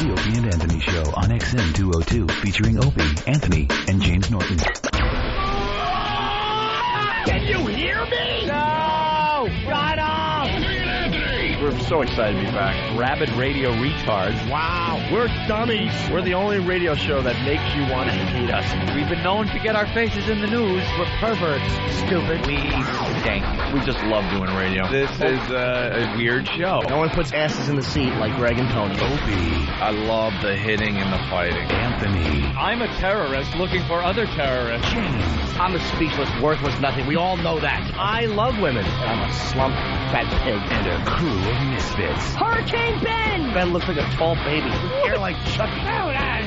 The Opie and Anthony Show on XM 202, featuring Opie, Anthony, and James Norton. Can you hear me? No! Shut up! We're so excited to be back. Rabid radio retards. Wow, we're dummies. We're the only radio show that makes you want to hate us. We've been known to get our faces in the news. We're perverts. Stupid. We stink. We just love doing radio. This is a weird show. No one puts asses in the seat like Greg and Tony. Opie, I love the hitting and the fighting. Anthony, I'm a terrorist looking for other terrorists. James, I'm a speechless, worthless nothing. We all know that. I love women. I'm a slump fat pig. and a crew of misfits. Hurricane Ben! Ben looks like a tall baby. Hair like Chucky.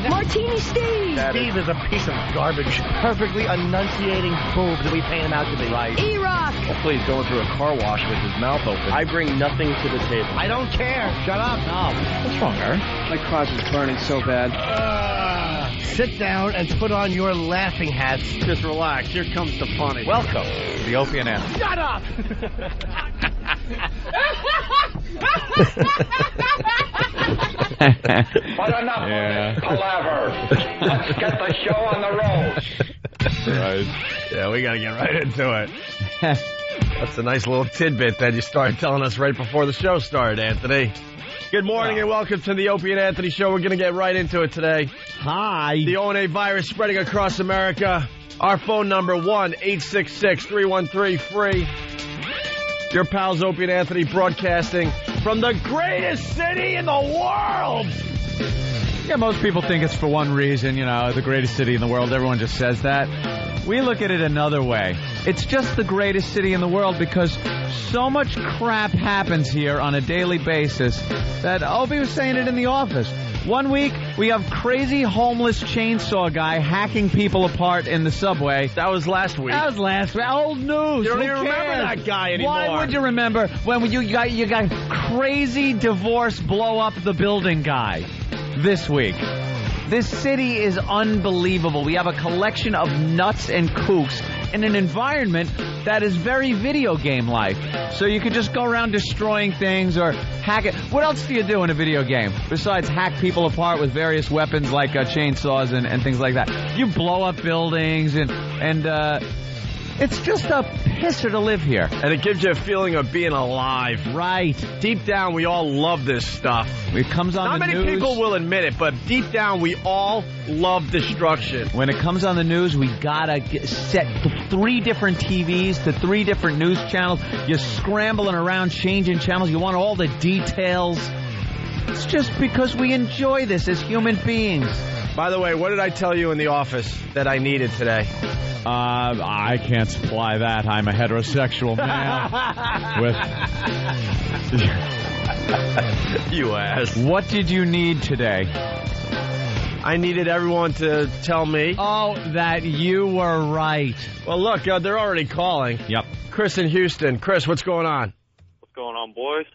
Martini Steve! Steve is a piece of garbage. Perfectly enunciating boob that we paint him out to be. Right. E-Rock! Hopefully he's going through a car wash with his mouth open. I bring nothing to the table. I don't care. Shut up. No. What's wrong, Aaron? My crotch is burning so bad. Sit down and put on your laughing hats. Just relax. Here comes the funny. Welcome to the Opie and Anthony. Shut up! But enough of this palaver. Let's get the show on the road. Right. Yeah, we got to get right into it. That's a nice little tidbit that you started telling us right before the show started, Anthony. Good morning and welcome to the Opie and Anthony Show. We're going to get right into it today. Hi. The ONA virus spreading across America. Our phone number, 1-866-313-FREE. Your pals, Opie and Anthony, broadcasting from the greatest city in the world. Yeah, most people think it's for one reason, the greatest city in the world. Everyone just says that. We look at it another way. It's just the greatest city in the world because so much crap happens here on a daily basis that Opie was saying it in the office. 1 week, we have crazy homeless chainsaw guy hacking people apart in the subway. That was last week. That was last week. Old news. You don't Who even remember cares? that guy anymore. Why would you remember when you got crazy divorce blow up the building guy this week? This city is unbelievable. We have a collection of nuts and kooks in an environment that is very video game-like. So you could just go around destroying things or hack it. What else do you do in a video game besides hack people apart with various weapons like chainsaws and things like that? You blow up buildings and it's just a pisser to live here. And it gives you a feeling of being alive. Right. Deep down, we all love this stuff. It comes on Not the news. many people will admit it, but deep down, we all love destruction. When it comes on the news, we gotta set 3 different TVs to 3 different news channels. You're scrambling around, changing channels. You want all the details. It's just because we enjoy this as human beings. By the way, what did I tell you in the office that I needed today? I can't supply that. I'm a heterosexual man. You ass. What did you need today? I needed everyone to tell me. Oh, that you were right. Well, look, they're already calling. Yep. Chris in Houston. Chris, what's going on? What's going on, boys?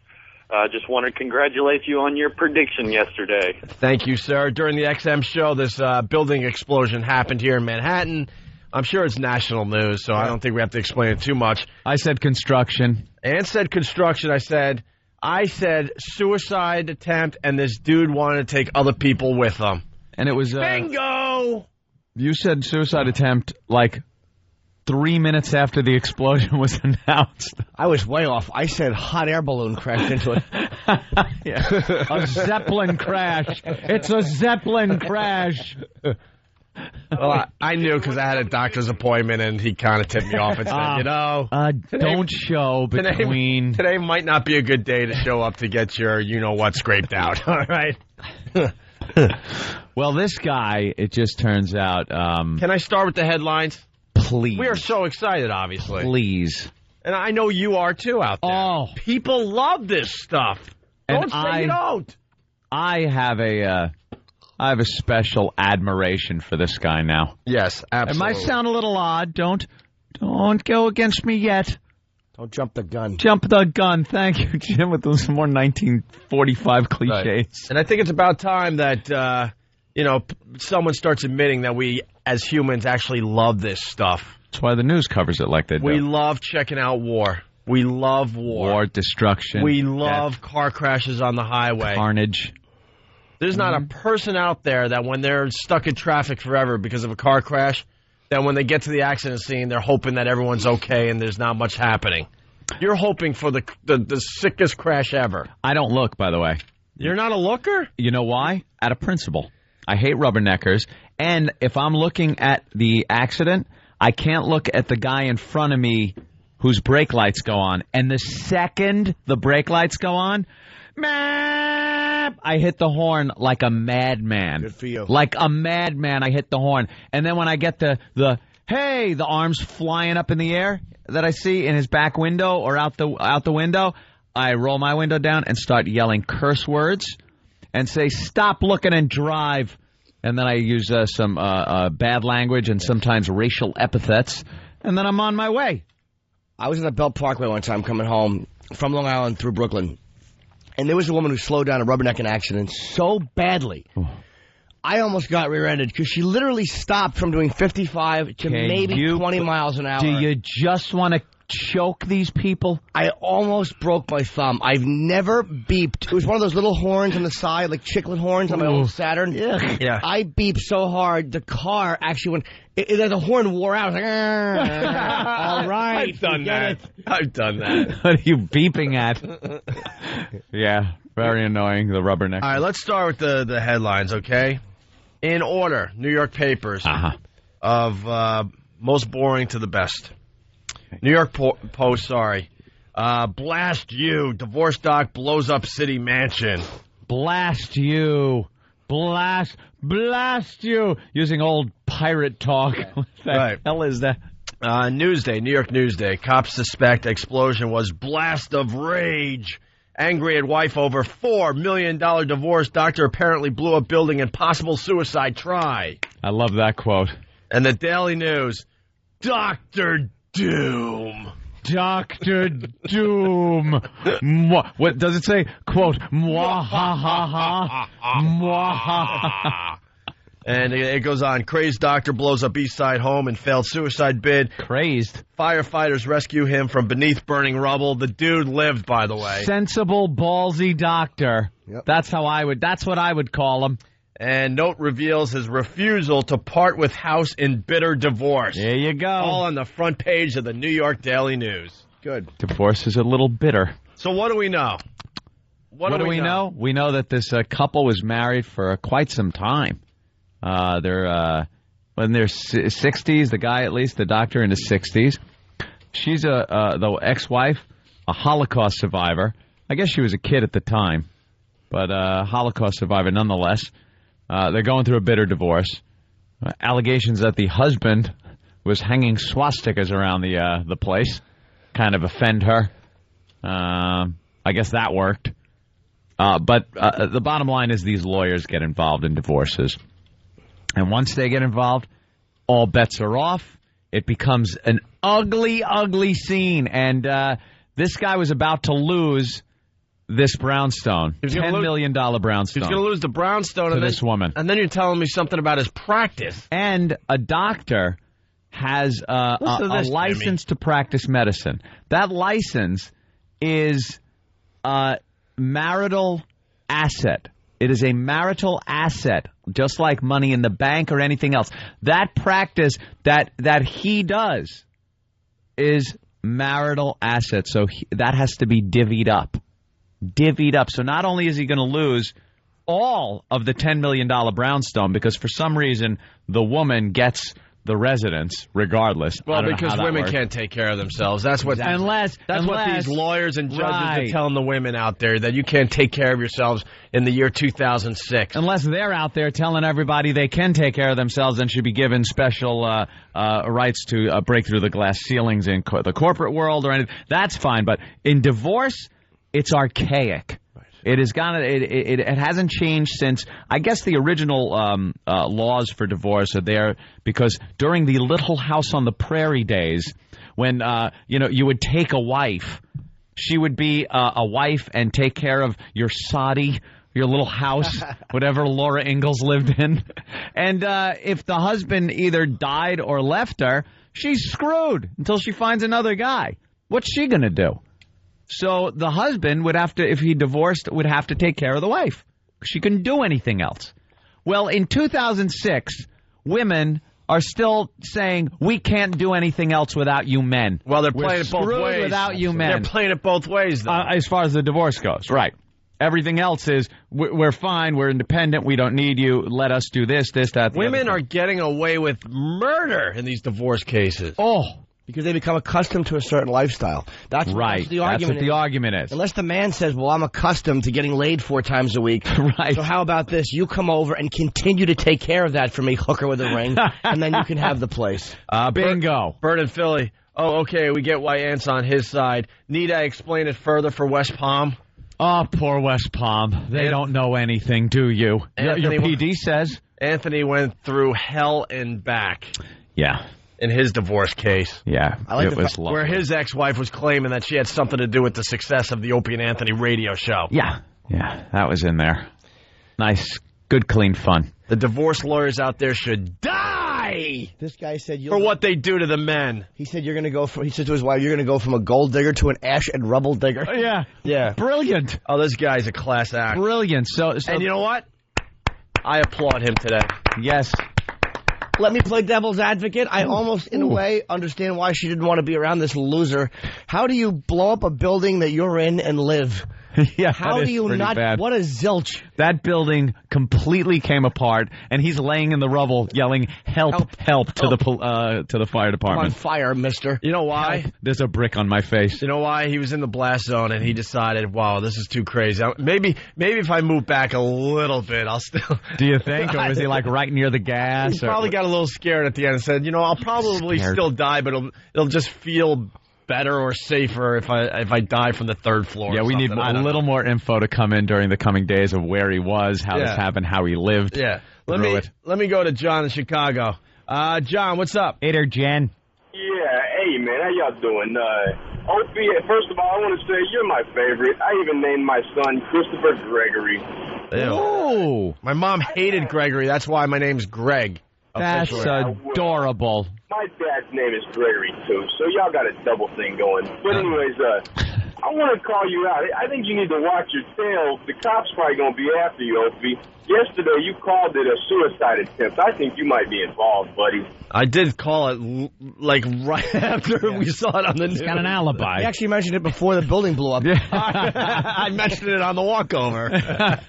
Just want to congratulate you on your prediction yesterday. Thank you, sir. During the XM show, this building explosion happened here in Manhattan. I'm sure it's national news, so I don't think we have to explain it too much. I said construction. Ann said construction. I said suicide attempt, and this dude wanted to take other people with him. And it was... Bingo! You said suicide attempt like 3 minutes after the explosion was announced. I was way off. I said hot air balloon crashed into it. Yeah. A Zeppelin crash. It's a Zeppelin crash. Well, I knew because I had a doctor's appointment, and he kind of tipped me off and said, don't show between... Today might not be a good day to show up to get your you-know-what scraped out, all right? Well, this guy, it just turns out... Can I start with the headlines? Please. We are so excited, obviously. Please. And I know you are, too, out there. Oh. People love this stuff. Don't say you don't. I have a special admiration for this guy now. Yes, absolutely. It might sound a little odd. Don't go against me yet. Don't jump the gun. Jump the gun. Thank you, Jim, with some more 1945 cliches. Right. And I think it's about time that, someone starts admitting that we, as humans, actually love this stuff. That's why the news covers it like they do. We love checking out war. We love war. War, destruction. We love car crashes on the highway. Carnage. There's not a person out there that when they're stuck in traffic forever because of a car crash, that when they get to the accident scene, they're hoping that everyone's okay and there's not much happening. You're hoping for the sickest crash ever. I don't look, by the way. You're not a looker? You know why? Out of principle. I hate rubberneckers. And if I'm looking at the accident, I can't look at the guy in front of me whose brake lights go on. And the second the brake lights go on, I hit the horn like a madman. Good for you. Like a madman, I hit the horn. And then when I get the arms flying up in the air that I see in his back window or out the window, I roll my window down and start yelling curse words and say, stop looking and drive. And then I use some bad language and sometimes racial epithets. And then I'm on my way. I was in the Belt Parkway one time coming home from Long Island through Brooklyn. And there was a woman who slowed down a rubbernecking accident so badly. I almost got rear-ended because she literally stopped from doing 55 to maybe 20 miles an hour. Do you just want to choke these people? I almost broke my thumb. I've never beeped. It was one of those little horns on the side, like chiclet horns on my old Saturn. Yeah. I beeped so hard, the car actually went... the horn wore out. I was like, all right. I've done that. I've done that. What are you beeping at? Yeah, very annoying, the rubberneck. All right, let's start with the headlines, okay? In order, New York papers of most boring to the best. New York Post, blast you. Divorce doc blows up city mansion. Blast you. Blast you. Using old pirate talk. What the hell is that? Newsday, New York Newsday. Cops suspect explosion was blast of rage. Angry at wife over $4 million divorce. Doctor apparently blew up building in possible suicide try. I love that quote. And the Daily News. Dr. Doom. Dr. Doom. What does it say? Quote, mwah ha ha ha. Mwah ha ha. And it goes on. Crazed doctor blows up East Side home and failed suicide bid. Crazed. Firefighters rescue him from beneath burning rubble. The dude lived, by the way. Sensible, ballsy doctor. Yep. That's what I would call him. And note reveals his refusal to part with house in bitter divorce. There you go. All on the front page of the New York Daily News. Good. Divorce is a little bitter. So what do we know? What do we know? We know that this couple was married for quite some time. They're in their 60s, the guy at least, the doctor in his 60s. She's the ex-wife, a Holocaust survivor. I guess she was a kid at the time, but Holocaust survivor nonetheless. They're going through a bitter divorce. Allegations that the husband was hanging swastikas around the place kind of offend her. I guess that worked. But the bottom line is these lawyers get involved in divorces. And once they get involved, all bets are off. It becomes an ugly, ugly scene. And this guy was about to lose this brownstone, $10 million brownstone. He's going to lose the brownstone to this woman. And then you're telling me something about his practice. And a doctor has a license to practice medicine. That license is a marital asset. It is a marital asset, just like money in the bank or anything else. That practice that he does is marital asset, so that has to be divvied up. So not only is he going to lose all of the $10 million brownstone, because for some reason the woman gets the residence regardless. Well, because women can't take care of themselves. That's what unless what these lawyers and judges are telling the women out there, that you can't take care of yourselves in the year 2006. Unless they're out there telling everybody they can take care of themselves and should be given special rights to break through the glass ceilings in the corporate world or anything. That's fine, but in divorce, it's archaic. It has gone. It hasn't changed since, I guess, the original laws for divorce are there because during the Little House on the Prairie days, when you would take a wife, she would be a wife and take care of your soddy, your little house, whatever Laura Ingalls lived in, and if the husband either died or left her, she's screwed until she finds another guy. What's she gonna do? So the husband would have to, if he divorced, would have to take care of the wife. She couldn't do anything else. Well, in 2006, women are still saying, we can't do anything else without you men. Well, they're We're playing it both screwed ways. without you men. They're playing it both ways, though. As far as the divorce goes, right. Everything else is, we're fine, we're independent, we don't need you, let us do this, that, the Women other are thing. getting away with murder in these divorce cases. Oh, Because they become accustomed to a certain lifestyle. That's right. That's the That's argument. what the argument is. Unless the man says, well, I'm accustomed to getting laid 4 times a week. Right. So how about this? You come over and continue to take care of that for me, hooker with a ring, and then you can have the place. Bingo. Bert and Philly. Oh, okay, we get why Ant's on his side. Need I explain it further for West Palm? Oh, poor West Palm. They don't know anything, do you? Your PD says. Anthony went through hell and back Yeah. in his divorce case. Yeah. I like it the was lovely. Where his ex-wife was claiming that she had something to do with the success of the Opie and Anthony radio show. Yeah. Yeah, that was in there. Nice, good, clean fun. The divorce lawyers out there should die This guy said, for what they do to the men. He said, you're going to go from, he said to his wife, you're going to go from a gold digger to an ash and rubble digger. Yeah. Yeah. Brilliant. Oh, this guy's a class act. Brilliant. So And you know what? I applaud him today. yes. Let me play devil's advocate. I almost, in a way, understand why she didn't want to be around this loser. How do you blow up a building that you're in and live? Yeah. How that do is you pretty not? bad. What a zilch. That building completely came apart, and he's laying in the rubble, yelling "Help! Help!" to the fire I'm on department. fire, mister. You know why? There's a brick on my face. You know why? He was in the blast zone and he decided, wow, this is too crazy. Maybe if I move back a little bit, I'll still... Do you think, or was he like right near the gas? He probably got a little scared at the end and said, I'll probably Scared. still die, but it'll just feel better or safer if I die from the 3rd floor. Yeah, or we need something. I a don't little more info to come in during the coming days of where he was, how this Yeah. happened, how he lived. know. Yeah. Through Let me go to John in Chicago. John, what's up? Hey there, Jen. Yeah, hey man, how y'all doing? Opie, first of all, I want to say you're my favorite. I even named my son Christopher Gregory. Ew. Oh, My mom hated Gregory. That's why my name's Greg. that's officially. adorable. My dad's name is Gregory too, so y'all got a double thing going. But anyways, I want to call you out. I think you need to watch your tail. The cops probably gonna be after you, Opie. Yesterday you called it a suicide attempt. I think you might be involved, buddy. I did call it like right after we saw it on the news. He's got an alibi. He actually mentioned it before the building blew up. I mentioned it on the walkover. Yes,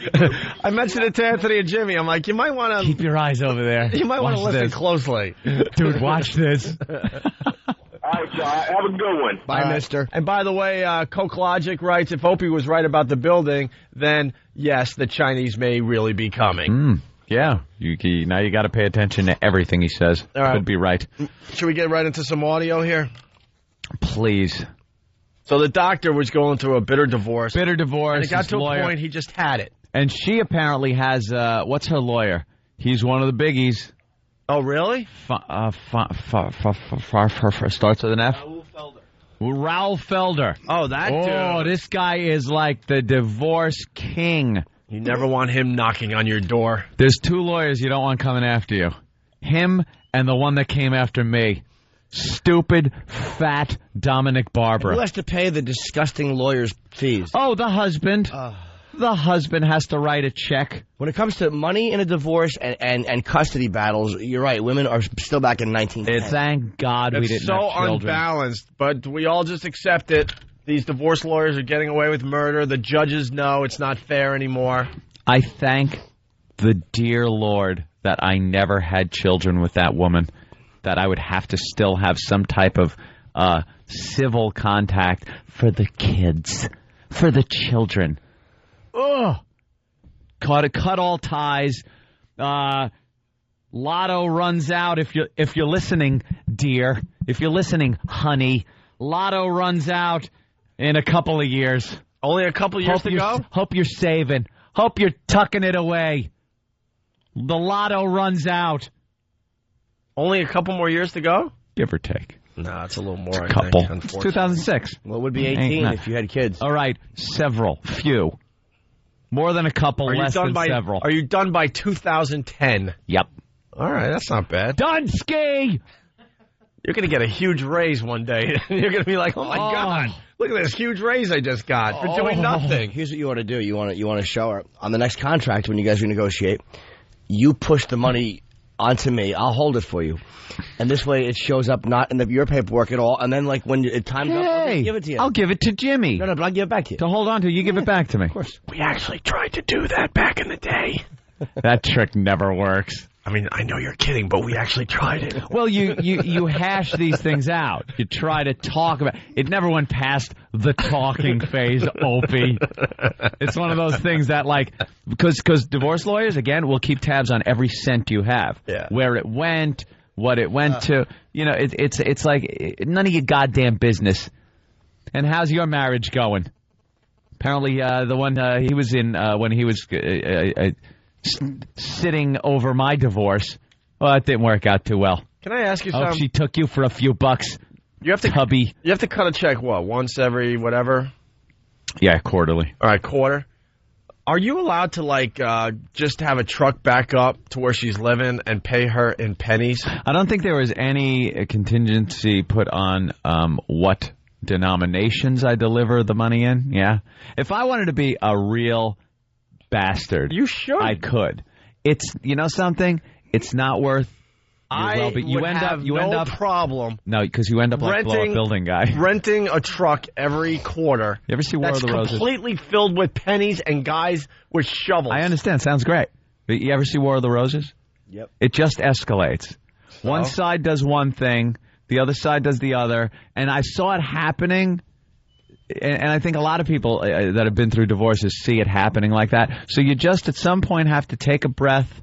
you do. I mentioned it to Anthony and Jimmy. I'm like, you might want Keep your eyes over there. to Watch listen this. closely. Dude, watch this. All right, y'all. Have a good one. Bye, mister. And by the way, Coke Logic writes, if Opie was right about the building, then yes, the Chinese may really be coming. Yeah, now you got to pay attention to everything he says. All right. Could be right. Should we get right into some audio here? Please. So the doctor was going through a bitter divorce. Bitter divorce. And it got his to lawyer, a point he just had it. and she apparently has. What's her lawyer? He's one of the biggies. Oh, really? Starts with an F. Ralph Felder. Oh, that Oh, dude. this guy is like the divorce king. You never want him knocking on your door. There's 2 lawyers you don't want coming after you. Him and the one that came after me. Stupid, fat Dominic Barbara. Who has to pay the disgusting lawyer's fees? Oh, the husband. The husband has to write a check. When it comes to money in a divorce and custody battles, you're right. Women are still back in 1910. Thank God we It's didn't so have children. unbalanced, but we all just accept it. These divorce lawyers are getting away with murder. The judges know it's not fair anymore. I thank the dear Lord that I never had children with that woman, that I would have to still have some type of civil contact for the kids, for the children. Ugh. Cut all ties. Lotto runs out. If you're listening, dear, if you're listening, honey, Lotto runs out in a couple of years. Only a couple years to go? Hope you're saving. Hope you're tucking it away. The Lotto runs out. Only a couple more years to go? Give or take. No, it's a little more, Couple. I think, It's 2006. Well, it would be Ain't 18 not- if you had kids. All right, few. More than a couple, less than several. Are you done by 2010? Yep. All right, that's not bad. Dunsky! You're going to get a huge raise one day. You're going to be like, oh, my God, Look at this huge raise I just got for doing nothing. Here's what you want to do. You want to show her on the next contract when you guys renegotiate. You push the money onto me. I'll hold it for you, and this way it shows up not in your paperwork at all. And then, like when it time's up, I'll just give it to you. I'll give it to Jimmy. No, but I'll give it back to you. To hold on to, you give it back to me. Of course. We actually tried to do that back in the day. That trick never works. I mean, I know you're kidding, but we actually tried it. Well, you hash these things out. You try to talk about it. Never went past the talking phase, Opie. It's one of those things that, like, because divorce lawyers, again, will keep tabs on every cent you have. Yeah. Where it went, what it went to. You know, it's like none of your goddamn business. And how's your marriage going? Apparently, the one he was in when he was sitting over my divorce. Well, it didn't work out too well. Can I ask you Oh, something? she took you for a few bucks. You have to Hubby. You have to cut a check, what, once every whatever? Yeah, quarterly. All right, quarter. Are you allowed to, like, just have a truck back up to where she's living and pay her in pennies? I don't think there was any contingency put on what denominations I deliver the money in. Yeah. If I wanted to be a real bastard, You should. I could. It's, you know something? It's not worth I you end up problem no, because you end up like blow up building guy. renting a truck every quarter. You ever see War of the Roses? Completely filled with pennies and guys with shovels. I understand. Sounds great. But you ever see War of the Roses? Yep. It just escalates. One side does one thing, the other side does the other, and I saw it happening. And I think a lot of people that have been through divorces see it happening like that. So you just at some point have to take a breath,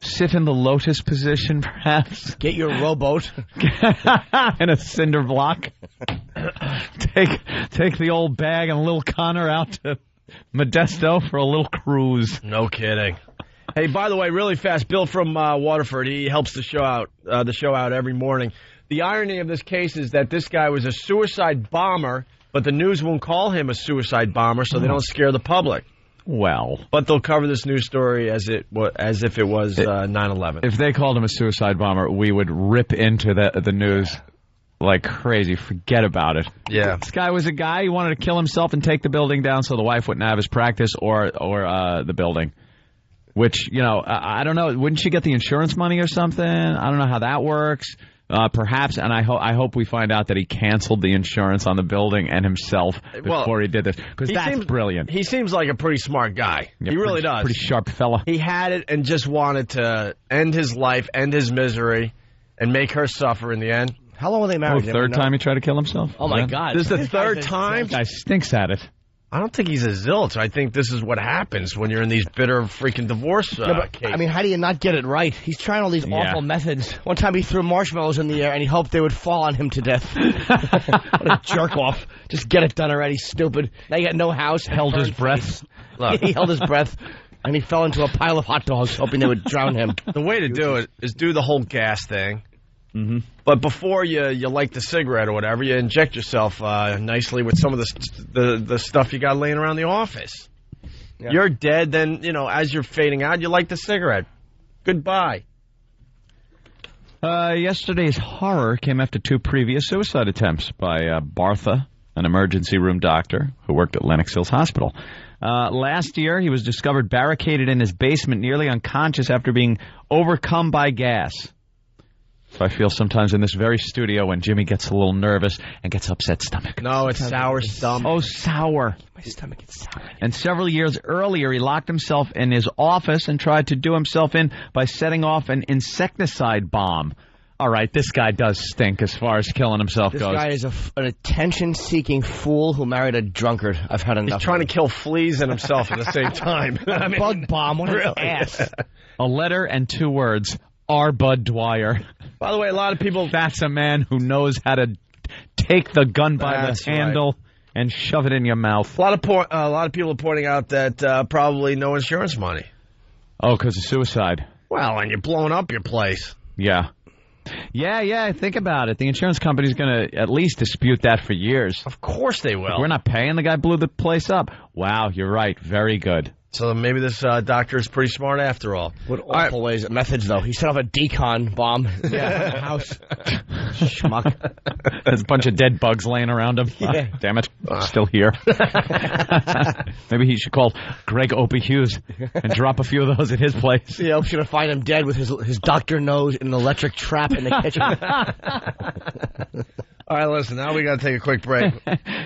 sit in the lotus position perhaps. Get your rowboat. And a cinder block. Take the old bag and little Connor out to Modesto for a little cruise. No kidding. Hey, by the way, really fast, Bill from Waterford, he helps the show out every morning. The irony of this case is that this guy was a suicide bomber, but the news won't call him a suicide bomber, so they don't scare the public. Well, but they'll cover this news story as if it was 9/11. If they called him a suicide bomber, we would rip into the news like crazy. Forget about it. Yeah. This guy was a guy who wanted to kill himself and take the building down so the wife wouldn't have his practice or the building. Which, you know, I don't know. Wouldn't she get the insurance money or something? I don't know how that works. Perhaps, and I hope we find out that he canceled the insurance on the building and himself before he did this, because that's brilliant. He seems like a pretty smart guy. Yeah, he really does. Pretty sharp fella. He had it and just wanted to end his life, end his misery, and make her suffer in the end. How long were they married? Third time he tried to kill himself? Oh, my God. This is the third time? This guy stinks at it. I don't think he's a zilch. I think this is what happens when you're in these bitter freaking divorce cases. I mean, how do you not get it right? He's trying all these awful methods. One time he threw marshmallows in the air and he hoped they would fall on him to death. What a jerk off. Just get it done already, stupid. Now you got no house. Held his breath. Look. He held his breath and he fell into a pile of hot dogs hoping they would drown him. The way to do it is do the whole gas thing. Mm-hmm. But before you light the cigarette or whatever, you inject yourself nicely with some of the stuff you got laying around the office. Yeah. You're dead, then, you know, as you're fading out, you light the cigarette. Goodbye. Yesterday's horror came after 2 previous suicide attempts by Bartha, an emergency room doctor who worked at Lenox Hills Hospital. Last year, he was discovered barricaded in his basement, nearly unconscious after being overcome by gas. So I feel sometimes in this very studio when Jimmy gets a little nervous and gets upset stomach. No, it's sour stomach. Oh, sour. My stomach gets sour. And several years earlier, he locked himself in his office and tried to do himself in by setting off an insecticide bomb. All right, this guy does stink as far as killing himself goes. This guy is an attention-seeking fool who married a drunkard. I've had enough. He's trying to kill fleas and himself at the same time. I mean, bug bomb. What an ass. A letter and 2 words. R. Bud Dwyer. By the way, a lot of people... That's a man who knows how to take the gun by the handle and shove it in your mouth. A lot of people are pointing out that probably no insurance money. Oh, because of suicide. Well, and you're blowing up your place. Yeah. Yeah, think about it. The insurance company's going to at least dispute that for years. Of course they will. We're not paying. The guy blew the place up. Wow, you're right. Very good. So maybe this doctor is pretty smart after all. What awful methods, though. He set off a decon bomb in the house. Schmuck. There's a bunch of dead bugs laying around him. Yeah. Damn it. Still here. Maybe he should call Greg Opie Hughes and drop a few of those at his place. Yeah, I'm just going to find him dead with his doctor nose in an electric trap in the kitchen. All right, listen, now we got to take a quick break.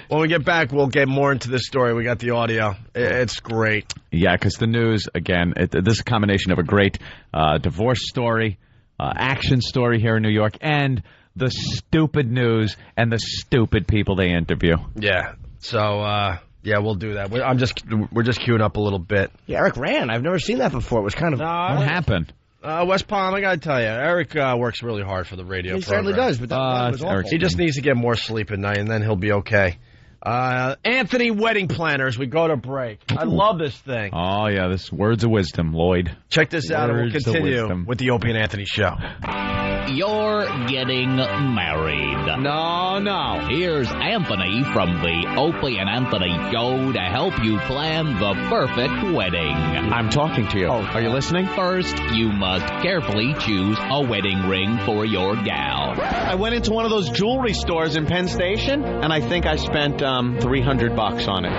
When we get back, we'll get more into this story. We got the audio. It's great. Yeah, because the news, again, this is a combination of a great divorce story, action story here in New York, and the stupid news and the stupid people they interview. Yeah. So, yeah, we'll do that. We're just queuing up a little bit. Yeah, Eric ran. I've never seen that before. It was kind of... What happened? West Palm, I got to tell you, Eric works really hard for the radio He program. certainly does, but that was awful. He just needs to get more sleep at night, and then he'll be okay. Anthony Wedding Planners, we go to break. I love this thing. Oh, yeah, this words of wisdom, Lloyd. Check this out, and we'll Words of continue wisdom. with the Opie and Anthony Show. You're getting married. No. Here's Anthony from the Opie and Anthony Show to help you plan the perfect wedding. I'm talking to you. Oh, are you listening? First, you must carefully choose a wedding ring for your gal. I went into one of those jewelry stores in Penn Station, and I think I spent $300 on it.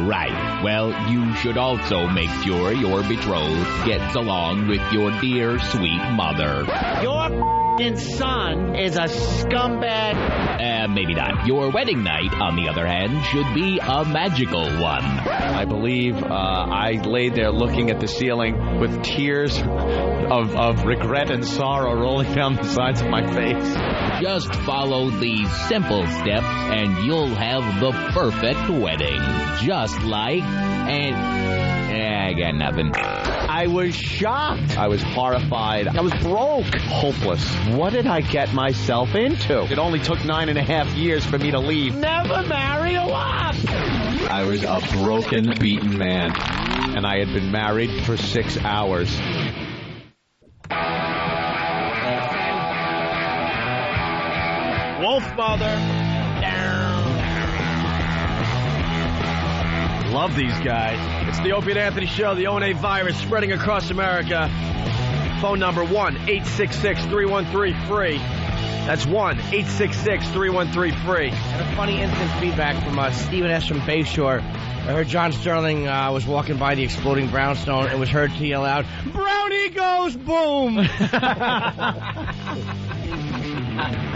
Right. Well, you should also make sure your betrothed gets along with your dear, sweet mother. Your son is a scumbag. Maybe not. Your wedding night, on the other hand, should be a magical one. I believe I laid there looking at the ceiling with tears of regret and sorrow rolling down the sides of my face. Just follow these simple steps and you'll have the perfect wedding. Just like... I got nothing. I was shocked. I was horrified. I was broke. Hopeless. What did I get myself into? It only took 9.5 years for me to leave. Never marry a wife. I was a broken, beaten man. And I had been married for 6 hours. Wolf Mother. Love these guys. It's the Opie and Anthony Show, the O&A virus spreading across America. Phone number 1-866-313-FREE. That's 1-866-313-FREE. And a funny instant feedback from Stephen S. from Bayshore. I heard John Sterling was walking by the exploding brownstone and was heard to yell out, "Brownie goes boom!" I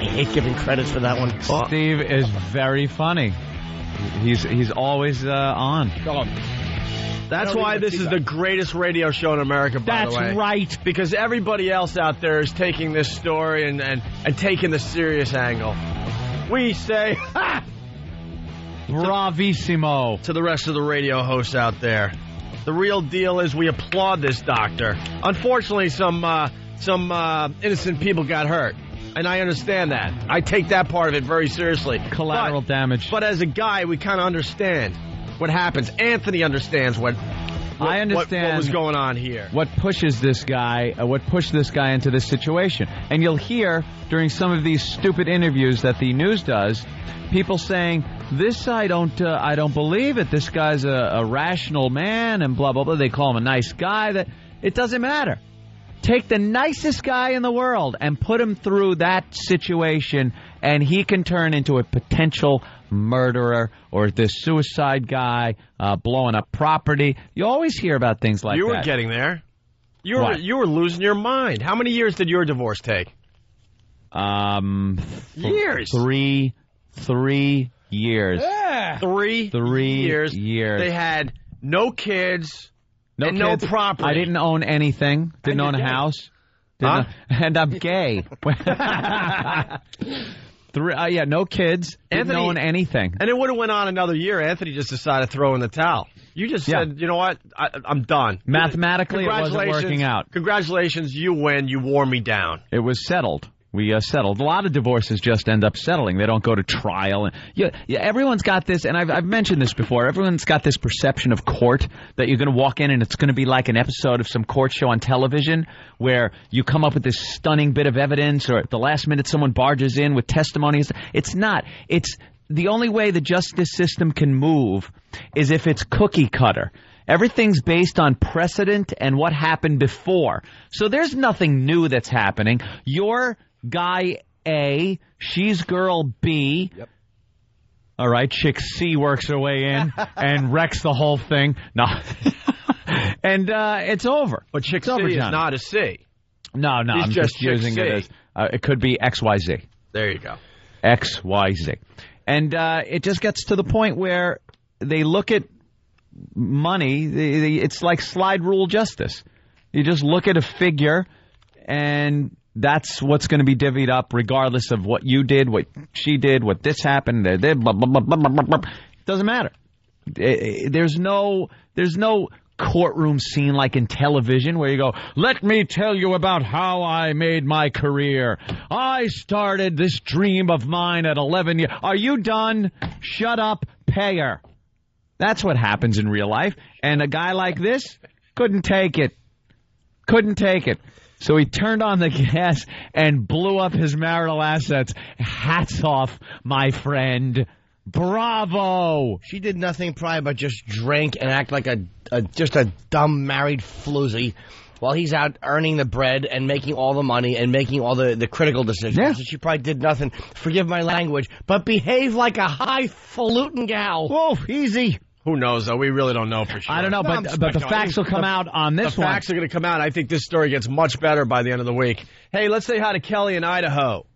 hate giving credits for that one. Steve is very funny. He's always on. That's why this is the greatest radio show in America, by the way. That's right. Because everybody else out there is taking this story and taking the serious angle. We say, ha! Bravissimo. To the rest of the radio hosts out there. The real deal is we applaud this doctor. Unfortunately, some innocent people got hurt. And I understand that. I take that part of it very seriously. Collateral damage. But as a guy, we kind of understand what happens. Anthony understands what was going on here. What pushed this guy into this situation. And you'll hear during some of these stupid interviews that the news does, people saying, "This I don't believe it. This guy's a rational man," and blah blah blah. They call him a nice guy. That it doesn't matter. Take the nicest guy in the world and put him through that situation, and he can turn into a potential murderer or this suicide guy blowing up property. You always hear about things like that. You were getting there. You were losing your mind. How many years did your divorce take? Years. 3 years. Yeah. 3 years. They had no kids. No property. I didn't own anything. Didn't own a house. And I'm gay. No kids. Didn't own anything. And it would have went on another year. Anthony just decided to throw in the towel. You just said, you know what? I'm done. Mathematically, it wasn't working out. Congratulations. You win. You wore me down. It was settled. We settled. A lot of divorces just end up settling. They don't go to trial. And everyone's got this, and I've mentioned this before. Everyone's got this perception of court that you're going to walk in and it's going to be like an episode of some court show on television where you come up with this stunning bit of evidence, or at the last minute someone barges in with testimonies. It's not. It's the only way the justice system can move is if it's cookie cutter. Everything's based on precedent and what happened before. So there's nothing new that's happening. Your guy A, she's girl B. Yep. All right, chick C works her way in and wrecks the whole thing. No. And it's over. But chick It's C over, is John. not a C. No, He's I'm just just using chick it C. as, it could be XYZ. There you go. XYZ. And it just gets to the point where they look at money. It's like slide rule justice. You just look at a figure, and that's what's going to be divvied up regardless of what you did, what she did, what this happened. Blah, blah, blah, blah, blah, blah, blah. It doesn't matter. There's no courtroom scene like in television where you go, let me tell you about how I made my career. I started this dream of mine at 11 years. Are you done? Shut up. Pay her. That's what happens in real life. And a guy like this couldn't take it. Couldn't take it. So he turned on the gas and blew up his marital assets. Hats off, my friend. Bravo! She did nothing prior but just drink and act like just a dumb married floozy while he's out earning the bread and making all the money and making all the critical decisions. Yeah. So she probably did nothing, forgive my language, but behave like a highfalutin gal. Whoa, easy. Who knows, though? We really don't know for sure. I don't know, No, I'm but the speculating. facts will come out on this The one. facts are going to come out. I think this story gets much better by the end of the week. Hey, let's say hi to Kelly in Idaho.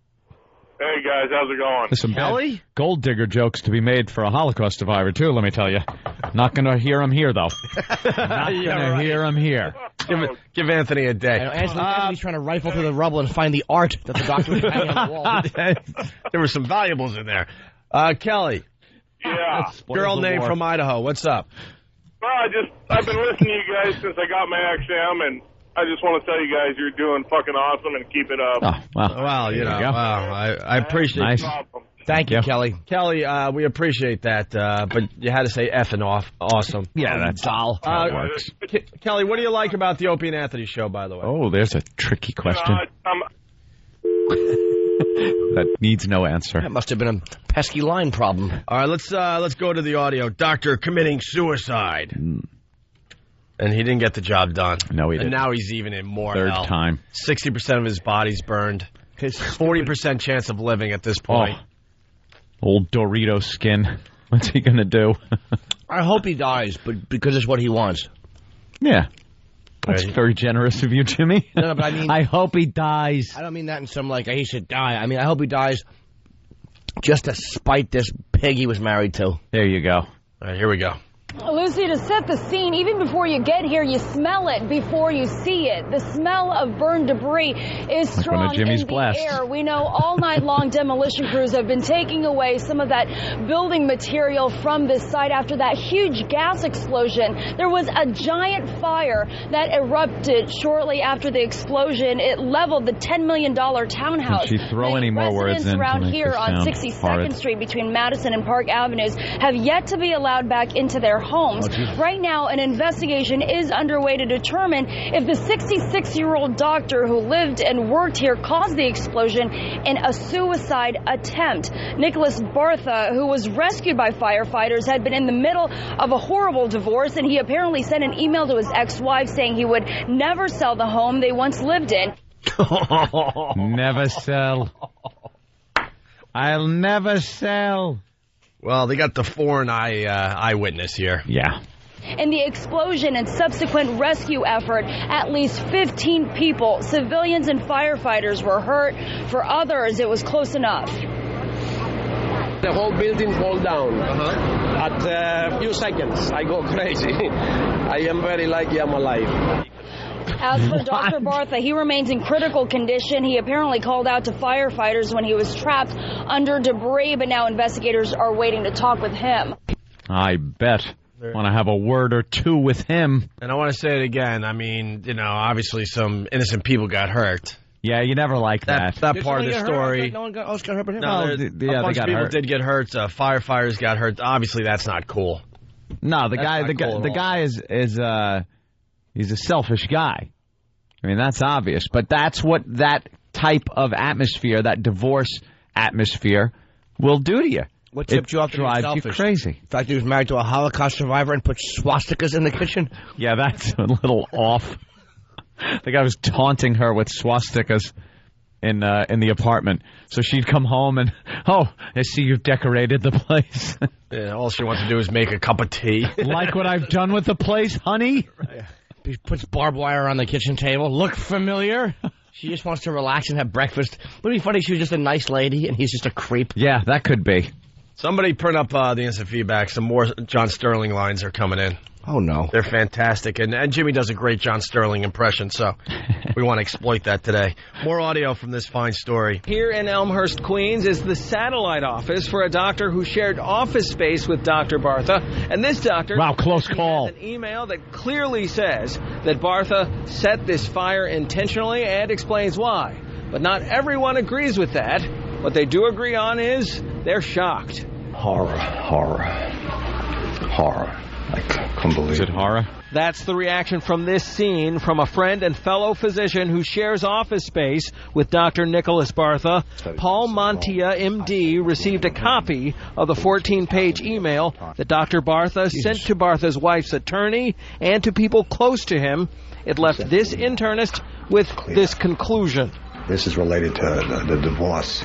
Hey, guys, how's it going? There's some Kelly? bad gold digger jokes to be made for a Holocaust survivor, too, let me tell you. Not going to hear them here, though. Not going to hear them here. Give Anthony a day. Anthony's trying to rifle through the rubble and find the art that the doctor was hanging on the wall. There were some valuables in there. Kelly, Yeah. girl name from Idaho. What's up? Well, I've been listening to you guys since I got my XM, and I just want to tell you guys you're doing fucking awesome and keep it up. Oh, well. Well, you know, go. wow, I appreciate Nice. Thank you, Kelly. Kelly, we appreciate that, but you had to say effing off. Awesome. Yeah, that's doll. how it works. Kelly, what do you like about the Opie and Anthony show, by the way? Oh, there's a tricky question I'm that needs no answer. That must have been a pesky line problem. All right, let's go to the audio. Doctor committing suicide. And he didn't get the job done. No, he And didn't. now he's even in more Third hell. time. 60% of his body's burned. His 40% chance of living at this point. Old Dorito skin. What's he going to do? I hope he dies, but because it's what he wants. Yeah. That's Right. very generous of you, Jimmy. No, but I mean, I hope he dies. I don't mean that in some like he should die. I mean, I hope he dies just to spite this pig he was married to. There you go. All right, here we go. Lucy, to set the scene, even before you get here, you smell it before you see it. The smell of burned debris is Like one strong of Jimmy's in the blasts. air. We know all night long demolition crews have been taking away some of that building material from this site after that huge gas explosion. There was a giant fire that erupted shortly after the explosion. It leveled the $10 million townhouse. Did she throw Many any more words residents in to around make here this on sound 62nd horrid? Street between Madison and Park Avenues have yet to be allowed back into their homes. Right now, an investigation is underway to determine if the 66-year-old doctor who lived and worked here caused the explosion in a suicide attempt. Nicholas Bartha, who was rescued by firefighters, had been in the middle of a horrible divorce, and he apparently sent an email to his ex-wife saying he would never sell the home they once lived in. Never sell. I'll never sell. Well, they got the foreign eyewitness here. Yeah. In the explosion and subsequent rescue effort, at least 15 people, civilians and firefighters, were hurt. For others, it was close enough. The whole building fall down. At a few seconds, I go crazy. I am very lucky I'm alive. As for Dr. Bartha, he remains in critical condition. He apparently called out to firefighters when he was trapped under debris, but now investigators are waiting to talk with him. I bet. Want to have a word or two with him. And I want to say it again. I mean, you know, obviously some innocent people got hurt. Yeah, you never like that. That part of the story. No one got hurt but him. No, Well, there- yeah, a bunch they of got people hurt. did get hurt. Firefighters got hurt. Obviously, that's not cool. No, the That's guy, not cool at the all. guy is he's a selfish guy. I mean, that's obvious. But that's what that type of atmosphere, that divorce atmosphere, will do to you. What tipped you off to be drives you selfish? crazy. The fact that he was married to a Holocaust survivor and put swastikas in the kitchen? Yeah, that's a little off. The guy was taunting her with swastikas in the apartment. So she'd come home and, oh, I see you've decorated the place. Yeah, all she wants to do is make a cup of tea. Like what I've done with the place, honey? He puts barbed wire on the kitchen table. Look familiar? She just wants to relax and have breakfast. Wouldn't it be funny if she was just a nice lady and he's just a creep? Yeah, that could be. Somebody print up the instant feedback. Some more John Sterling lines are coming in. Oh, no. They're fantastic. And Jimmy does a great John Sterling impression, so we want to exploit that today. More audio from this fine story. Here in Elmhurst, Queens, is the satellite office for a doctor who shared office space with Dr. Bartha. And this doctor... Wow, close call. ...has an email that clearly says that Bartha set this fire intentionally and explains why. But not everyone agrees with that. What they do agree on is they're shocked. Horror. I couldn't believe it. Is it horror? That's the reaction from this scene from a friend and fellow physician who shares office space with Dr. Nicholas Bartha. Paul Montia, M.D., received a copy of the 14-page email that Dr. Bartha sent to Bartha's wife's attorney and to people close to him. It left this internist with this conclusion. This is related to the divorce.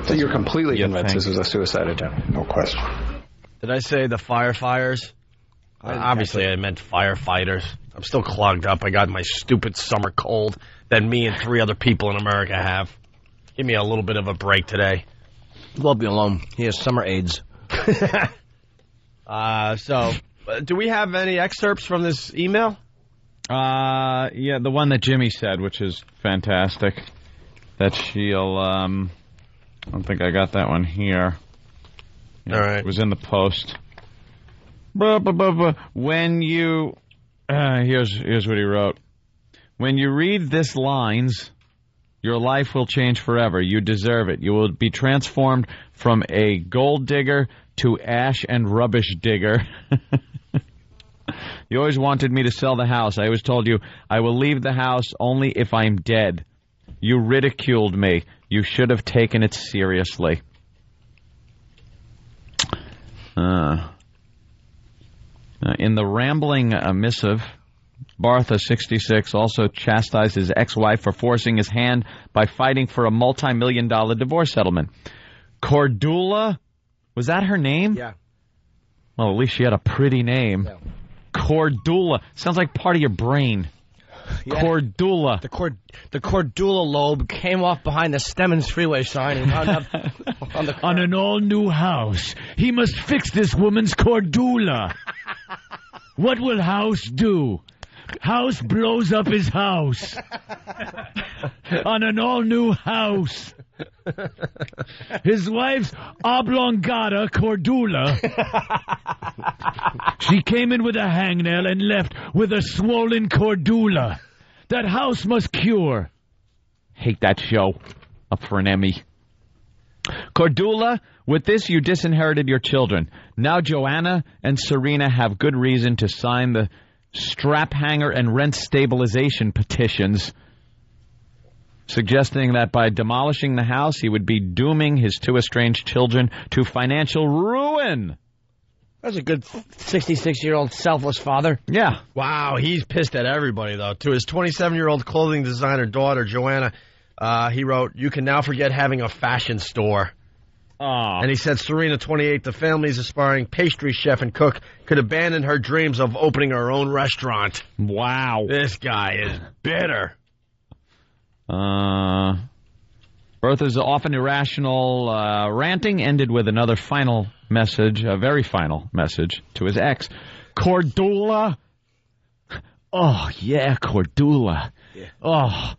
So you're completely convinced this is a suicide attempt? No question. Did I say the firefighters? Obviously, I meant firefighters. I'm still clogged up. I got my stupid summer cold that me and 3 other people in America have. Give me a little bit of a break today. Leave me alone. He has summer AIDS. So, do we have any excerpts from this email? Yeah, the one that Jimmy said, which is fantastic. That she'll, I don't think I got that one here. Yeah, all right. It was in the Post. When you... here's what he wrote. When you read this lines, your life will change forever. You deserve it. You will be transformed from a gold digger to ash and rubbish digger. You always wanted me to sell the house. I always told you I will leave the house only if I'm dead. You ridiculed me. You should have taken it seriously. In the rambling missive, Bartha, 66, also chastised his ex-wife for forcing his hand by fighting for a multi-million-dollar divorce settlement. Cordula, was that her name? Yeah. Well, at least she had a pretty name. Yeah. Cordula. Sounds like part of your brain. Yeah. Cordula. The Cordula lobe came off behind the Stemmons freeway sign and wound up on the car. On an all-new house. He must fix this woman's Cordula. What will House do? House blows up his house. On an all-new house. His wife's oblongata Cordula. She came in with a hangnail and left with a swollen Cordula. That house must cure. Hate that show. Up for an Emmy. Cordula, with this you disinherited your children. Now Joanna and Serena have good reason to sign the strap hanger and rent stabilization petitions, suggesting that by demolishing the house, he would be dooming his 2 estranged children to financial ruin. That's a good 66-year-old selfless father. Yeah. Wow, he's pissed at everybody, though. To his 27-year-old clothing designer daughter, Joanna, he wrote, "You can now forget having a fashion store." Aww. And he said Serena, 28, the family's aspiring pastry chef and cook, could abandon her dreams of opening her own restaurant. Wow. This guy is bitter. Bertha's often irrational ranting ended with another final message, a very final message to his ex. Cordula. Oh, yeah, Cordula. Yeah. Oh,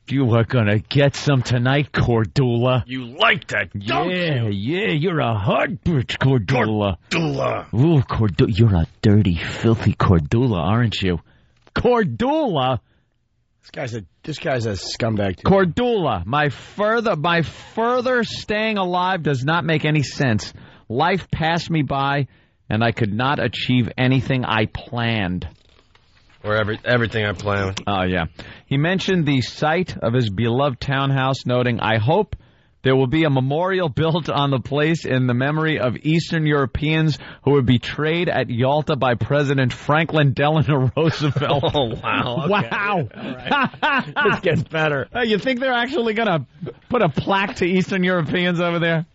you are going to get some tonight, Cordula. You like that, don't you? Yeah, you're a hard bitch, Cordula. Cordula. Ooh, Cordula. You're a dirty, filthy Cordula, aren't you? Cordula? This guy's a scumbag, too. Cordula, my further staying alive does not make any sense. Life passed me by, and I could not achieve anything I planned. Or everything I planned. Oh, yeah. He mentioned the site of his beloved townhouse, noting, "I hope There will be a memorial built on the place in the memory of Eastern Europeans who were betrayed at Yalta by President Franklin Delano Roosevelt. Oh, wow. Okay. Wow. Right. This gets better. Hey, you think they're actually going to put a plaque to Eastern Europeans over there?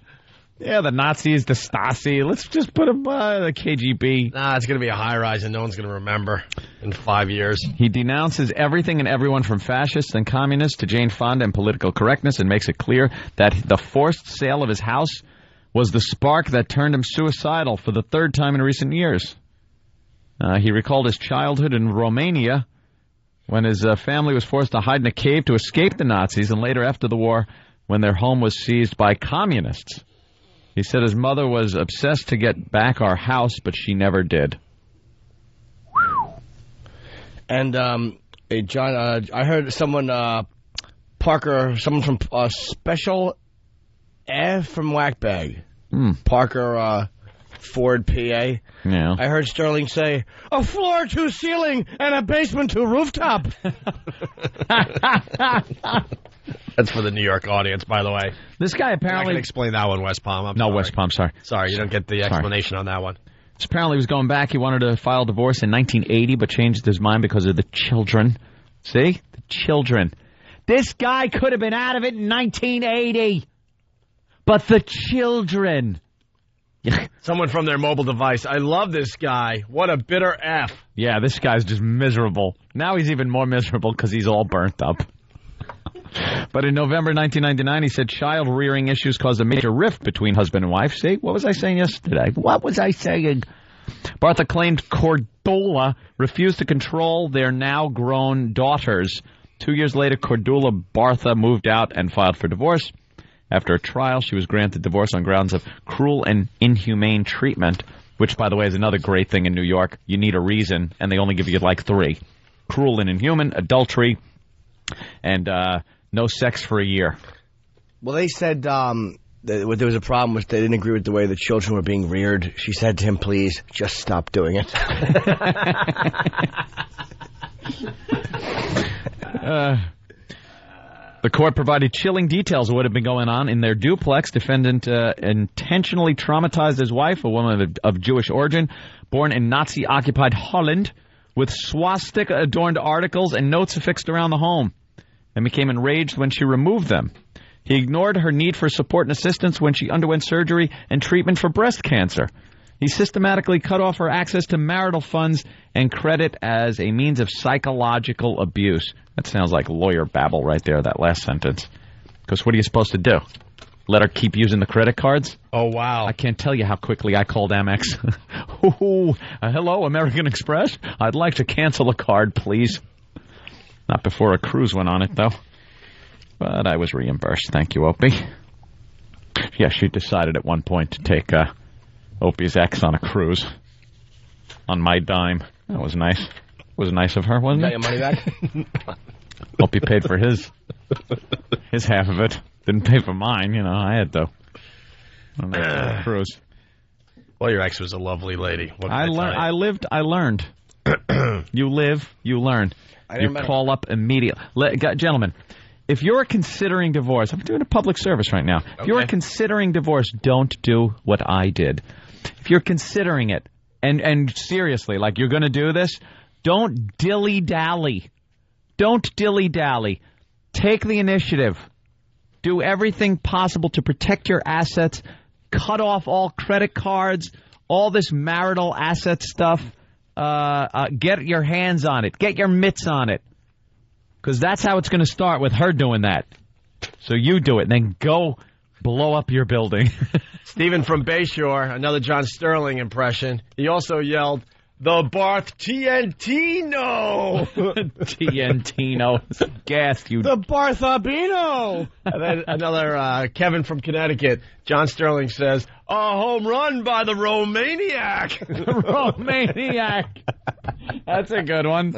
Yeah, the Nazis, the Stasi. Let's just put them the KGB. Nah, it's going to be a high-rise and no one's going to remember in 5 years. He denounces everything and everyone from fascists and communists to Jane Fonda and political correctness and makes it clear that the forced sale of his house was the spark that turned him suicidal for the third time in recent years. He recalled his childhood in Romania when his family was forced to hide in a cave to escape the Nazis, and later after the war when their home was seized by communists. He said his mother was obsessed to get back our house, but she never did. And, hey, John, I heard someone, Parker, someone from Special F from Whackbag. Parker, Ford, PA. Yeah. I heard Sterling say, a floor to ceiling and a basement to rooftop. That's for the New York audience, by the way. This guy apparently... I can explain that one, West Palm. West Palm, sorry. Sorry, you don't get the explanation on that one. So apparently he was going back. He wanted to file divorce in 1980, but changed his mind because of the children. See? The children. This guy could have been out of it in 1980. But the children... Someone from their mobile device. I love this guy. What a bitter F. Yeah, this guy's just miserable. Now he's even more miserable because he's all burnt up. But in November 1999, he said child-rearing issues caused a major rift between husband and wife. See, what was I saying yesterday? What was I saying? Bartha claimed Cordula refused to control their now-grown daughters. 2 years later, Cordula Bartha moved out and filed for divorce. After a trial, she was granted divorce on grounds of cruel and inhumane treatment, which, by the way, is another great thing in New York. You need a reason, and they only give you like 3. Cruel and inhuman, adultery, and no sex for a year. Well, they said that there was a problem with they didn't agree with the way the children were being reared. She said to him, please, just stop doing it. The court provided chilling details of what had been going on in their duplex. Defendant intentionally traumatized his wife, a woman of Jewish origin, born in Nazi-occupied Holland, with swastika-adorned articles and notes affixed around the home, and became enraged when she removed them. He ignored her need for support and assistance when she underwent surgery and treatment for breast cancer. He systematically cut off her access to marital funds and credit as a means of psychological abuse. That sounds like lawyer babble right there, that last sentence. Because what are you supposed to do? Let her keep using the credit cards? Oh, wow. I can't tell you how quickly I called Amex. Hello, American Express? I'd like to cancel a card, please. Not before a cruise went on it, though. But I was reimbursed. Thank you, Opie. Yeah, she decided at one point to take Opie's ex on a cruise. On my dime. That was nice. It was nice of her, wasn't it? Got your money back? Opie paid for his half of it. Didn't pay for mine, you know. I had to. On that cruise. Well, your ex was a lovely lady. I learned. You live, you learn. You call up immediately. Gentlemen, if you're considering divorce, I'm doing a public service right now. If you're considering divorce, don't do what I did. If you're considering it, and seriously, like you're going to do this, don't dilly-dally. Don't dilly-dally. Take the initiative. Do everything possible to protect your assets. Cut off all credit cards, all this marital asset stuff. Get your hands on it. Get your mitts on it. Because that's how it's going to start, with her doing that. So you do it, and then go blow up your building. Stephen from Bayshore, another John Sterling impression. He also yelled, "The Barth Tientino!" Tientino. Gas, you. The Barthabino! And then another Kevin from Connecticut. John Sterling says, "A home run by the Romaniac." Romaniac. That's a good one.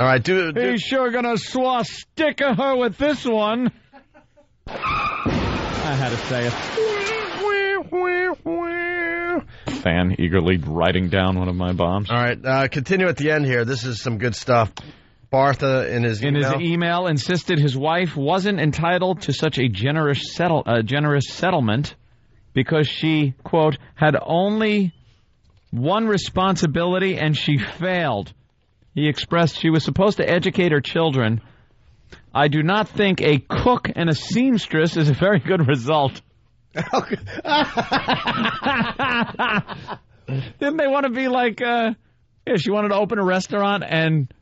All right, He's sure gonna swastika her with this one. I had to say it. Fan eagerly writing down one of my bombs. All right, continue at the end here. This is some good stuff. Bartha in his email insisted his wife wasn't entitled to such a generous settlement because she, quote, had only one responsibility and she failed. He expressed she was supposed to educate her children. I do not think a cook and a seamstress is a very good result. Didn't they want to be like, she wanted to open a restaurant and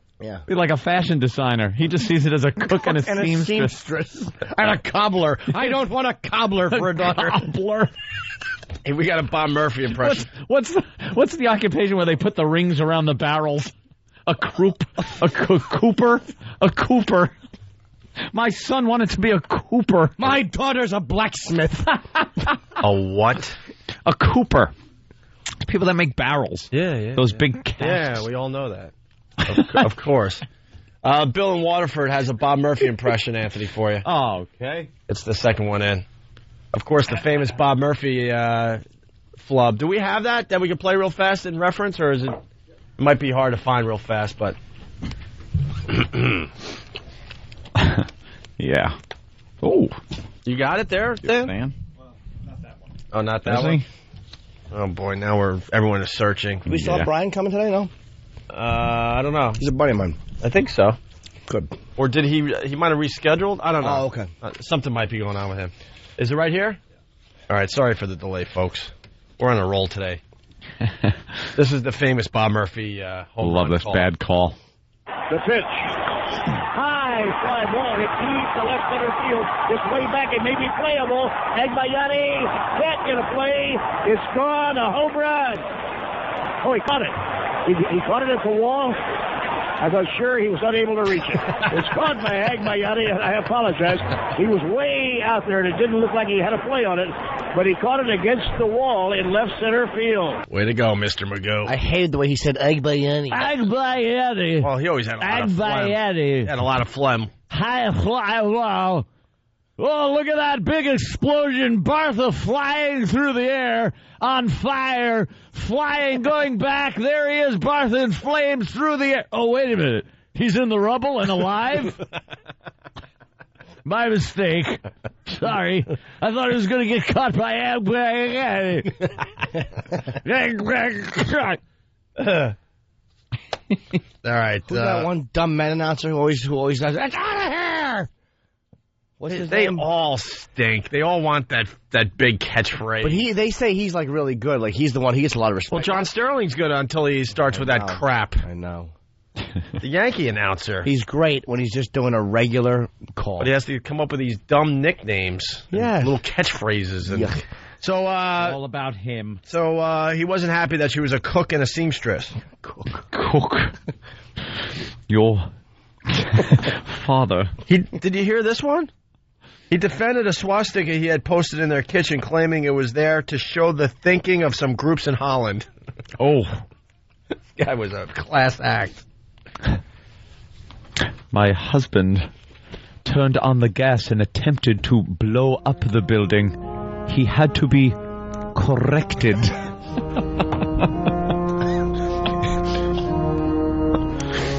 be like a fashion designer. He just sees it as a cook and a seamstress. And a cobbler. I don't want a cobbler for a daughter. Cobbler. Hey, we got a Bob Murphy impression. What's the occupation where they put the rings around the barrels? A cooper? A cooper. My son wanted to be a cooper. My daughter's a blacksmith. A what? A cooper. People that make barrels. Yeah. Those big casks. Yeah, we all know that. Of course. Bill in Waterford has a Bob Murphy impression, Anthony, for you. Oh, okay. It's the second one in. Of course, the famous Bob Murphy flub. Do we have that we can play real fast in reference, or is it? It might be hard to find real fast, but yeah. Oh, you got it there, Dan? Well, not that one. Oh, not that one. Oh boy, now everyone is searching. Do we still have Brian coming today? No. I don't know. He's a buddy of mine. I think so. Good. Or did he might have rescheduled? I don't know. Oh, okay. Something might be going on with him. Is it right here? All right, sorry for the delay, folks. We're on a roll today. This is the famous Bob Murphy home run this call. bad call. The pitch. High fly ball. It leaves the left center field. It's way back. It may be playable. Agbayani can't get a play. It's gone. A home run. Oh, he caught it. He caught it at the wall. I thought sure he was unable to reach it. It's caught by Agbayani, and I apologize. He was way out there, and it didn't look like he had a play on it, but he caught it against the wall in left center field. Way to go, Mr. Magoo. I hated the way he said Agbayani. Agbayani. Well, he always had a lot of phlegm. He had a lot of phlegm. High fly ball. Oh, look at that big explosion. Bartha flying through the air, on fire, flying, going back. There he is, Bartha in flames through the air. Oh, wait a minute. He's in the rubble and alive? My mistake. Sorry. I thought he was going to get caught by Agbayani. All right. Who's that one dumb man announcer who always does, "It's out of here"? What's his name? They all stink. They all want that big catchphrase. But they say he's like really good. Like he's the one. He gets a lot of respect. Well, John Sterling's good until he starts with that crap. I know. The Yankee announcer. He's great when he's just doing a regular call. But he has to come up with these dumb nicknames. Yeah. Little catchphrases. And so, it's all about him. So he wasn't happy that she was a cook and a seamstress. Cook. Your father. Did you hear this one? He defended a swastika he had posted in their kitchen, claiming it was there to show the thinking of some groups in Holland. Oh. This guy was a class act. My husband turned on the gas and attempted to blow up the building. He had to be corrected.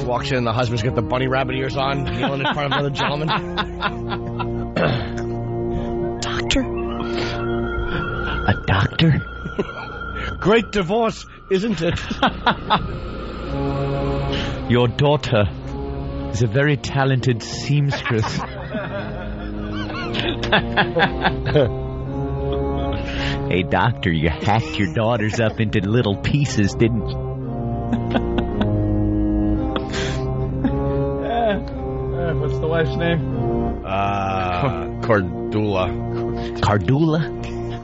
Walks in, the husband's got the bunny rabbit ears on, kneeling in front of another gentleman. Doctor? A doctor? Great divorce, isn't it? Your daughter is a very talented seamstress. Hey, doctor, you hacked your daughters up into little pieces, didn't you? What's the wife's name? Cardula.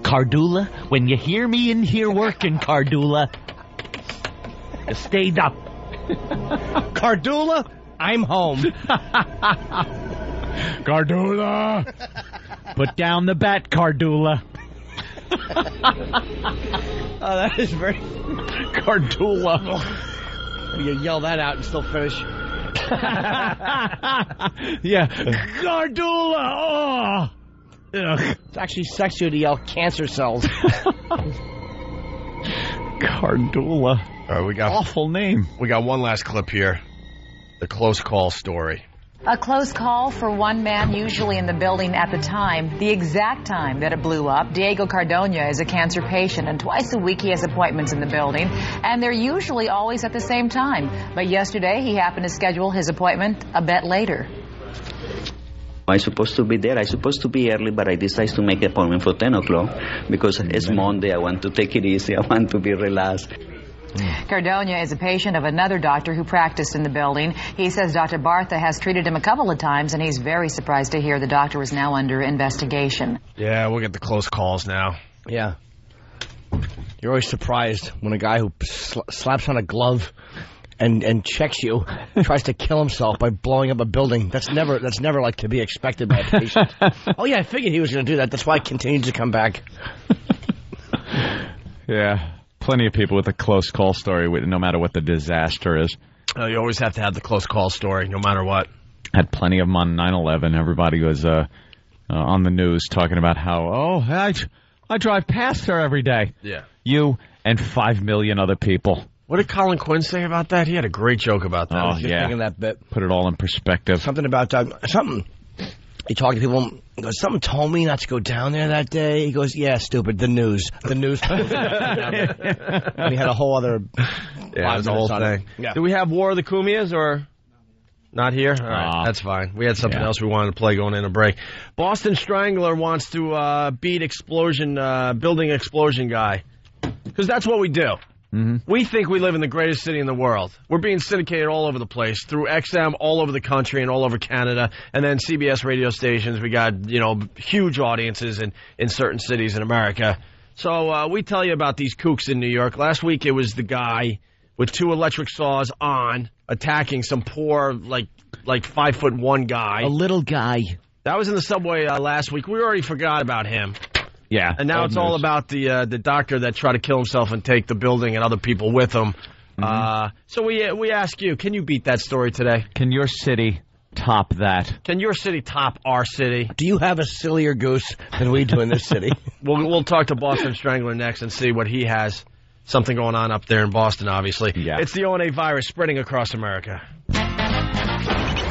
Cardula? When you hear me in here working, Cardula, you stayed up. Cardula, I'm home. Cardula! Put down the bat, Cardula. Oh, that is very... Cardula. You yell that out and still finish. Yeah. Cardula! Oh! Ugh. It's actually sexier to yell cancer cells. Cardula. All right, we got awful name. We got one last clip here. The close call story. A close call for one man usually in the building at the time, the exact time that it blew up. Diego Cardona is a cancer patient, and twice a week he has appointments in the building, and they're usually always at the same time. But yesterday he happened to schedule his appointment a bit later. I'm supposed to be there. I'm supposed to be early, but I decided to make an appointment for 10 o'clock because it's Monday. I want to take it easy. I want to be relaxed. Cardona is a patient of another doctor who practiced in the building. He says Dr. Bartha has treated him a couple of times, and he's very surprised to hear the doctor is now under investigation. Yeah, we'll get the close calls now. Yeah. You're always surprised when a guy who slaps on a glove and checks you tries to kill himself by blowing up a building. That's never like to be expected by a patient. Oh yeah, I figured he was going to do that. That's why I continued to come back. Yeah. Plenty of people with a close call story, no matter what the disaster is. You always have to have the close call story, no matter what. Had plenty of them on 9/11. Everybody was on the news talking about how, I drive past her every day. Yeah. You and 5 million other people. What did Colin Quinn say about that? He had a great joke about that. Oh, yeah. Thinking that bit. Put it all in perspective. Something about something. He talked to people. He goes, something told me not to go down there that day. He goes, yeah, stupid. The news. And he had a whole other. Yeah, it was the whole thing. Yeah. Do we have War of the Kumias or not here? All right, that's fine. We had something else we wanted to play going in a break. Boston Strangler wants to beat building explosion guy, because that's what we do. Mm-hmm. We think we live in the greatest city in the world. We're being syndicated all over the place through XM, all over the country and all over Canada, and then CBS radio stations. We got, huge audiences in certain cities in America. So we tell you about these kooks in New York. Last week it was the guy with 2 electric saws on attacking some poor, like 5'1" guy. A little guy. That was in the subway last week. We already forgot about him. Yeah. And now it's all about the doctor that tried to kill himself and take the building and other people with him. Mm-hmm. So we ask you, can you beat that story today? Can your city top that? Can your city top our city? Do you have a sillier goose than we do in this city? We'll talk to Boston Strangler next and see what he has. Something going on up there in Boston, obviously. Yeah. It's the O&A virus spreading across America.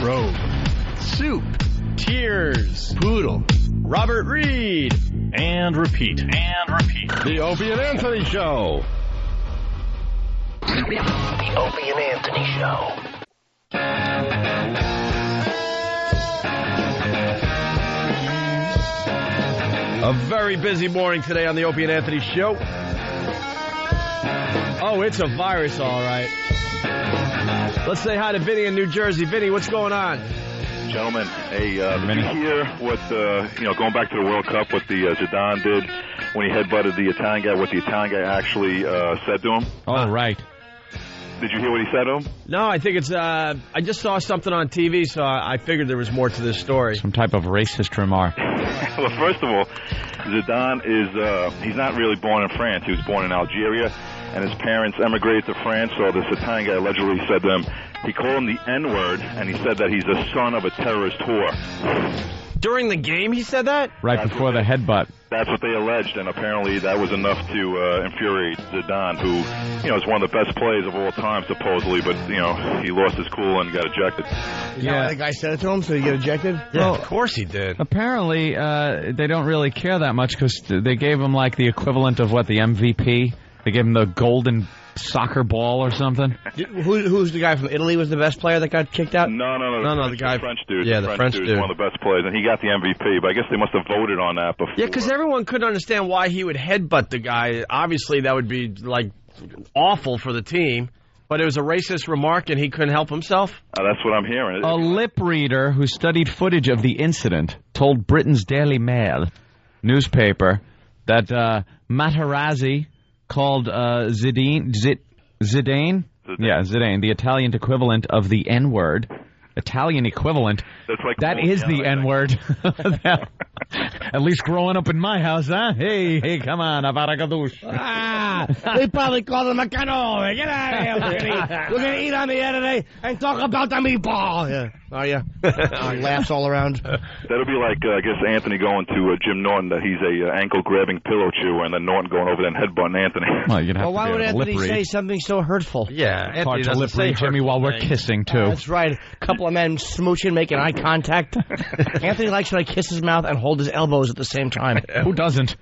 Rogue. Soup. Tears. Poodle. Robert Reed. And repeat. The Opie and Anthony Show. The Opie and Anthony Show. A very busy morning today on the Opie and Anthony Show. Oh, it's a virus, all right. Let's say hi to Vinny in New Jersey. Vinny, what's going on? Gentlemen, hey, did you hear what, going back to the World Cup, what the Zidane did when he headbutted the Italian guy, what the Italian guy actually said to him? Oh, right. Did you hear what he said to him? No, I think it's, I just saw something on TV, so I figured there was more to this story. Some type of racist remark. Well, first of all, Zidane he's not really born in France. He was born in Algeria, and his parents emigrated to France, so this Italian guy allegedly said to him, he called him the N-word, and he said that he's the son of a terrorist whore. During the game he said that? Right before the headbutt. That's what they alleged, and apparently that was enough to infuriate Zidane, who, is one of the best players of all time, supposedly, but, he lost his cool and got ejected. Yeah, the guy said it to him, so he got ejected? Yeah, well, of course he did. Apparently, they don't really care that much because they gave him, like, the equivalent of, the MVP? They gave him the golden soccer ball or something? Who's the guy from Italy was the best player that got kicked out? No, the guy, French dude. Yeah, the French dude is one of the best players, and he got the MVP, but I guess they must have voted on that before. Yeah, because everyone couldn't understand why he would headbutt the guy. Obviously, that would be, awful for the team, but it was a racist remark, and he couldn't help himself? That's what I'm hearing. A lip reader who studied footage of the incident told Britain's Daily Mail newspaper that Materazzi called Zidane, the Italian equivalent of the N-word. Italian equivalent. That's like that is the N-word. At least growing up in my house, huh? Hey, come on, abaracadoosh. They probably call them a canoe. Get out of here. We're going to eat on the air today and talk about the meatball. Yeah. Oh, yeah. Laughs all around. That'll be like, I guess, Anthony going to Jim Norton, that he's a ankle-grabbing pillow chewer, and then Norton going over there and headbutting Anthony. Well, why would Anthony say something so hurtful? Yeah, it's hard to lip read Jimmy while we're kissing, too. That's right. A couple of men smooching, making eye contact. Anthony likes when I kiss his mouth and hold his elbows at the same time. Who doesn't?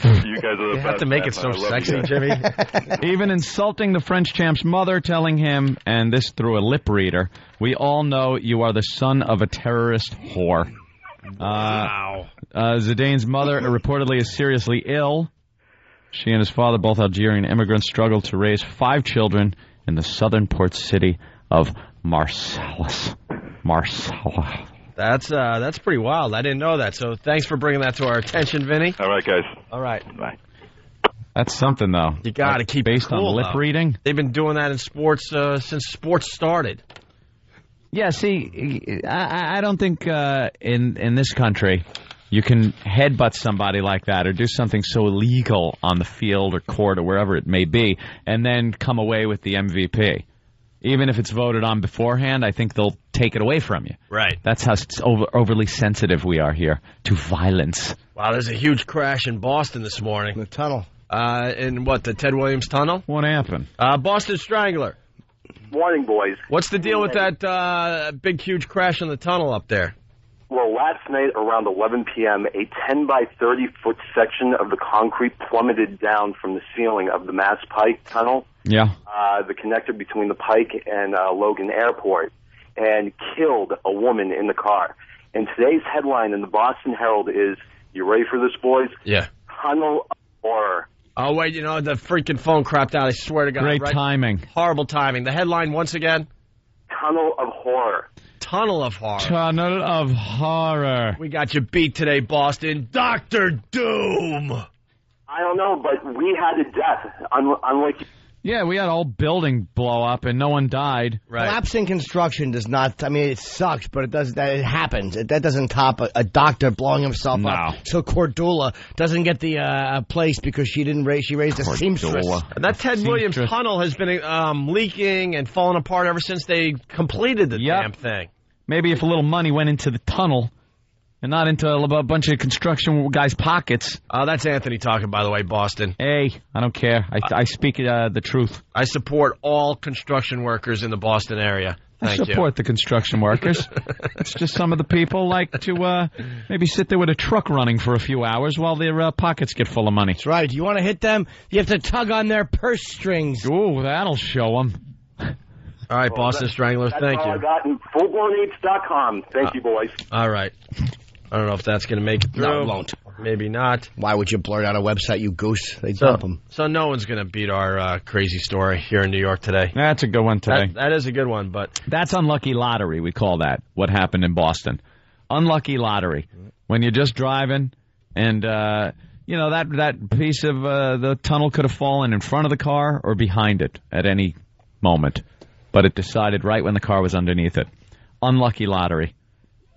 You guys are the best. Have to make it so sexy, Jimmy. Even insulting the French champ's mother, telling him, and this through a lip reader, "We all know you are the son of a terrorist whore." Wow. Zidane's mother reportedly is seriously ill. She and his father, both Algerian immigrants, struggled to raise 5 children in the southern port city of Marseilles. That's pretty wild. I didn't know that. So thanks for bringing that to our attention, Vinny. All right, guys. All right. Bye. That's something, though. You got to keep based it cool, on lip reading. They've been doing that in sports since sports started. Yeah, see, I don't think in this country you can headbutt somebody like that or do something so illegal on the field or court or wherever it may be and then come away with the MVP. Even if it's voted on beforehand, I think they'll take it away from you. Right. That's how overly sensitive we are here to violence. Wow, there's a huge crash in Boston this morning. In the tunnel. In what, the Ted Williams Tunnel? What happened? Boston Strangler. Morning, boys. What's the deal with that big, huge crash in the tunnel up there? Well, last night around 11 p.m., a 10 by 30-foot section of the concrete plummeted down from the ceiling of the Mass Pike Tunnel. Yeah. The connector between the Pike and Logan Airport, and killed a woman in the car. And today's headline in the Boston Herald is, you ready for this, boys? Yeah. Tunnel of Horror. Oh, wait, the freaking phone crapped out. I swear to God. Great timing. Horrible timing. The headline once again? Tunnel of Horror. Tunnel of Horror. Tunnel of Horror. We got you beat today, Boston. Dr. Doom. I don't know, but we had a death. Unlike... Yeah, we had a whole building blow up and no one died. Right. Collapsing construction does not, I mean, it sucks, but it happens. That doesn't top a doctor blowing himself up. So Cordula doesn't get the place because she raised a seamstress. And that Ted Williams Tunnel has been leaking and falling apart ever since they completed the damn thing. Maybe if a little money went into the tunnel and not into a bunch of construction guys' pockets. That's Anthony talking, by the way, Boston. Hey, I don't care. I speak the truth. I support all construction workers in the Boston area. Thank I support the construction workers. It's just some of the people like to maybe sit there with a truck running for a few hours while their pockets get full of money. That's right. You want to hit them, you have to tug on their purse strings. Ooh, that'll show them. All right, Boston Stranglers, thank you. That's all I got in fullblowneats.com. Thank you, boys. All right. I don't know if that's going to make it through. No, it won't. Maybe not. Why would you blurt out a website, you goose? They dump them. So no one's going to beat our crazy story here in New York today. That's a good one today. That is a good one, but... That's unlucky lottery, we call that, what happened in Boston. Unlucky lottery. When you're just driving and, that piece of the tunnel could have fallen in front of the car or behind it at any moment. But it decided right when the car was underneath it. Unlucky lottery.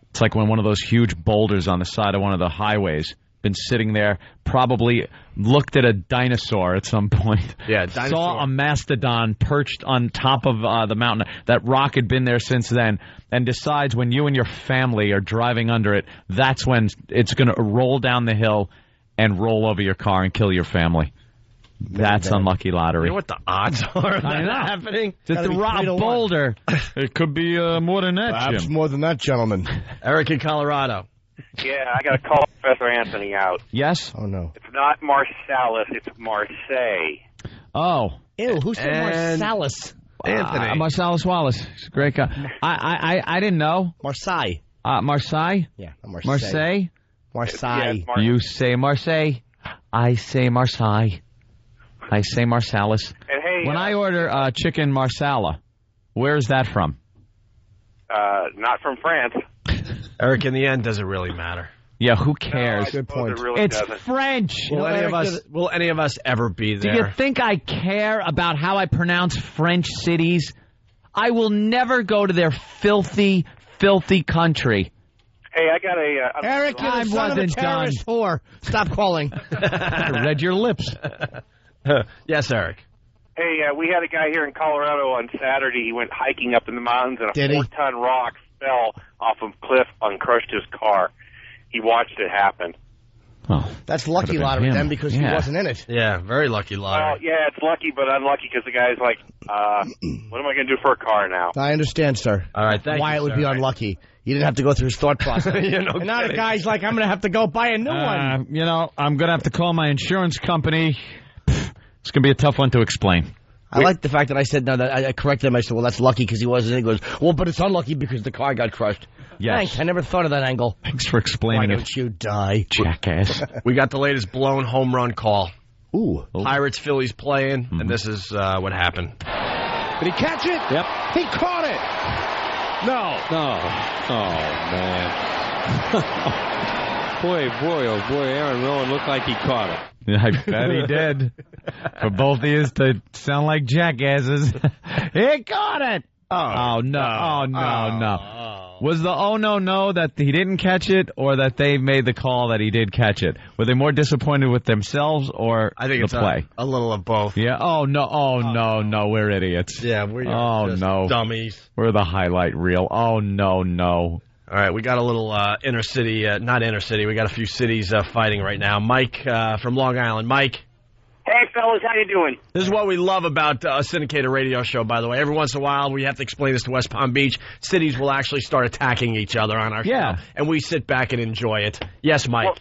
It's like when one of those huge boulders on the side of one of the highways been sitting there, probably looked at a dinosaur at some point. Yeah, dinosaur. Saw a mastodon perched on top of the mountain. That rock had been there since then, and decides when you and your family are driving under it, that's when it's going to roll down the hill and roll over your car and kill your family. That's unlucky lottery. You know what the odds are of that happening? It's a rock boulder. It could be more than that, Perhaps Jim. more than that, gentlemen. Eric in Colorado. Yeah, I got to call Professor Anthony out. Yes? Oh, no. It's not Marsalis, it's Marseille. Oh. Ew, who said Marsalis? Anthony. Marsalis Wallace. He's a great guy. I didn't know. Marseille. Marseille? Yeah, Marseille? Marseille. You say Marseille. I say Marseille. I say Marsalis. And hey, when I order chicken Marsala, where's that from? not from France. Eric, in the end, does it really matter? Yeah, who cares? Good point. It really it's doesn't. French. Will any of us ever be there? Do you think I care about how I pronounce French cities? I will never go to their filthy, filthy country. Hey, I got a... Eric, you're the son of a terrorist whore. Stop calling. Read your lips. Yes, Eric. Hey, we had a guy here in Colorado on Saturday. He went hiking up in the mountains, and a 4-ton rock fell off a cliff and crushed his car. He watched it happen. Oh, that's lucky lottery then because he wasn't in it. Yeah, very lucky lottery. Well, yeah, it's lucky but unlucky because the guy's like, what am I going to do for a car now? I understand, sir. All right, thank why you, it would sir. be unlucky. You didn't have to go through his thought process. And now the guy's like, I'm going to have to go buy a new one. You know, I'm going to have to call my insurance company. It's going to be a tough one to explain. I like the fact that I said, no, that I corrected him. I said, well, that's lucky because he wasn't in. He goes, well, but it's unlucky because the car got crushed. Yes. Thanks. I never thought of that angle. Thanks for explaining Why it. don't you die? Jackass. We got the latest blown home run call. Ooh. Pirates, Phillies playing, and this is what happened. Did he catch it? Yep. He caught it. No. Oh, man. boy, Aaron Rowan looked like he caught it. I bet he did. For both of you to sound like jackasses. He caught it! Oh, no. Was the no that he didn't catch it or that they made the call that he did catch it? Were they more disappointed with themselves or I think the it's play? A little of both. Yeah. No. We're idiots. Yeah, we're just dummies. We're the highlight reel. Oh, no. All right, we got a little inner city, not inner city. We got a few cities fighting right now. Mike from Long Island. Mike. Hey, fellas, how you doing? This is what we love about a syndicated radio show, by the way. Every once in a while, we have to explain this to West Palm Beach. Cities will actually start attacking each other on our show, and we sit back and enjoy it. Yes, Mike.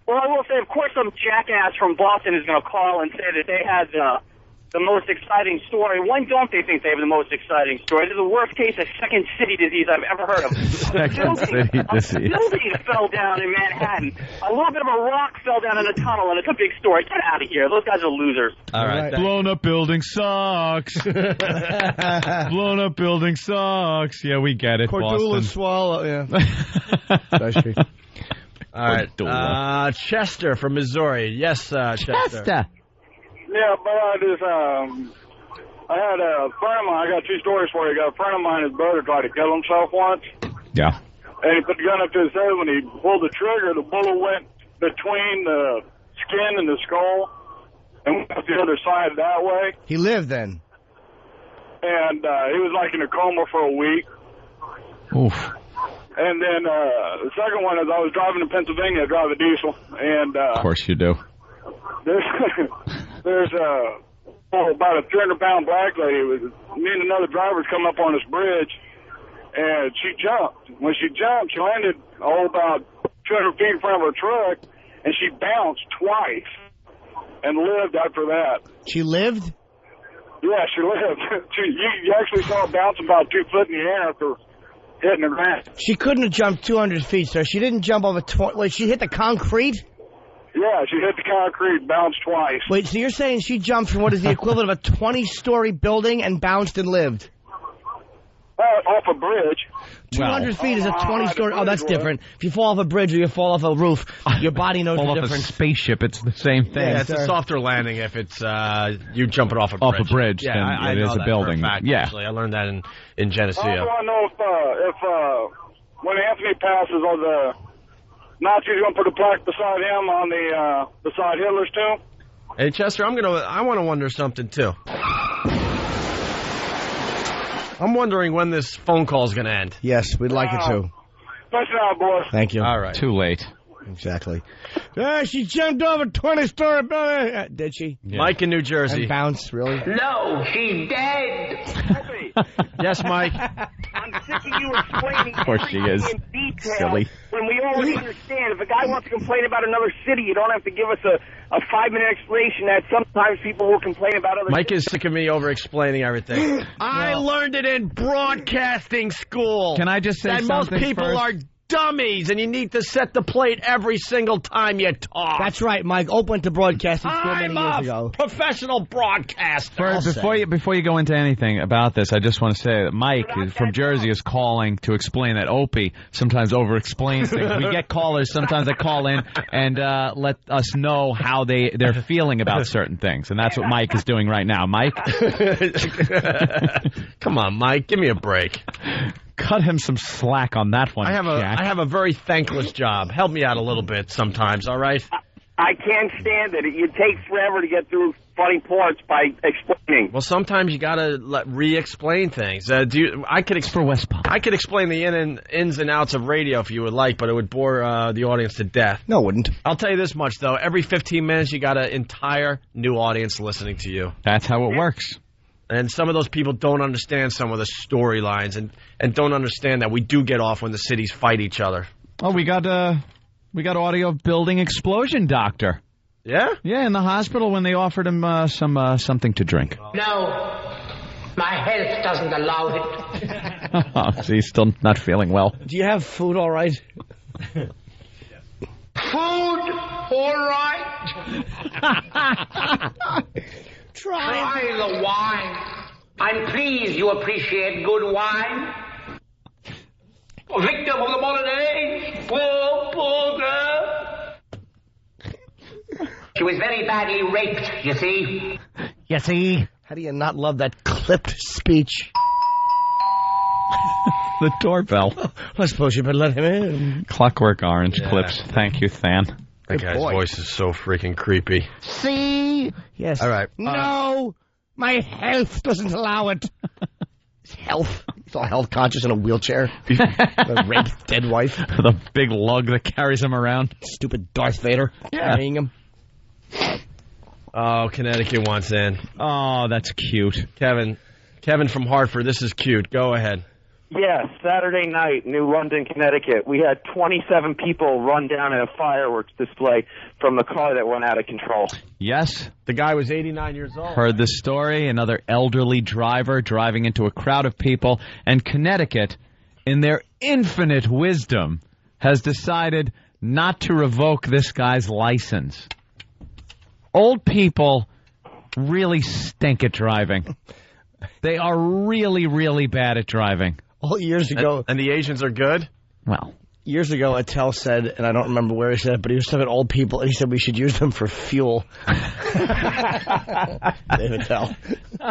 Well, I will say, of course, some jackass from Boston is going to call and say that they had the most exciting story. Why don't they think they have the most exciting story? They're the worst case of second city disease I've ever heard of. Second city disease. A building fell down in Manhattan. A little bit of a rock fell down in a tunnel, and it's a big story. Get out of here. Those guys are losers. All right. Blown up building sucks. Blown up building sucks. Yeah, we get it, Cordula Boston. swallow, yeah. All right. Chester from Missouri. Yes, Chester. Yeah, but I had a friend of mine. I got two stories for you. I got a friend of mine, his brother tried to kill himself once. Yeah. And he put the gun up to his head. When he pulled the trigger, the bullet went between the skin and the skull and went up the other side that way. He lived then. And he was like in a coma for a week. Oof. And then the second one is I was driving to Pennsylvania, I drive a diesel. And Of course you do. There's about a 300-pound black lady. Me and another driver's come up on this bridge, and she jumped. When she jumped, she landed about 200 feet in front of her truck, and she bounced twice and lived after that. She lived? Yeah, she lived. You actually saw her bounce about 2 foot in the air after hitting the ground. She couldn't have jumped 200 feet, sir. She didn't jump over... Wait, she hit the concrete? Yeah, she hit the concrete, bounced twice. Wait, so you're saying she jumped from what is the equivalent of a 20-story building and bounced and lived? Off a bridge. 200 feet is a 20-story... Oh, that's different. If you fall off a bridge or you fall off a roof, your body knows Fall the off difference. a spaceship, it's the same thing. Yeah, it's a softer landing if it's you jumping off a bridge. Off a bridge, Yeah, then I it know is a that building. For a fact, Yeah. actually. I learned that in Geneseo. I also want to know if when Anthony passes, are the Nazis going to put a plaque beside him on beside Hitler's tomb? Hey, Chester, I want to wonder something, too. I'm wondering when this phone call is going to end. Yes, we'd like it to. Push it out, boys. Thank you. All right. Too late. Exactly. She jumped off a 20-story building. Did she? Yeah. Mike in New Jersey. And bounced, really? No, she's dead. Yes, Mike. I'm sick of you explaining Of course she is. everything in detail. Silly. When we already understand, if a guy wants to complain about another city, you don't have to give us a 5-minute explanation that sometimes people will complain about other Mike cities. is sick of me over-explaining everything. I learned it in broadcasting school. Can I just say that something most people first? are dummies, and you need to set the plate every single time you talk. That's right, Mike. Open went to broadcasting school many years ago. Professional broadcaster. Before you go into anything about this, I just want to say that Mike from Jersey is calling to explain that Opie sometimes over-explains things. We get callers sometimes that call in and let us know how they're feeling about certain things, and that's what Mike is doing right now. Mike? Come on, Mike. Give me a break. Cut him some slack on that one, Jack. I have a very thankless job. Help me out a little bit sometimes, all right? I can't stand it. It takes forever to get through funny parts by explaining. Well, sometimes you gotta re-explain things. I could explain the ins and outs of radio if you would like, but it would bore the audience to death. No, it wouldn't. I'll tell you this much though: every 15 minutes, you got an entire new audience listening to you. That's how it works. And some of those people don't understand some of the storylines and don't understand that we do get off when the cities fight each other. Oh, we got audio of building explosion, Doctor. Yeah? Yeah, in the hospital when they offered him something to drink. No, my health doesn't allow it. Oh, so he's still not feeling well. Do you have food all right? Food, all right. Try the wine. I'm pleased you appreciate good wine. Victim of the modern age, poor girl. She was very badly raped, you see. You see? How do you not love that clipped speech? The doorbell. I suppose you better let him in. Clockwork Orange clips. Thank you, Than. That guy's voice is so freaking creepy. See? Yes. All right. No, my health doesn't allow it. Health. He's all health conscious in a wheelchair. The raped dead wife. The big lug that carries him around. Stupid Darth Vader carrying him. Oh, Connecticut wants in. Oh, that's cute. Kevin from Hartford, this is cute. Go ahead. Yes, Saturday night, New London, Connecticut. We had 27 people run down in a fireworks display from the car that went out of control. Yes. The guy was 89 years old. Heard the story. Another elderly driver driving into a crowd of people. And Connecticut, in their infinite wisdom, has decided not to revoke this guy's license. Old people really stink at driving. They are really, really bad at driving. Well, years ago. And the Asians are good? Well. Years ago, Attell said, and I don't remember where he said it, but he was talking about old people, and he said we should use them for fuel. David Attell.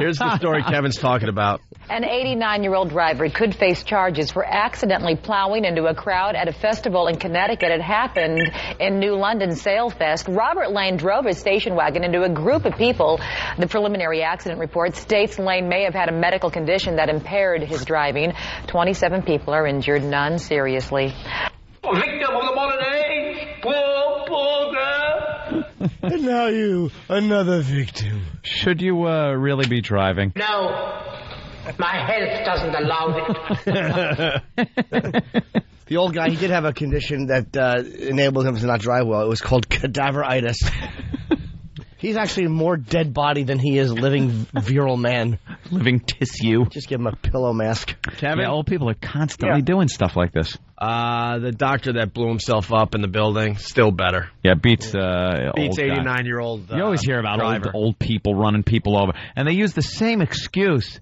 Here's the story Kevin's talking about. An 89-year-old driver could face charges for accidentally plowing into a crowd at a festival in Connecticut. It happened in New London Sailfest. Robert Lane drove his station wagon into a group of people. The preliminary accident report states Lane may have had a medical condition that impaired his driving. 27 people are injured, none seriously. Victim of the modern age, poor girl. And now you, another victim. Should you really be driving? No, my health doesn't allow it. The old guy, he did have a condition that enabled him to not drive well. It was called cadaveritis. He's actually more dead body than he is living virile man. Living tissue. Just give him a pillow mask. Kevin? Yeah, old people are constantly doing stuff like this. The doctor that blew himself up in the building, still better. Yeah, beats 89-year-old You always hear about old people running people over. And they use the same excuse.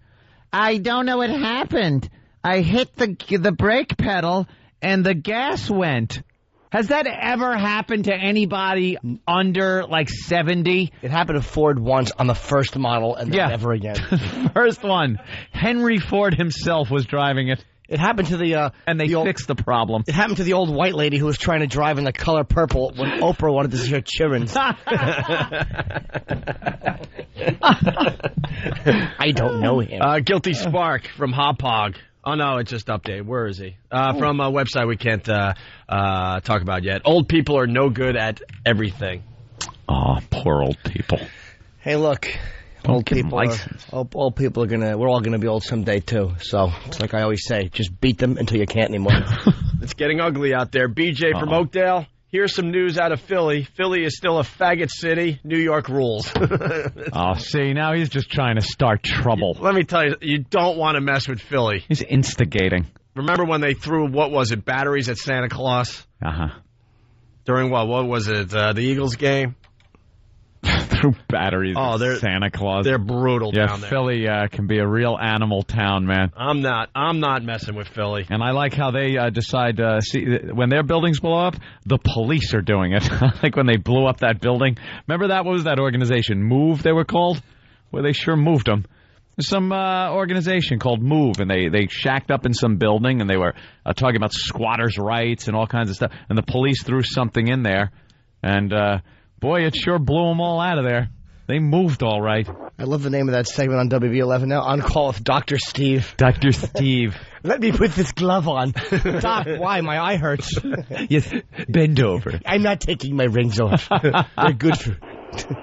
I don't know what happened. I hit the brake pedal and the gas went. Has that ever happened to anybody under, 70? It happened to Ford once on the first model, and then never again. First one. Henry Ford himself was driving it. It happened to the... and they fixed the problem. It happened to the old white lady who was trying to drive in the color purple when Oprah wanted to see her children's. I don't know him. Guilty Spark from Hop Hog. Oh, no, it just updated. Where is he? From a website we can't talk about yet. Old people are no good at everything. Oh, poor old people. Hey, look. Old people are gonna... We're all gonna be old someday, too. So, it's like I always say, just beat them until you can't anymore. It's getting ugly out there. BJ from Oakdale. Here's some news out of Philly. Philly is still a faggot city. New York rules. Oh, see, now he's just trying to start trouble. Let me tell you, you don't want to mess with Philly. He's instigating. Remember when they threw, batteries at Santa Claus? Uh-huh. During what was it, the Eagles game? Threw batteries at Santa Claus. They're brutal down there. Philly can be a real animal town, man. I'm not messing with Philly. And I like how they decide, when their buildings blow up, the police are doing it. Like when they blew up that building. Remember what was that organization? Move, they were called? Where they sure moved them. There's some organization called MOVE, and they shacked up in some building, and they were talking about squatters' rights and all kinds of stuff. And the police threw something in there, and boy, it sure blew them all out of there. They moved all right. I love the name of that segment on WB11 now. On Call with Dr. Steve. Dr. Steve. Let me put this glove on. Doc, why? My eye hurts. Yes, bend over. I'm not taking my rings off. They're good for...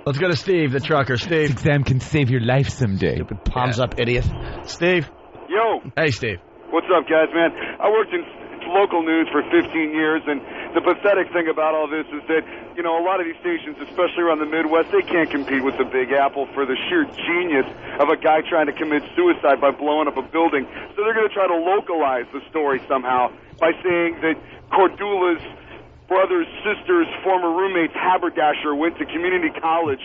Let's go to Steve, the trucker. Steve. This exam can save your life someday. Stupid palms up, idiot. Steve. Yo. Hey, Steve. What's up, guys, man? I worked in local news for 15 years, and the pathetic thing about all this is that, you know, a lot of these stations, especially around the Midwest, they can't compete with the Big Apple for the sheer genius of a guy trying to commit suicide by blowing up a building. So they're going to try to localize the story somehow by saying that Cordula's brother's sister's former roommate's haberdasher went to community college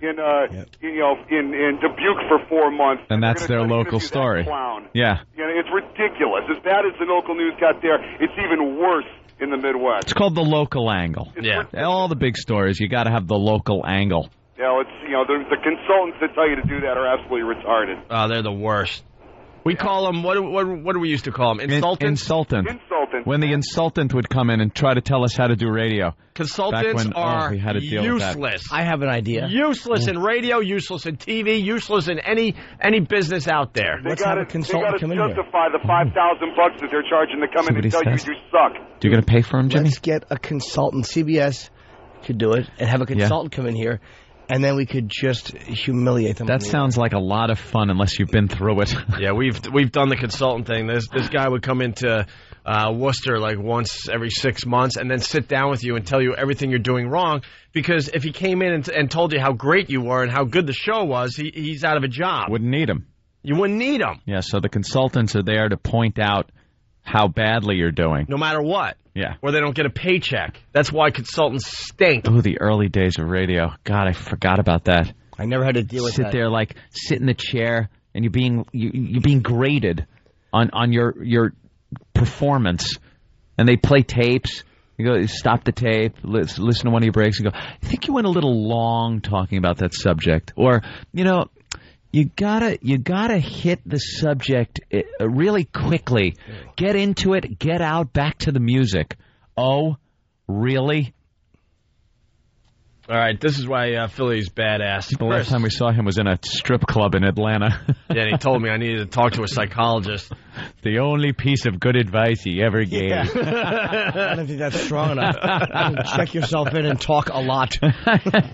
in Dubuque for 4 months, and that's their local story. Yeah, it's ridiculous. As bad as the local news got there, it's even worse in the Midwest. It's called the local angle. All the big stories, you got to have the local angle. Yeah, the consultants that tell you to do that are absolutely retarded. Oh, they're the worst. We call them, what do we used to call them? Insultants? Insultant. When the insultant would come in and try to tell us how to do radio. Consultants are we had to deal useless. With that. I have an idea. Useless in radio, useless in TV, useless in any business out there. They got to justify the $5,000 that they're charging to come in and tell you suck. You're going to pay for them, Jimmy? Let's get a consultant. CBS could do it and have a consultant come in here. And then we could just humiliate them. That sounds like a lot of fun, unless you've been through it. Yeah, we've done the consultant thing. This guy would come into Worcester like once every 6 months, and then sit down with you and tell you everything you're doing wrong. Because if he came in and told you how great you were and how good the show was, he's out of a job. Wouldn't need him. You wouldn't need him. Yeah. So the consultants are there to point out how badly you're doing, no matter what. Yeah. Or they don't get a paycheck. That's why consultants stink. Oh, the early days of radio. God, I forgot about that. I never had to deal with that. Sit there, sit in the chair, and you're being graded on your performance. And they play tapes. You go, stop the tape, listen to one of your breaks, and go, I think you went a little long talking about that subject. Or, you gotta hit the subject really quickly. Get into it, get out, back to the music. Oh, really? All right, this is why Philly's badass. The last time we saw him was in a strip club in Atlanta. Yeah, and he told me I needed to talk to a psychologist. The only piece of good advice he ever gave. Yeah. I don't think that's strong enough. Check yourself in and talk a lot.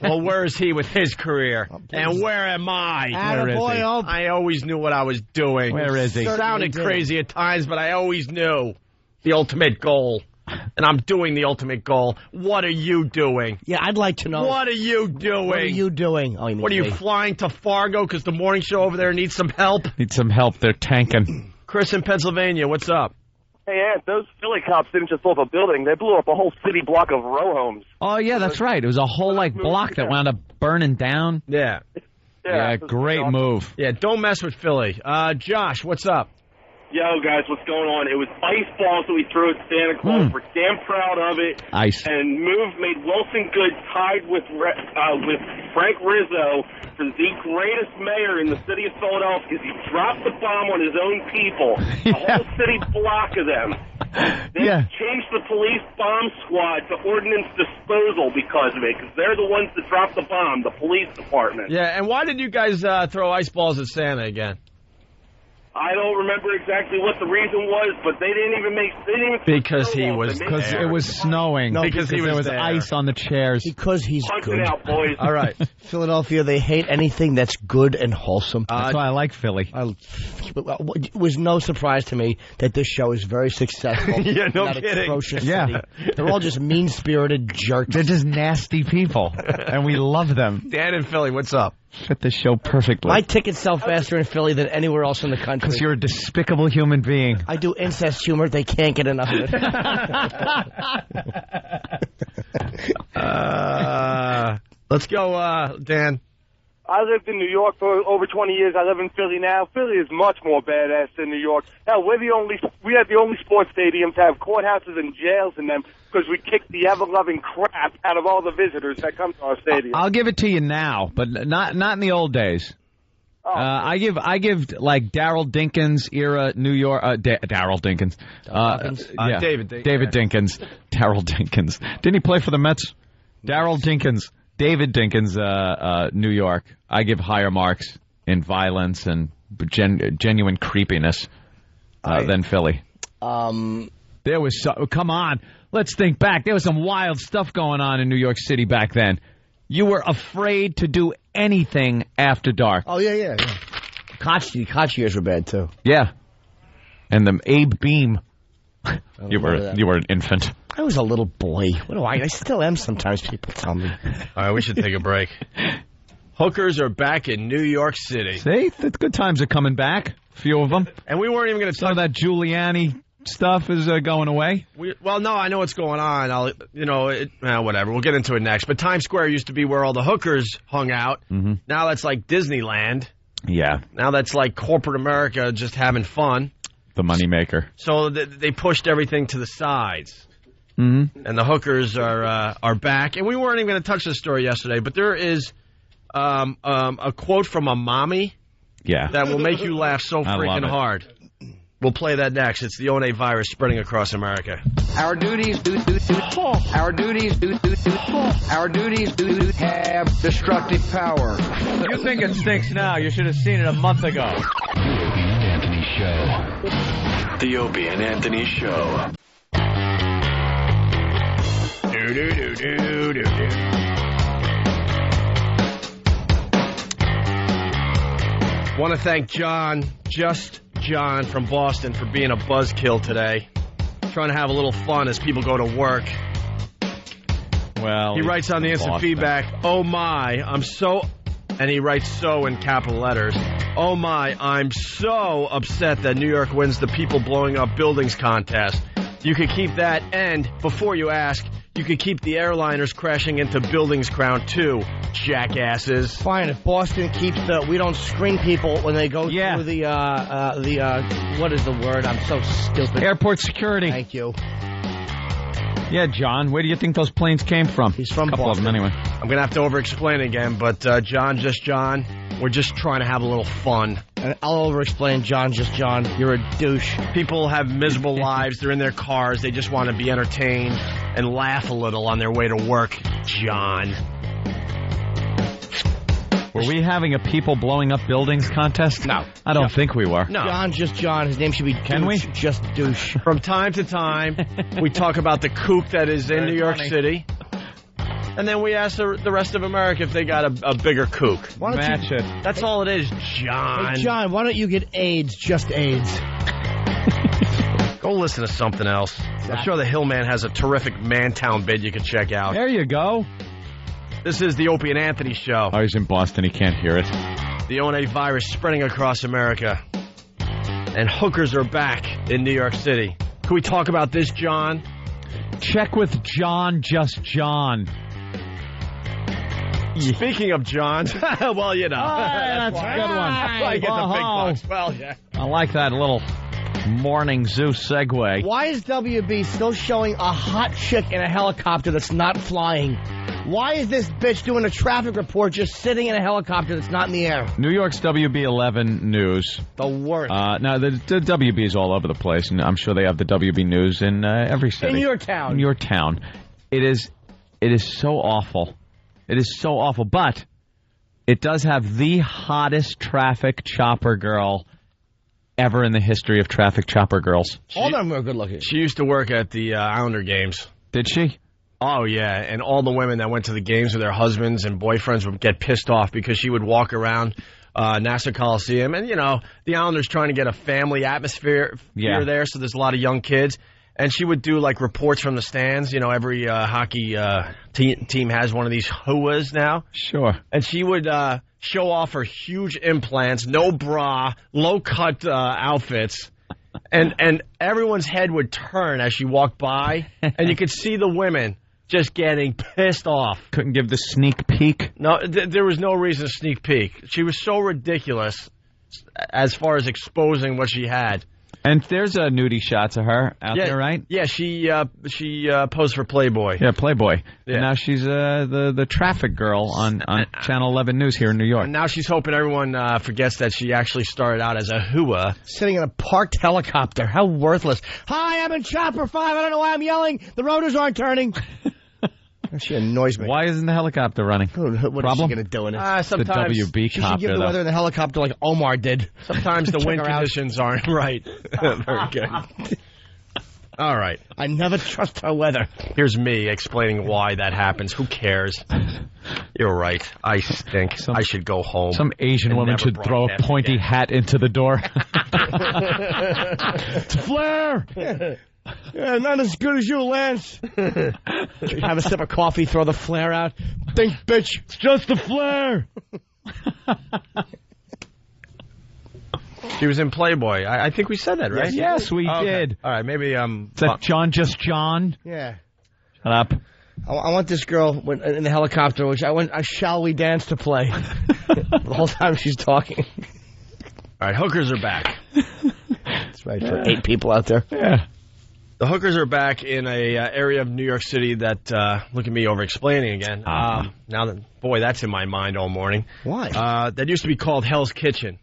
Well, where is he with his career? And where am I? Attaboy, I always knew what I was doing. Where is he? It sounded crazy at times, but I always knew the ultimate goal. And I'm doing the ultimate goal. What are you doing? Yeah, I'd like to know. What are you doing? What are you doing? Oh, what are you flying to Fargo because the morning show over there needs some help? Need some help. They're tanking. Chris in Pennsylvania, what's up? Hey, Ant, those Philly cops didn't just blow up a building. They blew up a whole city block of row homes. Oh, yeah, that's right. It was a whole, block that wound up burning down. Yeah. Yeah, great move. Yeah, don't mess with Philly. Josh, what's up? Yo, guys, what's going on? It was ice balls that we threw at Santa Claus. We're damn proud of it. Ice. And Move made Wilson Good tied with Frank Rizzo for the greatest mayor in the city of Philadelphia because he dropped the bomb on his own people. A whole city block of them. They changed the police bomb squad to ordnance disposal because of it, because they're the ones that dropped the bomb, the police department. Yeah, and why did you guys throw ice balls at Santa again? I don't remember exactly what the reason was, but they didn't even because it was snowing. No, because there was ice on the chairs. Because he's good. It out, boys. All right. Philadelphia, they hate anything that's good and wholesome. That's why I like Philly. It was no surprise to me that this show is very successful. Yeah, no that kidding. Atrocious city. They're all just mean-spirited jerks. They're just nasty people, and we love them. Dan in Philly, what's up? Fit the show perfectly. My tickets sell faster in Philly than anywhere else in the country. Because you're a despicable human being. I do incest humor. They can't get enough of it. Let's go, Dan. I lived in New York for over 20 years. I live in Philly now. Philly is much more badass than New York. Hell, we have the only sports stadiums to have courthouses and jails in them because we kick the ever-loving crap out of all the visitors that come to our stadium. I'll give it to you now, but not in the old days. I give like Daryl Dinkins era New York. Daryl Dinkins. David Dinkins. Daryl Dinkins. Didn't he play for the Mets? Daryl Dinkins. David Dinkins. New York. I give higher marks in violence and genuine creepiness than Philly. There was come on. Let's think back. There was some wild stuff going on in New York City back then. You were afraid to do anything after dark. Oh, yeah. Koch years were bad, too. Yeah. And the Abe Beam. You were an infant. I was a little boy. What do I still am sometimes, people tell me. All right, we should take a break. Hookers are back in New York City. See? The good times are coming back. A few of them. And we weren't even going to talk. Some of that Giuliani stuff is going away. Well, no, I know what's going on. Whatever. We'll get into it next. But Times Square used to be where all the hookers hung out. Mm-hmm. Now that's like Disneyland. Yeah. Now that's like corporate America just having fun. The moneymaker. So they pushed everything to the sides. Mm-hmm. And the hookers are back. And we weren't even going to touch this story yesterday, but there is a quote from a mommy that will make you laugh so freaking hard. We'll play that next. It's the ONA virus spreading across America. Our duties Our duties have destructive power. You think it stinks now. You should have seen it a month ago. The Opie and Anthony Show. Want to thank John from Boston for being a buzzkill today. Trying to have a little fun as people go to work. Well, he writes on the instant feedback, "Oh my, I'm so," and he writes "so" in capital letters. "Oh my, I'm so upset that New York wins the people blowing up buildings contest. You could keep that, and before you ask, you could keep the airliners crashing into buildings crown too, jackasses." Fine, if Boston keeps we don't screen people when they go through the what is the word? I'm so stupid. Airport security. Thank you. Yeah, John, where do you think those planes came from? He's from Boston. A couple of them, anyway. I'm going to have to over-explain again, but John, we're just trying to have a little fun. And I'll over-explain, John, you're a douche. People have miserable lives. They're in their cars. They just want to be entertained and laugh a little on their way to work, John. Were we having a people blowing up buildings contest? No. I don't think we were. No. John, just John. His name should be Douche. Just Douche. From time to time, we talk about the kook that is in New York City. And then we ask the rest of America if they got a bigger kook. Match it. That's all it is, John. Hey, John, why don't you get AIDS? Just AIDS. Go listen to something else. I'm sure the Hillman has a terrific Mantown bid you can check out. There you go. This is the Opie and Anthony Show. Oh, he's in Boston. He can't hear it. The ONA virus spreading across America. And hookers are back in New York City. Can we talk about this, John? Check with John, just John. Speaking of John, well, you know. That's a good one. I get the big bucks. Well, yeah. I like that little morning Zeus segue. Why is WB still showing a hot chick in a helicopter that's not flying? Why is this bitch doing a traffic report just sitting in a helicopter that's not in the air? New York's WB11 News. The worst. Now, the WB is all over the place, and I'm sure they have the WB News in every city. In your town. In your town. It is so awful. It is so awful, but it does have the hottest traffic chopper girl ever in the history of traffic chopper girls. All of them are good looking. She used to work at the Islander games. Did she? Oh, yeah, and all the women that went to the games with their husbands and boyfriends would get pissed off because she would walk around Nassau Coliseum. And, you know, the Islanders trying to get a family atmosphere there, so there's a lot of young kids. And she would do, like, reports from the stands. You know, every hockey team has one of these hooas now. Sure. And she would show off her huge implants, no bra, low-cut outfits. And everyone's head would turn as she walked by. And you could see the women just getting pissed off. Couldn't give the sneak peek? No, there was no reason to sneak peek. She was so ridiculous as far as exposing what she had. And there's nudie shots of her out there, right? Yeah, she posed for Playboy. Yeah, Playboy. Yeah. And now she's the traffic girl on Channel 11 News here in New York. And now she's hoping everyone forgets that she actually started out as a hua. Sitting in a parked helicopter. How worthless. Hi, I'm in Chopper 5. I don't know why I'm yelling. The rotors aren't turning. She annoys me. Why isn't the helicopter running? What Problem? is she going to do in it? Sometimes the WB she copter, should give the weather in the helicopter like Omar did. Sometimes the wind conditions aren't right. Very good. All right. I never trust her weather. Here's me explaining why that happens. Who cares? You're right. I stink. I should go home. Some Asian woman should throw a pointy hat into the door. It's a flare! Yeah, not as good as you, Lance. Have a sip of coffee, throw the flare out. Think, bitch. It's just a flare. She was in Playboy. I think we said that, right? Yes, we did. All right, maybe Is that John just John? Yeah. Shut up. I want this girl in the helicopter, which I want a Shall We Dance to play. The whole time she's talking. All right, hookers are back. That's right, for 8 people out there. Yeah. The hookers are back in a area of New York City that, look at me over-explaining again. Now that, boy, that's in my mind all morning. Why? That used to be called Hell's Kitchen.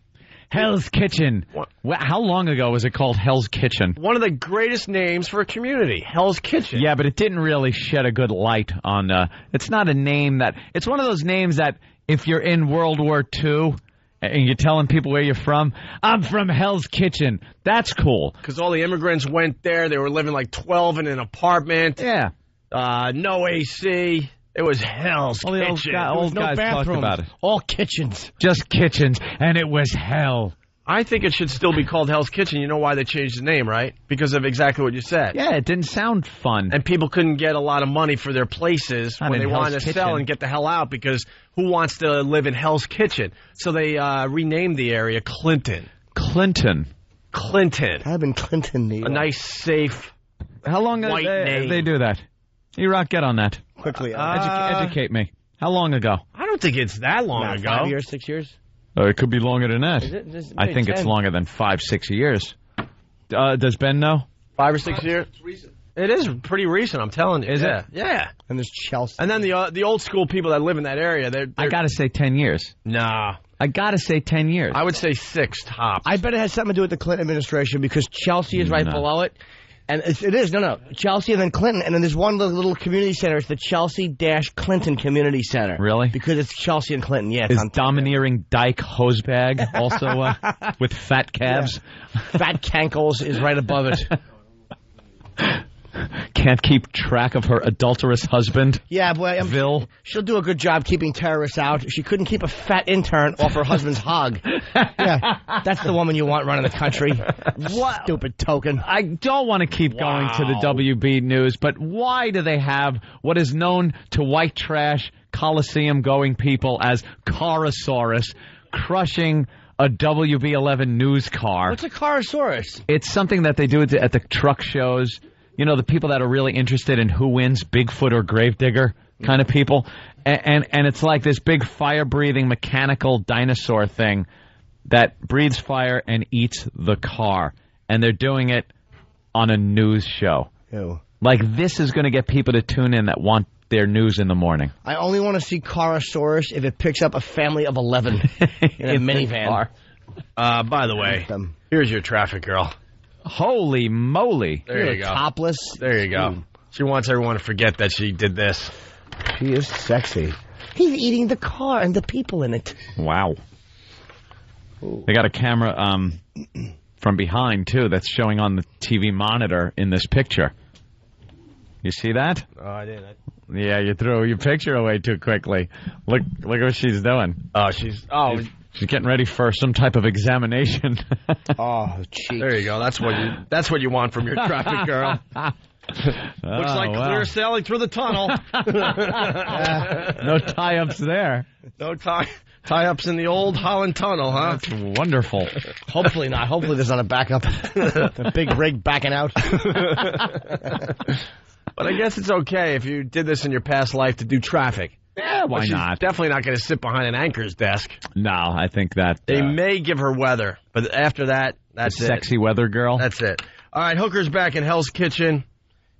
Hell's Kitchen. How long ago was it called Hell's Kitchen? One of the greatest names for a community, Hell's Kitchen. Yeah, but it didn't really shed a good light on... it's not a name that... It's one of those names that if you're in World War II... and you're telling people where you're from, I'm from Hell's Kitchen. That's cool. Because all the immigrants went there. They were living like 12 in an apartment. Yeah. No AC. It was Hell's Kitchen. Old guys talked about it. All kitchens. Just kitchens. And it was hell. I think it should still be called Hell's Kitchen. You know why they changed the name, right? Because of exactly what you said. Yeah, it didn't sound fun. And people couldn't get a lot of money for their places when they wanted to sell and get the hell out, because who wants to live in Hell's Kitchen? So they renamed the area Clinton. Clinton. I've been Clinton, New York. A nice, safe, How long white name. they do that? E-Rock, get on that. Quickly. Educate me. How long ago? I don't think it's that long ago. 5 years, 6 years? Oh, it could be longer than that. Is it? I think it's longer than 5-6 years. Does Ben know? 5 or 6 years? It's recent. It is pretty recent, I'm telling you. Is it? Yeah. And there's Chelsea. And then the old school people that live in that area, they're I got to say 10 years. Nah. I got to say 10 years. I would say 6 tops. I bet it has something to do with the Clinton administration, because Chelsea is right below it. And it is. No. Chelsea and then Clinton. And then there's one little community center. It's the Chelsea-Clinton Community Center. Really? Because it's Chelsea and Clinton. Yeah. Is domineering Dyke Hosebag also with fat calves? Yeah. Fat Cankles is right above it. Can't keep track of her adulterous husband. Yeah, boy. Vil. She'll do a good job keeping terrorists out. She couldn't keep a fat intern off her husband's hog. Yeah, that's the woman you want running the country. What? Stupid token. I don't want to keep going to the WB News, but why do they have what is known to white trash Coliseum-going people as Carasaurus crushing a WB11 news car? What's a Carasaurus? It's something that they do at the truck shows. You know, the people that are really interested in who wins, Bigfoot or Gravedigger kind of people. And it's like this big fire-breathing mechanical dinosaur thing that breathes fire and eats the car. And they're doing it on a news show. Ew. Like, this is going to get people to tune in that want their news in the morning. I only want to see Carasaurus if it picks up a family of 11 in a minivan. By the way, here's your traffic girl. Holy moly. There you go. Topless. There you go. She wants everyone to forget that she did this. She is sexy. He's eating the car and the people in it. Wow. Ooh. They got a camera from behind, too, that's showing on the TV monitor in this picture. You see that? Oh, I didn't. Yeah, you threw your picture away too quickly. Look what she's doing. She's getting ready for some type of examination. Oh, cheeks. There you go. That's what you want from your traffic girl. Looks like clear sailing through the tunnel. No tie-ups there. No tie-ups in the old Holland Tunnel, huh? That's wonderful. Hopefully not. Hopefully there's not a backup. A big rig backing out. But I guess it's okay if you did this in your past life to do traffic. Yeah, why not? Definitely not going to sit behind an anchor's desk. No, I think that... They may give her weather, but after that, That's the sexy weather girl. That's it. All right, hookers back in Hell's Kitchen.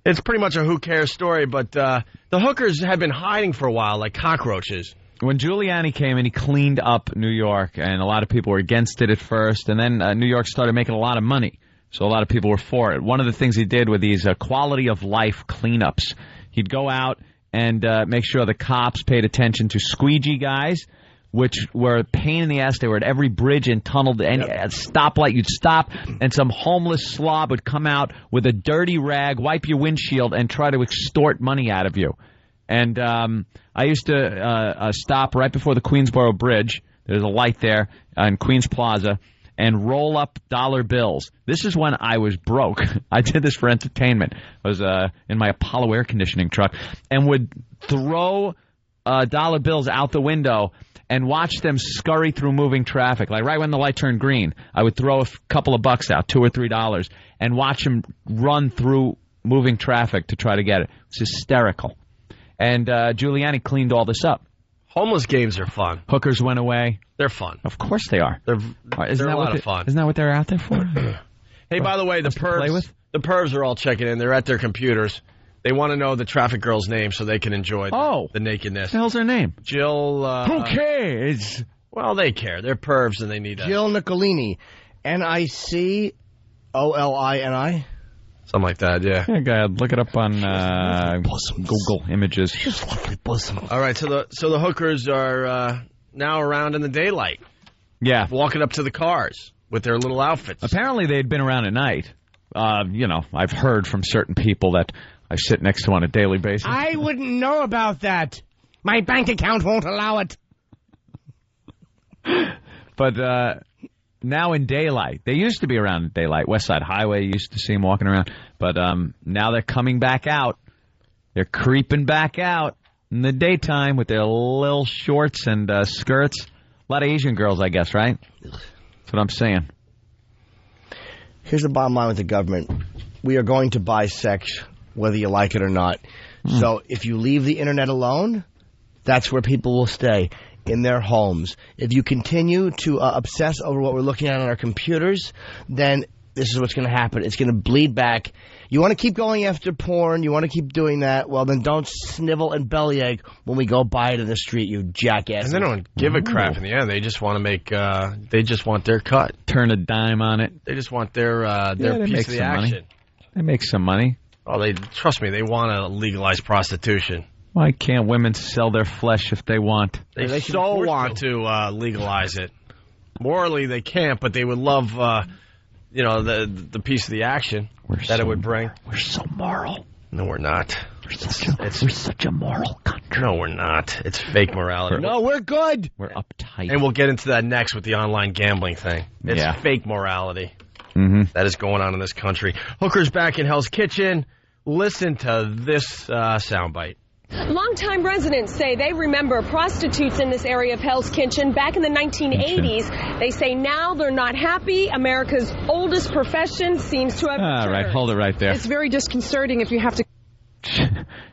It's pretty much a who cares story, but the hookers had been hiding for a while like cockroaches. When Giuliani came in, he cleaned up New York, and a lot of people were against it at first, and then New York started making a lot of money, so a lot of people were for it. One of the things he did with these quality of life cleanups, he'd go out and make sure the cops paid attention to squeegee guys, which were a pain in the ass. They were at every bridge and tunnel. Any stoplight, you'd stop, and some homeless slob would come out with a dirty rag, wipe your windshield, and try to extort money out of you. And I used to stop right before the Queensboro Bridge. There's a light there on Queens Plaza, and roll up dollar bills. This is when I was broke. I did this for entertainment. I was in my Apollo air conditioning truck and would throw dollar bills out the window and watch them scurry through moving traffic. Like right when the light turned green, I would throw a couple of bucks out, $2 or $3, and watch them run through moving traffic to try to get it. It's hysterical. And Giuliani cleaned all this up. Homeless games are fun. Hookers went away. They're fun. Of course they are. They're a lot of fun. Isn't that what they're out there for? Hey, by the way, the pervs are all checking in. They're at their computers. They want to know the traffic girl's name so they can enjoy the nakedness. What the hell's her name? Jill. Who cares? Well, they care. They're pervs and they need Jill Nicolini. Nicolini. Something like that, yeah. Yeah, go ahead. Look it up on Google Images. Just lovely bosom. All right, so the hookers are now around in the daylight. Yeah. Walking up to the cars with their little outfits. Apparently they'd been around at night. I've heard from certain people that I sit next to on a daily basis. I wouldn't know about that. My bank account won't allow it. But now in daylight. They used to be around in daylight. West Side Highway, you used to see them walking around. But now they're coming back out. They're creeping back out in the daytime with their little shorts and skirts. A lot of Asian girls, I guess, right? That's what I'm saying. Here's the bottom line with the government. We are going to buy sex, whether you like it or not. So if you leave the internet alone, that's where people will stay, in their homes. If you continue to obsess over what we're looking at on our computers, then this is what's going to happen. It's going to bleed back. You want to keep going after porn, you want to keep doing that, well, then don't snivel and bellyache when we go by it in the street, you jackass. And they don't give a crap in the end. They just want to make, they just want their cut. Turn a dime on it. They just want their piece of the action. Money. They make some money. Oh, trust me, they want to legalize prostitution. Why can't women sell their flesh if they want? They so want to legalize it. Morally, they can't, but they would love, the piece of the action it would bring. We're so moral. No, we're not. We're such a moral country. No, we're not. It's fake morality. No, we're good. We're uptight. And we'll get into that next with the online gambling thing. It's fake morality. That is going on in this country. Hookers back in Hell's Kitchen. Listen to this soundbite. Longtime residents say they remember prostitutes in this area of Hell's Kitchen back in the 1980s. They say now they're not happy. America's oldest profession seems to have returned. All right, hold it right there. It's very disconcerting if you have to...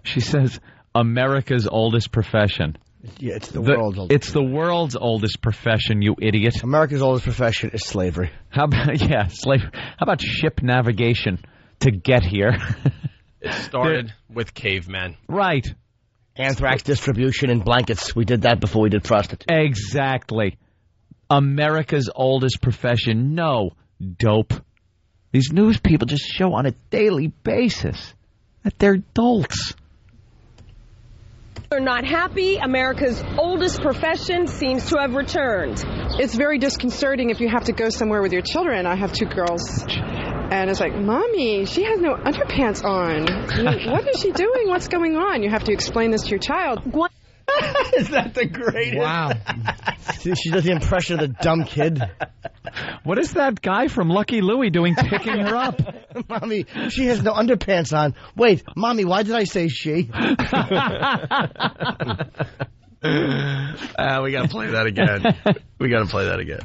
She says America's oldest profession. Yeah, it's the world's oldest. It's the world's oldest profession, you idiot. America's oldest profession is slavery. How about slavery? How about ship navigation to get here? It started with cavemen. Right. Anthrax distribution in blankets. We did that before we did prostitution. Exactly. America's oldest profession. No, dope. These news people just show on a daily basis that they're dolts. They're not happy. America's oldest profession seems to have returned. It's very disconcerting if you have to go somewhere with your children. I have two girls. And it's like, Mommy, she has no underpants on. What is she doing? What's going on? You have to explain this to your child. Is that the greatest? Wow. She does the impression of the dumb kid. What is that guy from Lucky Louie doing picking her up? Mommy, she has no underpants on. Wait, Mommy, why did I say she? We got to play that again.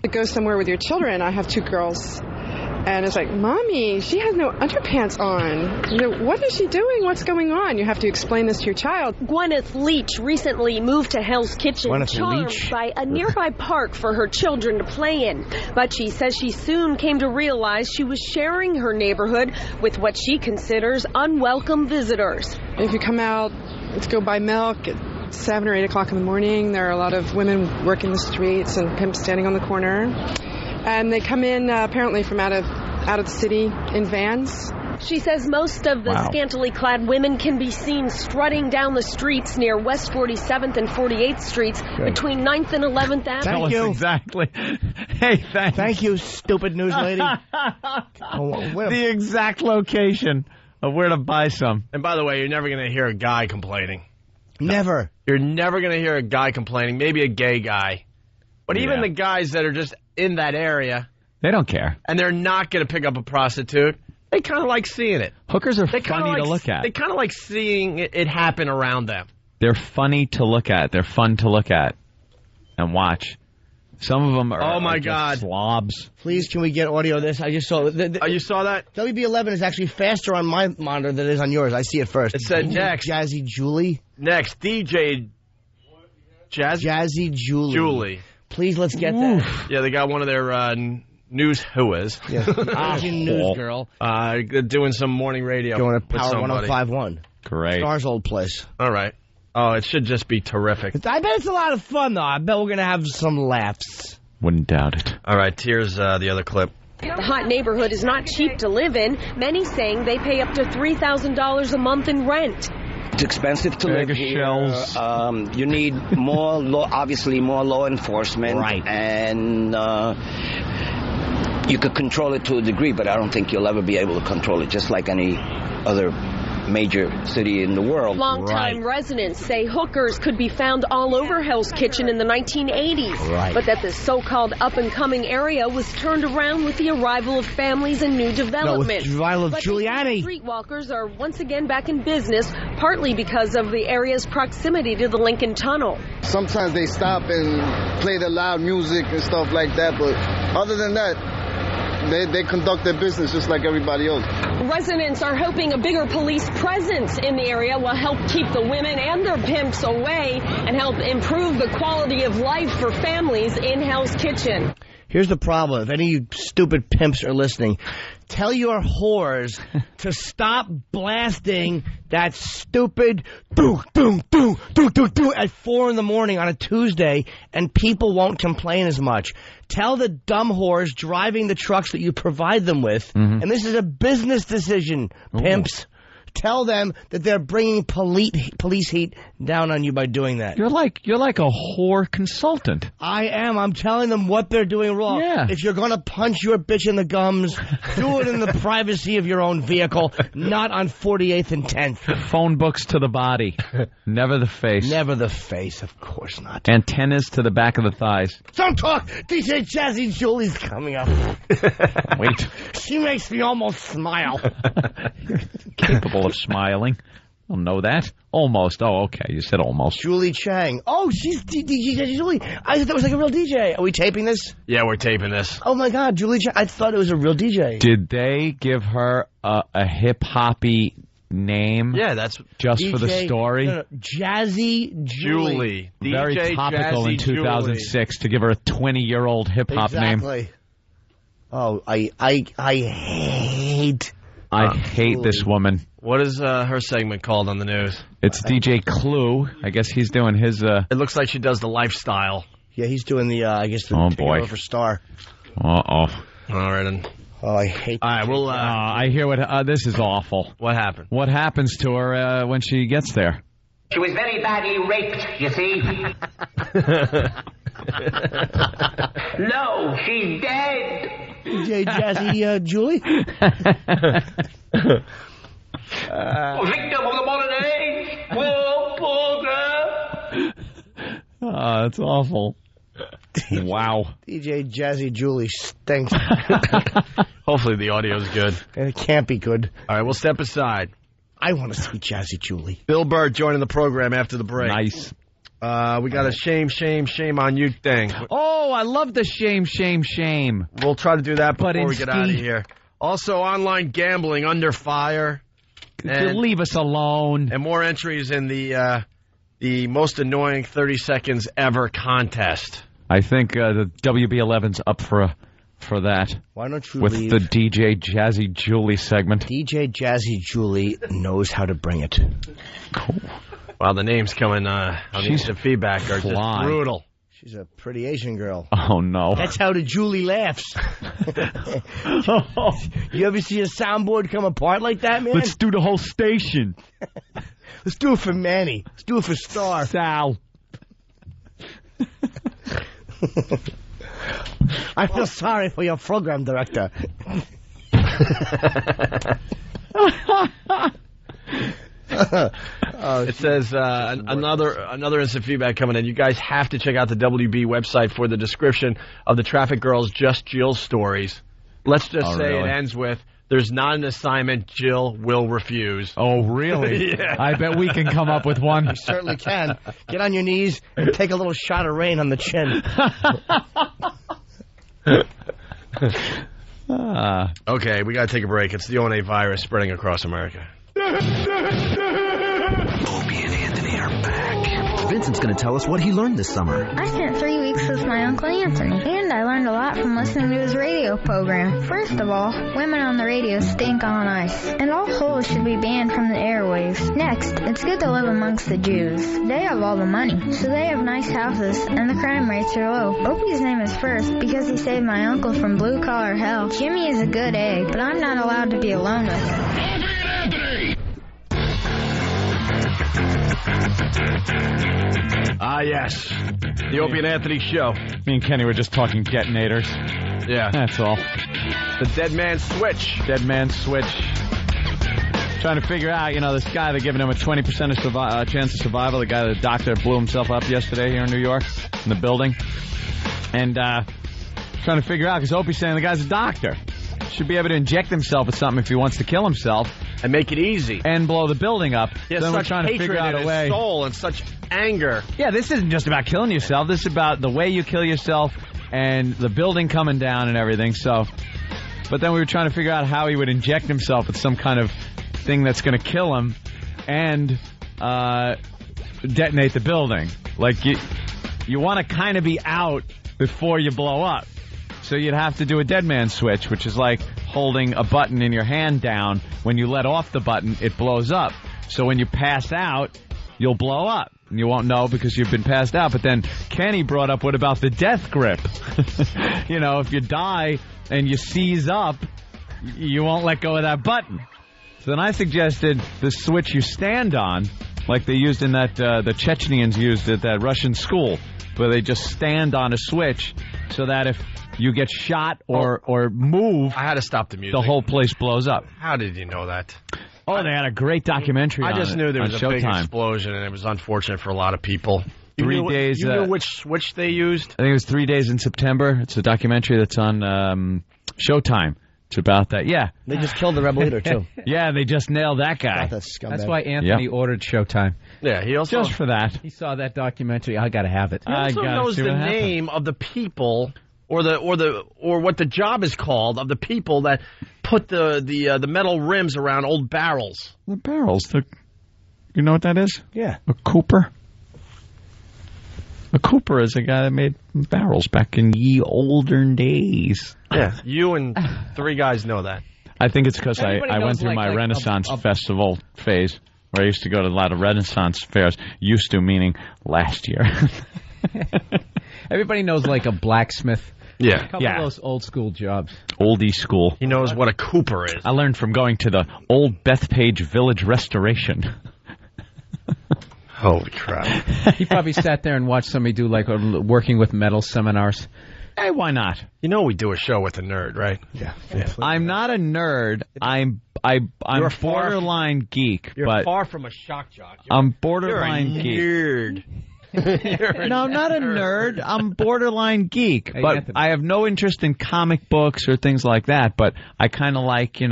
To go somewhere with your children. I have two girls. And it's like, Mommy, she has no underpants on. What is she doing? What's going on? You have to explain this to your child. Gwyneth Leach recently moved to Hell's Kitchen, charmed by a nearby park for her children to play in. But she says she soon came to realize she was sharing her neighborhood with what she considers unwelcome visitors. If you come out to go buy milk at 7 or 8 o'clock in the morning, there are a lot of women working the streets and pimps standing on the corner. And they come in apparently from out of the city in vans. She says most of the scantily clad women can be seen strutting down the streets near West 47th and 48th Streets between 9th and 11th Avenue. Thank you. Exactly. Hey, thank you, stupid news lady. The exact location of where to buy some. And by the way, you're never going to hear a guy complaining. Never. You're never going to hear a guy complaining, maybe a gay guy. But even the guys that are just in that area, they don't care. And they're not going to pick up a prostitute. They kind of like seeing it. Hookers are funny to look at. They kind of like seeing it happen around them. They're funny to look at. They're fun to look at and watch. Some of them are just slobs. Please, can we get audio of this? I just saw... you saw that? WB11 is actually faster on my monitor than it is on yours. I see it first. It said next. Jazzy Julie. Next, DJ Jazzy Julie. Please, let's get that. Yeah, they got one of their news whoas. Yeah. News girl. Doing some morning radio. Doing a Power 105.1. Great. Star's old place. All right. Oh, it should just be terrific. I bet it's a lot of fun, though. I bet we're going to have some laughs. Wouldn't doubt it. All right, here's the other clip. The hot neighborhood is not cheap to live in. Many saying they pay up to $3,000 a month in rent. It's expensive to live here. You need more obviously more law enforcement. Right. And you could control it to a degree, but I don't think you'll ever be able to control it, just like any other major city in the world. Longtime residents say hookers could be found all over Hell's Kitchen in the 1980s, but that the so-called up-and-coming area was turned around with the arrival of families and new development. With the arrival of Giuliani. Streetwalkers are once again back in business, partly because of the area's proximity to the Lincoln Tunnel. Sometimes they stop and play the loud music and stuff like that, but other than that, they conduct their business just like everybody else. Residents are hoping a bigger police presence in the area will help keep the women and their pimps away and help improve the quality of life for families in Hell's Kitchen. Here's the problem. If any of you stupid pimps are listening, tell your whores to stop blasting that stupid at 4 in the morning on a Tuesday, and people won't complain as much. Tell the dumb whores driving the trucks that you provide them with, and this is a business decision, pimps. Tell them that they're bringing police heat down on you by doing that. You're like a whore consultant. I am. I'm telling them what they're doing wrong. Yeah. If you're going to punch your bitch in the gums, do it in the privacy of your own vehicle, not on 48th and 10th. Phone books to the body. Never the face. Never the face, of course not. Antennas to the back of the thighs. Don't talk. DJ Jazzy Julie's coming up. Wait. She makes me almost smile. You're capable of smiling. I don't know that. Almost. Oh, okay. You said almost. Julie Chang. Oh, she's DJ Julie. I thought that was like a real DJ. Are we taping this? Yeah, we're taping this. Oh, my God. Julie Chang. I thought it was a real DJ. Did they give her a hip-hoppy name? Yeah, that's... Just DJ, for the story? No, Jazzy Julie. Very DJ topical Jazzy in 2006 to give her a 20-year-old hip-hop name. Exactly. Oh, I hate... I hate this woman. What is her segment called on the news? It's DJ Clue. I guess he's doing his... It looks like she does the lifestyle. Yeah, he's doing the, I guess, the oh, boy. for Star. Uh-oh. All right, then. Oh, I hate All right, well... I hear what... this is awful. What happened? What happens to her when she gets there? She was very badly raped, you see. No, she's dead. DJ Jazzy Julie? Victim of the modern age. Poor girl. Oh, that's awful. Wow. DJ Jazzy Julie stinks. Hopefully the audio's good. And it can't be good. All right, we'll step aside. I want to see Jazzy Julie. Bill Burr joining the program after the break. Nice. We got a shame on you thing. Oh, I love the shame. We'll try to do that before we get out of here. Also, online gambling under fire. Leave us alone. And more entries in the most annoying 30 seconds ever contest. I think the WB11's up for that. Why don't you with leave? The DJ Jazzy Julie segment. DJ Jazzy Julie knows how to bring it. Cool. Wow, the names coming on the instant feedback are just brutal. She's a pretty Asian girl. Oh, no. That's how the Julie laughs. You ever see a soundboard come apart like that, man? Let's do the whole station. Let's do it for Manny. Let's do it for Star. Sal. I feel sorry for your program director. It says another instant feedback coming in. You guys have to check out the WB website for the description of the Traffic Girls Just Jill stories. Let's just say it ends with, there's not an assignment Jill will refuse. Oh, really? Yeah. I bet we can come up with one. You certainly can. Get on your knees and take a little shot of rain on the chin. Okay, we got to take a break. It's the ONA virus spreading across America. Opie and Anthony are back. Vincent's going to tell us what he learned this summer. I spent 3 weeks with my Uncle Anthony, and I learned a lot from listening to his radio program. First of all, women on the radio stink on ice, and all holes should be banned from the airwaves. Next, it's good to live amongst the Jews. They have all the money, so they have nice houses, and the crime rates are low. Opie's name is First because he saved my uncle from blue-collar hell. Jimmy is a good egg, but I'm not allowed to be alone with him. Ah, yes. The Opie and Anthony Show. Me and Kenny were just talking detonators. Yeah. That's all. The Dead Man Switch. Dead Man Switch. Trying to figure out, this guy, they're giving him a 20% chance of survival. The guy, the doctor, blew himself up yesterday here in New York in the building. And trying to figure out, because Opie's saying the guy's a doctor. Should be able to inject himself with something if he wants to kill himself. And make it easy. And blow the building up. He has then such we're trying to figure out a way. His soul and such anger. Yeah, this isn't just about killing yourself. This is about the way you kill yourself and the building coming down and everything. So, but then we were trying to figure out how he would inject himself with some kind of thing that's going to kill him and detonate the building. Like, you want to kind of be out before you blow up. So you'd have to do a dead man switch, which is like holding a button in your hand down. When you let off the button, it blows up. So when you pass out, you'll blow up. And you won't know because you've been passed out. But then Kenny brought up, what about the death grip? If you die and you seize up, you won't let go of that button. So then I suggested the switch you stand on, like they used in that, the Chechens used at that Russian school, where they just stand on a switch so that if you get shot or move, I had to stop the music. The whole place blows up. How did you know that? Oh, they had a great documentary on it. I just knew there was a big Showtime. explosion, and it was unfortunate for a lot of people. 3 days. You knew which switch they used? I think it was 3 days in September. It's a documentary that's on Showtime. It's about that. Yeah. They just killed the rebel leader, too. Yeah, they just nailed that guy. That's why Anthony ordered Showtime. Yeah, he also... Just for that. He saw that documentary. I got to have it. He also knows the name of the people... Or what the job is called of the people that put the metal rims around old barrels. The barrels. You know what that is? Yeah. A Cooper. A Cooper is a guy that made barrels back in ye older days. Yeah, you and 3 guys know that. I think it's because I went through my Renaissance Festival phase, where I used to go to a lot of Renaissance fairs. Used to, meaning last year. Everybody knows like a blacksmith. Yeah. A couple of those old school jobs. Oldie school. He knows what a Cooper is. I learned from going to the old Bethpage Village Restoration. Holy crap. He probably sat there and watched somebody do like working with metal seminars. Hey, why not? You know we do a show with a nerd, right? Yeah. I'm not a nerd. I'm borderline geek. You're far from a shock jock. I'm borderline geek. No, I'm not a nerd. I'm borderline geek. Hey, but Anthony, I have no interest in comic books or things like that. But I kind of like, Dude,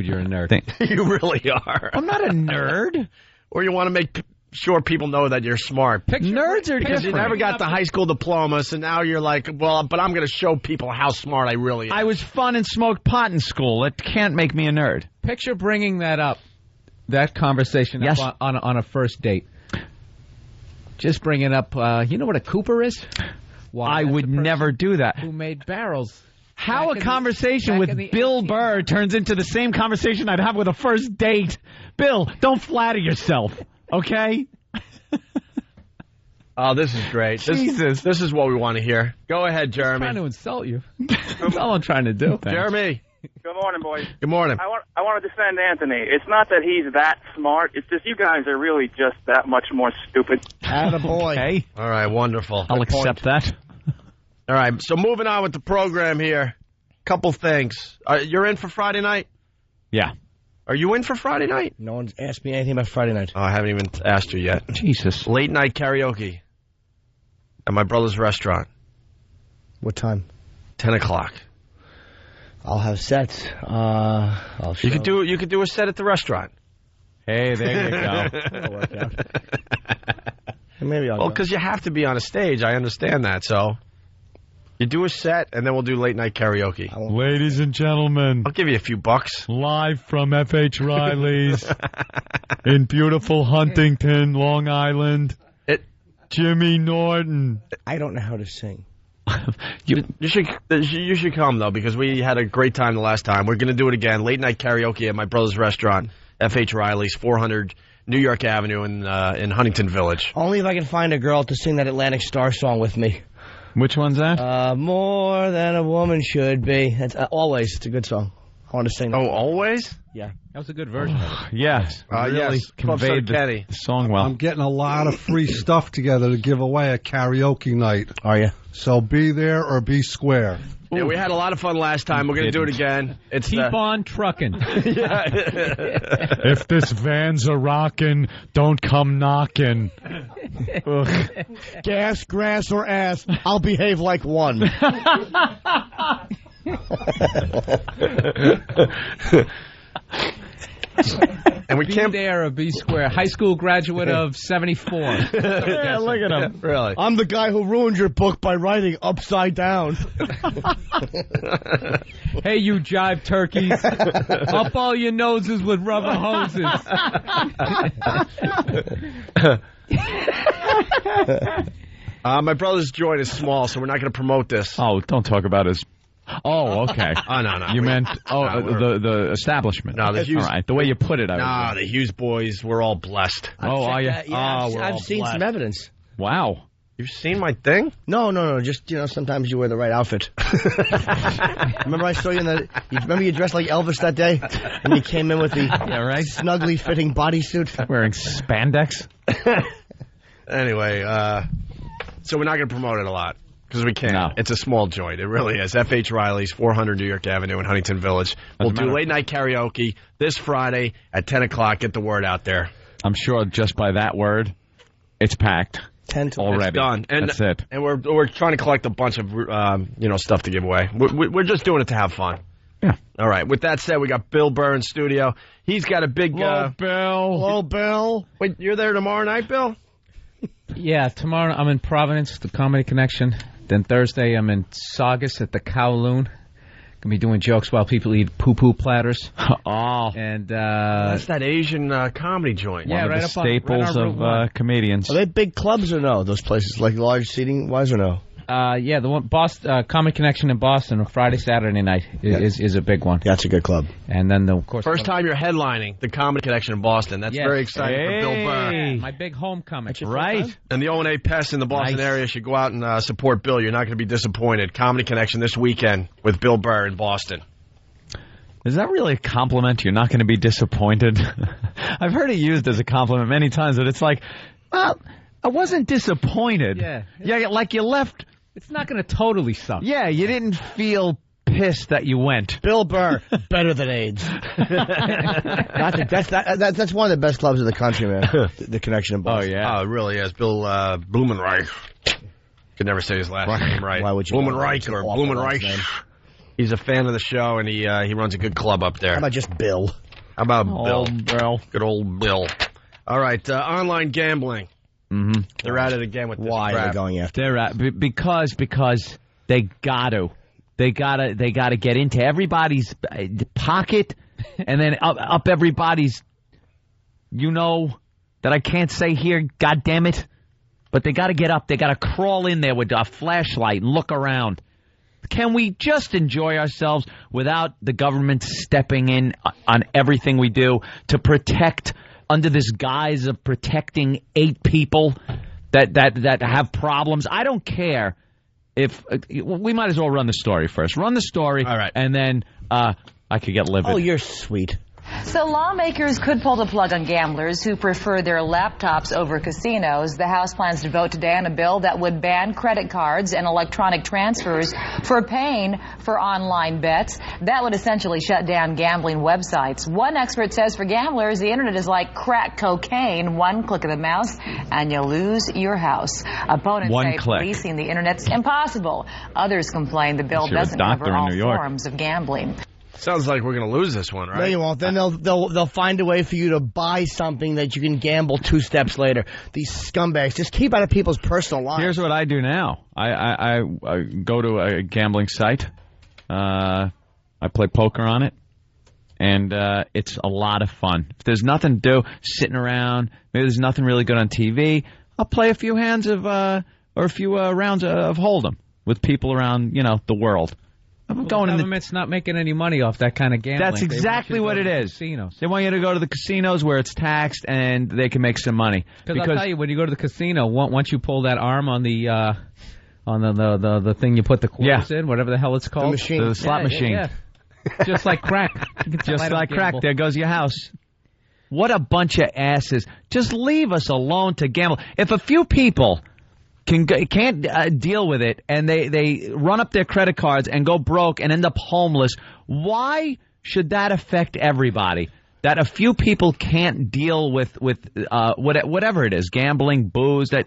you're a nerd. You really are. I'm not a nerd. Or you want to make sure people know that you're smart. Nerds are because different. you never got the high school diploma, so now you're like, well, but I'm going to show people how smart I really am. I was fun and smoked pot in school. It can't make me a nerd. Picture bringing that conversation up on a first date. Just bring it up. You know what a Cooper is? I would never do that. Who made barrels? How a conversation with Bill Burr turns into the same conversation I'd have with a first date. Bill, don't flatter yourself, okay? Oh, this is great. Jesus. This is what we want to hear. Go ahead, Jeremy. I'm trying to insult you. That's all I'm trying to do. Jeremy. Good morning, boys. Good morning. I want to defend Anthony. It's not that he's that smart. It's just you guys are really just that much more stupid. Attaboy. Okay. All right, wonderful. I'll accept that. All right, so moving on with the program here. Couple things. You're in for Friday night? Yeah. Are you in for Friday night? No one's asked me anything about Friday night. Oh, I haven't even asked you yet. Jesus. Late night karaoke at my brother's restaurant. What time? 10 o'clock. I'll have sets. I'll show. You could do a set at the restaurant. Hey, there you go. That'll work out. Maybe I'll Well, go. because you have to be on a stage. I understand that. So you do a set, and then we'll do late night karaoke. Ladies and gentlemen, I'll give you a few bucks. live from F.H. Riley's in beautiful Huntington, Long Island, Jimmy Norton. I don't know how to sing. You should come, though, because we had a great time the last time. We're going to do it again. Late night karaoke at my brother's restaurant, F.H. Riley's, 400 New York Avenue in Huntington Village. Only if I can find a girl to sing that Atlantic Star song with me. Which one's that? More than a woman should be. That's Always. It's a good song. I want to sing that. Oh, Always? Yeah. That was a good version of it. Yes. Yes. Really conveyed the song well. I'm getting a lot of free stuff together to give away at karaoke night. Are you? So be there or be square. Yeah, we had a lot of fun last time. We're going to do it again. Keep on trucking. If this van's a rockin', don't come knockin'. Gas, grass, or ass, I'll behave like one. And we can't be there or be square. High school graduate of 74. Yeah, look at him. Really? I'm the guy who ruined your book by writing upside down. Hey, you jive turkeys. Up all your noses with rubber hoses. My brother's joint is small, so we're not going to promote this. Oh, don't talk about his... Oh, okay. Oh, no. You meant the establishment. No, the Hughes. All right, the way you put it. The Hughes boys, we're all blessed. Are you? I've seen some evidence. Wow. You've seen my thing? No. Just, sometimes you wear the right outfit. Remember I saw you remember you dressed like Elvis that day? And you came in with the snugly fitting bodysuit? Wearing spandex? Anyway, so we're not going to promote it a lot. Because we can't. No. It's a small joint. It really is. F.H. Riley's, 400 New York Avenue in Huntington Village. We'll do late night karaoke this Friday at 10 o'clock. Get the word out there. I'm sure just by that word, it's packed. 10 to already. It's done. And, that's it. And we're trying to collect a bunch of stuff to give away. We're just doing it to have fun. Yeah. All right. With that said, we got Bill Burr in studio. He's got a big... Hello, Bill. Hello, Bill. Wait, you're there tomorrow night, Bill? Yeah, tomorrow I'm in Providence, the Comedy Connection. Then Thursday I'm in Saugus at the Kowloon. Gonna be doing jokes while people eat poo-poo platters. Oh. And that's that Asian comedy joint. Yeah, one right of the up staples of comedians. Are they big clubs or no? Those places, like large seating-wise or no? Yeah, the one Boston Comedy Connection in Boston on Friday, Saturday night is a big one. That's a good club. And then of course first time you're headlining the Comedy Connection in Boston. That's very exciting for Bill Burr. My big homecoming. Right. And the O&A Pests in the Boston area should go out and support Bill. You're not going to be disappointed. Comedy Connection this weekend with Bill Burr in Boston. Is that really a compliment? You're not going to be disappointed? I've heard it used as a compliment many times, but it's like, well, I wasn't disappointed. Yeah, like you left. It's not going to totally suck. Yeah, you didn't feel pissed that you went. Bill Burr, better than AIDS. That's one of the best clubs in the country, man. The Connection in Boston. Oh, yeah. Oh, it really is. Bill Blumenreich. Could never say his last name right. Why would you? Blumenreich or Blumenreich. He's a fan of the show, and he runs a good club up there. How about just Bill? How about Bill? Good old Bill. All right, online gambling. Mm-hmm. They're at it again with this Why crap. are they going after? They're at because they got to. They gotta get into everybody's pocket, and then up everybody's. You know that I can't say here. God damn it! But they got to get up. They got to crawl in there with a flashlight and look around. Can we just enjoy ourselves without the government stepping in on everything we do to protect, under this guise of protecting 8 people that have problems? I don't care if we might as well run the story first. Run the story, all right, and then I could get livid. Oh, you're sweet. So lawmakers could pull the plug on gamblers who prefer their laptops over casinos. The House plans to vote today on a bill that would ban credit cards and electronic transfers for paying for online bets. That would essentially shut down gambling websites. One expert says for gamblers, the internet is like crack cocaine. One click of the mouse and you lose your house. Opponents say policing the internet's impossible. Others complain the bill doesn't cover all forms of gambling. Sounds like we're going to lose this one, right? No, you won't. Then they'll find a way for you to buy something that you can gamble 2 steps later. These scumbags just keep out of people's personal lives. Here's what I do now. I go to a gambling site. I play poker on it, and it's a lot of fun. If there's nothing to do, sitting around, maybe there's nothing really good on TV, I'll play a few hands of or a few rounds of Hold'em with people around, the world. The government's not making any money off that kind of gambling. That's exactly what it is. Casinos. They want you to go to the casinos where it's taxed and they can make some money. Because I'll tell you, when you go to the casino, once you pull that arm on the thing you put the quarters in, whatever the hell it's called, the slot machine, yeah. Just like crack, just like crack. There goes your house. What a bunch of asses! Just leave us alone to gamble. If a few people can't deal with it, and they run up their credit cards and go broke and end up homeless, why should that affect everybody? That a few people can't deal with whatever it is, gambling, booze, that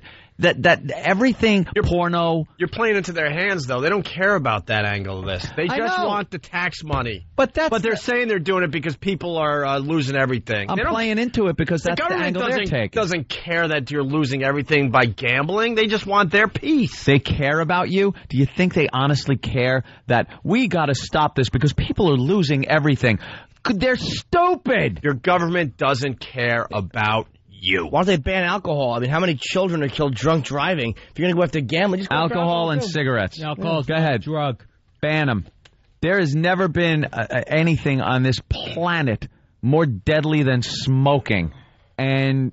everything, porno. You're playing into their hands, though. They don't care about that angle of this. They just want the tax money. But they're saying they're doing it because people are losing everything. I'm playing into it because that's the angle they're taking. Doesn't care that you're losing everything by gambling. They just want their piece. They care about you? Do you think they honestly care that we got to stop this because people are losing everything? They're stupid. Your government doesn't care about you. Why don't they ban alcohol? I mean, how many children are killed drunk driving? If you're going to go after gambling, just go after alcohol and cigarettes. Alcohol, go ahead. Drug. Ban them. There has never been anything on this planet more deadly than smoking. And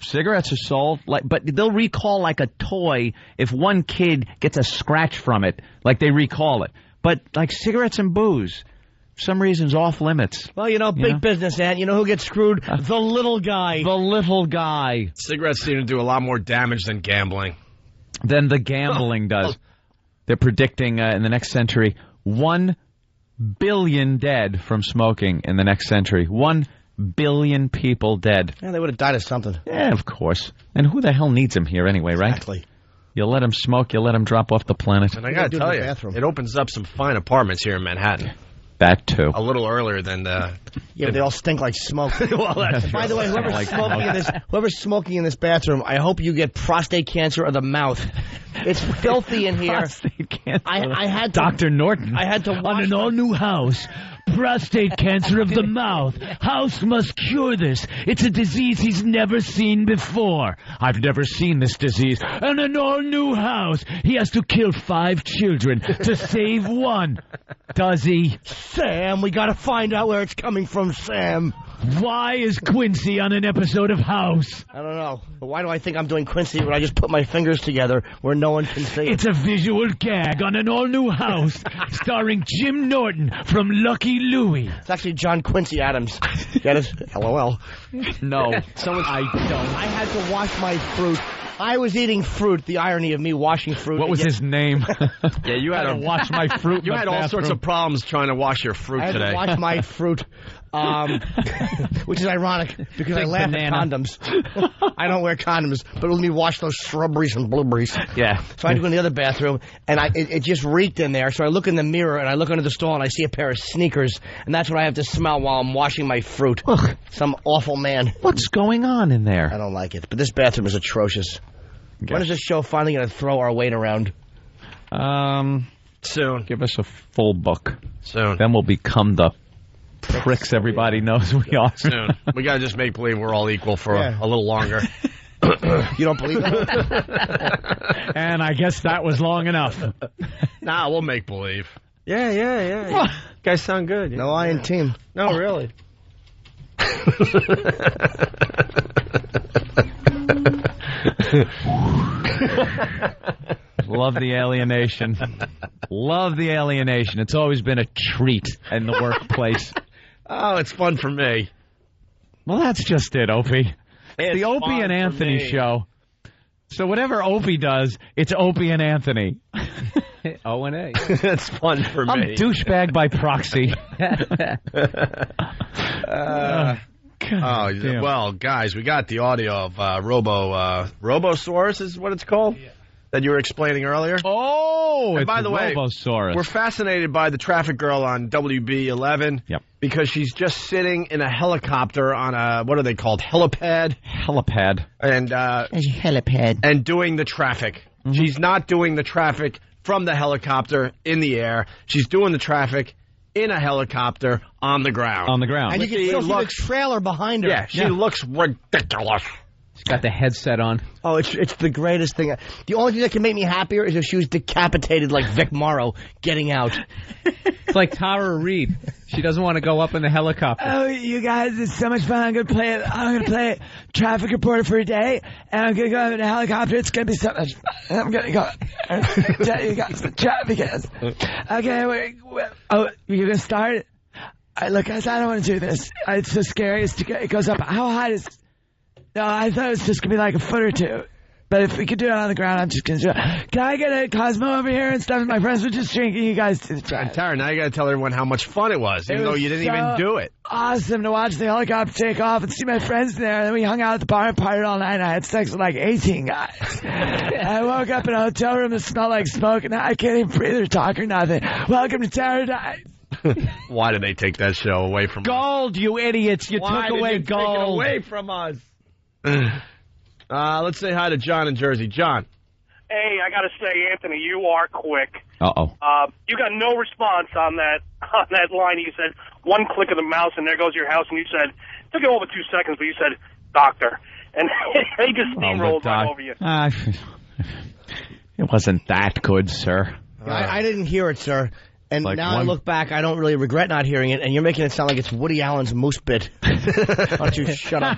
cigarettes are sold, but they'll recall like a toy if one kid gets a scratch from it, like they recall it. But like cigarettes and booze, for some reason's off limits. Well, big business, Ant. You know who gets screwed? The little guy. The little guy. Cigarettes seem to do a lot more damage than gambling. Than the gambling does. They're predicting in the next century 1 billion dead from smoking in the next century. 1 billion people dead. Yeah, they would have died of something. Yeah, of course. And who the hell needs them here anyway, right? Exactly. You let them smoke, you let them drop off the planet. And I got to tell you, it opens up some fine apartments here in Manhattan. That, too. A little earlier than the... Yeah, but they all stink like smoke. Well, by the way, whoever's smoking in this bathroom, I hope you get prostate cancer of the mouth. It's filthy in here. Prostate cancer. I had to... Dr. Norton. I had to wash on an all-new house. Prostate cancer of the mouth. House must cure this. It's a disease he's never seen before. I've never seen this disease. On an all-new house, he has to kill 5 children to save 1. Does he? Sam, we gotta find out where it's coming from, Sam. Why is Quincy on an episode of House? I don't know. But why do I think I'm doing Quincy when I just put my fingers together where no one can see it? It's a visual gag on an all-new House starring Jim Norton from Lucky Louie. It's actually John Quincy Adams. Get it? LOL. No. I don't. I had to wash my fruit. I was eating fruit. The irony of me washing fruit. What was his name? Yeah, you had to wash my fruit. You had all sorts of problems trying to wash your fruit today. I had to wash my fruit. Which is ironic because I laugh at condoms. I don't wear condoms, but let me wash those shrubberies and blueberries. Yeah. So I had to go in the other bathroom, and it just reeked in there. So I look in the mirror, and I look under the stall, and I see a pair of sneakers, and that's what I have to smell while I'm washing my fruit. Ugh. Some awful man. What's going on in there? I don't like it, but this bathroom is atrocious. When is this show finally going to throw our weight around? Soon. Give us a full book. Soon. Then we'll become the pricks everybody knows we are. Soon. We got to just make believe we're all equal for a little longer. You don't believe that? And I guess that was long enough. Nah, we'll make believe. Yeah. You guys sound good. No iron team. No, really. Love the alienation. Love the alienation. It's always been a treat in the workplace. Oh, it's fun for me. Well, that's just it, Opie. It's the Opie and Anthony show. So whatever Opie does, it's Opie and Anthony. O&A. It's fun for me. I'm douchebag by proxy. Well, guys, we got the audio of Robosaurus is what it's called? Yeah. That you were explaining earlier. Oh, and by the way, Robosaurus. We're fascinated by the traffic girl on WB11 because she's just sitting in a helicopter on a, what are they called, helipad? Helipad. And helipad. And doing the traffic. Mm-hmm. She's not doing the traffic from the helicopter in the air. She's doing the traffic in a helicopter on the ground. On the ground. And you can still see the trailer behind her. Yeah, she looks ridiculous. She's got the headset on. Oh, it's the greatest thing. The only thing that can make me happier is if she was decapitated like Vic Morrow getting out. It's like Tara Reid. She doesn't want to go up in the helicopter. Oh, you guys, it's so much fun. I'm going to play traffic reporter for a day, and I'm going to go up in a helicopter. It's going to be so much fun. I'm going to go tell you guys the traffic is. Okay, wait. Oh, you're going to start? Look, guys, I don't want to do this. It's so scary. It goes up. How high is... No, I thought it was just going to be like a foot or two. But if we could do it on the ground, I'm just going to do it. Can I get a Cosmo over here and stuff? My friends were just drinking. You guys do the drive. And Tara, now you got to tell everyone how much fun it was, even though you didn't even do it. Awesome to watch the helicopter take off and see my friends there. And then we hung out at the bar and partied all night. And I had sex with like 18 guys. I woke up in a hotel room that smelled like smoke, and I can't even breathe or talk or nothing. Welcome to Paradise. Why did they take that show away from us? Gold, you idiots. You took away gold. Take it away from us. Let's say hi to John in Jersey. John. Hey, I got to say, Anthony, you are quick. Uh-oh. You got no response on that line. You said one click of the mouse, and there goes your house. And you said, it took you over 2 seconds, but you said, doctor. And they just steamrolled right over you. It wasn't that good, sir. I didn't hear it, sir. And like now I look back, I don't really regret not hearing it, and you're making it sound like it's Woody Allen's moose bit. Why don't you shut up?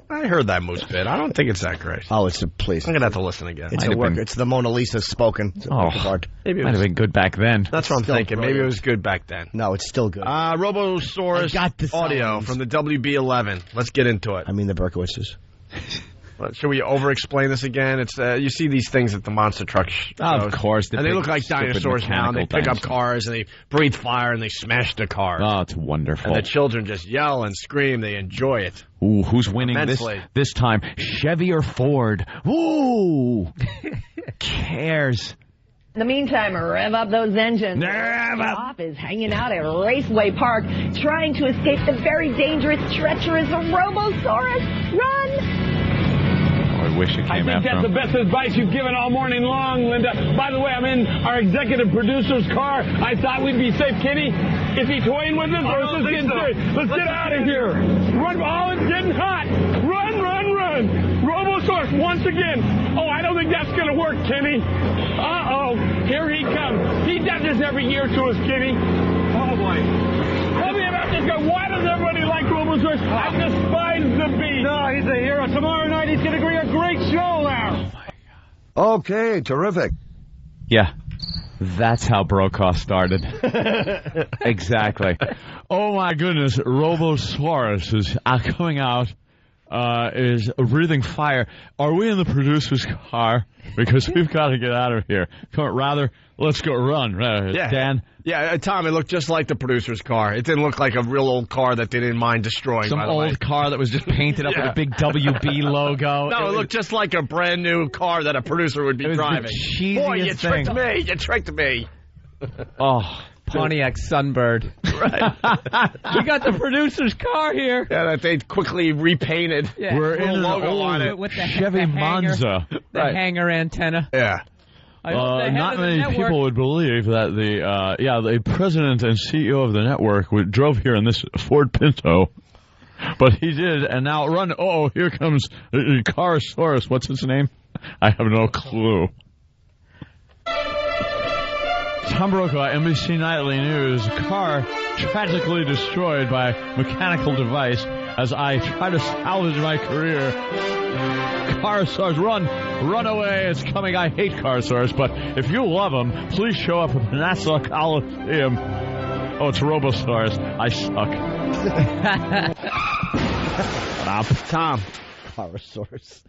I heard that moose bit. I don't think it's that great. Oh, it's please. I'm going to have to listen again. It's a work. It's the Mona Lisa spoken. It's maybe it might have been good back then. That's what I'm thinking. Brilliant. Maybe it was good back then. No, it's still good. Robosaurus audio from the WB11. Let's get into it. I mean the Berkowitzes. Should we over-explain this again? It's you see these things at the monster truck shows. Of course. And they look like dinosaurs now. They pick up cars, and they breathe fire, and they smash the cars. Oh, it's wonderful. And the children just yell and scream. They enjoy it. Ooh, who's winning this time? Chevy or Ford? Ooh. Cares. In the meantime, rev up those engines. Off is hanging out at Raceway Park, trying to escape the very dangerous, treacherous Robosaurus. Run! I wish it came I think that's the best advice you've given all morning long, Linda. By the way, I'm in our executive producer's car. I thought we'd be safe. Kenny, is he toying with us? Or is this getting serious? Let's get out of here. Run. Oh, it's getting hot. Run. Robosaurus, once again. Oh, I don't think that's going to work, Kenny. Uh-oh. Here he comes. He does this every year to us, Kenny. Oh, boy. Tell me about this guy. Why does everybody like Robosaurus? I despise the beast. No, he's a hero. Tomorrow night he's going to be a great show there. Okay, terrific. Yeah, that's how Brokaw started. Exactly. Oh, my goodness. Robosaurus is coming out is breathing fire. Are we in the producer's car? Because we've got to get out of here. Rather, let's go run. Yeah. Dan? Yeah, Tom, it looked just like the producer's car. It didn't look like a real old car that they didn't mind destroying, Some by the way. old car that was just painted up with a big WB logo. No, it looked just like a brand new car that a producer would be driving. The cheesiest Boy, you thing. tricked me. You tricked me. Oh, Pontiac Sunbird. Right. We got the producer's car here. Yeah, that they quickly repainted. Yeah. We're in an logo on it. old With the Chevy hanger, Monza. The hanger antenna. Yeah. I hope the head Not of the many network- people would believe that the president and CEO of the network drove here in this Ford Pinto, but he did, and now run. Oh, here comes Carosaurus. What's his name? I have no clue. Tom Brokaw, NBC Nightly News. Car tragically destroyed by mechanical device as I try to salvage my career. Carosaurus, run away, it's coming. I hate Carosaurus, but if you love him, please show up at the Nassau Coliseum. Oh, it's Robosaurus. I suck. Tom. Carosaurus.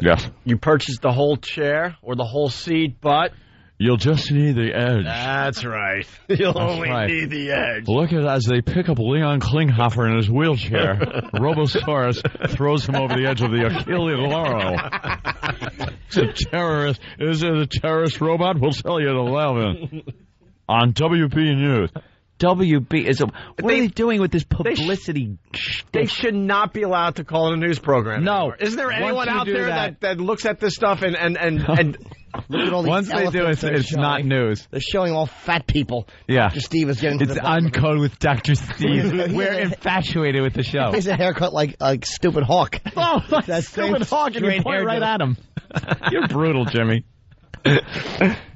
Yes. You purchased the whole chair or the whole seat, but... You'll just need the edge. That's right. You'll only need the edge. Look at as they pick up Leon Klinghoffer in his wheelchair. Robosaurus throws him over the edge of the Achille Lauro. It's a terrorist. Is it a terrorist robot? We'll tell you at 11 on WB News. WB is what are they doing with this publicity? They should not be allowed to call it a news program. No. Anymore. Isn't there anyone out there that- that looks at this stuff and Look at all these Once they do elephants it, they're it's not showing. news. They're showing all fat people. Yeah. Dr. Steve is getting to It's the bottom of it. Uncode with Dr. Steve. He We're has a- infatuated with the show. He has a haircut like Stupid Hawk. Oh, That that same stupid hawk, and you straight point right hairdo. at him. You're brutal, Jimmy.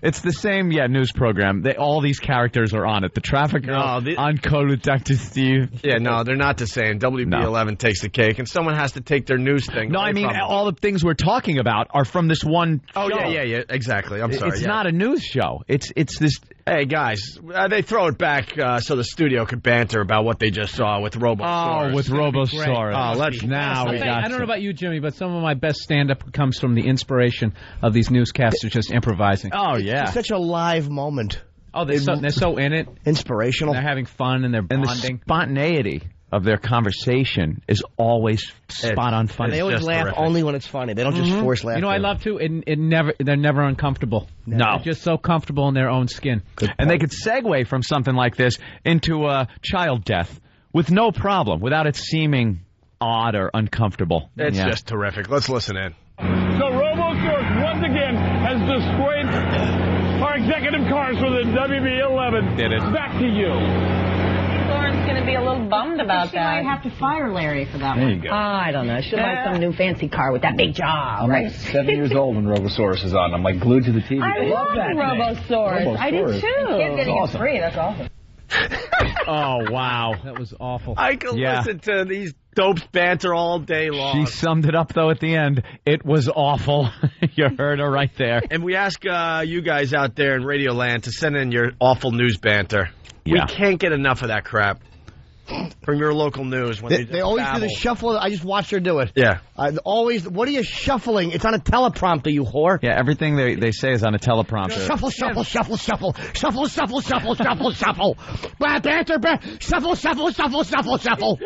It's the same, news program. All these characters are on it. The traffic girl, on Code with Dr. Steve. Yeah, no, they're not the same. WB11 takes the cake, and someone has to take their news thing. No, away I mean, from them. all the things we're talking about are from this one Oh, show. yeah, exactly. I'm sorry. It's yeah. not a news show. It's this... Hey, guys, they throw it back so the studio could banter about what they just saw with Robosaurus. Oh, with Robosaurus. Oh, let's now we got I don't know about you, Jimmy, but some of my best stand-up comes from the inspiration of these newscasters just improvising. Oh, yeah. It's such a live moment. Oh, they're so in it. Inspirational. They're having fun and they're And the bonding. spontaneity of their conversation is always spot on funny. And they always laugh only when it's funny. They don't just force laughter. You know, I love to. They're never uncomfortable. No. They're just so comfortable in their own skin. And they could segue from something like this into child death with no problem, without it seeming odd or uncomfortable. It's just terrific. Let's listen in. So Robosaurus once again has destroyed our executive cars for the WB11. Did it. Back to you. Lauren's going to be a little bummed about She might have to fire Larry for that There one. you go. I don't know. She'll buy some new fancy car with that big jaw. I'm right? like 7 years old when Robosaurus is on. I'm like glued to the TV. I love that thing. Robosaurus. I did Robosaurus. too. Kids getting it awesome. free. That's awesome. Oh, wow. That was awful. I could Yeah. listen to these dopes banter all day long. She summed it up, though, at the end. It was awful. You heard her right there. And we ask you guys out there in Radio Land to send in your awful news banter. Yeah. We can't get enough of that crap from your local news. When They always do the shuffle. I just watched her do it. Yeah. Always. What are you shuffling? It's on a teleprompter, you whore. Yeah, everything they say is on a teleprompter. Shuffle, shuffle, shuffle, shuffle, shuffle, shuffle, shuffle, shuffle, shuffle. Banter, shuffle, shuffle, shuffle, shuffle, shuffle.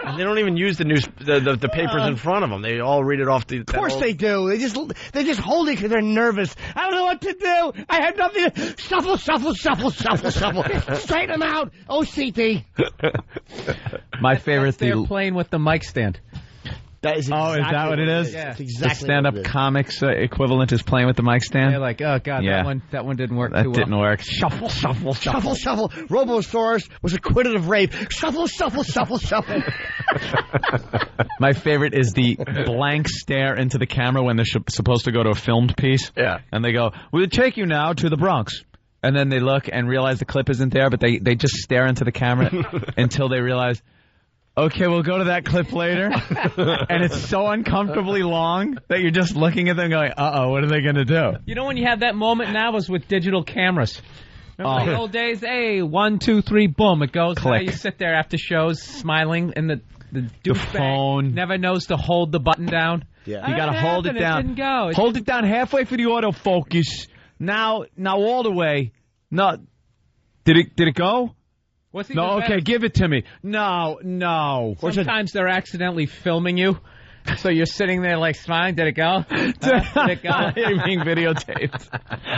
And they don't even use the news, the papers in front of them. They all read it off the. Of course they do. They just hold it because they're nervous. I don't know what to do. I have nothing to shuffle, shuffle, shuffle, shuffle, shuffle. Straighten them out. OCT. My favorite They're thing. playing with the mic stand. That is exactly Is that what it is? Yeah. That's The exactly stand-up what it is. comics equivalent is playing with the mic stand? They're like, oh god, Yeah. that one didn't work That too well. didn't work. Shuffle, shuffle, Shuffle, shuffle. Robosaurus was acquitted of rape. Shuffle, shuffle, shuffle, shuffle. My favorite is the blank stare into the camera when they're supposed to go to a filmed piece. Yeah. And they go, we'll take you now to the Bronx. And then they look and realize the clip isn't there, but they just stare into the camera until they realize, okay, we'll go to that clip later. And it's so uncomfortably long that you're just looking at them going, uh-oh, what are they going to do? You know when you have that moment now was with digital cameras. Remember the old days? Hey, 1, 2, 3, boom, it goes. Click. Now you sit there after shows smiling, and The douchebag phone. never knows to hold the button down. Yeah. You got to hold it down. It didn't go. Hold it down halfway for the autofocus. Now all the way. No. Did it go? What's No, okay, give it to me. No. Sometimes they're accidentally filming you. So you're sitting there like smiling. Did it go? Did it go? You're being videotaped.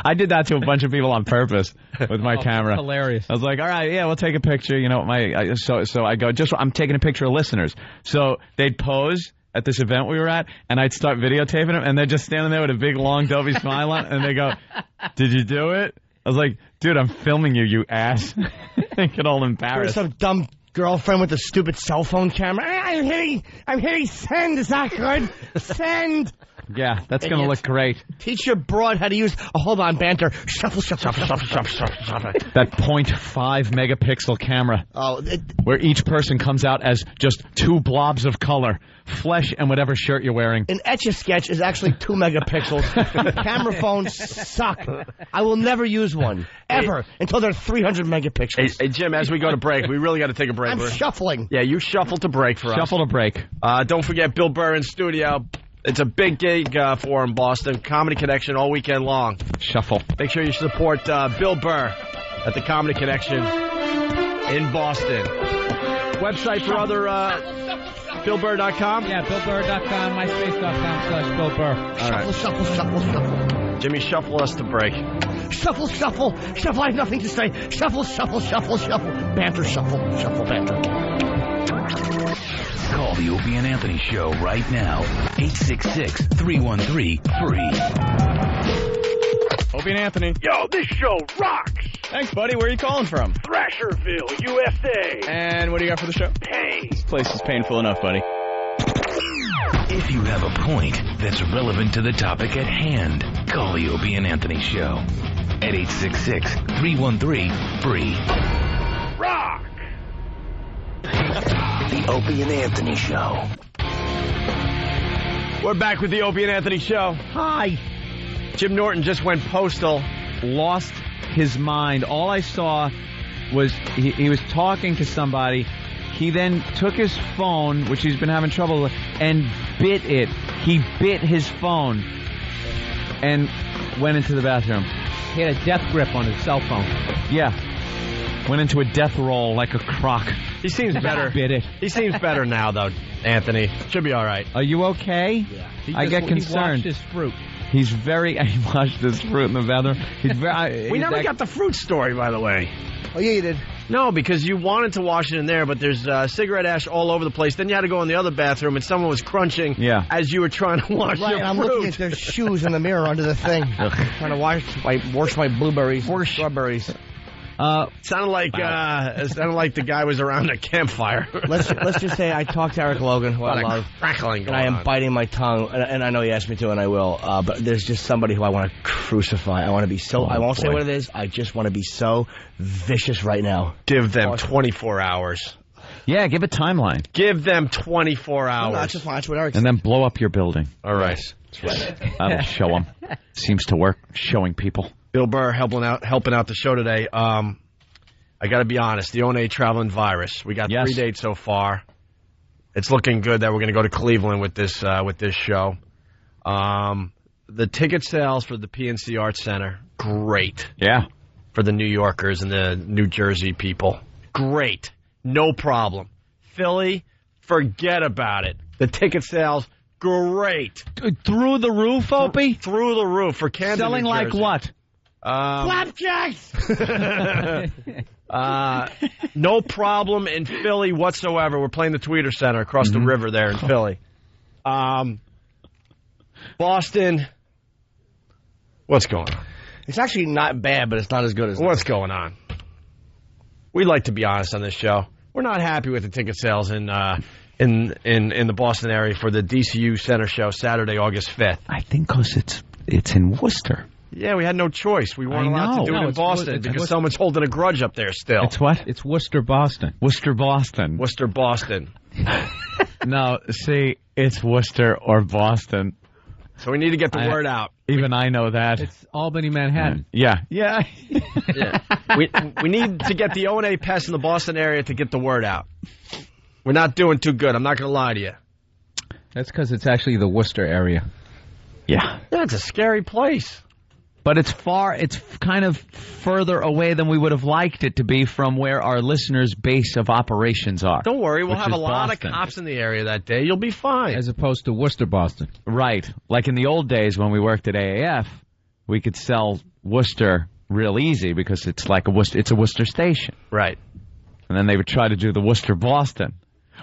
I did that to a bunch of people on purpose with my camera. Hilarious. I was like, all right, yeah, we'll take a picture. You know, so I go, I'm taking a picture of listeners. So they'd pose at this event we were at, and I'd start videotaping them, and they're just standing there with a big, long, dopey smile on, and they go, did you do it? I was like, dude, I'm filming you, you ass. They get all embarrassed. There's some dumb girlfriend with a stupid cell phone camera. I'm hitting send. Is that good? Send. Yeah, that's going to look great. Teach your broad how to use a hold on banter. Shuffle. That 0.5 megapixel camera. Oh, where each person comes out as just 2 blobs of color, flesh and whatever shirt you're wearing. An Etch-a-Sketch is actually 2 megapixels. Camera phones suck. I will never use one ever until they're 300 megapixels. Hey, Jim, as we go to break, we really got to take a break. I'm shuffling. Yeah, you shuffle to break for us. Shuffle to break. Don't forget Bill Burr in studio. It's a big gig for him, Boston. Comedy Connection all weekend long. Shuffle. Make sure you support Bill Burr at the Comedy Connection in Boston. Website for other BillBurr.com? Yeah, BillBurr.com, MySpace.com/Bill Burr. All right. Shuffle. Jimmy, shuffle us to break. Shuffle. I have nothing to say. Shuffle. Banter, shuffle, banter. Call the Opie and Anthony Show right now. 866-313-FREE. Opie and Anthony. Yo, this show rocks. Thanks, buddy. Where are you calling from? Thrasherville, USA. And what do you got for the show? Pain. This place is painful enough, buddy. If you have a point that's relevant to the topic at hand, call the Opie and Anthony Show at 866-313-FREE. Rock! The Opie and Anthony Show. We're back with the Opie and Anthony Show. Hi. Jim Norton just went postal. Lost his mind. All I saw was he was talking to somebody. He then took his phone, which he's been having trouble with, and bit it. He bit his phone and went into the bathroom. He had a death grip on his cell phone. Yeah. Went into a death roll like a croc. He seems better. Bit it. He seems better now, though, Anthony. Should be all right. Are you okay? Yeah. I get concerned. He washed his fruit. He washed his fruit in the bathroom. He's very. We never got the fruit story, by the way. Oh, yeah, you did. No, because you wanted to wash it in there, but there's cigarette ash all over the place. Then you had to go in the other bathroom, and someone was crunching as you were trying to wash your fruit. I'm looking at their shoes in the mirror under the thing. Trying to wash my blueberries, strawberries. Sounded like the guy was around a campfire. Let's just say I talked to Eric Logan, who I love, crackling, and I am biting my tongue, and I know he asked me to, and I will. But there's just somebody who I want to crucify. I want to be so. I won't say what it is. I just want to be so vicious right now. Give them 24 hours. Yeah, give a timeline. Give them 24 hours. No, that's just fine. That's what Eric and then blow up your building. All right. That'll show them. Seems to work. Showing people. Bill Burr helping out the show today. I got to be honest, the O&A traveling virus. We got 3 dates so far. It's looking good that we're going to go to Cleveland with this show. The ticket sales for the PNC Arts Center, great. Yeah. For the New Yorkers and the New Jersey people, great. No problem. Philly, forget about it. The ticket sales, great. Through the roof, Opie? Through the roof for Camden, selling New Jersey. like what? Flapjacks! No problem in Philly whatsoever. We're playing the Tweeter Center across the river there in Philly. Boston, what's going on? It's actually not bad, but it's not as good as what's going on. We like to be honest on this show. We're not happy with the ticket sales in the Boston area for the DCU Center show Saturday, August 5th. I think because it's in Worcester. Yeah, we had no choice. We weren't allowed to do it in Boston because someone's holding a grudge up there still. It's what? It's Worcester, Boston. Worcester, Boston. Worcester, Boston. No, see, it's Worcester or Boston. So we need to get the word out. Even I know that. It's Albany, Manhattan. Yeah. Yeah. We need to get the O&A Pest in the Boston area to get the word out. We're not doing too good. I'm not going to lie to you. That's because it's actually the Worcester area. Yeah. Yeah, it's a scary place. But it's kind of further away than we would have liked it to be from where our listeners' base of operations are. Don't worry, we'll have a lot Boston. of cops in the area that day. You'll be fine. As opposed to Worcester, Boston. Right. Like in the old days when we worked at AAF, we could sell Worcester real easy because it's like it's a Worcester station. Right. And then they would try to do the Worcester, Boston.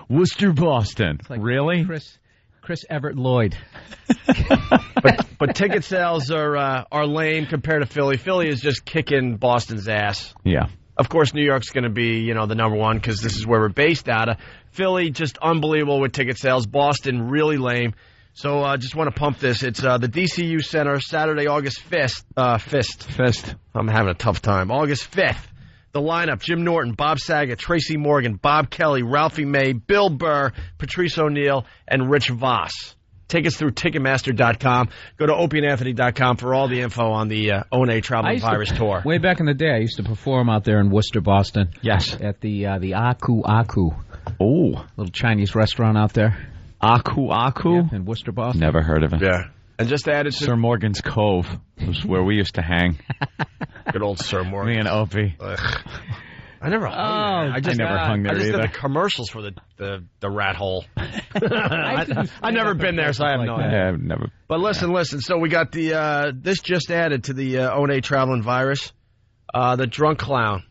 Worcester, Boston. Like really? Chris Everett Lloyd. But ticket sales are lame compared to Philly. Philly is just kicking Boston's ass. Yeah. Of course, New York's going to be, the number one because this is where we're based out of. Philly, just unbelievable with ticket sales. Boston, really lame. So just want to pump this. It's the DCU Center, Saturday, August 5th. I'm having a tough time. August 5th. The lineup, Jim Norton, Bob Saget, Tracy Morgan, Bob Kelly, Ralphie May, Bill Burr, Patrice O'Neill, and Rich Voss. Tickets through Ticketmaster.com. Go to OpieandAnthony.com for all the info on the O&A Traveling Virus Tour. Way back in the day, I used to perform out there in Worcester, Boston. Yes. At the Aku Aku. Oh. Little Chinese restaurant out there. Aku Aku? Yeah, in Worcester, Boston. Never heard of it. Yeah. And just added to Sir Morgan's Cove was where we used to hang. Good old Sir Morgan. Me and Opie. I never hung there. I never hung there I just either. did the commercials for the rat hole. I've never been there, so I have no idea. I've never. But listen. So we got this just added to the O&A Traveling Virus. The Drunk Clown.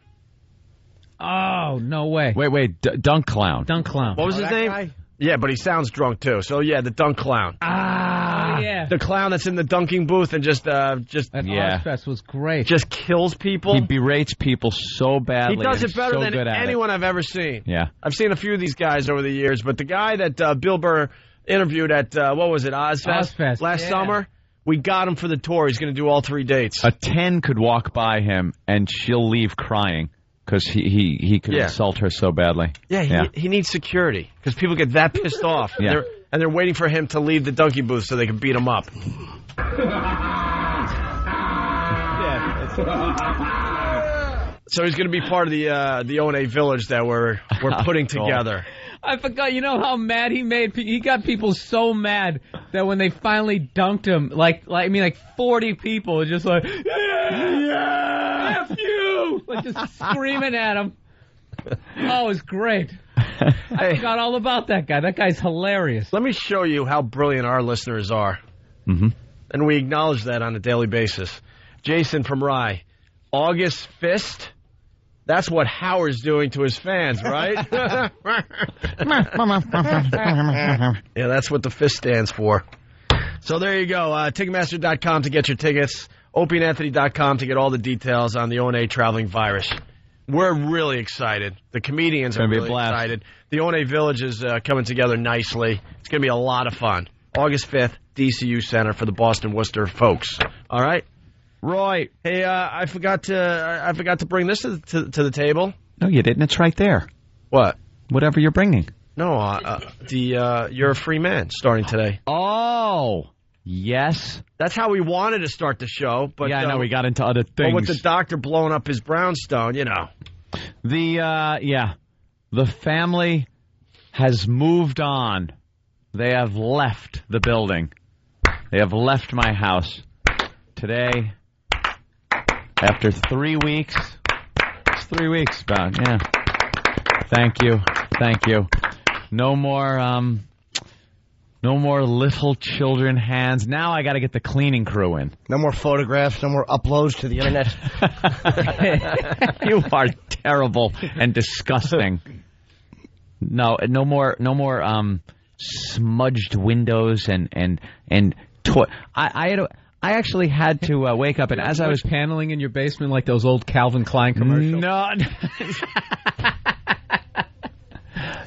Oh, no way. Wait. Dunk Clown. Dunk Clown. What was his name? Guy? Yeah, but he sounds drunk, too. So, yeah, the Dunk Clown. Ah, yeah. The clown that's in the dunking booth and just That Ozfest was great. Just kills people. He berates people so badly. He does it better so than anyone I've ever seen. Yeah. I've seen a few of these guys over the years, but the guy that Bill Burr interviewed at, Ozfest? Last summer, we got him for the tour. He's going to do all 3 dates. A 10 could walk by him and she'll leave crying. Because he could insult her so badly. Yeah, he needs security. Because people get that pissed off. Yeah. They're waiting for him to leave the donkey booth so they can beat him up. So he's going to be part of the O&A village that we're putting together. I forgot. You know how mad he made? He got people so mad that when they finally dunked him, like 40 people were just like, yeah, F you! Like just screaming at him. Oh, it was great. I forgot all about that guy. That guy's hilarious. Let me show you how brilliant our listeners are. Mm-hmm. And we acknowledge that on a daily basis. Jason from Rye, August Fist. That's what Howard's doing to his fans, right? Yeah, that's what the fist stands for. So there you go. Ticketmaster.com to get your tickets. OpieandAnthony.com to get all the details on the O&A Traveling Virus. We're really excited. The comedians are really excited. The O&A Village is coming together nicely. It's going to be a lot of fun. August 5th, DCU Center for the Boston Worcester folks. All right? Roy, hey, I forgot to bring this to the table. No, you didn't. It's right there. What? Whatever you're bringing. No, You're a Free Man starting today. Oh, yes. That's how we wanted to start the show, but yeah, I know we got into other things. But with the doctor blowing up his brownstone, the family has moved on. They have left the building. They have left my house today. After 3 weeks. It's 3 weeks about, yeah. Thank you. No more little children hands. Now I got to get the cleaning crew in. No more photographs, no more uploads to the internet. You are terrible and disgusting. No more smudged windows and I actually had to wake up, and as I was paneling in your basement like those old Calvin Klein commercials.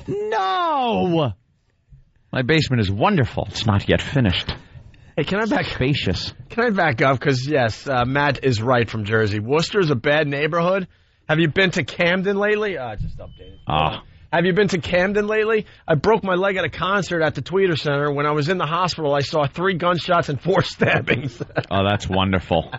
No! My basement is wonderful. It's not yet finished. Hey, can I back spacious? Can I back up? Because yes, Matt is right from Jersey. Worcester's a bad neighborhood. Have you been to Camden lately? Just updated. Have you been to Camden lately? I broke my leg at a concert at the Tweeter Center. When I was in the hospital, I saw 3 gunshots and 4 stabbings. Oh, that's wonderful.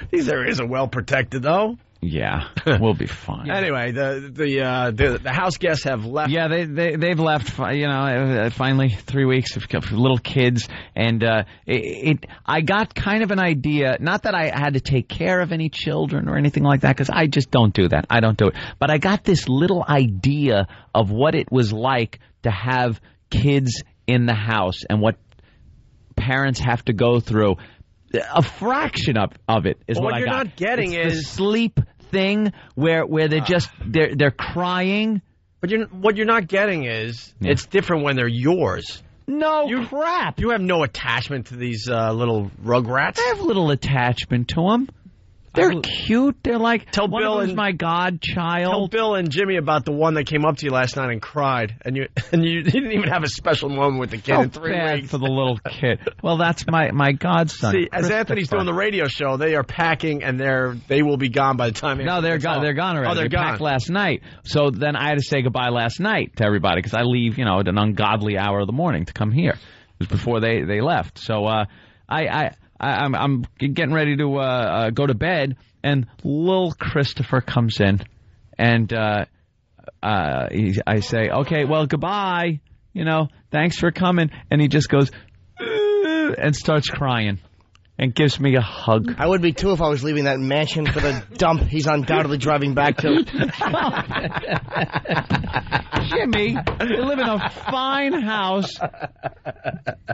These areas are well protected, though. Yeah, we'll be fine. Anyway, the house guests have left. Yeah, they've left. Finally 3 weeks of little kids, and I got kind of an idea. Not that I had to take care of any children or anything like that, because I just don't do that. I don't do it. But I got this little idea of what it was like to have kids in the house and what parents have to go through. A fraction of it is what I got. What you're not getting is the sleep thing where they're crying. But what you're not getting is it's different when they're yours. No crap. You have no attachment to these little rugrats. I have little attachment to them. They're cute. They're like, one of them's my godchild. Tell Bill and Jimmy about the one that came up to you last night and cried, and you didn't even have a special moment with the kid in 3 weeks. For the little kid. Well, that's my godson. See, as Anthony's doing the radio show, they are packing, and they will be gone by the time. No, they're gone. They're gone already. Oh, they're gone. Packed last night. So then I had to say goodbye last night to everybody because I leave, at an ungodly hour of the morning to come here. It was before they left. So I'm getting ready to go to bed, and little Christopher comes in, and I say, okay, well, goodbye, thanks for coming, and he just goes, and starts crying, and gives me a hug. I would be, too, if I was leaving that mansion for the dump he's undoubtedly driving back to. Jimmy, you live in a fine house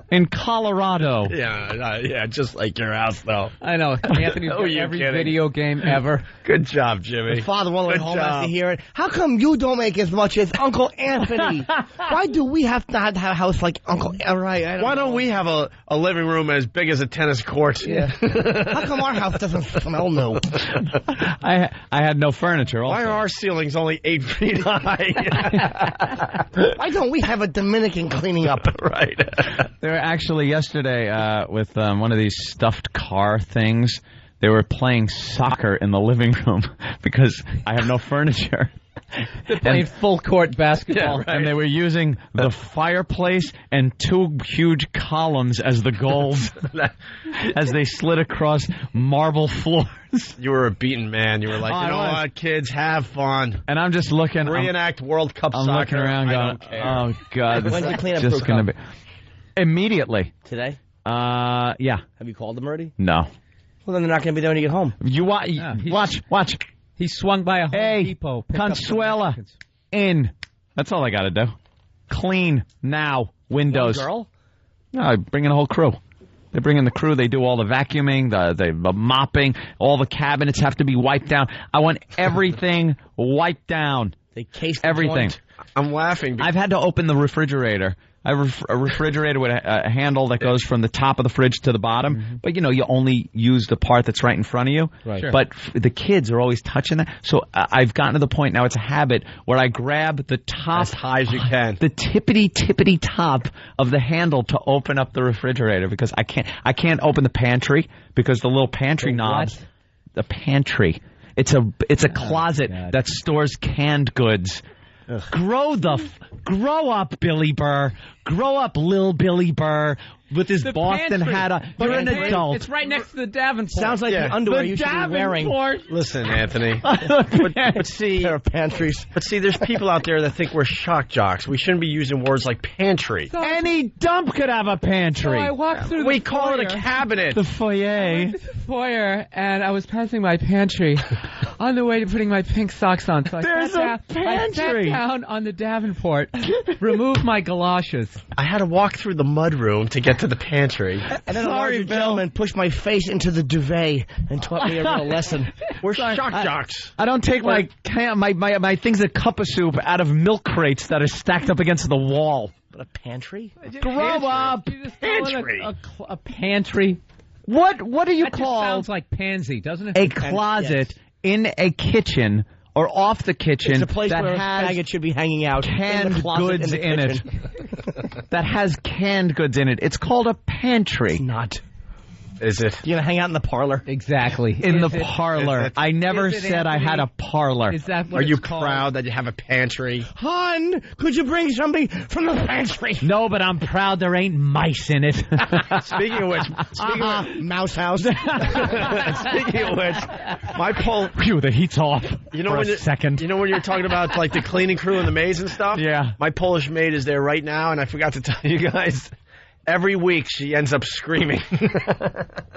in Colorado. Yeah, just like your house, though. I know. Anthony's got every video game ever. Good job, Jimmy. The father won't let home has to hear it. How come you don't make as much as Uncle Anthony? Why do we have to have a house like Uncle... Right, Why don't we have a living room as big as a tennis court? Yeah. How come our house doesn't smell new? I had no furniture also. Why are our ceilings only 8 feet high? Why don't we have a Dominican cleaning up? Right. They were actually yesterday with one of these stuffed car things. They were playing soccer in the living room because I have no furniture. They're playing full court basketball. Yeah, right. And they were using the fireplace and 2 huge columns as the goals as they slid across marble floors. You were a beaten man. You were like, what, kids, have fun. And I'm just looking. Reenact World Cup soccer. I'm looking around going, I don't care. Oh, God. When's the cleanup just going to be immediately. Today? Yeah. Have you called them already? No. Well, then they're not going to be there when you get home. You watch. He swung by a Home Depot. Consuela, in. That's all I got to do. Clean now. Windows. One girl? No, I bring in a whole crew. They bring in the crew. They do all the vacuuming, the mopping. All the cabinets have to be wiped down. I want everything wiped down. They case everything. Joint. I'm laughing. I've had to open the refrigerator. I have a refrigerator with a handle that goes from the top of the fridge to the bottom. Mm-hmm. But, you only use the part that's right in front of you. Right. Sure. But the kids are always touching that. So I've gotten to the point now, it's a habit, where I grab the top. As high as you can. The tippity top of the handle to open up the refrigerator because I can't open the pantry because the little pantry knobs. The pantry. It's a closet that stores canned goods. Ugh. Grow up, Billy Burr. Grow up, Lil Billy Burr, with his Boston hat on. You're an adult. It's right next to the Davenport. Sounds like the underwear you should be wearing. Listen, Anthony. but see, there are pantries. But see, there's people out there that think we're shock jocks. We shouldn't be using words like pantry. Any dump could have a pantry. So I walked through we call it a cabinet. The foyer. I went to the foyer, and I was passing my pantry on the way to putting my pink socks on. So I sat down on the Davenport, removed my galoshes. I had to walk through the mudroom to get to the pantry. And then a larger gentleman pushed my face into the duvet and taught me a real lesson. We're shock jocks. I don't take my things of cup of soup out of milk crates that are stacked up against the wall. But a pantry? Grow up! Pantry. A pantry. What do you that call? Just sounds like pansy, doesn't it? A closet in a kitchen or off the kitchen. It's a place that where has a faggot should be hanging out. Canned goods in it. That has canned goods in it. It's called a pantry. It's not. Is it? You gonna hang out in the parlor? Exactly. In the parlor. I never said I had a parlor. Is that what Are you it's called? proud that you have a pantry? Hon, could you bring somebody from the pantry? No, but I'm proud there ain't mice in it. Speaking of which, mouse house. Speaking of which, my poll. Phew, the heat's off. You know for when a second. You know when you're talking about like the cleaning crew and the maids and stuff? Yeah. My Polish maid is there right now, and I forgot to tell you guys. Every week she ends up screaming.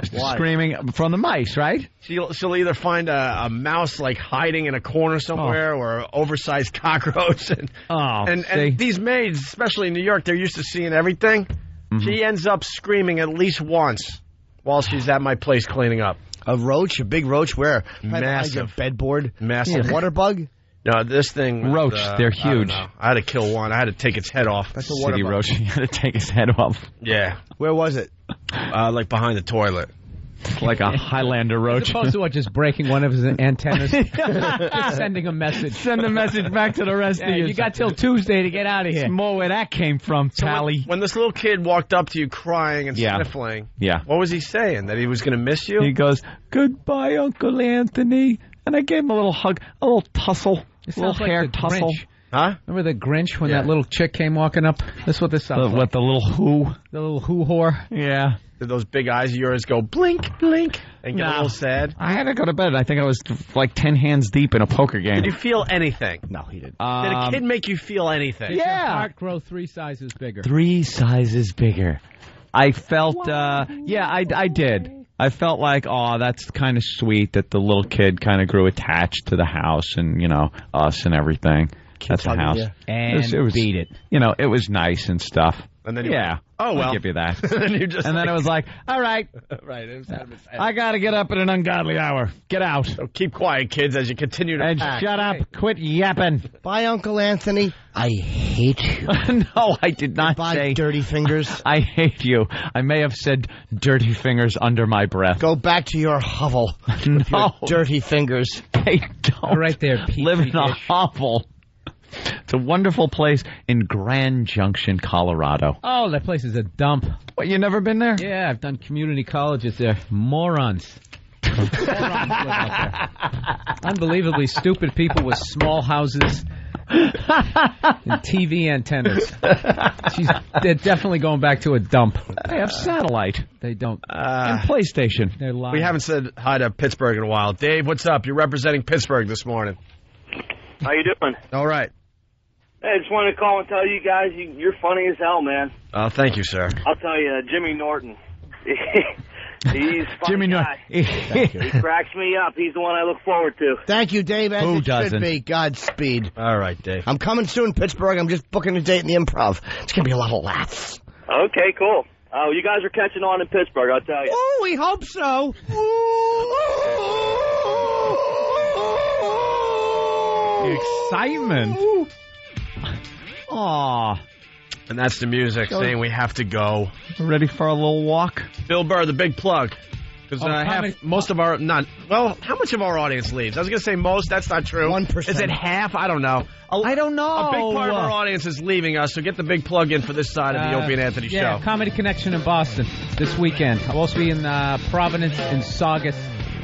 Screaming from the mice, right? She'll either find a mouse like hiding in a corner somewhere or an oversized cockroach. And these maids, especially in New York, they're used to seeing everything. Mm-hmm. She ends up screaming at least once while she's at my place cleaning up. A roach? A big roach? Where? Massive. A bedboard? Massive. A water bug? No, this thing... Roach, they're huge. I had to kill one. I had to take its head off. That's a water City bug. roach. You had to take his head off. Yeah. Where was it? Like behind the toilet. Like a Highlander roach. As opposed to what, just breaking one of his antennas? Just sending a message. Send a message back to the rest of you. You got till Tuesday to get out of here. It's more where that came from, Tally. When this little kid walked up to you crying and sniffling, what was he saying? That he was going to miss you? He goes, "Goodbye, Uncle Anthony." And I gave him a little hug, a little tussle, a little hair like tussle. Grinch. Huh? Remember the Grinch when that little chick came walking up? That's what this sounds like. What, the little who? The little who whore. Yeah. Did those big eyes of yours go blink, blink, and get a little sad? I had to go to bed. I think I was like 10 hands deep in a poker game. Did you feel anything? No, he didn't. Did a kid make you feel anything? Did your heart grow 3 sizes bigger? 3 sizes bigger. I felt, I did. I felt like, that's kind of sweet that the little kid kind of grew attached to the house and, us and everything. That's the house. And it was, beat it. It was nice and stuff. And then I'll give you that. and then it was like, all right. Right. It was kind of sad. I got to get up at an ungodly hour. Get out. So keep quiet, kids, as you continue to And pack. shut up. Quit yapping. Bye, Uncle Anthony. I hate you. No, I did not say. Dirty fingers. I hate you. I may have said dirty fingers under my breath. Go back to your hovel. With your dirty fingers. They don't. Right there, Petri live in a dish. hovel. It's a wonderful place in Grand Junction, Colorado. Oh, that place is a dump. What, you never been there? Yeah, I've done community colleges there. Morons. Morons live out there. Unbelievably stupid people with small houses and TV antennas. They're definitely going back to a dump. They have satellite. They don't. And PlayStation. They're lying. We haven't said hi to Pittsburgh in a while. Dave, what's up? You're representing Pittsburgh this morning. How you doing? All right. Hey, I just wanted to call and tell you guys you're funny as hell, man. Oh, thank you, sir. I'll tell you, Jimmy Norton. He's a funny Jimmy guy. He cracks me up. He's the one I look forward to. Thank you, Dave. As Who it doesn't? should be. Godspeed. All right, Dave. I'm coming soon, Pittsburgh. I'm just booking a date in the Improv. It's going to be a lot of laughs. Okay, cool. Oh, you guys are catching on in Pittsburgh, I'll tell you. Oh, we hope so. Excitement. Aw. And that's the music saying we have to go. Ready for a little walk? Bill Burr, the big plug. Because most of our, how much of our audience leaves? I was going to say most. That's not true. 1%. Is it half? I don't know. I don't know. A big part of our audience is leaving us, so get the big plug in for this side of the Opie and Anthony show. Comedy Connection in Boston this weekend. I'll also be in Providence, in Saugus,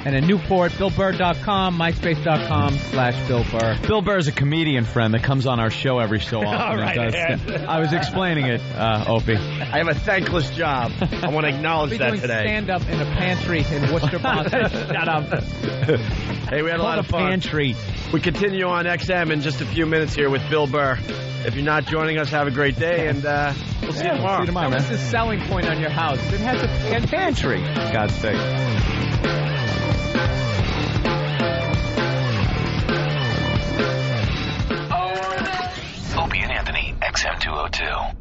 and in Newport. BillBurr.com, MySpace.com/Bill Burr. Bill Burr is a comedian friend that comes on our show every so often. All right, I was explaining it, Opie. I have a thankless job. I want to acknowledge that today. Stand-up in a pantry in Worcester, Boston. Shut up. Hey, we had a lot of fun. Pantry. We continue on XM in just a few minutes here with Bill Burr. If you're not joining us, have a great day, and we'll see you tomorrow. See you tomorrow, man. What's the selling point on your house? It has a pantry. God's sake. Opie and Anthony, XM 202.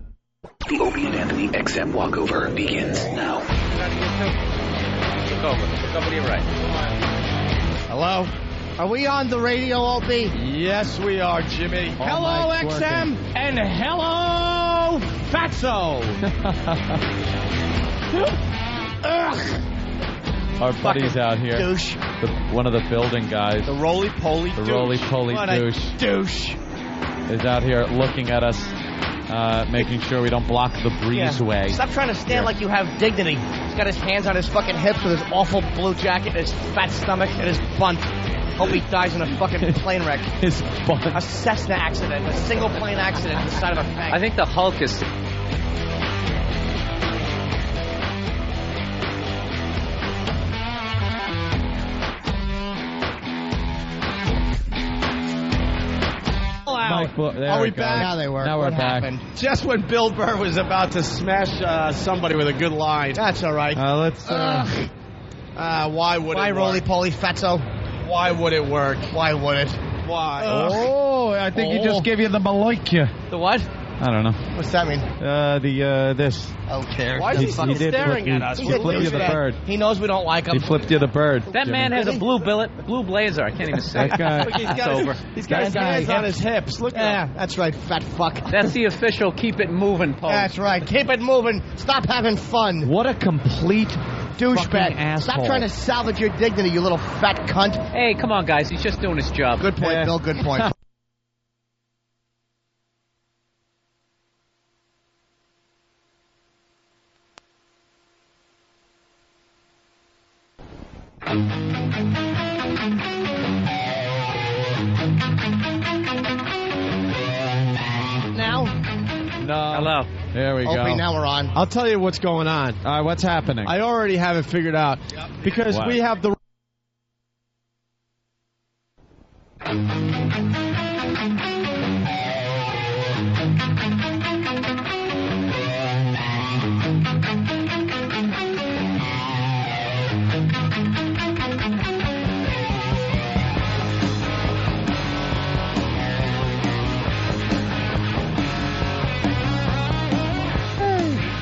The Opie and Anthony XM walkover begins now. Look over to your right. Hello? Are we on the radio, Opie? Yes, we are, Jimmy. Hello, XM, and hello, Fatso. Our buddy's out here. Douche. One of the building guys. The roly-poly douche. The roly-poly What douche. a douche. Is out here looking at us making sure we don't block the breezeway. Stop trying to stand like you have dignity. He's got his hands on his fucking hips with his awful blue jacket, his fat stomach, and his bunt. Hope he dies in a fucking plane wreck. His bunt. A Cessna accident, a single plane accident inside of a tank. I think the Hulk is... Are we back? Now they were. Now we're what back. happened? Just when Bill Burr was about to smash somebody with a good line. That's all right. Let's. Why would Why it work? roly-poly fatso? Why would it work? Why would it? Why? Oh, I think he just gave you the Maloika. The what? I don't know. What's that mean? This. Okay. Why is he still staring at us? He flipped you the bird. He knows we don't like him. He flipped you the bird. That man has a blue blazer. I can't even say. That guy. Look, he's got his hands on his hips. Look at him. That's right, fat fuck. That's the official keep it moving pose. That's right. Keep it moving. Stop having fun. What a complete douchebag. Asshole. Stop trying to salvage your dignity, you little fat cunt. Hey, come on, guys. He's just doing his job. Good point, Bill. Good point. Now? No. Hello. There we go. Okay, now we're on. I'll tell you what's going on. All right, what's happening? I already have it figured out. Because What? we have the...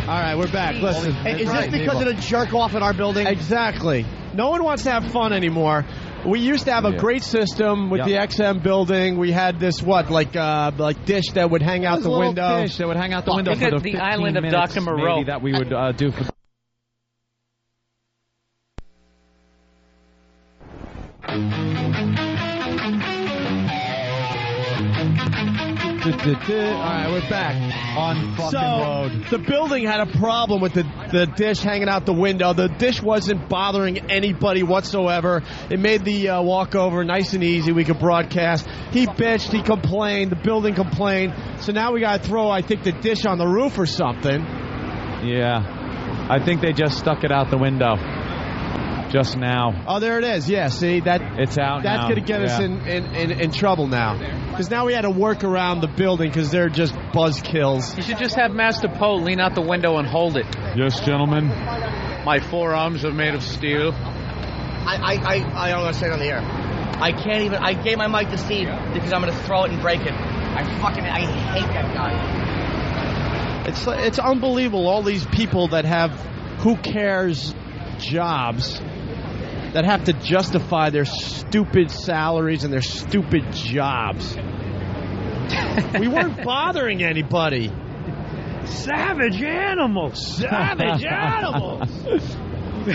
All right, we're back. Listen. Hey, is this because of the jerk off in our building? Exactly. No one wants to have fun anymore. We used to have a great system with the XM building. We had this like dish that would hang out the window. Dish that would hang out the window Look for at the the 15 island of minutes Dr. Moreau. maybe that we would do for. All right, we're back. On fucking road. The building had a problem with the dish hanging out the window. The dish wasn't bothering anybody whatsoever. It made the walkover nice and easy. We could broadcast. He bitched. He complained. The building complained. So now we got to throw, I think, the dish on the roof or something. Yeah. I think they just stuck it out the window. Just now. Oh, there it is. Yeah, see that it's out. That's now. going to get us in trouble now, because now we had to work around the building because they're just buzzkills. You should just have Master Poe lean out the window and hold it. Yes, gentlemen. My forearms are made of steel. I don't want to say it on the air. I can't even. I gave my mic to Steve because I'm going to throw it and break it. I hate that guy. It's unbelievable. All these people that have who cares jobs that have to justify their stupid salaries and their stupid jobs. We weren't bothering anybody. Savage animals. Savage animals.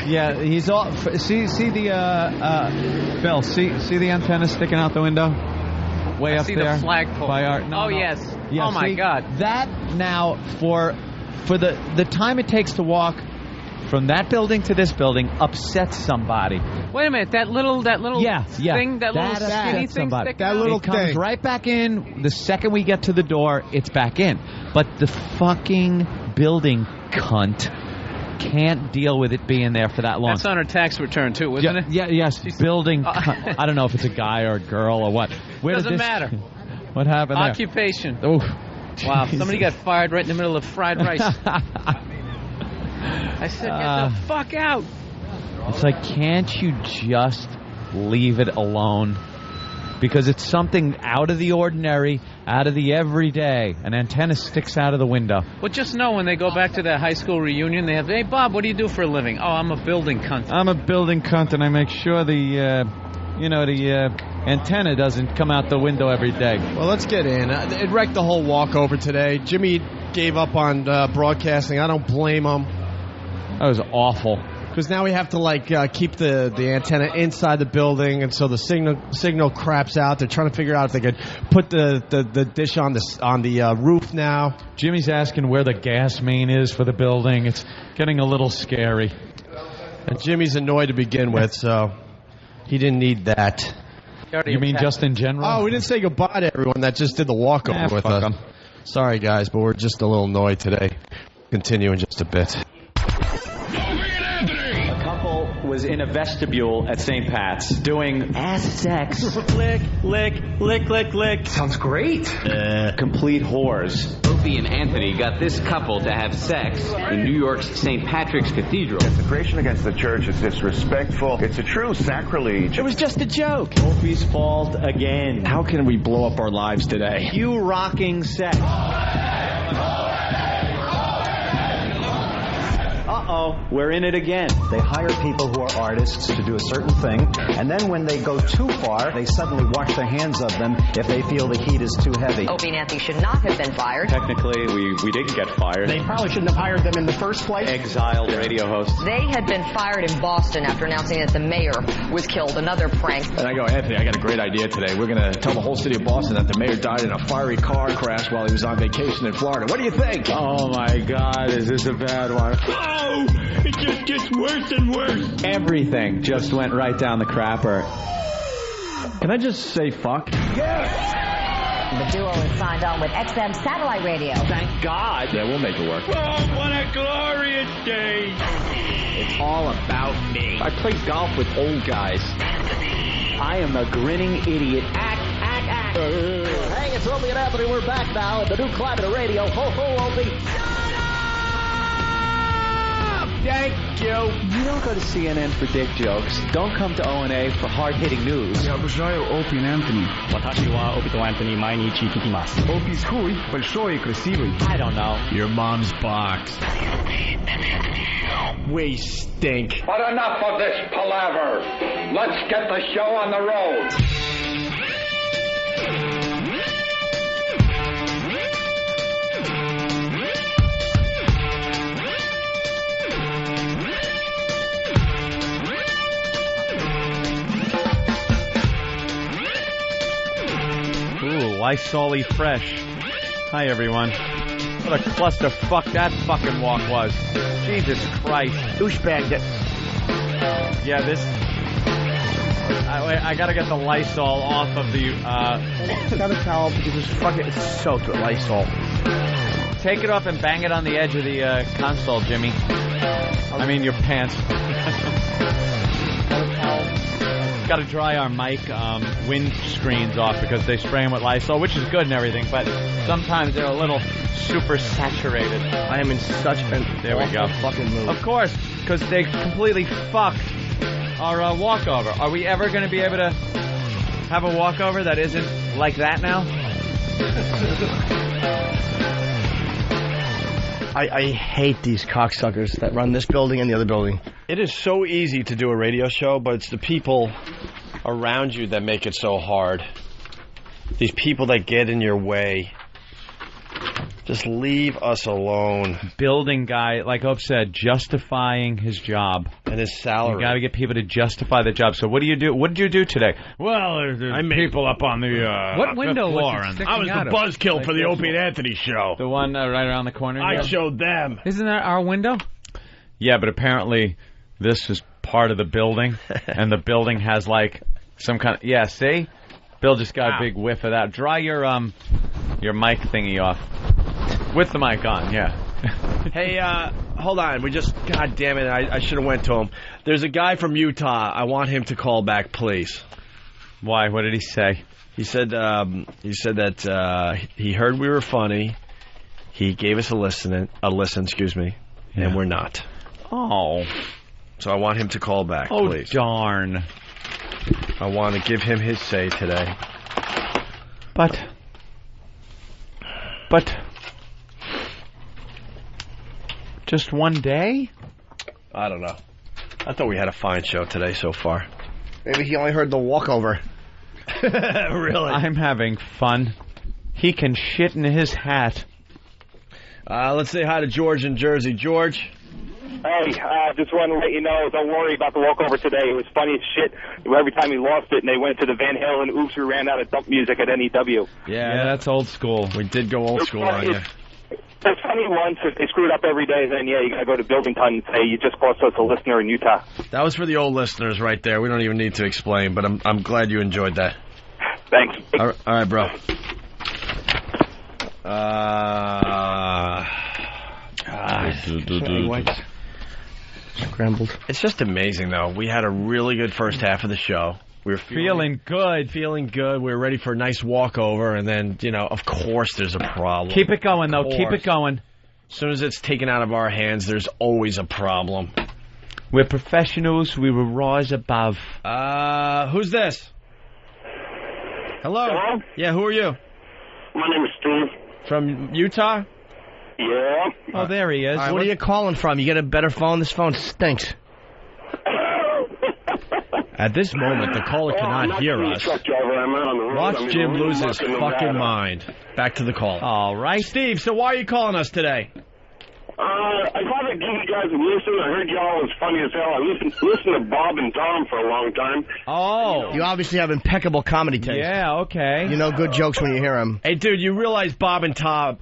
Yeah, he's all. See the Bill. See the antenna sticking out the window, way up see there. The flagpole. By our, no. Yes. Yeah, oh my God. That now for the time it takes to walk from that building to this building upsets somebody. Wait a minute, that little thing, that little skinny thing, that little thing comes right back in. The second we get to the door, it's back in. But the fucking building cunt can't deal with it being there for that long. That's on her tax return too, isn't it? Yeah, yes. Building. I don't know if it's a guy or a girl or what. Doesn't matter. What happened there? Occupation. Oh, wow! Somebody got fired right in the middle of fried rice. I said, get the fuck out. It's like, can't you just leave it alone? Because it's something out of the ordinary, out of the everyday. An antenna sticks out of the window. Well, just know when they go back to their high school reunion, they have, hey, Bob, what do you do for a living? Oh, I'm a building cunt. I'm a building cunt, and I make sure the antenna doesn't come out the window every day. Well, let's get in. It wrecked the whole walkover today. Jimmy gave up on broadcasting. I don't blame him. That was awful. Because now we have to keep the antenna inside the building, and so the signal craps out. They're trying to figure out if they could put the dish on the roof now. Jimmy's asking where the gas main is for the building. It's getting a little scary. And Jimmy's annoyed to begin with, so he didn't need that. You mean just in general? Oh, we didn't say goodbye to everyone that just did the walkover with us. Sorry, guys, but we're just a little annoyed today. Continue in just a bit. Was in a vestibule at St. Pat's doing ass sex. Lick, lick, lick, lick, lick. Sounds great. Complete whores. Opie and Anthony got this couple to have sex in New York's St. Patrick's Cathedral. Desecration against the church is disrespectful. It's a true sacrilege. It was just a joke. Opie's fault again. How can we blow up our lives today? You rocking sex. Uh-oh, we're in it again. They hire people who are artists to do a certain thing, and then when they go too far, they suddenly wash their hands of them if they feel the heat is too heavy. Opie and Anthony should not have been fired. Technically, we didn't get fired. They probably shouldn't have hired them in the first place. Exiled radio hosts. They had been fired in Boston after announcing that the mayor was killed. Another prank. And I go, Anthony, I got a great idea today. We're going to tell the whole city of Boston that the mayor died in a fiery car crash while he was on vacation in Florida. What do you think? Oh, my God. Is this a bad one? Oh, it just gets worse and worse. Everything just went right down the crapper. Can I just say fuck? The duo is signed on with XM Satellite Radio. Thank God. Yeah, we'll make it work. Oh, what a glorious day. It's all about me. I play golf with old guys. I am a grinning idiot. Act. Hey, it's Opie and Anthony. We're back now at the new Climate Radio. Ho, ho, Opie. Thank you. You don't go to CNN for dick jokes. Don't come to O&A for hard-hitting news. Я обожаю Опи и Анthony. 私は Opie と Anthony 毎日聞きます。 Opie's cool, большой и красивый. I don't know. Your mom's box. We stink. But enough of this palaver. Let's get the show on the road. Ooh, Lysol-y fresh. Hi, everyone. What a clusterfuck that fucking walk was. Jesus Christ. Douchebag. Yeah, this... I gotta get the Lysol off of the... Got a towel because it's soaked with Lysol. Take it off and bang it on the edge of the console, Jimmy. I mean, your pants. Got to dry our mic windscreens off because they spray them with Lysol, which is good and everything, but sometimes they're a little super saturated. I am in such a fucking mood. Of course, because they completely fucked our walkover. Are we ever going to be able to have a walkover that isn't like that now? I hate these cocksuckers that run this building and the other building. It is so easy to do a radio show, but it's the people around you that make it so hard. These people that get in your way. Just leave us alone. Building guy, like Ope said, justifying his job. And his salary. You got to get people to justify the job. So what do you do? What did you do today? Well, there's people up on the what window floor. was it I was the buzzkill for the Opie and Anthony show. The one right around the corner? I showed them. Isn't that our window? Yeah, but apparently this is part of the building, and the building has like some kind of... Yeah, see? Bill just got a big whiff of that. Dry your mic thingy off. With the mic on, yeah. Hey, hold on. God damn it, I should have went to him. There's a guy from Utah. I want him to call back, please. Why? What did he say? He said that he heard we were funny. He gave us a listen, and we're not. Oh. So I want him to call back, please. Oh, darn. I want to give him his say today. But... Just one day? I don't know. I thought we had a fine show today so far. Maybe he only heard the walkover. Really? I'm having fun. He can shit in his hat. Let's say hi to George in Jersey. George? Hey, just wanted to let you know, don't worry about the walkover today. It was funny as shit. Every time he lost it, and they went to the Van Halen oops, we ran out of dump music at NEW. Yeah, that's old school. We did go old school on you. It's funny once, if they screwed up every day, then yeah, you gotta go to Buildington and say, you just cost us a listener in Utah. That was for the old listeners right there. We don't even need to explain, but I'm glad you enjoyed that. Thanks. All right, bro. Scrambled. It's just amazing, though. We had a really good first half of the show. We were feeling good. We were ready for a nice walkover, and then, of course there's a problem. Keep it going, though. Keep it going. As soon as it's taken out of our hands, there's always a problem. We're professionals. We will rise above. Who's this? Hello? Yeah, who are you? My name is Steve. From Utah? Yeah. Oh, there he is. Right, what are you calling from? You get a better phone? This phone stinks. At this moment, the caller cannot hear us. Watch Jim lose his fucking mind. Back to the call. All right. Steve, so why are you calling us today? I thought I'd give you guys a listen. I heard y'all was funny as hell. I listened to Bob and Tom for a long time. Oh. You obviously have impeccable comedy taste. Yeah, okay. You know good jokes when you hear them. Hey, dude, you realize Bob and Tob,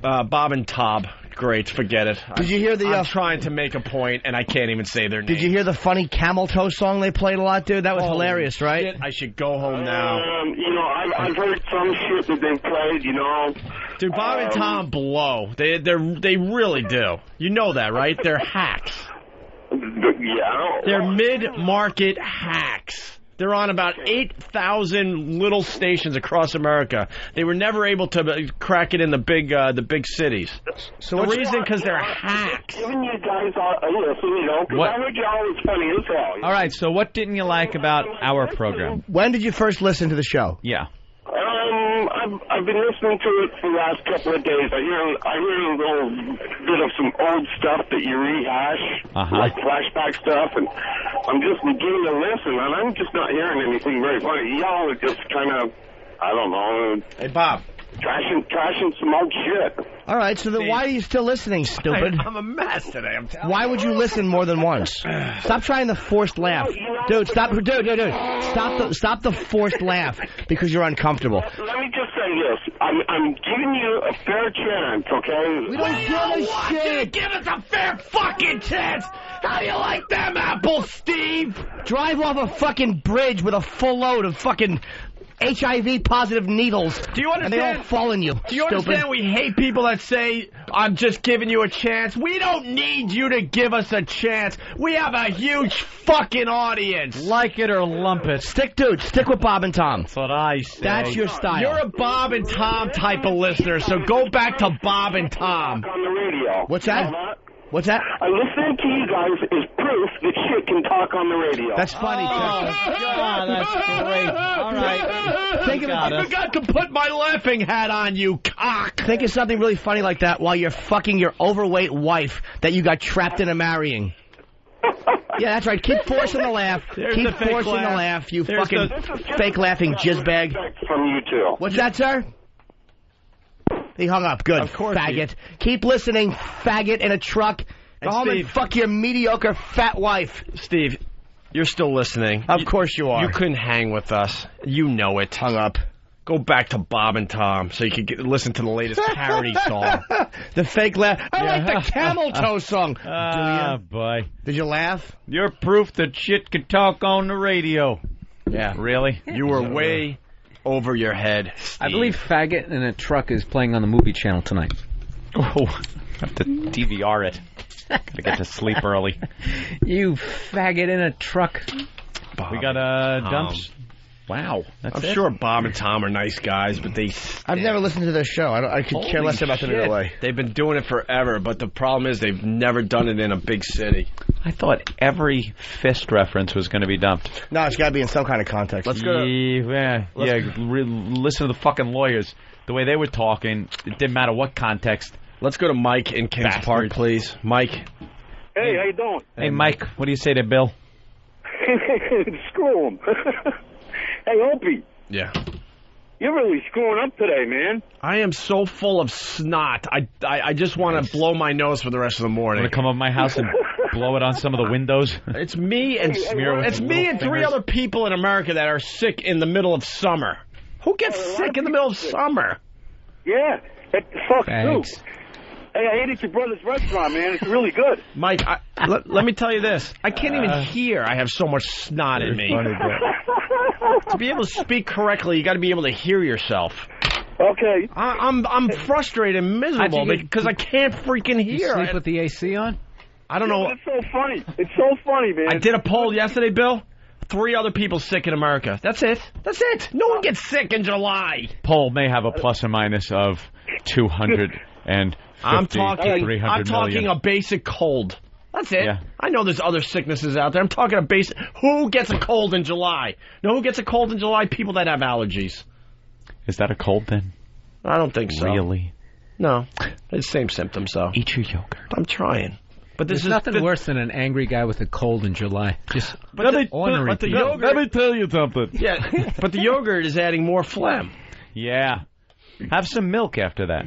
great, forget it. Did you hear the... I'm trying to make a point, and I can't even say their name. Did you hear the funny Camel Toe song they played a lot, dude? That was hilarious, right? Shit, I should go home now. I've heard some shit that they played, Dude, Bob and Tom blow. They really do. You know that, right? They're hacks. Yeah. They're mid-market hacks. They're on about 8,000 little stations across America. They were never able to crack it in the big cities. So the reason, because they're hacks. Giving you guys a listen, because I heard y'all was funny as hell. All right, so what didn't you like about our program? When did you first listen to the show? Yeah. I've been listening to it for the last couple of days. I hear a little bit of some old stuff that you rehash, like flashback stuff, and I'm just beginning to listen, and I'm just not hearing anything very funny. Y'all are just kind of, I don't know. Hey, Bob. Trashing some old shit. All right, so then why are you still listening, stupid? I'm a mess today, I'm telling you. Why would you listen more than once? Stop trying the forced laugh. Dude, stop. Stop the forced laugh because you're uncomfortable. Let me just say this. I'm giving you a fair chance, okay? We don't give a shit. Give us a fair fucking chance. How do you like them apples, Steve? Drive off a fucking bridge with a full load of fucking HIV-positive needles. Do you understand? And they all fall in you. Do you understand we hate people that say, I'm just giving you a chance? We don't need you to give us a chance. We have a huge fucking audience. Like it or lump it. Stick with Bob and Tom. That's what I say. That's your style. You're a Bob and Tom type of listener, so go back to Bob and Tom. On the radio. What's that? What's that? Listening to you guys is proof that shit can talk on the radio. That's funny, God, that's great. All right. I forgot to put my laughing hat on, you cock. Think of something really funny like that while you're fucking your overweight wife that you got trapped into marrying. Yeah, that's right. Keep forcing the laugh. Keep forcing the laugh, you fucking fake laughing jizzbag. From you too. What's that, sir? He hung up. Good. Of course, faggot. Keep listening, faggot in a truck. Go home and fuck your mediocre fat wife. Steve, you're still listening. Of course you are. You couldn't hang with us. You know it. Hung up. Go back to Bob and Tom so you can listen to the latest parody song. The fake laugh. I like the Camel Toe song. Ah, boy. Did you laugh? You're proof that shit can talk on the radio. Yeah. Really? You were way over your head, Steve. I believe Faggot in a Truck is playing on the movie channel tonight. Oh, I have to DVR it. Gotta get to sleep early. You faggot in a truck. Bob We got dumps. Wow, that's I'm it? sure Bob and Tom are nice guys, but they stink. I've never listened to their show. I could care less about them either way. They've been doing it forever, but the problem is they've never done it in a big city. I thought every fist reference was going to be dumped. No, it's got to be in some kind of context. Let's go. Listen to the fucking lawyers. The way they were talking, it didn't matter what context. Let's go to Mike in Kings Park, please. Mike. Hey, how you doing? Hey, Mike, what do you say to Bill? Screw him. Hey, Opie. Yeah. You're really screwing up today, man. I am so full of snot. I just want to blow my nose for the rest of the morning. Want to come up to my house and blow it on some of the windows. It's me and Smear with it's your me little and three fingers. other people in America that are sick in the middle of summer. Who gets sick in the middle of summer? Yeah. Fuck Thanks. too. Hey, I ate at your brother's restaurant, man. It's really good. Mike, let me tell you this. I can't even hear. I have so much snot in me. To be able to speak correctly, you got to be able to hear yourself. Okay. I'm frustrated and miserable because I can't freaking hear. You sleep with the AC on? I don't know. It's so funny. It's so funny, man. I did a poll yesterday, Bill. 3 other people sick in America. That's it. That's it. No one gets sick in July. Poll may have a plus or minus of 250 I'm to talking 300 million. a basic cold. That's it. Yeah. I know there's other sicknesses out there. I'm talking a basic. Who gets a cold in July? No, who gets a cold in July? People that have allergies. Is that a cold then? I don't think so. Really? No. It's the same symptoms, though. Eat your yogurt. I'm trying. But There's nothing worse than an angry guy with a cold in July. Just But the Let me tell you something. Yeah, but the yogurt is adding more phlegm. Yeah. Have some milk after that.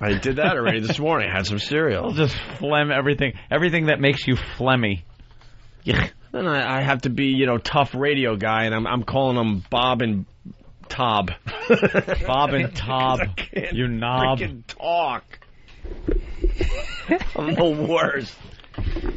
I did that already this morning. I had some cereal. I'll just phlegm everything. Everything that makes you phlegmy. Yeah. Then I have to be, tough radio guy, and I'm calling them Bob and Tob. Bob and Tob, you knob. Freaking talk. I'm the worst.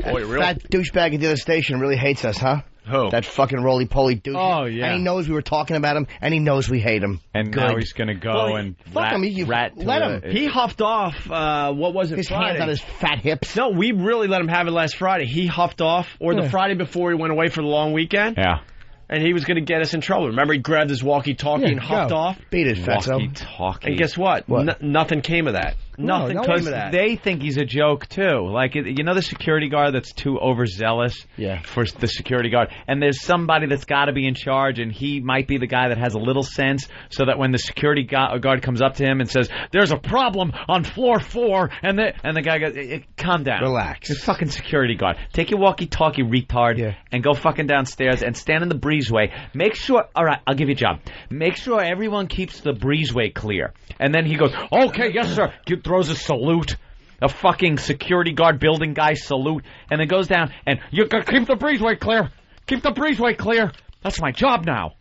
Boy, real That douchebag at the other station really hates us, huh? Who? That fucking roly-poly douche. Oh, yeah. And he knows we were talking about him, and he knows we hate him. And Good. now he's going to go and fuck him. rat to let it. him. He huffed off, what was it, His Friday? hands on his fat hips. No, we really let him have it last Friday. He huffed off, or the Friday before he went away for the long weekend. Yeah. And he was going to get us in trouble. Remember, he grabbed his walkie-talkie and huffed off? Beat it, fatso. Walkie-talkie. And guess what? Nothing came of that. Nothing no came came of that. They think he's a joke, too. Like, the security guard that's too overzealous for the security guard. And there's somebody that's got to be in charge, and he might be the guy that has a little sense, so that when the security guard comes up to him and says, there's a problem on floor 4, and the guy goes, calm down. Relax. You're fucking security guard. Take your walkie-talkie, retard, and go fucking downstairs and stand in the breezeway. Make sure, all right, I'll give you a job. Make sure everyone keeps the breezeway clear. And then he goes, okay, yes, sir. Throws a salute. A fucking security guard building guy salute. And then goes down and you gotta keep the breezeway clear. Keep the breezeway clear. That's my job now.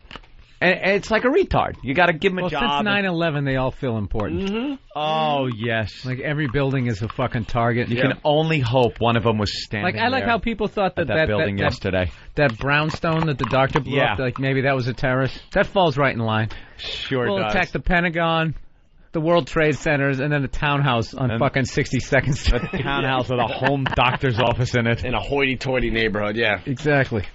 And it's like a retard. You got to give him a job. Since 9/11, they all feel important. Mm-hmm. Oh, yes. Like every building is a fucking target. You can only hope one of them was standing I like there how people thought that building yesterday. That brownstone that the doctor blew up, like maybe that was a terrorist. That falls right in line. Sure We'll does. attack the Pentagon, the World Trade Centers, and then the townhouse on fucking 62nd Street. The townhouse with a home doctor's office in it. In a hoity-toity neighborhood, yeah. Exactly.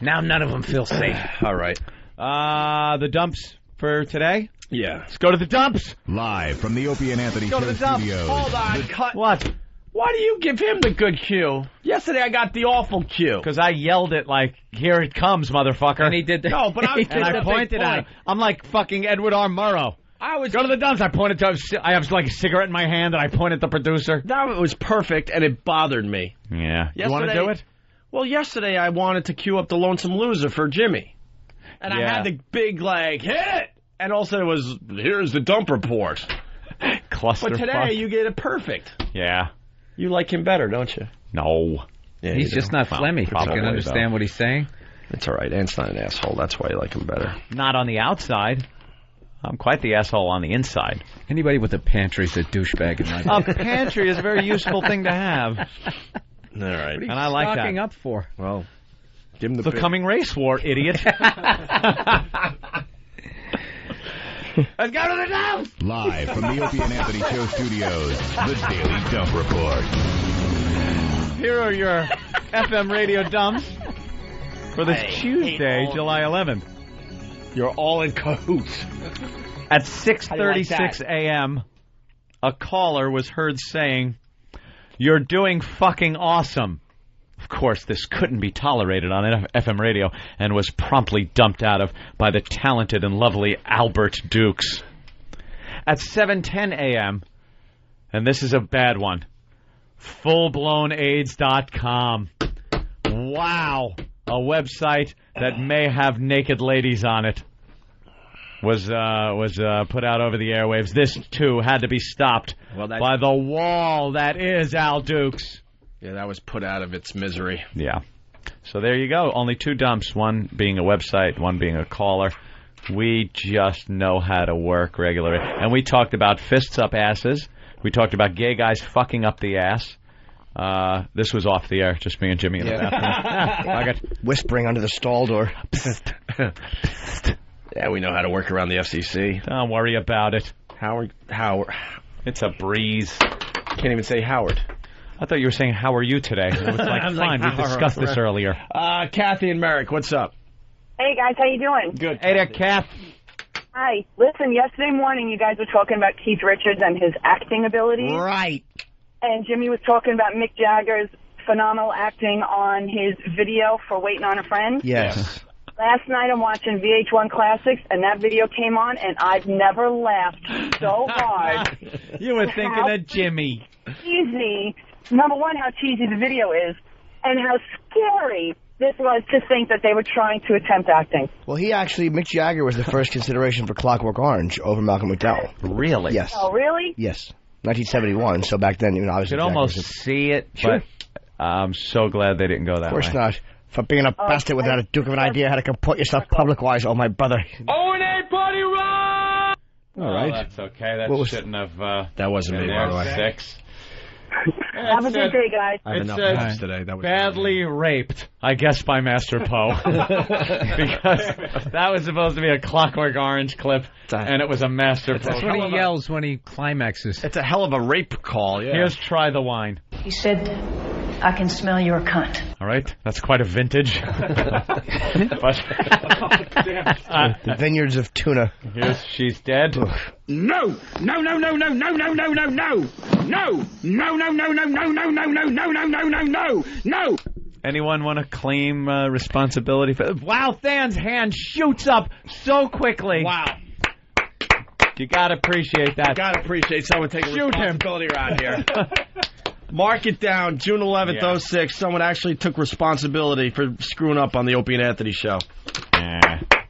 Now none of them feel safe. All right. The dumps for today? Yeah. Let's go to the dumps. Live from the Opie and Anthony Go Show to the dumps. studios. Hold on. Cut. What? Why do you give him the good cue? Yesterday I got the awful cue. Because I yelled it like, here it comes, motherfucker. And he did that. No, but I pointed at him. I'm like fucking Edward R. Murrow. Go to the dumps. I pointed to. I have like a cigarette in my hand, and I pointed at the producer. That was perfect, and it bothered me. Yeah. You want to do it? Well, yesterday I wanted to cue up the Lonesome Loser for Jimmy. And I had the big, hit it! And also it was, here's the dump report. Cluster. But today you get it perfect. Yeah. You like him better, don't you? No. Yeah, he's just not phlegmy. You can understand what he's saying. It's all right. Ant's not an asshole. That's why you like him better. Not on the outside. I'm quite the asshole on the inside. Anybody with a pantry is a douchebag in my A pantry is a very useful thing to have. All right. What are you and I like stocking that. up for? Well, give him the coming race war, idiot. Let's go to the dumps! Live from the Opie and Anthony Show studios, the Daily Dump Report. Here are your FM radio dumps for this Tuesday, July 11th. You're all in cahoots. At 6:36 a.m., a caller was heard saying, "You're doing fucking awesome." Of course, this couldn't be tolerated on FM radio and was promptly dumped out of by the talented and lovely Albert Dukes. At 7:10 a.m., and this is a bad one, fullblownaids.com. Wow, a website that may have naked ladies on it was put out over the airwaves. This, too, had to be stopped by the wall that is Al Dukes. Yeah, that was put out of its misery. Yeah. So there you go. Only 2 dumps, one being a website, one being a caller. We just know how to work regularly. And we talked about fists up asses. We talked about gay guys fucking up the ass. This was off the air, just me and Jimmy in the bathroom. I got whispering under the stall door. Yeah, we know how to work around the FCC. Don't worry about it. Howard. It's a breeze. Can't even say Howard. I thought you were saying, how are you today? It was like, fine, we discussed this earlier. Kathy and Merrick, what's up? Hey, guys, how you doing? Good. Hey there, Kath. Hi. Listen, yesterday morning you guys were talking about Keith Richards and his acting abilities. Right. And Jimmy was talking about Mick Jagger's phenomenal acting on his video for Waiting on a Friend. Yes. Last night I'm watching VH1 Classics, and that video came on, and I've never laughed so hard. You were thinking of Jimmy. Cheesy. Number one, how cheesy the video is, and how scary this was to think that they were trying to attempt acting. Well, Mick Jagger was the first consideration for Clockwork Orange over Malcolm McDowell. Really? Yes. Oh, really? Yes. 1971, so back then, I was... You could almost see it, but I'm so glad they didn't go that way. Of course not. For being a bastard without a duke of an idea how to comport yourself public-wise, oh, my brother. O&A Party Rock! All right. That's okay. That shouldn't have... that wasn't me, by the way. 6. Have a good day, guys. I have enough times today. That was badly raped, I guess, by Master Poe. Because that was supposed to be a Clockwork Orange clip, and it was a Master Poe. That's what he yells when he climaxes. It's a hell of a rape call, yeah. Here's Try the Wine. He said, I can smell your cunt. All right, that's quite a vintage. The vineyards of tuna. Here's She's Dead. No! No, no, no, no, no, no, no, no, no! No! No, no, no, no, no, no, no, no, no, no, no, no, no, no! No! Anyone want to claim responsibility for... Wow, Than's hand shoots up so quickly. Wow. You gotta appreciate that. Gotta appreciate someone taking responsibility around here. Mark it down, June 11th, 06. Someone actually took responsibility for screwing up on the Opie and Anthony show.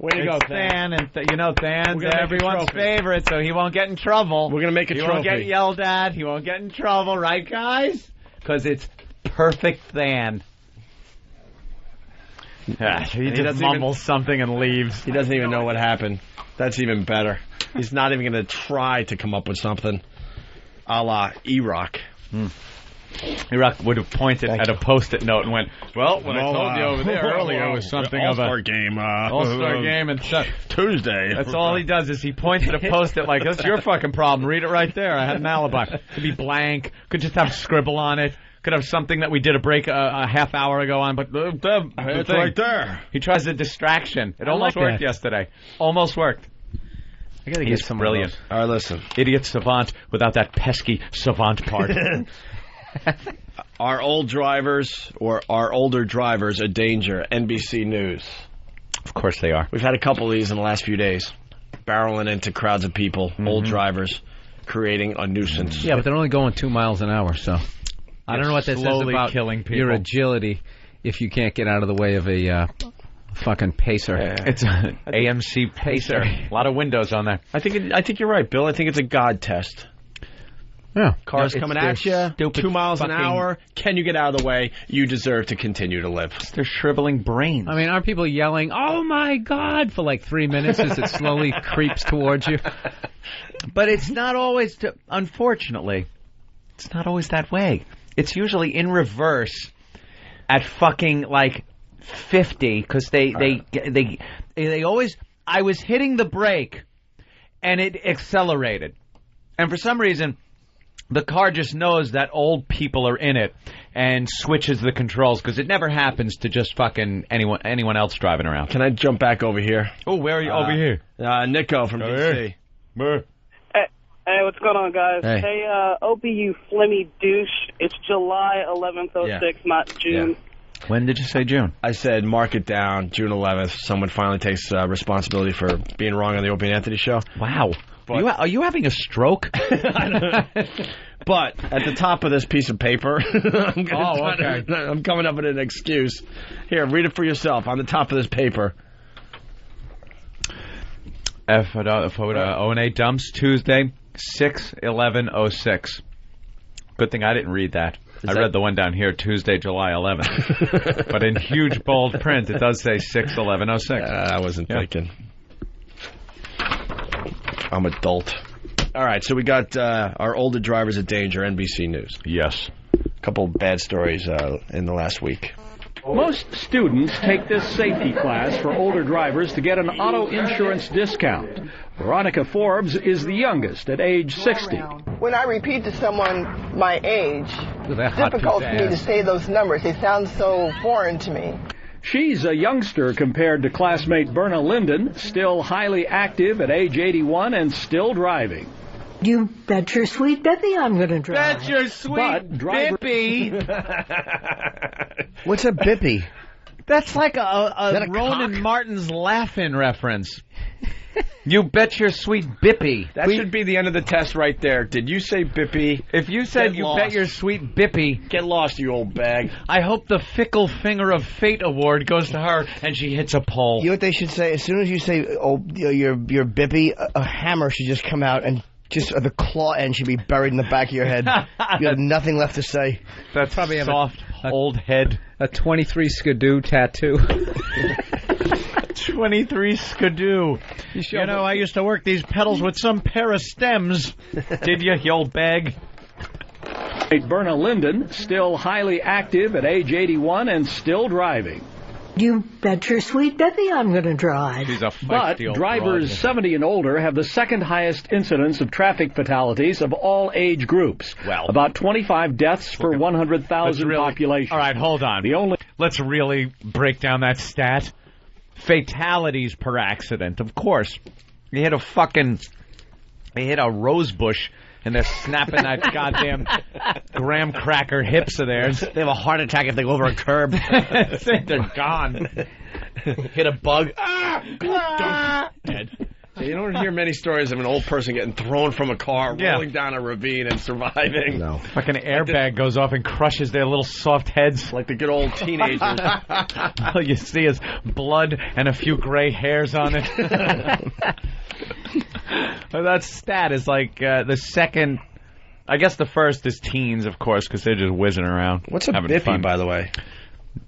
Way to go, Than. And Than's everyone's favorite, so he won't get in trouble. We're going to make a trophy. He won't get yelled at. He won't get in trouble, right, guys? Because it's perfect Than. He just mumbles something and leaves. He doesn't even know what happened. That's even better. He's not even going to try to come up with something a la E-Rock. E-Rock would have pointed at a Post-it note and went, well, what I told you over there earlier was something of a... All-Star game. All-Star game and stuff. Tuesday. That's all he does is he points at a Post-it like, that's your fucking problem. Read it right there. I had an alibi. Could be blank. Could just have scribble on it. Could have something that we did a break a half hour ago on, but it's right there. He tries a distraction. It almost worked yesterday. Almost worked. I gotta get some brilliant. All right, listen. Idiot savant without that pesky savant part. Our old drivers or our older drivers a danger. NBC News. Of course they are. We've had a couple of these in the last few days. Barreling into crowds of people, old drivers, creating a nuisance. Yeah, but they're only going 2 miles an hour, so... I don't know what that says about killing people. Your agility if you can't get out of the way of a fucking pacer. It's an AMC pacer. A lot of windows on there. I think you're right, Bill. I think it's a God test. Yeah. Cars coming at you, 2 miles an hour. Can you get out of the way? You deserve to continue to live. They're shriveling brains. I mean, aren't people yelling, oh my God, for like 3 minutes as it slowly creeps towards you? But it's not always, unfortunately, it's not always that way. It's usually in reverse at fucking like 50 because they always. I was hitting the brake and it accelerated, and for some reason the car just knows that old people are in it and switches the controls because it never happens to just fucking anyone else driving around. Can I jump back over here? Oh, where are you? Over here. Nico from DC. Hey, what's going on, guys? Hey, Opie, you flimmy douche. It's July 11th, 06, not June. Yeah. When did you say June? I said mark it down, June 11th. Someone finally takes responsibility for being wrong on the Opie and Anthony show. Wow. Are you having a stroke? But at the top of this piece of paper, I'm coming up with an excuse. Here, read it for yourself. On the top of this paper. O&A dumps Tuesday, 6/11/06. Good thing I didn't read that. I read the one down here, Tuesday, July 11th. But in huge bold print, it does say 6/11/06. I wasn't thinking. I'm adult. All right, so we got our older drivers at danger, NBC News. Yes. A couple of bad stories in the last week. Most students take this safety class for older drivers to get an auto insurance discount. Veronica Forbes is the youngest at age 60. When I repeat to someone my age, it's difficult for me to say those numbers. They sound so foreign to me. She's a youngster compared to classmate Berna Linden, still highly active at age 81 and still driving. You bet your sweet Bippy I'm going to drive. Bet your sweet Bippy. What's a Bippy? That's like a Ronan Martin's Laugh-In reference. You bet your sweet Bippy. That should be the end of the test right there. Did you say Bippy? If you said you bet your sweet Bippy. Get lost, you old bag. I hope the Fickle Finger of Fate award goes to her and she hits a pole. You know what they should say? As soon as you say, oh, your Bippy, a hammer should just come out and just the claw end should be buried in the back of your head. You have nothing left to say. That's probably a soft, old head. A 23 Skidoo tattoo. 23 Skidoo. You know, I used to work these pedals with some pair of stems. Did you old bag? Berna Linden, still highly active at age 81 and still driving. You bet your sweet Bippy I'm going to drive. She's a But drivers 70 and older have the second highest incidence of traffic fatalities of all age groups. Well, about 25 deaths per 100,000 population. All right, hold on. Let's really break down that stat. Fatalities per accident, of course. You hit a rose bush and they're snapping that goddamn graham cracker hips of theirs. They have a heart attack if they go over a curb. They're gone. Hit a bug. Dead. You don't hear many stories of an old person getting thrown from a car, rolling down a ravine, and surviving. No. Fucking airbag goes off and crushes their little soft heads. Like the good old teenagers. All you see is blood and a few gray hairs on it. That stat is like the second. I guess the first is teens, of course, because they're just whizzing around. What's a Bippy, by the way?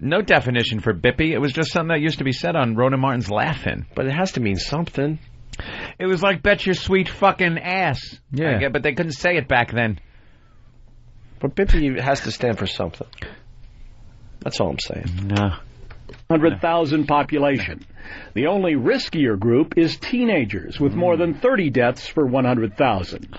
No definition for Bippy. It was just something that used to be said on Ronan Martin's Laugh-In. But it has to mean something. It was like bet your sweet fucking ass. Yeah. But they couldn't say it back then. But Bippy has to stand for something. That's all I'm saying. No. 100,000 population. The only riskier group is teenagers, with more than 30 deaths per 100,000.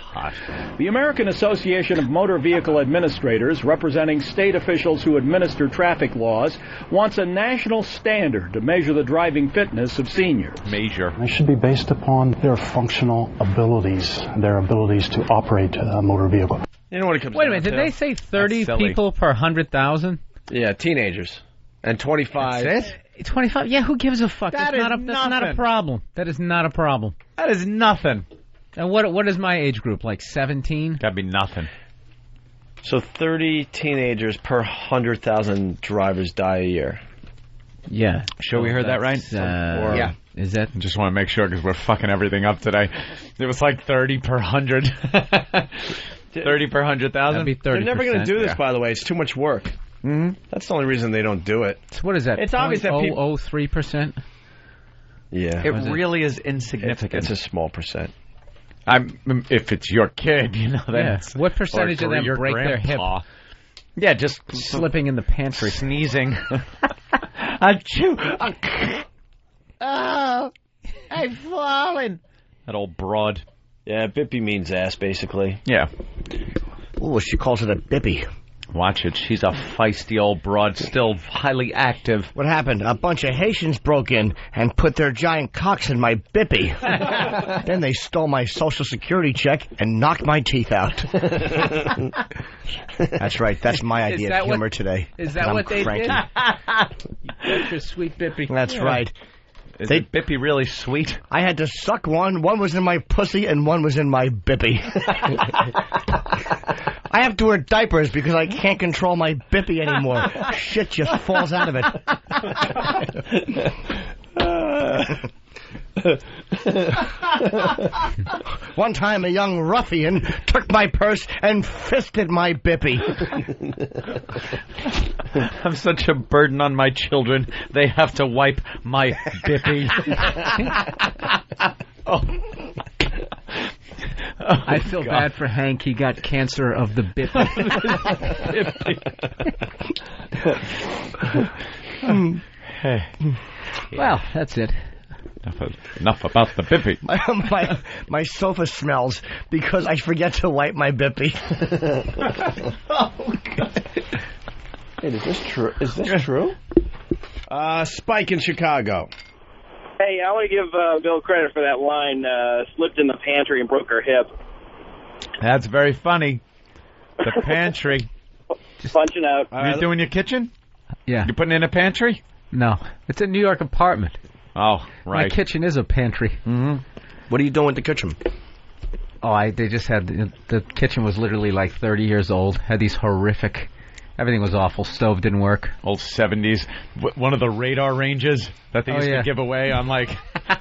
The American Association of Motor Vehicle Administrators, representing state officials who administer traffic laws, wants a national standard to measure the driving fitness of seniors. It should be based upon their functional abilities, their abilities to operate a motor vehicle. You know what it comes Wait a minute, did they say 30 people per 100,000? Yeah, teenagers. And 25. That's it? 25? Yeah, who gives a fuck? That's not a problem. That is not a problem. That is nothing. And what is my age group, like 17? That'd be nothing. So 30 teenagers per 100,000 drivers die a year. Yeah. Sure we heard that right? Yeah. Is that? I just want to make sure because we're fucking everything up today. It was like 30 per 100. 30 per 100,000? That'd be 30%. They're never going to do this, by the way. It's too much work. Mm-hmm. That's the only reason they don't do it. So what is that? It's obvious that people... 0.003%? Yeah. It really is insignificant. It's a small percent. If it's your kid, you know that. Yeah. What percentage of them break their hip? Yeah, just slipping in the pantry. Sneezing. Achoo! Oh, I've fallen. That old broad. Yeah, Bippy means ass, basically. Yeah. Oh, she calls it a Bippy. Watch it. She's a feisty old broad, still highly active. What happened? A bunch of Haitians broke in and put their giant cocks in my Bippy. Then they stole my Social Security check and knocked my teeth out. That's right. That's my idea of humor today. Is that what they did? That's your sweet Bippy. That's right. Is Bippy really sweet? I had to suck one. One was in my pussy and one was in my Bippy. I have to wear diapers because I can't control my Bippy anymore. Shit just falls out of it. One time a young ruffian took my purse and fisted my bippy. I'm such a burden on my children. They have to wipe my bippy. I feel bad for Hank. He got cancer of the bippy. Well, that's it. Enough about the bippy. My sofa smells because I forget to wipe my bippy. Oh, God. Hey, is this true? Is this true? Spike in Chicago. Hey, I want to give Bill credit for that line, slipped in the pantry and broke her hip. That's very funny. The pantry. Punching out. You're doing your kitchen? Yeah. You're putting in a pantry? No. It's a New York apartment. Oh, right. My kitchen is a pantry. Mm-hmm. What are you doing with the kitchen? They just had, the kitchen was literally like 30 years old, had these horrific, everything was awful, stove didn't work. Old 70s, one of the radar ranges that they used to give away on like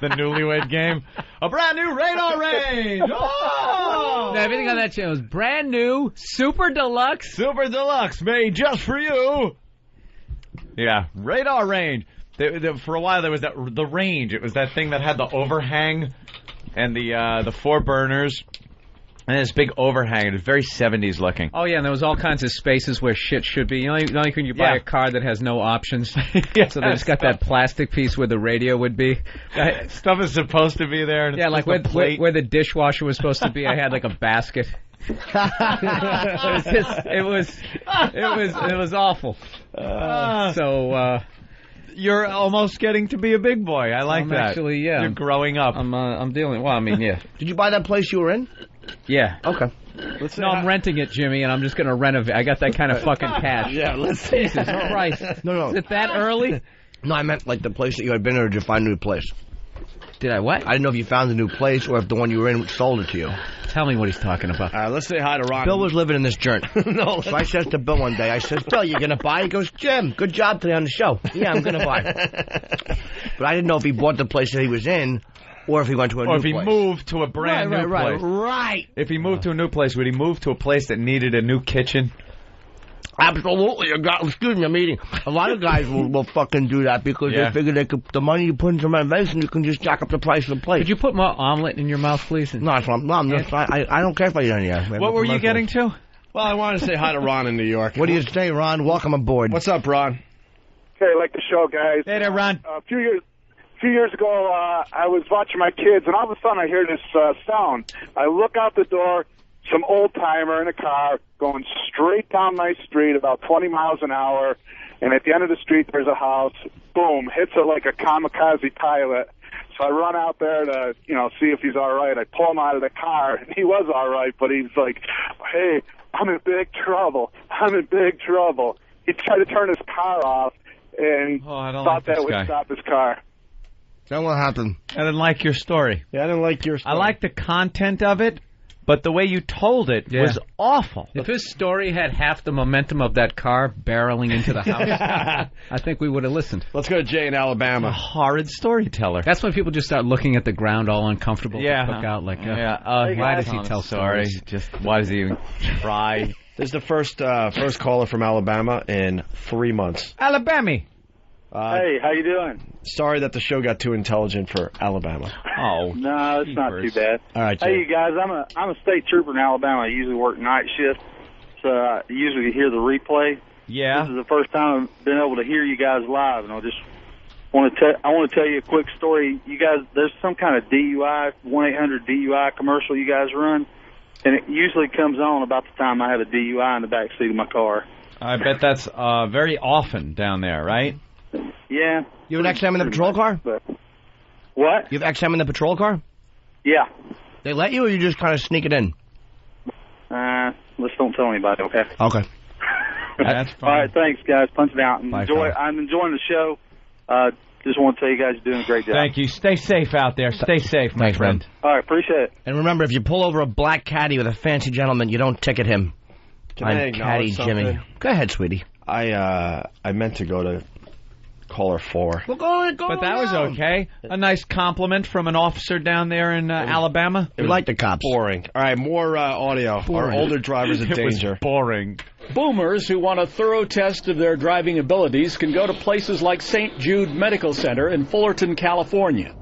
the Newlywed Game. A brand new radar range! Oh! Everything on that channel was brand new, super deluxe. Super deluxe, made just for you. Yeah, radar range. For a while there was the range. It was that thing that had the overhang and the 4 burners and this big overhang. It was very 70s looking. Oh yeah, and there was all kinds of spaces where shit should be. You know when you buy a car that has no options. So they just got that plastic piece where the radio would be. Stuff is supposed to be there. And yeah, like where the dishwasher was supposed to be. I had like a basket. It was awful. You're almost getting to be a big boy. I like that. Actually, yeah. You're growing up. I'm dealing. Well, I mean, yeah. Did you buy that place you were in? Yeah. Okay. I'm renting it, Jimmy, and I'm just going to renovate. I got that kind of fucking cash. Yeah, let's see. Jesus Christ. No. Is it that early? No, I meant like the place that you had been in, or did you find a new place? Did I what? I didn't know if you found a new place or if the one you were in sold it to you. Tell me what he's talking about. Let's say hi to Ron. Bill was living in this joint. So I says to Bill one day, I says, Bill, you going to buy? He goes, Jim, good job today on the show. Yeah, I'm going to buy. But I didn't know if he bought the place that he was in or if he went to a new place. Or if he moved to a brand new place. Right. If he moved to a new place, would he move to a place that needed a new kitchen? Absolutely. Excuse me, I'm eating. A lot of guys will fucking do that because they figure they could, the money you put into renovation, you can just jack up the price of the place. Could you put more omelet in your mouth, please? No, I don't care if I eat any of that. What were you getting to? Well, I wanted to say hi to Ron in New York. What do you say, Ron? Welcome aboard. What's up, Ron? Hey, I like the show, guys. Hey there, Ron. A few years ago, I was watching my kids, and all of a sudden I hear this sound. I look out the door, some old-timer in a car going straight down my street about 20 miles an hour, and at the end of the street there's a house. Boom, hits it like a kamikaze pilot. So I run out there to, see if he's all right. I pull him out of the car, and he was all right, but he's like, hey, I'm in big trouble. I'm in big trouble. He tried to turn his car off and thought that would stop his car. Then what happened? I didn't like your story. Yeah, I didn't like your story. I like the content of it, but the way you told it was awful. If his story had half the momentum of that car barreling into the house, I think we would have listened. Let's go to Jay in Alabama. A horrid storyteller. That's when people just start looking at the ground all uncomfortable. Yeah. To cook out like, why does he tell stories? Why does he even try? This is the first caller from Alabama in 3 months. Alabama. Hey, how you doing? Sorry that the show got too intelligent for Alabama. Oh, no, it's not too bad. All right, Jay. Hey, you guys, I'm a state trooper in Alabama. I usually work night shift, so I usually hear the replay. Yeah. This is the first time I've been able to hear you guys live, and I just want to tell you a quick story. You guys, there's some kind of DUI, 1-800-DUI commercial you guys run, and it usually comes on about the time I have a DUI in the back seat of my car. I bet that's very often down there, right? Yeah. You have an XM in the patrol car? What? You have XM in the patrol car? Yeah. They let you, or you just kind of sneak it in? Let's don't tell anybody, okay? Okay. That's fine. All right, thanks, guys. Punch it out. Bye, I'm enjoying the show. Just want to tell you guys you're doing a great job. Thank you. Stay safe out there. Stay safe, my friend. All right, appreciate it. And remember, if you pull over a black caddy with a fancy gentleman, you don't ticket him. Can I I'm Caddy acknowledge something? Jimmy. Go ahead, sweetie. I meant to go to Call her 4. But that was okay. A nice compliment from an officer down there in Alabama. We like the cops. Boring. All right, more audio. Our older drivers in danger. Boring. Boomers who want a thorough test of their driving abilities can go to places like St. Jude Medical Center in Fullerton, California.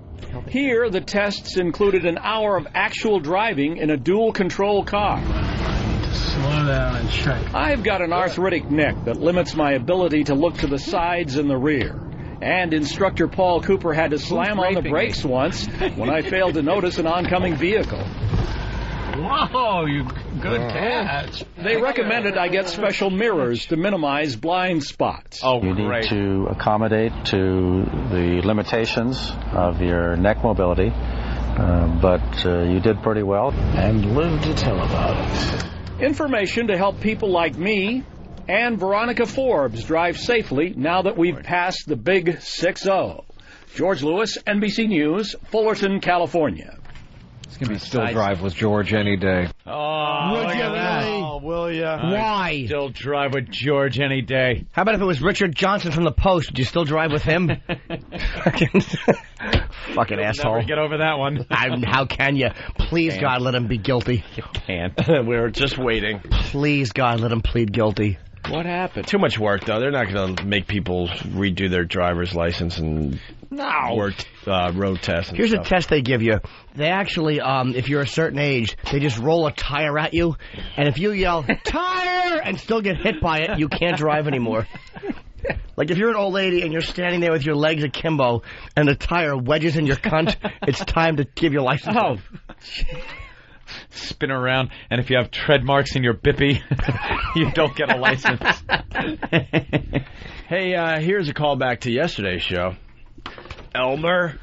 Here, the tests included an hour of actual driving in a dual-control car. Slow down and check. I've got an arthritic neck that limits my ability to look to the sides and the rear. And instructor Paul Cooper had to slam on the brakes once when I failed to notice an oncoming vehicle. Whoa, you good catch. They recommended I get special mirrors to minimize blind spots. Oh, you need to accommodate to the limitations of your neck mobility, but you did pretty well. And live to tell about it. Information to help people like me and Veronica Forbes drive safely now that we've passed the big 6-0. George Lewis, NBC News, Fullerton, California. It's going to be still drive with George any day. Oh, Would you really? Oh, will ya? Why? Still drive with George any day. How about if it was Richard Johnson from the Post? Would you still drive with him? Fucking asshole. Never get over that one. How can you? Please, God, let him be guilty. You can't. We're just waiting. Please, God, let him plead guilty. What happened? Too much work, though. They're not going to make people redo their driver's license and work road tests. Here's a test they give you. They actually, if you're a certain age, they just roll a tire at you, and if you yell, tire, and still get hit by it, you can't drive anymore. Like if you're an old lady and you're standing there with your legs akimbo and the tire wedges in your cunt, it's time to give your license. Oh. Spin around, and if you have tread marks in your bippy, you don't get a license. Hey, here's a callback to yesterday's show. Elmer,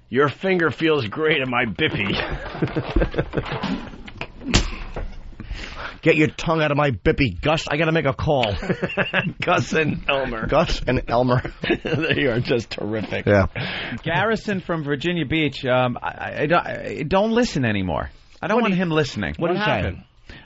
your finger feels great in my bippy. Get your tongue out of my bippy, Gus. I got to make a call. Gus and Elmer. Gus and Elmer. They are just terrific. Yeah. Garrison from Virginia Beach, I don't listen anymore. I don't want him listening. What happened?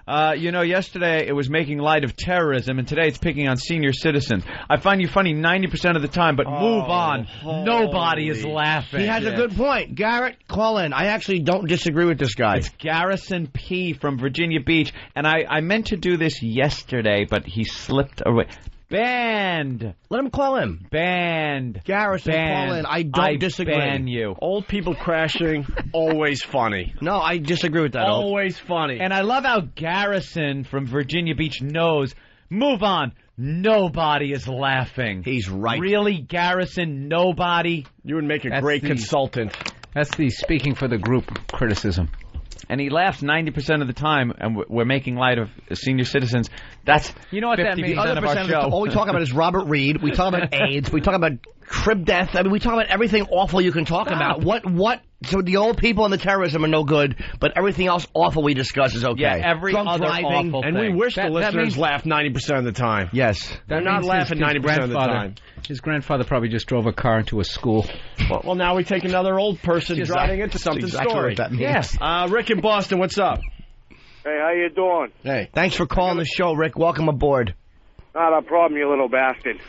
Yesterday it was making light of terrorism, and today it's picking on senior citizens. I find you funny 90% of the time, but move on. Nobody is laughing. He has a good point. Garrett, call in. I actually don't disagree with this guy. It's Garrison P. from Virginia Beach, and I meant to do this yesterday, but he slipped away. Banned. Let him call him. Banned. Garrison, call in. I don't disagree. Ban you. Old people crashing, always funny. No, I disagree with that. Always funny. And I love how Garrison from Virginia Beach knows. Move on. Nobody is laughing. He's right. Really, Garrison? Nobody? You would make a great consultant. That's the speaking for the group criticism. And he laughs 90% of the time, and we're making light of senior citizens. That's you know what that means. 50% of our show. All we talk about is Robert Reed. We talk about AIDS. We talk about crib death. I mean, we talk about everything awful you can talk about. What? So the old people and the terrorism are no good, but everything else awful we discuss is okay. Yeah, every drunk other driving. awful and thing. We wish the listeners laugh 90% of the time. Yes. They're not laughing 90% of the time. His grandfather probably just drove a car into a school. Well, now we take another old person driving into something story. What that means. Yes. Rick in Boston, what's up? Hey, how you doing? Hey, thanks for calling the show, Rick. Welcome aboard. Not a problem, you little bastard.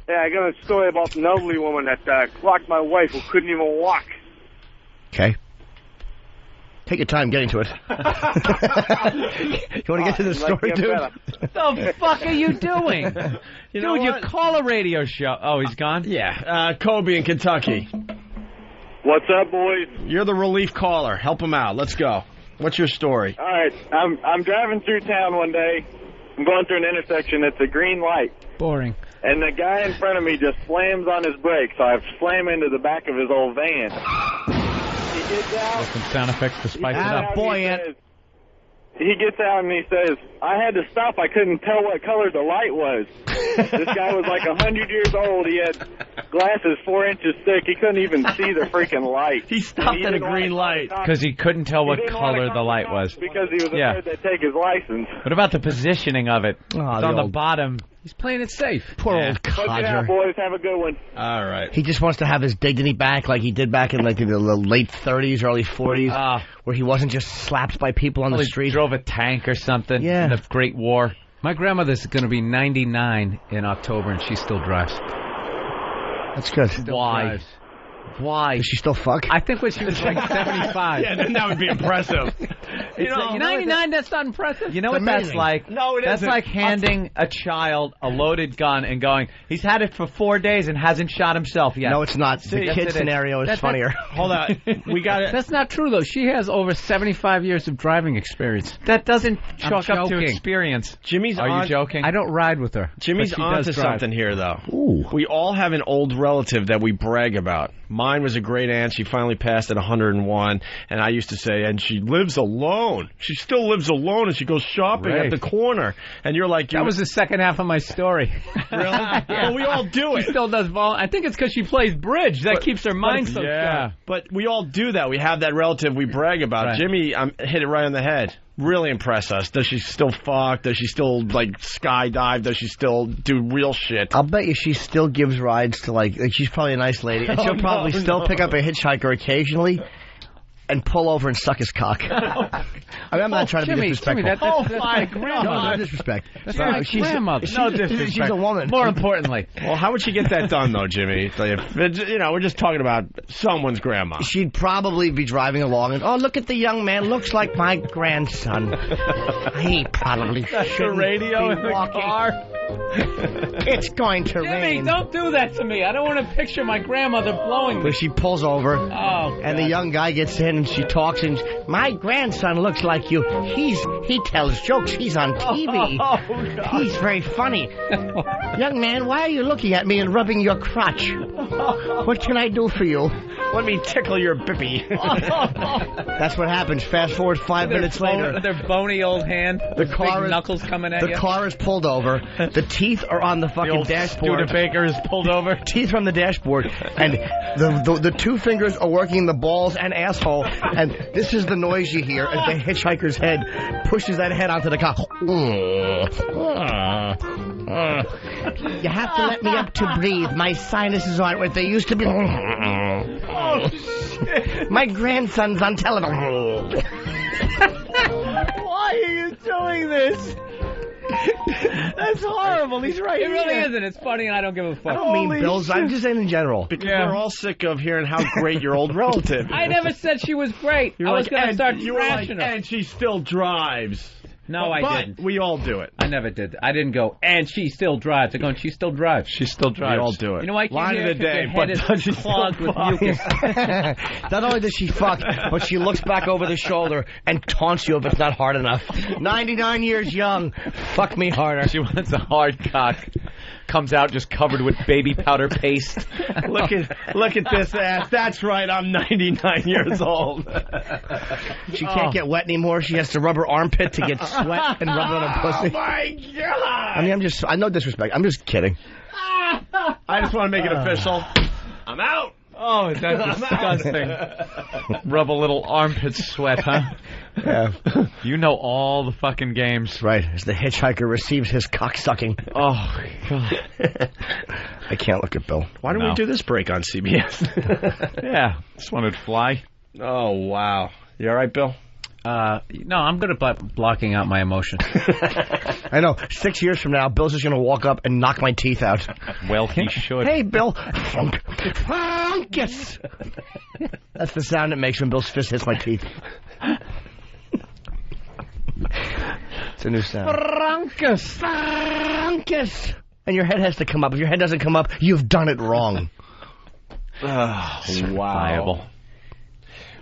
Yeah, I got a story about an elderly woman that clocked my wife who couldn't even walk. Okay. Take your time getting to it. You want to get to the story, dude? What the fuck are you doing? You know Dude, you what? call a radio show. Oh, he's gone? Yeah. Kobe in Kentucky. What's up, boys? You're the relief caller. Help him out. Let's go. What's your story? All right, I'm driving through town one day. I'm going through an intersection. It's a green light. Boring. And the guy in front of me just slams on his brakes, so I slam into the back of his old van. He gets out. Some sound effects to spice it up. He gets out and he says, I had to stop. I couldn't tell what color the light was. This guy was like 100 years old. He had glasses 4 inches thick. He couldn't even see the freaking light. He stopped at a green light. Because he couldn't tell what color the light was. Because he was afraid they'd take his license. What about the positioning of it? It's on the bottom. He's playing it safe. Poor old Look it out, codger. boys. Have a good one. All right. He just wants to have his dignity back like he did back in like the late 30s, early 40s, where he wasn't just slapped by people on the street. He drove a tank or something Yeah. in the Great War. My grandmother's going to be 99 in October, and she still drives. That's good. Why? Why? Does she still fuck? I think when she was like 75. Yeah, then that would be impressive. You know, 99, that's not impressive. You know what that's like? No, it That's isn't. like handing a child a loaded gun and going, he's had it for 4 days and hasn't shot himself yet. No, it's not. The Yes, kid it is. scenario is funnier. Hold on. We got it. That's not true, though. She has over 75 years of driving experience. That doesn't chalk up to joking. experience. Jimmy's Are on. you joking? I don't ride with her. Jimmy's but she onto does drive. something here, though. Ooh. We all have an old relative that we brag about. Mine was a great aunt. She finally passed at 101, and I used to say, and she lives alone. She still lives alone, and she goes shopping Right. at the corner. And you're like, That was the second half of my story. really? Well, we all do it. She still does I think it's because she plays bridge. That keeps her mind so sharp. But we all do that. We have that relative we brag about. Right. Jimmy hit it right on the head. Really impress us. Does she still fuck? Does she still, like, skydive? Does she still do real shit? I'll bet you she still gives rides to, like she's probably a nice lady. And she'll probably still pick up a hitchhiker occasionally and pull over and suck his cock. I mean, I'm not trying to be disrespectful. That's my No disrespect. That's my grandmother. No disrespect. She's a woman. More importantly. Well, how would she get that done, though, Jimmy? You know, we're just talking about someone's grandma. She'd probably be driving along and, oh, look at the young man. Looks like my grandson. He probably shouldn't The radio be in the walking. car. It's going to Jimmy, rain. don't do that to me. I don't want to picture my grandmother blowing me. But she pulls over, Oh, and the young guy gets in, and she talks, and my grandson looks like you. He tells jokes. He's on TV. Oh, He's very funny. Young man, why are you looking at me and rubbing your crotch? What can I do for you? Let me tickle your bippy. That's what happens. Fast forward 5 minutes later. Their bony old hand. The with car big is, knuckles coming at the you. car is pulled over. The teeth are on the fucking dashboard. Studebaker is pulled over. Teeth from the dashboard, and the two fingers are working the balls and asshole, and this is the noise you hear as the hitchhiker's head pushes that head onto the car. You have to let me up to breathe. My sinuses aren't what they used to be. My grandson's on television. Why are you doing this? That's horrible. He's right It really here. isn't. It's funny, and I don't give a fuck. I don't mean Holy Bill's. I'm just saying in general. Because we're all sick of hearing how great your old relative is. I never said she was great. I was going to start you were like, thrashing her. and she still drives. No, I But didn't. we all do it. I never did. I didn't go, and she still drives. I go, and she still drives. She still drives. We all do it. You know why? Line of the day, Your but head does is she still clogged with fuck? mucus. Not only does she fuck, but she looks back over the shoulder and taunts you if it's not hard enough. 99 years young. Fuck me harder. She wants a hard cock. Comes out just covered with baby powder paste. Look at this ass. That's right. I'm 99 years old. She can't get wet anymore. She has to rub her armpit to get sweat and rub it on her pussy. Oh my god! I mean, I know disrespect. I'm just kidding. I just want to make it official. I'm out. Oh, that's disgusting. Rub a little armpit sweat, huh? Yeah. You know all the fucking games. Right, as the hitchhiker receives his cock sucking. Oh, God. I can't look at Bill. Why don't we do this break on CBS? Yeah, just wanted to fly. Oh, wow. You all right, Bill? No, I'm good at blocking out my emotions. I know. 6 years from now, Bill's just going to walk up and knock my teeth out. Well, he should. Hey, Bill. Funk. Funkus. That's the sound it makes when Bill's fist hits my teeth. It's a new sound. Frankus. Funkus. And your head has to come up. If your head doesn't come up, you've done it wrong. Oh, Viable.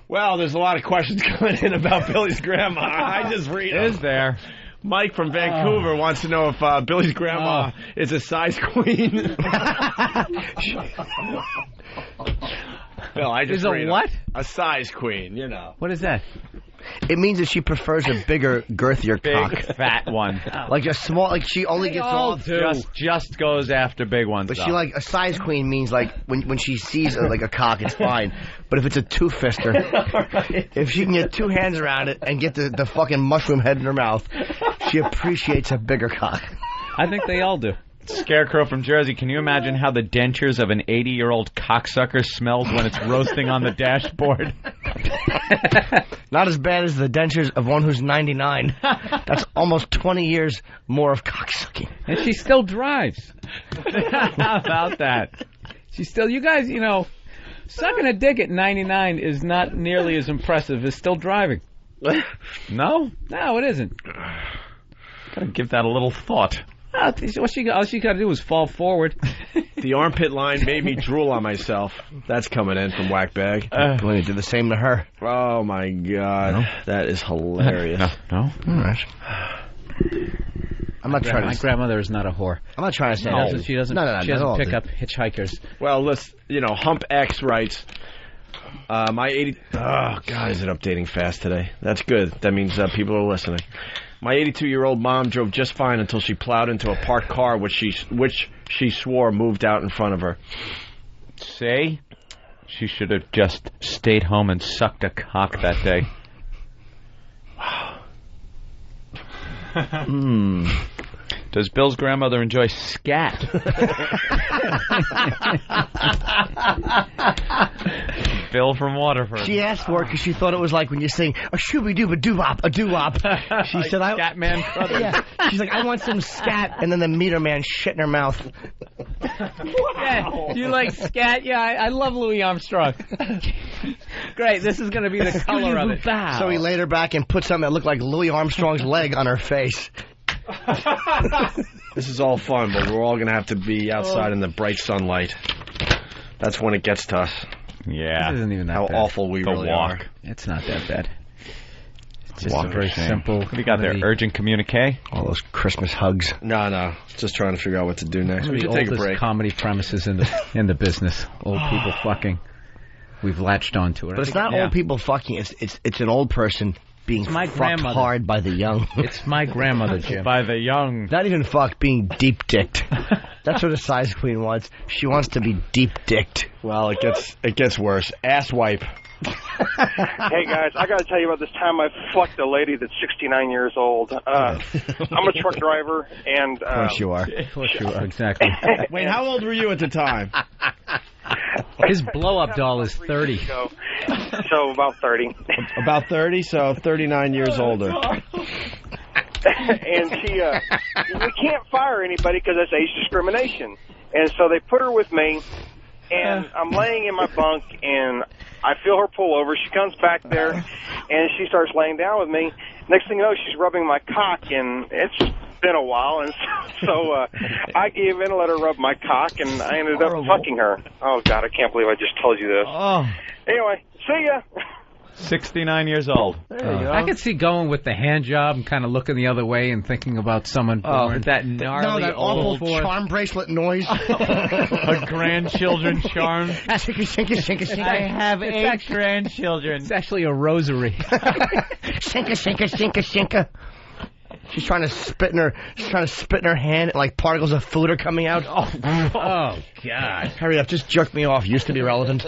Well, there's a lot of questions coming in about Billy's grandma. I just read them. Is there? Mike from Vancouver wants to know if Billy's grandma is a size queen. Bill, I just Is a read 'em. what? A size queen, you know. What is that? It means that she prefers a bigger, girthier cock. Big, fat one. Like a small, like she only gets off. Just goes after big ones. But though. she like a size queen means like when she sees like a cock, it's fine. But if it's a two-fister, if she can get two hands around it and get the fucking mushroom head in her mouth, she appreciates a bigger cock. I think they all do. Scarecrow from Jersey, can you imagine how the dentures of an 80-year-old cocksucker smells when it's roasting on the dashboard? Not as bad as the dentures of one who's 99. That's almost 20 years more of cocksucking. And she still drives. How about that? She's still, you guys, you know, sucking a dick at 99 is not nearly as impressive as still driving. No? No, it isn't. Gotta give that a little thought. All she got to do is fall forward. The armpit line made me drool on myself. That's coming in from Whackbag. I'm going to do the same to her. Oh, my God. No. That is hilarious. No? All right. I'm not trying to... My grandmother is not a whore. I'm not trying to say... No. She doesn't pick up hitchhikers. Well, let's, Hump X writes... my 80... Oh, God, is it updating fast today? That's good. That means people are listening. My 82-year-old mom drove just fine until she plowed into a parked car, which she swore moved out in front of her. Say, she should have just stayed home and sucked a cock that day. Does Bill's grandmother enjoy scat? Bill from Waterford. She asked for it because she thought it was like when you sing a shooby-dooba-doo-wop, a doo-wop. She said, Scat Man Brothers. Yeah. She's like, I want some scat, and then the meter man shit in her mouth. Yeah, you like scat? Yeah, I love Louis Armstrong. Great, this is going to be the color of it. So he laid her back and put something that looked like Louis Armstrong's leg on her face. This is all fun, but we're all going to have to be outside in the bright sunlight. That's when it gets to us. Yeah. This isn't even that How bad. awful we really are. It's not that bad. It's just Walk a very simple... What do you got there? Urgent communique? All those Christmas hugs. No. Just trying to figure out what to do next. We should take a break. Comedy premises in the business. Old people fucking. We've latched onto it. But it's not old people fucking. It's an old person being fucked hard by the young. It's my grandmother, Jim. By the young. Not even fucked, being deep-dicked. That's what a size queen wants. She wants to be deep-dicked. Well, it gets worse. Ass wipe. Hey, guys, I got to tell you about this time I fucked a lady that's 69 years old. I'm a truck driver, and... of course you are. Of course you are, exactly. Wait, how old were you at the time? His blow-up doll is 30. So about 30. About 30, so 39 years older. And she, we can't fire anybody because that's age discrimination. And so they put her with me, and I'm laying in my bunk, and I feel her pull over. She comes back there, and she starts laying down with me. Next thing you know, she's rubbing my cock, and it's been a while, and so I gave in and let her rub my cock, and I ended up fucking her. Oh, God, I can't believe I just told you this. Oh. Anyway, see ya. 69 years old. I could see going with the hand job and kind of looking the other way and thinking about someone born. That gnarly that old awful charm bracelet noise. A grandchildren charm. I have 8 grandchildren. It's actually a rosary. Shinka. She's trying to spit in her hand, like particles of food are coming out. Oh God! Hurry up, just jerk me off. Used to be relevant.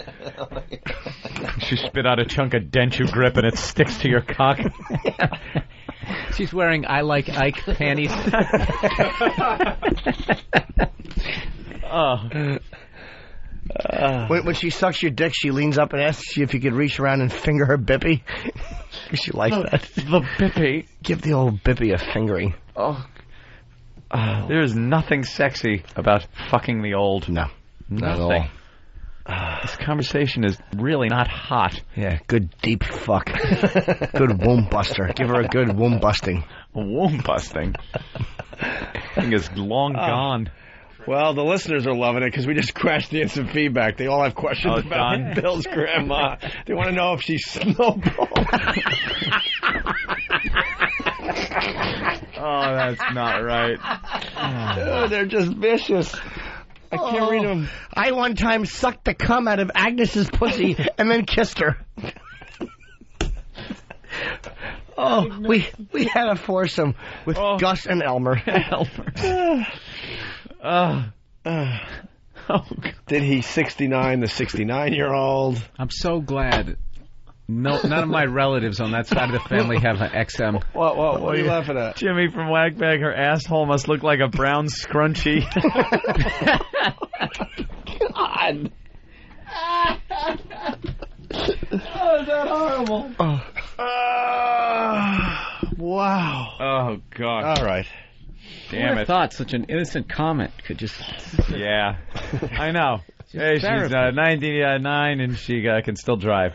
She spit out a chunk of denture grip and it sticks to your cock. She's wearing I Like Ike panties. When she sucks your dick, she leans up and asks you if you could reach around and finger her bippy. She likes that. The bippy. Give the old bippy a fingering. There's nothing sexy about fucking the old. No. Not Nothing. at all. This conversation is really not hot. Yeah, good deep fuck. Good womb buster. Give her a good womb busting. Womb busting? I think it's long gone. Well, the listeners are loving it because we just crashed the instant feedback. They all have questions about Bill's grandma. They want to know if she's snowballed. Oh, that's not right. Oh, they're just vicious. I can't read them. I one time sucked the cum out of Agnes's pussy and then kissed her. We had a foursome with Gus and Elmer. Did he 69 the 69-year-old? I'm so glad. No, none of my relatives on that side of the family have an XM. What are you laughing at? Jimmy from Wagbag, her asshole must look like a brown scrunchie. God. Oh, is that horrible? Wow. Oh, God. All right. Damn it. Thought such an innocent comment could just... Yeah. I know. Hey, she's 99 and she can still drive.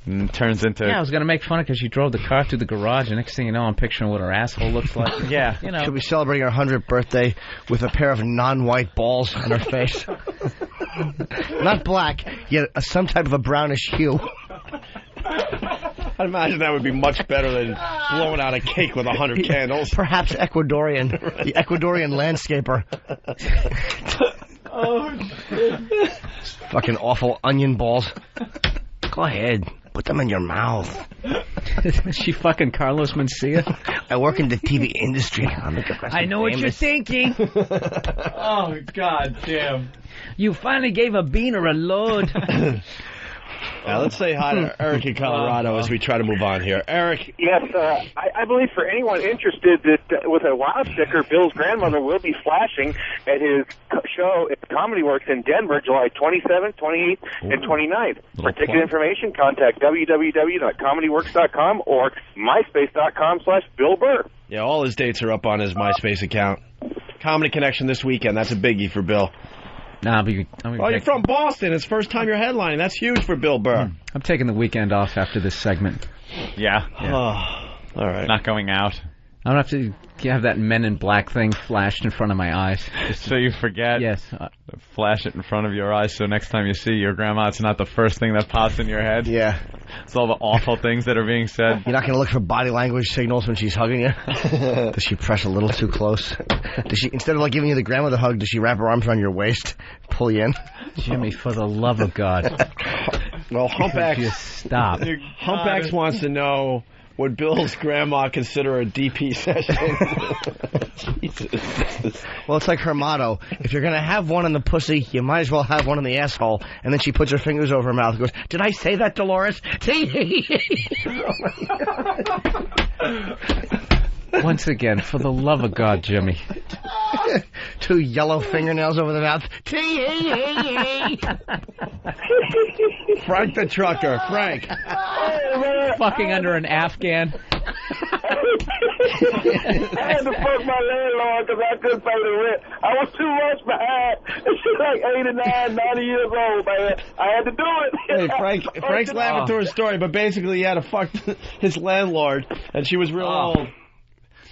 And turns into... Yeah, I was going to make fun of because she drove the car through the garage, and next thing you know, I'm picturing what her asshole looks like. Yeah. You know. She'll be celebrating her 100th birthday with a pair of non-white balls on her face. Not black, yet some type of a brownish hue. I'd imagine that would be much better than blowing out a cake with 100 candles. Perhaps Ecuadorian. The Ecuadorian landscaper. Oh, shit. Fucking awful onion balls. Go ahead. Put them in your mouth. Is she fucking Carlos Mencia? I work in the TV industry. I know what you're thinking. Oh, God damn. You finally gave a beaner a load. Let's say hi to Eric in Colorado as we try to move on here. Eric. Yes, I believe for anyone interested that with a WOW sticker, Bill's grandmother will be flashing at his show at Comedy Works in Denver, July 27th, 28th, and 29th. For ticket information, contact www.comedyworks.com or myspace.com/Bill Burr. Yeah, all his dates are up on his MySpace account. Comedy Connection this weekend. That's a biggie for Bill. Nah, you're from Boston. It's first time you're headlining. That's huge for Bill Burr. I'm taking the weekend off after this segment. Yeah. Oh, all right. Not going out. I don't have to have that Men in Black thing flashed in front of my eyes. Just so you forget? Yes. Flash it in front of your eyes so next time you see your grandma, it's not the first thing that pops in your head. Yeah. It's all the awful things that are being said. You're not going to look for body language signals when she's hugging you? Does she press a little too close? Does she, instead of giving you the grandmother hug, does she wrap her arms around your waist, pull you in? Jimmy, for the love of God. Well, Humpbacks... Stop. Humpbacks wants to know... Would Bill's grandma consider a DP session? Jesus. Well, it's like her motto. If you're going to have one in the pussy, you might as well have one in the asshole. And then she puts her fingers over her mouth and goes, did I say that, Dolores? Once again, for the love of God, Jimmy. 2 yellow fingernails over the mouth. Frank the trucker. Frank. Fucking under an Afghan. I had to fuck my landlord because I couldn't pay the rent. I was too much behind. She's like 89, 90 years old, man. I had to do it. Hey, Frank's laughing through his story, but basically he had to fuck his landlord, and she was real old.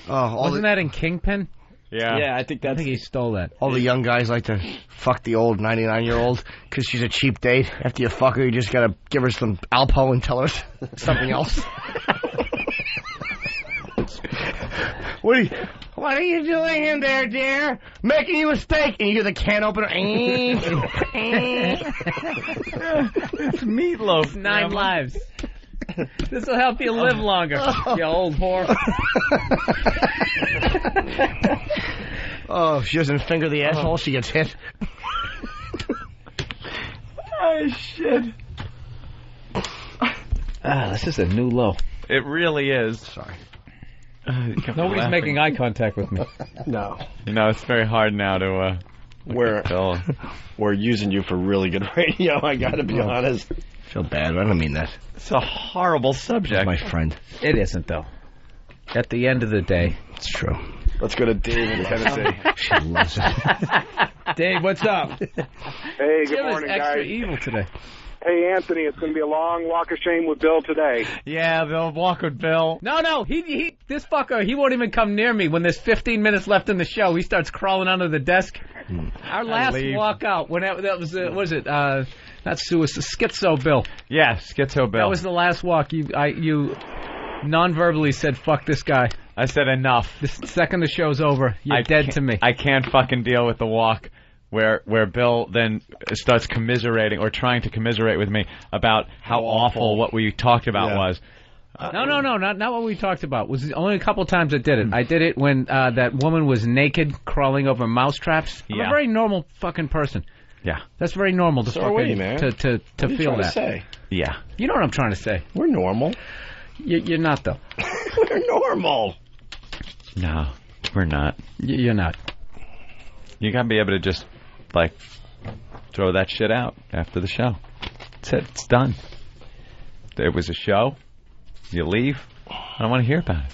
Wasn't that in Kingpin? Yeah, I think he stole that. All the young guys like to fuck the old 99-year-old because she's a cheap date. After you fuck her, you just got to give her some Alpo and tell her something else. What are you doing in there, dear? Making you a steak. And you hear the can opener. It's Meatloaf. 9 lives. This will help you live longer, you old whore. Oh, if she doesn't finger the asshole, she gets hit. Oh, shit. This is a new low. It really is. Sorry. Nobody's making eye contact with me. No. You know, it's very hard now to... We're using you for really good radio, I gotta be honest. I feel bad, but I don't mean that. It's a horrible subject. My friend. It isn't, though. At the end of the day. It's true. Let's go to Dave in Tennessee. She loves it. Dave, what's up? Hey, good morning, guys. Extra evil today. Hey, Anthony, it's going to be a long walk of shame with Bill today. Yeah, Bill, walk with Bill. No, this fucker, he won't even come near me. When there's 15 minutes left in the show, he starts crawling under the desk. Our last walk out, that was, what was it, not suicide, Schizo Bill. Yeah, Schizo Bill. That was the last walk. You non-verbally said, fuck this guy. I said enough. The second the show's over, you're dead to me. I can't fucking deal with the walk where Bill then starts commiserating or trying to commiserate with me about how awful what we talked about was. No, not what we talked about. It was only a couple times I did it. I did it when that woman was naked, crawling over mousetraps. I'm a very normal fucking person. Yeah. That's very normal to so are we, man. to what feel that. To say? Yeah. You know what I'm trying to say. We're normal. You're not, though. We're normal. No, we're not. You're not. You gotta be able to just, throw that shit out after the show. That's it. It's done. There was a show. You leave. I don't want to hear about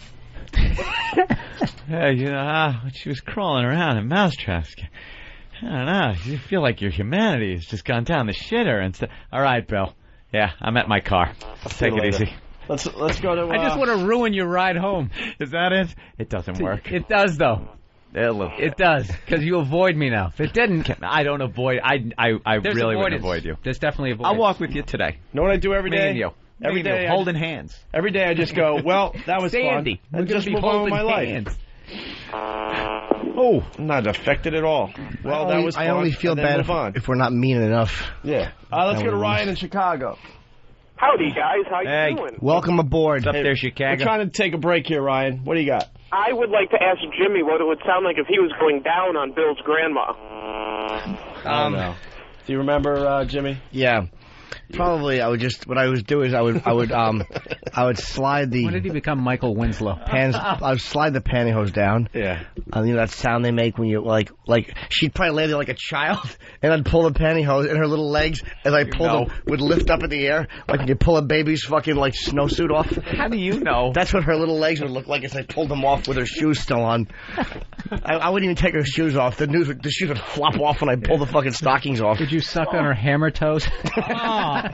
it. Yeah, you know, she was crawling around in mousetraps. I don't know. You feel like your humanity has just gone down the shitter and stuff. All right, Bill. Yeah, I'm at my car. Take it easy. Let's go to... I just want to ruin your ride home. Is that it? It doesn't work. It does, though. It does, because you avoid me now. If it didn't... I don't avoid... I really wouldn't avoid you. There's definitely avoidance. I'll walk with you today. Know what I do every day? Me and you. Every day, holding hands. Every day I just go, well, that was Sandy. fun. And just move on with my life. Oh, I'm not affected at all. Well, that was fun. I only feel bad if we're not mean enough. Yeah. Let's go to Ryan in Chicago. Howdy, guys. How you doing? Welcome aboard. Up there, Chicago. We're trying to take a break here, Ryan. What do you got? I would like to ask Jimmy what it would sound like if he was going down on Bill's grandma. No. Do you remember, Jimmy? Yeah. Probably, I would just. What I would do is I would slide the. When did he become Michael Winslow? I would slide the pantyhose down. Yeah. You know that sound they make when you like she'd probably lay there like a child, and I'd pull the pantyhose, and her little legs, as I pulled them, would lift up in the air like when you pull a baby's fucking like snowsuit off. How do you know? That's what her little legs would look like as I pulled them off with her shoes still on. I wouldn't even take her shoes off. The shoes would flop off when I pull the fucking stockings off. Did you suck on her hammer toes? And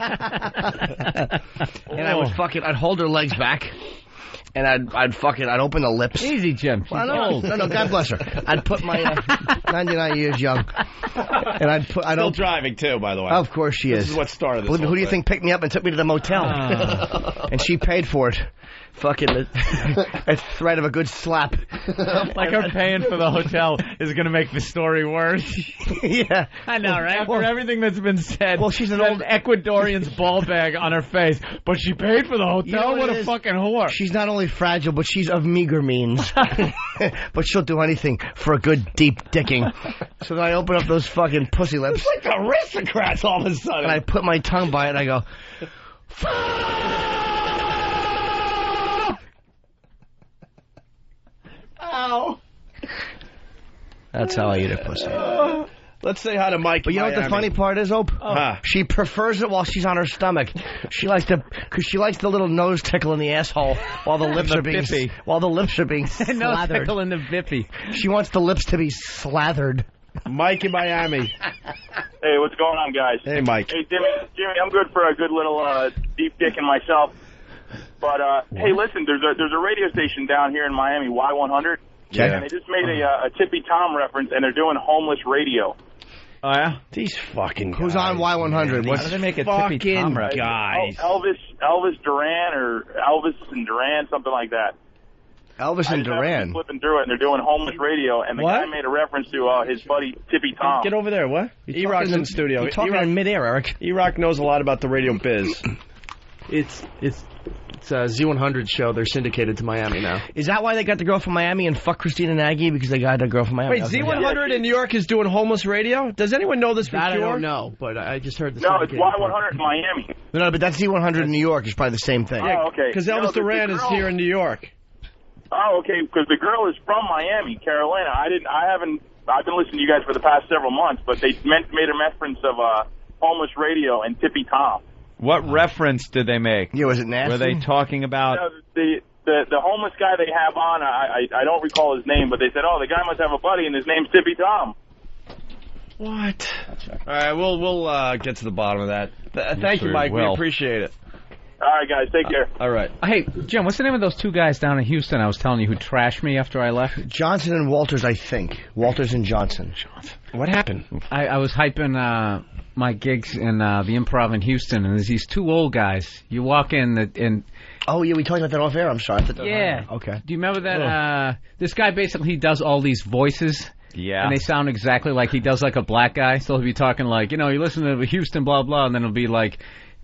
I'd hold her legs back, and I'd open the lips. Easy, Jim. No, God bless her. I'd put my 99 years young, and I'd still driving too, by the way. Of course she is. This is what started this. Believe me, who do you think picked me up and took me to the motel? And she paid for it. Fucking a threat of a good slap. Like her paying for the hotel is going to make the story worse. Yeah. I know, right? After everything that's been said. Well, she's an old Ecuadorian's ball bag on her face, but she paid for the hotel? You know what a fucking whore. She's not only fragile, but she's of meager means. But she'll do anything for a good deep dicking. So then I open up those fucking pussy lips. It's like aristocrats all of a sudden. And I put my tongue by it and I go... Ow. That's how I eat a pussy. Let's say hi to Mike. But you know what the funny part is, Ope? She prefers it while she's on her stomach. She likes the little nose tickle in the asshole while the lips are being slathered. Nose tickle in the bippy. She wants the lips to be slathered. Mike in Miami. Hey, what's going on, guys? Hey, Mike. Hey, Jimmy, I'm good for a good little deep dick in myself. But hey, listen, there's a radio station down here in Miami, Y100. Yeah. And they just made a Tippy Tom reference, and they're doing homeless radio. Oh, yeah? These fucking guys. Who's on Y100? How do they make a Tippy Tom reference? Guys. Elvis Duran or Elvis and Duran, something like that. Elvis and Duran. Flipping through it, and they're doing homeless radio, and the guy made a reference to his buddy Tippy Tom. Get over there, what? E-Rock's in the studio. You're talking in midair, Eric. E-Rock knows a lot about the radio biz. It's a Z100 show. They're syndicated to Miami now. Is that why they got the girl from Miami and fuck Christina Nagy? Because they got the girl from Miami. Wait, Z100 in New York is doing homeless radio? Does anyone know this for sure? I don't know, but I just heard this. No, it's Y100 in Miami. No, but that's Z100 in New York. It's probably the same thing. Oh, okay. Because Elvis Duran is here in New York. Oh, okay, because the girl is from Miami, Carolina. I've been listening to you guys for the past several months, but they made a reference of homeless radio and Tippy Tom. What reference did they make? Yeah, was it nasty? Were they talking about... The homeless guy they have on, I don't recall his name, but they said, the guy must have a buddy, and his name's Tippy Tom. What? All right, we'll get to the bottom of that. Thank you, Mike. We appreciate it. All right, guys. Take care. All right. Hey, Jim, what's the name of those two guys down in Houston I was telling you who trashed me after I left? Johnson and Walters, I think. Walters and Johnson. What happened? I was hyping my gigs in the Improv in Houston, and there's these two old guys. You walk in and... Oh, yeah, we talked about that off air. I'm sorry. Yeah. Okay. Do you remember that? This guy basically does all these voices. Yeah. And they sound exactly like he does like a black guy. So he'll be talking like, you listen to Houston, blah, blah, and then it'll be like...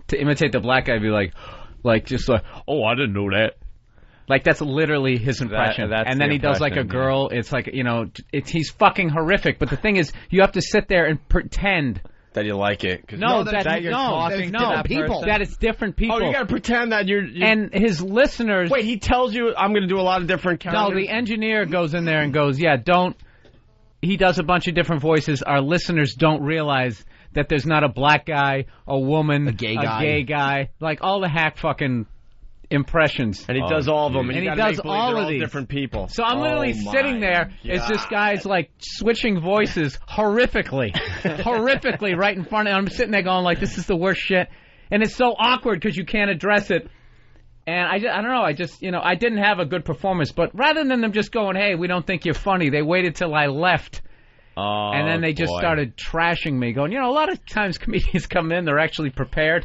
To imitate the black guy, be like, just like, oh, I didn't know that. Like, that's literally his impression. And then he does like a girl. It's like, he's fucking horrific. But the thing is, you have to sit there and pretend that you like it. That you're talking to that people. That it's different people. Oh, you got to pretend that you're... And his listeners... Wait, he tells you, I'm going to do a lot of different characters? No, the engineer goes in there and goes, don't... He does a bunch of different voices. Our listeners don't realize that there's not a black guy, a woman, a gay guy, like all the hack fucking impressions. And he does all of them. And he does all of these. Different people. So I'm literally sitting there as this guy's like switching voices horrifically right in front of me. I'm sitting there going like, this is the worst shit. And it's so awkward because you can't address it. And I don't know, I didn't have a good performance. But rather than them just going, hey, we don't think you're funny, they waited till I left. And then they just started trashing me, going, a lot of times comedians come in, they're actually prepared,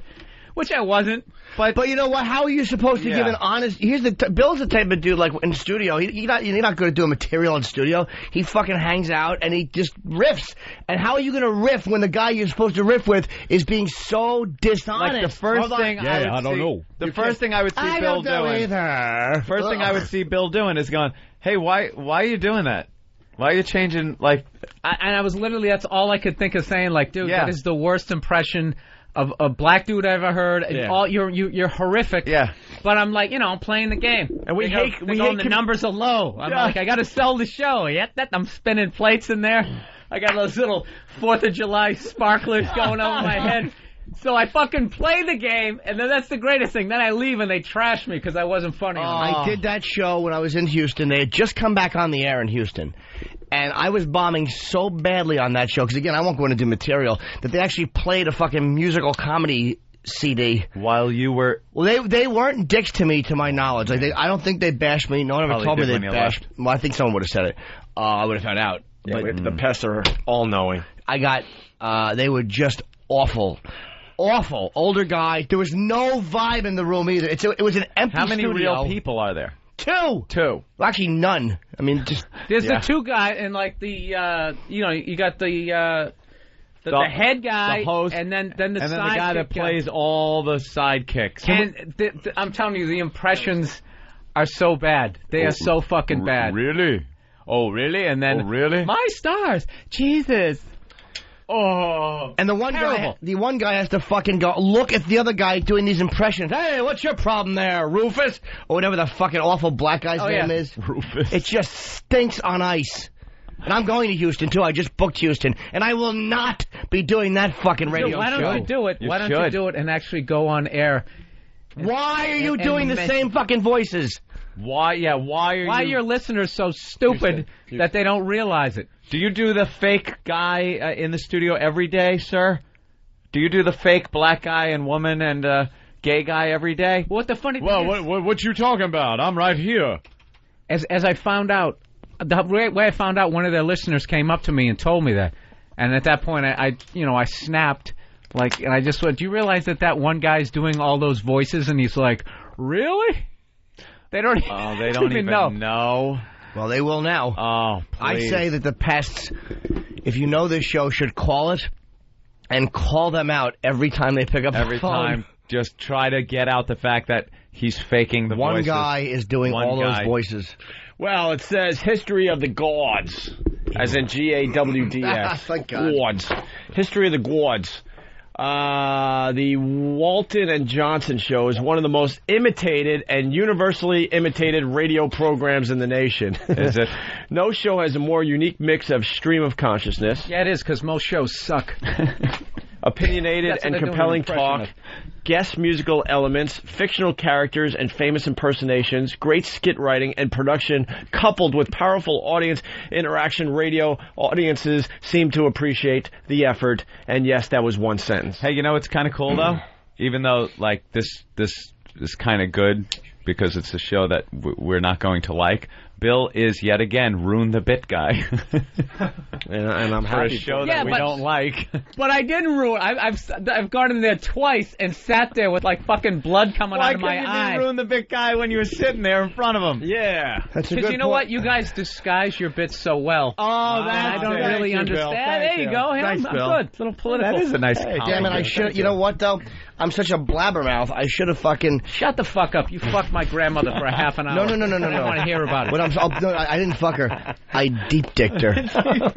which I wasn't. But you know what? How are you supposed to give an honest... Bill's the type of dude, like, in the studio, you're not good at doing material in studio. He fucking hangs out, and he just riffs. And how are you going to riff when the guy you're supposed to riff with is being so dishonest? Like, the first thing I don't know. The first thing I would see Bill doing... The first thing I would see Bill doing is going, hey, why are you doing that? Why are you changing, like... And I was literally, that's all I could think of saying, like, dude, that is the worst impression of a black dude I ever heard. Yeah. You're horrific. Yeah. But I'm like, I'm playing the game. And we hate the numbers are low. I'm like, I got to sell the show. I'm spinning plates in there. I got those little 4th of July sparklers going over my head. So I fucking play the game, and then that's the greatest thing. Then I leave, and they trash me because I wasn't funny enough. I did that show when I was in Houston. They had just come back on the air in Houston. And I was bombing so badly on that show, because, again, I won't go into material, that they actually played a fucking musical comedy CD. While you were... Well, they weren't dicks to me, to my knowledge. Like, I don't think they bashed me. No one ever told me they bashed. Well, I think someone would have said it. I would have found out. Yeah, but the pests are all-knowing. They were just awful. Awful. Older guy. There was no vibe in the room either. It was an empty studio. How many real people are there? Two. Well, actually, none. I mean, just... There's the two guys, and like the, you got the head guy, the host, and then the the guy that plays all the sidekicks. And I'm telling you, the impressions are so bad. They are so fucking bad. Really? Oh, really? And then... Oh, really? My stars. Jesus. Oh, and the one guy has to fucking go look at the other guy doing these impressions. Hey, what's your problem there, Rufus? Or whatever the fucking awful black guy's name is. Rufus. It just stinks on ice. And I'm going to Houston, too. I just booked Houston. And I will not be doing that fucking radio show. Why don't you do it? Why don't you do it and actually go on air? Why are you doing the same fucking voices? Why are your listeners so stupid that they don't realize it? Do you do the fake guy in the studio every day, sir? Do you do the fake black guy and woman and gay guy every day? What the funny thing is... Well, what you talking about? I'm right here. As I found out, the way I found out, one of their listeners came up to me and told me that. And at that point, I snapped. And I just went, do you realize that one guy's doing all those voices? And he's like, really? They don't even know. Well, they will now. Oh, please. I say that the pests, if you know this show, should call it and call them out every time they pick up the phone. Every time. Just try to get out the fact that he's faking the voices. One guy is doing all those voices. Well, it says history of the Gauds, as in G-A-W-D-S. Thank God. Gauds. History of the Gauds. The Walton and Johnson Show is one of the most imitated and universally imitated radio programs in the nation. Is it? No show has a more unique mix of stream of consciousness. Yeah, it is, because most shows suck. Opinionated and compelling talk, guest musical elements, fictional characters and famous impersonations, great skit writing and production, coupled with powerful audience interaction. Radio audiences seem to appreciate the effort. And yes, that was one sentence. Hey, it's kind of cool though. Even though this is kind of good because it's a show that we're not going to like. Bill is yet again Ruin the Bit guy. and I'm happy for a show that we don't like. But I didn't ruin. I've gone in there twice and sat there with like fucking blood coming out of my eye. Why couldn't you Ruin the Bit guy when you were sitting there in front of him? Yeah, that's a good Because you know what? You guys disguise your bits so well. Oh, I don't really understand. There you go. Thanks, I'm Bill. good. A little political. That is a nice compliment. Damn it! I should. You know what though? I'm such a blabbermouth. I should have fucking... Shut the fuck up. You fucked my grandmother for a half an hour. No. I don't want to hear about it. I didn't fuck her. I deep-dicked her.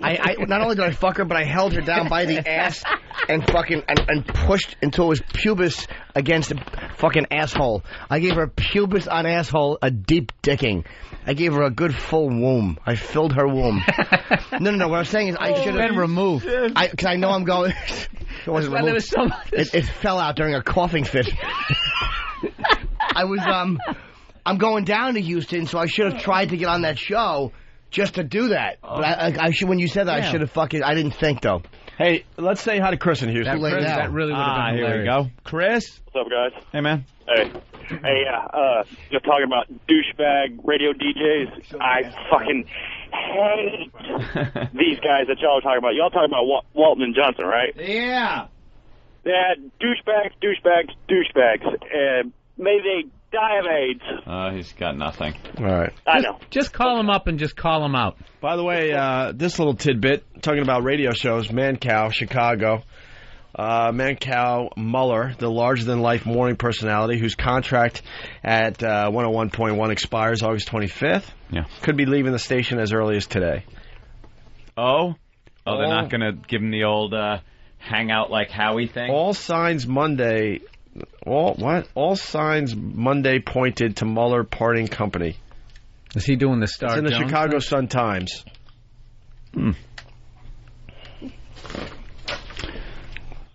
I not only did I fuck her, but I held her down by the ass and fucking... And pushed until it was pubis against a fucking asshole. I gave her pubis on asshole a deep dicking. I gave her a good full womb. I filled her womb. No. What I'm saying is I should have... been removed. Because I know I'm going... It wasn't removed. There was so much. It fell out during a coughing fit. I'm going down to Houston, so I should have tried to get on that show just to do that. But I should. When you said that, I should have fucking. I didn't think though. Hey, let's say hi to Chris in Houston. That really would have been hilarious. Here we go. Chris? What's up, guys? Hey, man. Hey, you're talking about douchebag radio DJs. I fucking hate these guys that y'all are talking about. Y'all talking about Walton and Johnson, right? Yeah. Yeah, douchebags. May they die of AIDS. He's got nothing. All right. I know. Just call him up and just call him out. By the way, this little tidbit, talking about radio shows, Mancow, Chicago. Mancow Muller, the larger-than-life morning personality whose contract at 101.1 expires August 25th. Yeah. Could be leaving the station as early as today. Oh, they're not going to give him the old hang out like Howie thing? All signs Monday pointed to Muller parting company. Is he doing the Star It's in the Jones Chicago thing? Sun-Times.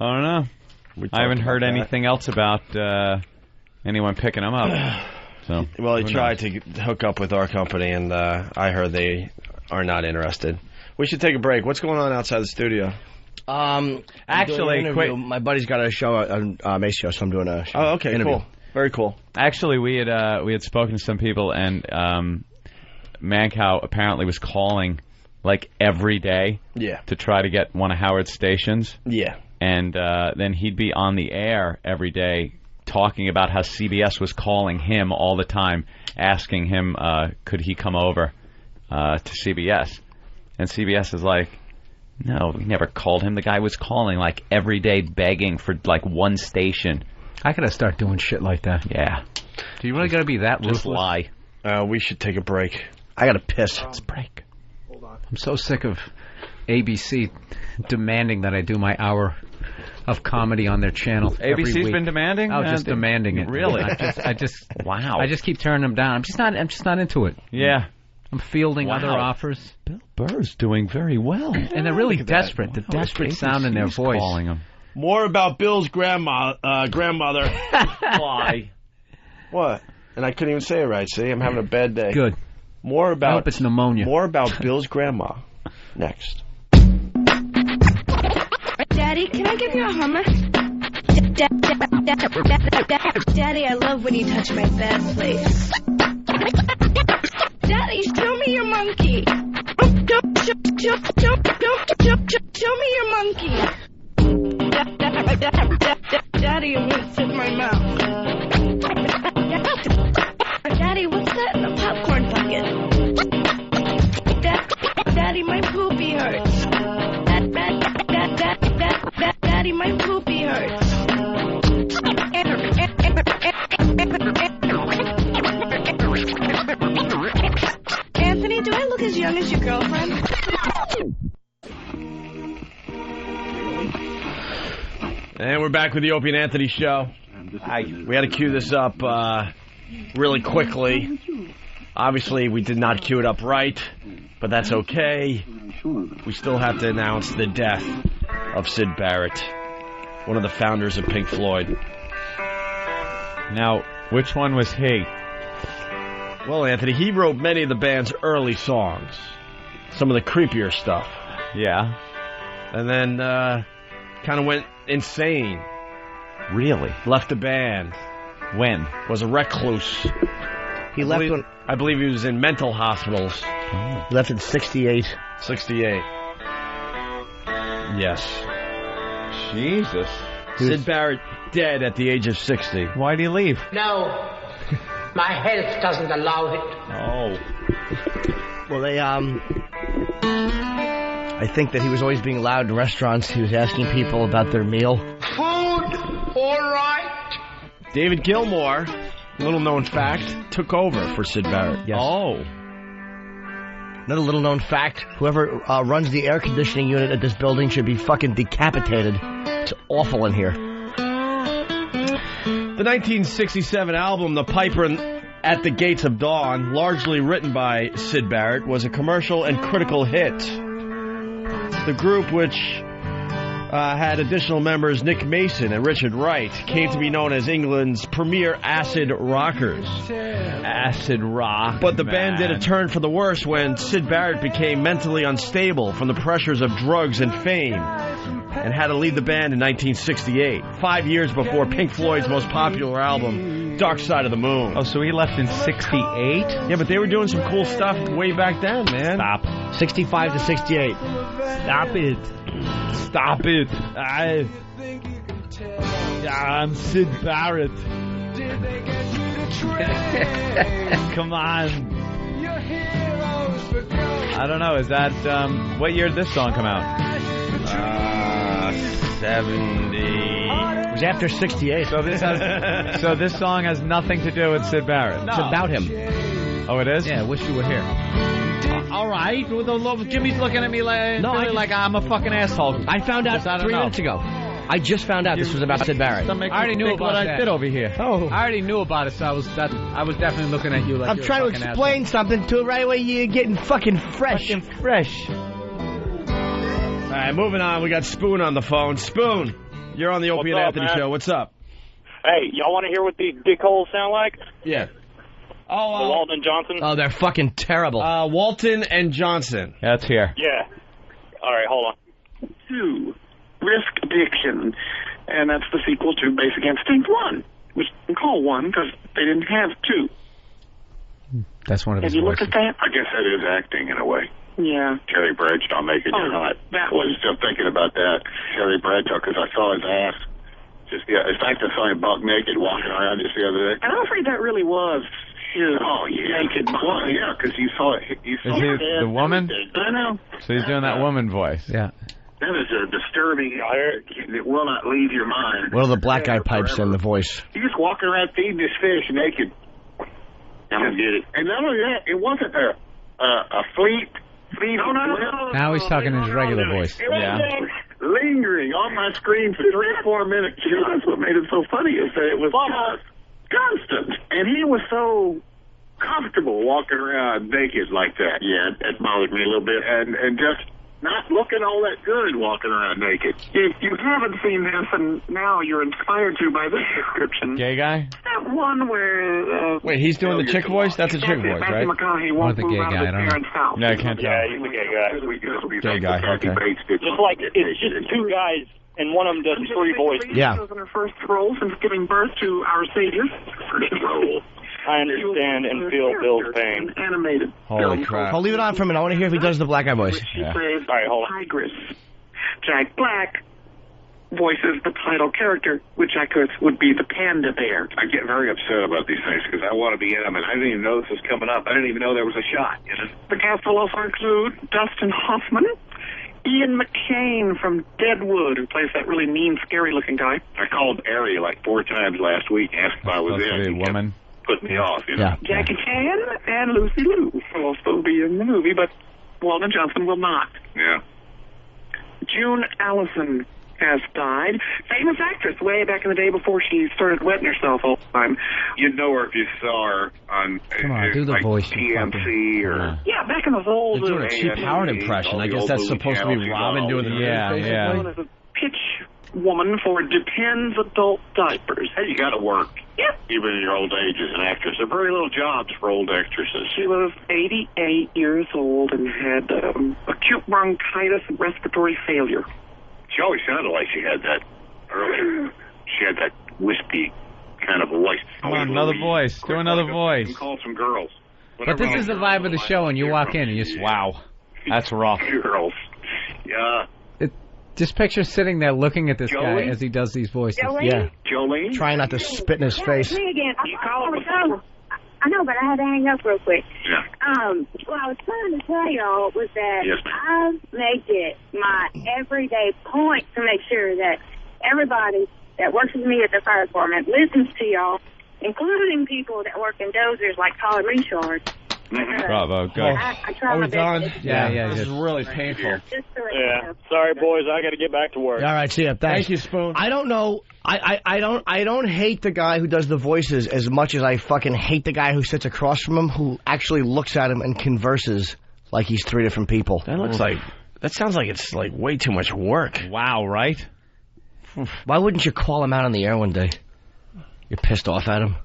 I don't know. I haven't heard anything else about anyone picking him up. So, well, he tried to hook up with our company, and I heard they are not interested. We should take a break. What's going on outside the studio? Actually, quick. My buddy's got a show on Mace Show, so I'm doing a show. Oh, okay, interview. Cool. Very cool. Actually, we had spoken to some people, and Mancow apparently was calling like every day to try to get one of Howard's stations. Yeah. And then he'd be on the air every day talking about how CBS was calling him all the time, asking him could he come over to CBS. And CBS is like, no, we never called him. The guy was calling like every day begging for like one station. I gotta start doing shit like that. Yeah. Do you really gotta be that ruthless? Just lie. We should take a break. I gotta piss. Let's break. Hold on. I'm so sick of ABC demanding that I do my hour of comedy on their channel. ABC's been demanding? Oh, just demanding it. Really? I just wow. I just keep turning them down. I'm just not into it. Yeah. I'm fielding other offers. Bill Burr's doing very well. And they're really desperate. The desperate sound in their voice. Calling him. More about Bill's grandmother. Why? What? And I couldn't even say it right. See, I'm having a bad day. Good. More about. I hope it's pneumonia. More about Bill's grandma. Next. Daddy, can I give you a Hummer? Daddy, I love when you touch my bad place. Daddy, show me your monkey. Show me your monkey. Daddy, I'm gonna sit in my mouth. Daddy, what's that in the popcorn bucket? Daddy, my poopy hurts. Daddy, my poopy hurts. Anthony, do I look as young as your girlfriend? And we're back with the Opie and Anthony show. We had to cue this up really quickly. Obviously, we did not cue it up right, but that's okay. We still have to announce the death of Syd Barrett, one of the founders of Pink Floyd. Now, which one was he? Well, Anthony, he wrote many of the band's early songs. Some of the creepier stuff. Yeah. And then kind of went insane. Really? Left the band. When? Was a recluse. He left when... I believe he was in mental hospitals. Oh. He left in 68. 68. Yes. Jesus. Syd Barrett dead at the age of 60. Why'd he leave? No. My health doesn't allow it. Oh. Well, they, I think that he was always being loud in restaurants. He was asking people about their meal. Food, all right. David Gilmour, little-known fact, took over for Syd Barrett. Yes. Oh. Another little-known fact, whoever runs the air conditioning unit at this building should be fucking decapitated. It's awful in here. The 1967 album, The Piper at the Gates of Dawn, largely written by Syd Barrett, was a commercial and critical hit. The group, which had additional members Nick Mason and Richard Wright, came to be known as England's premier acid rockers. Acid rock. But the band did a turn for the worse when Syd Barrett became mentally unstable from the pressures of drugs and fame and had to leave the band in 1968, 5 years before Pink Floyd's most popular album, Dark Side of the Moon. Oh, so he left in 68? Yeah, but they were doing some cool stuff way back then, man. Stop. 65 to 68. Stop it. Stop it. I'm Syd Barrett. Come on. I don't know. Is that, what year did this song come out? 70. It was after 68. So this song has nothing to do with Syd Barrett. It's about him. Oh, it is? Yeah, wish you were here. All right. Jimmy's looking at me like, like I'm a fucking asshole. I found out 3 minutes ago. I just found out this was about Syd Barrett. I already knew about what I did over here. Oh. I already knew about it, so I was definitely looking at you like I'm you're trying a to fucking explain asshole. something to it right away. You're getting fucking fresh. All right, moving on. We got Spoon on the phone. Spoon, you're on the Opie and Anthony show. What's up? Hey, y'all want to hear what these dickholes sound like? Yeah. The Walton Johnson? Oh, they're fucking terrible. Walton and Johnson. That's here. Yeah. All right, hold on. 2, Risk Addiction. And that's the sequel to Basic Instinct 1, which we call 1 because they didn't have 2. That's one of his Have you looked voices. at that? I guess that is acting in a way. Yeah. Terry Bradshaw making you hot. That I was still thinking about that. Terry Bradshaw, because I saw his ass. Just, yeah, in fact, I saw him buck naked walking around just the other day. And I'm afraid that really was his naked Well, yeah, because you saw it. You saw Is he it. the woman? I know. So he's doing that woman voice. Yeah. That is a disturbing. It will not leave your mind. What are the black guy pipes in the voice? He's just walking around feeding his fish naked. I don't get it. And not only that, it wasn't a fleet. No. Now he's talking in his regular voice. It was lingering on my screen for 3 or 4 minutes. You know, that's what made it so funny is that it was constant. And he was so comfortable walking around naked like that. Yeah, that bothered me a little bit. And just not looking all that good walking around naked. If you haven't seen this, and now you're inspired to by this description. Gay guy? That one where... Wait, he's doing the chick voice? That's a chick voice, right? Matthew McConaughey won't the move gay out guy, of I his don't know. parents' house. No, I can't tell. Yeah, he's a gay guy. Gay guy, okay. Just like, it's just 2 guys, and one of them does 3 voices. Yeah. This was her first role since giving birth to our Savior. First role. I understand and feel Bill's pain. Animated. Holy crap. I'll leave it on for a minute. I want to hear if he does the black guy voice. She Yeah. plays All right, hold on. Tigress. Jack Black voices the title character, which I could would be the panda bear. I get very upset about these things because I want to be in them, and I didn't even know this was coming up. I didn't even know there was a shot. You know? The cast will also include Dustin Hoffman, Ian McShane from Deadwood, who plays that really mean, scary-looking guy. I called Ari like 4 times last week, asked if I was Supposed to in. be a woman. Put me off, you know. Yeah. Jackie Chan and Lucy Liu will also be in the movie, but Walton Johnson will not. Yeah. June Allison has died. Famous actress way back in the day before she started wetting herself all the time. You'd know her if you saw her on Come on, do the like voice, you TMC or... Yeah, back in those old... They're doing a cheap Howard impression. I guess that's supposed to be Robin doing the Yeah. known as a pitch woman for Depends Adult Diapers. Hey, you got to work. Yep. Even in your old age as an actress. There are very little jobs for old actresses. She was 88 years old and had acute bronchitis and respiratory failure. She always sounded like she had that earlier. She had that wispy kind of voice. Come on, another voice. Do another voice. Call some girls. But this is the vibe of the show, and you walk in and you just... Wow. That's rough. Girls. Yeah. Just picture sitting there looking at this guy Joey? as he does these voices. Joey? Yeah. Jolene? Trying not to spit in his face. Me again. You call him I know, but I had to hang up real quick. Yeah. What I was trying to tell y'all was that Yes, ma'am. I make it my everyday point to make sure that everybody that works with me at the fire department listens to y'all, including people that work in dozers like Tyler Richard. Bravo. Good. I try my he's best. on? Yeah. This is really painful. Just to let you know. Sorry, boys. I got to get back to work. All right, see ya. Thanks. Thank you, Spoon. I don't know. I don't hate the guy who does the voices as much as I fucking hate the guy who sits across from him who actually looks at him and converses like he's 3 different people. That looks like That sounds like it's like way too much work. Wow, right? Why wouldn't you call him out on the air one day? You're pissed off at him?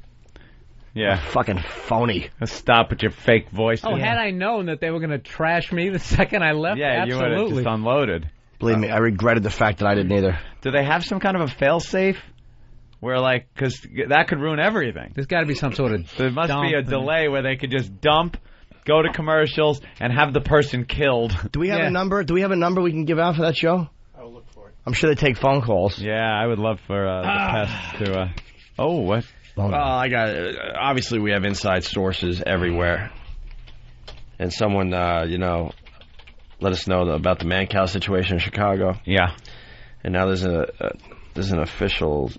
Yeah. Fucking phony. Stop with your fake voice. Oh, had I known that they were going to trash me the second I left, yeah, absolutely. you would have just unloaded. Believe me, I regretted the fact that I didn't either. Do they have some kind of a fail-safe? Where, like, because that could ruin everything. There's got to be some sort of There must be a delay where they could just dump, go to commercials, and have the person killed. Do we have a number? Do we have a number we can give out for that show? I'll look for it. I'm sure they take phone calls. Yeah, I would love for the pest to... Oh, what? Well, I got... obviously, we have inside sources everywhere. And someone, let us know about the Mancow situation in Chicago. Yeah. And now there's an official...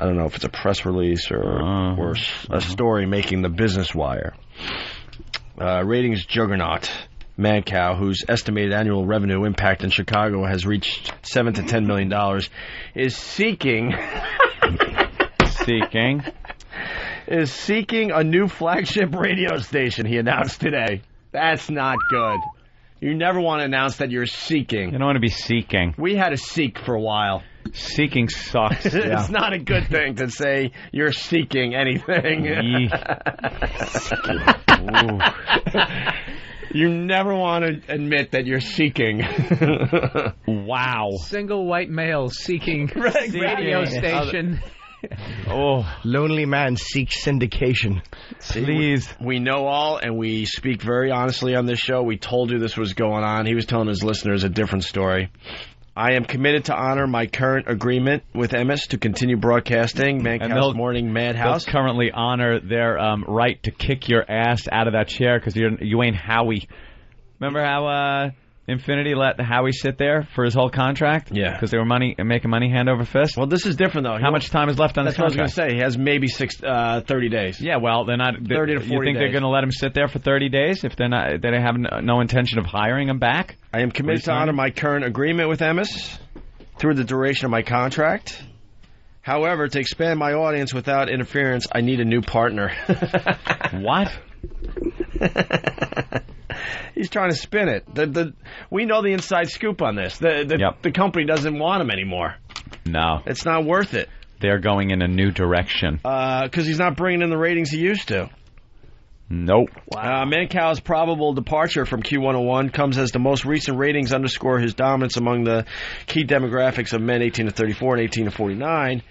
I don't know if it's a press release or a story making the Business Wire. Ratings juggernaut Mancow, whose estimated annual revenue impact in Chicago has reached $7 to $10 million, is seeking a new flagship radio station. He announced today. That's not good. You never want to announce that you're seeking. You don't want to be seeking. We had to seek for a while. Seeking sucks. It's not a good thing to say you're seeking anything. You never want to admit that you're seeking. Wow. Single white male seeking radio station. Lonely man seeks syndication. Please. We know all, and we speak very honestly on this show. We told you this was going on. He was telling his listeners a different story. I am committed to honor my current agreement with Emmis to continue broadcasting Mancow's Morning Madhouse. They'll currently honor their right to kick your ass out of that chair because you ain't Howie. Remember how Infinity let Howie sit there for his whole contract? Yeah. Because they were making money hand over fist? Well, this is different, though. How much time is left on this contract? That's what I was going to say. He has maybe 30 days. Yeah, well, they're not... 30 to 40 days. You think they're going to let him sit there for 30 days if they have no intention of hiring him back? I am committed to honor my current agreement with Emmis through the duration of my contract. However, to expand my audience without interference, I need a new partner. What? He's trying to spin it. We know the inside scoop on this. The company doesn't want him anymore. No. It's not worth it. They're going in a new direction. Because he's not bringing in the ratings he used to. Nope. Wow. Mancow's probable departure from Q101 comes as the most recent ratings underscore his dominance among the key demographics of men 18 to 34 and 18 to 49.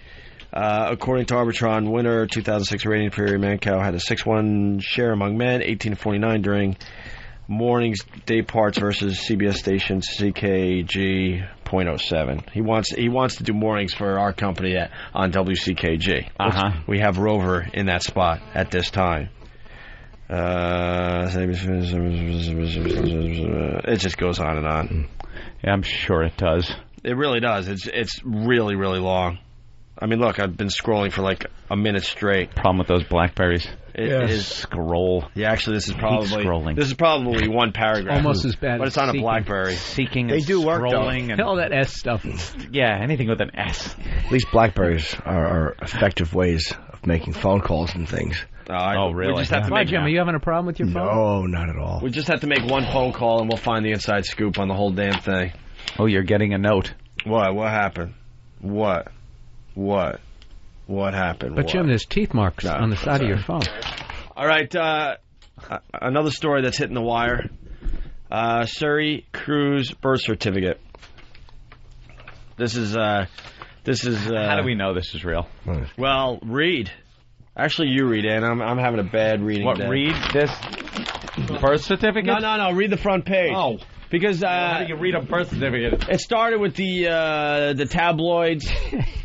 According to Arbitron, winner 2006 rating period, Mancow had a 6-1 share among men 18 to 49 during mornings day parts versus CBS station CKG .07. He wants to do mornings for our company on WCKG. We have Rover in that spot at this time. It just goes on and on. Yeah, I'm sure it does. It really does. It's really, really long. I mean, look, I've been scrolling for like a minute straight. Problem with those Blackberries. It is scroll. Yeah, actually, this is probably one paragraph. Almost as bad, but it's on a BlackBerry. Seeking, they do work though. And all that S stuff. Yeah, anything with an S. At least BlackBerries are effective ways of making phone calls and things. Really? We just have to Why, Jim? Are you having a problem with your phone? No, not at all. We just have to make one phone call, and we'll find the inside scoop on the whole damn thing. Oh, you're getting a note. What? What happened? What happened? But, Jim, there's teeth marks on the side of your phone. All right, another story that's hitting the wire. Suri Cruise birth certificate. This is. How do we know this is real? Well, read. Actually, you read, Ann. I'm having a bad reading day. Read this birth certificate? No. Read the front page. Oh. Because how do you read a birth certificate? It started with the tabloids.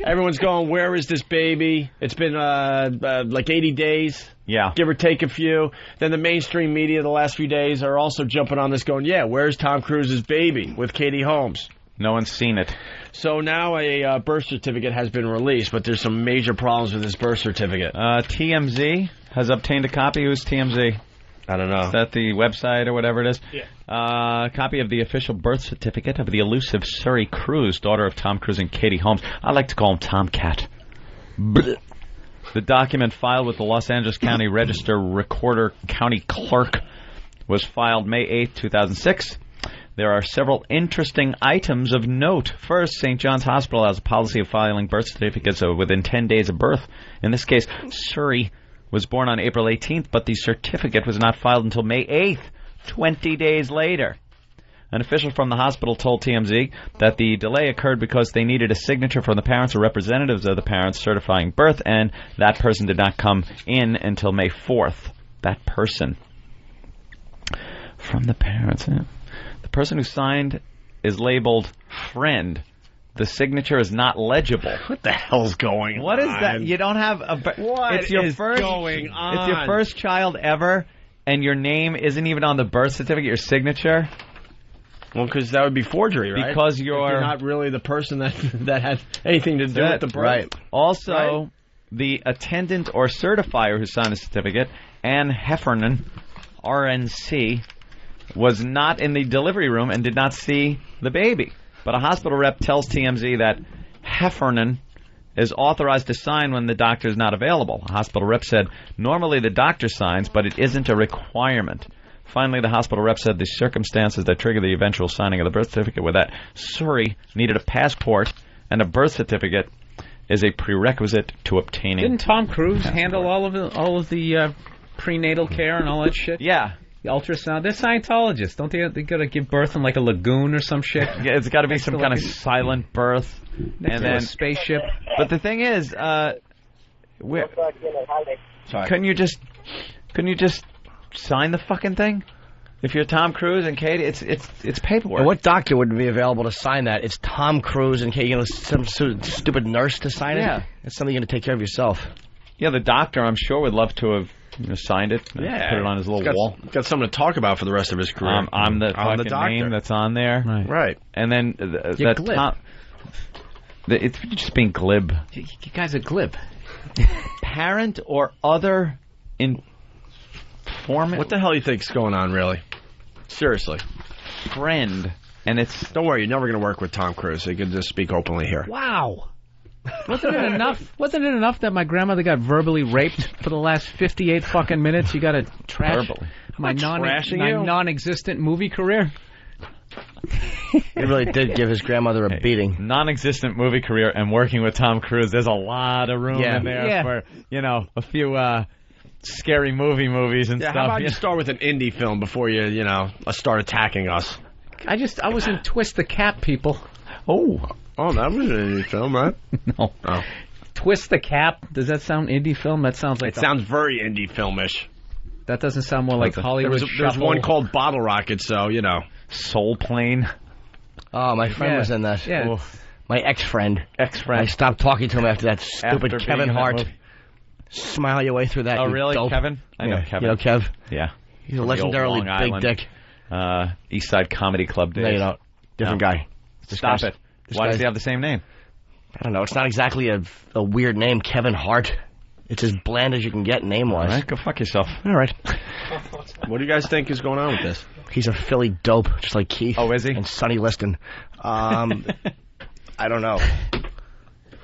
Everyone's going, where is this baby? It's been like 80 days. Yeah. Give or take a few. Then the mainstream media the last few days are also jumping on this going, yeah, where's Tom Cruise's baby with Katie Holmes? No one's seen it. So now a birth certificate has been released, but there's some major problems with this birth certificate. TMZ has obtained a copy. Who's TMZ? I don't know. Is that the website or whatever it is? Yeah. Copy of the official birth certificate of the elusive Suri Cruise, daughter of Tom Cruise and Katie Holmes. I like to call him Tomcat. The document filed with the Los Angeles County Register Recorder County Clerk was filed May 8, 2006. there are several interesting items of note. First, St. John's Hospital has a policy of filing birth certificates within 10 days of birth. In this case, Surrey was born on April 18th, but the certificate was not filed until May 8th, 20 days later. An official from the hospital told TMZ that the delay occurred because they needed a signature from the parents or representatives of the parents certifying birth, and that person did not come in until May 4th. That person. From the parents. The person who signed is labeled friend. The signature is not legible. What the hell's going on? What is that? You don't have a... What is going on? It's your first child ever, and your name isn't even on the birth certificate, your signature? Well, because that would be forgery, right? Because you're not really the person that had anything to do with the birth. Right. Also, the attendant or certifier who signed the certificate, Anne Heffernan, RNC, was not in the delivery room and did not see the baby. But a hospital rep tells TMZ that Heffernan is authorized to sign when the doctor is not available. A hospital rep said, normally the doctor signs, but it isn't a requirement. Finally, the hospital rep said the circumstances that triggered the eventual signing of the birth certificate were that Surrey needed a passport and a birth certificate is a prerequisite to obtaining. Didn't Tom Cruise handle all of the prenatal care and all that shit? Yeah. The ultrasound. They're Scientologists. Don't they got to give birth in like a lagoon or some shit? Yeah, it's got to be some kind of silent birth. And then a spaceship. But the thing is, couldn't you just sign the fucking thing? If you're Tom Cruise and Katie, it's paperwork. And what doctor would be available to sign that? It's Tom Cruise and Katie. Some stupid nurse to sign it? Yeah. It's something you're going to take care of yourself. Yeah, the doctor, I'm sure, would love to have signed it. Put it on his little wall. Got something to talk about for the rest of his career. I'm the name that's on there. Right. And then You're glib. It's just being glib. You guys are glib. Parent or other informant. What the hell do you think's going on, really? Seriously. Friend. And it's... Don't worry, you're never going to work with Tom Cruise. So you can just speak openly here. Wow. Wasn't it enough that my grandmother got verbally raped for the last 58 fucking minutes? You got to trash my non-existent movie career? He really did give his grandmother a beating. Non-existent movie career and working with Tom Cruise. There's a lot of room in there for, a few scary movies and stuff. How about you start with an indie film before you start attacking us? I was in Twist the Cap, people. Oh, that was an indie film, right? No. Oh. Twist the Cap. Does that sound indie film? That sounds like... It sounds very indie filmish. That doesn't sound more like Hollywood There's one called Bottle Rocket, so, Soul Plane. Oh, my friend was in that. Yeah. My ex-friend. I stopped talking to him after that stupid Kevin Hart. Smile your way through that. Oh, really? Dope. Kevin? I know Kevin. You know Kev? Yeah. He's a legendarily big dick. East Side Comedy Club days. No, you don't. Different guy. Stop it. Why does he have the same name? I don't know. It's not exactly a weird name, Kevin Hart. It's as bland as you can get name-wise. All right, go fuck yourself. All right. What do you guys think is going on with this? He's a Philly dope, just like Keith. Oh, is he? And Sonny Liston. I don't know,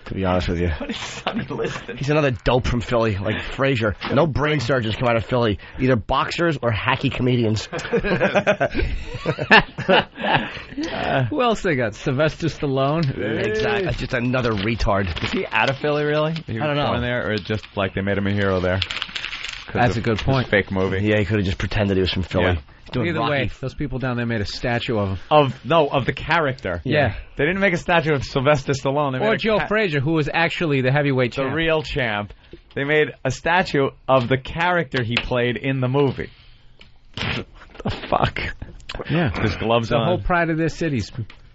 to be honest with you. What is Sonny Liston? He's another dope from Philly, like Frasier. No brain surgeons come out of Philly. Either boxers or hacky comedians. Who else they got? Sylvester Stallone? Exactly. Just another retard. Is he out of Philly, really? I don't know. Born there, or just like they made him a hero there? That's a good point. Fake movie. Yeah, he could have just pretended he was from Philly. Yeah. Either way, those people down there made a statue of him. Of the character. Yeah. They didn't make a statue of Sylvester Stallone. They Or made Joe Frazier, who was actually the heavyweight champ. The real champ. They made a statue of the character he played in the movie. What the fuck? Yeah. His gloves the on. The whole pride of their city's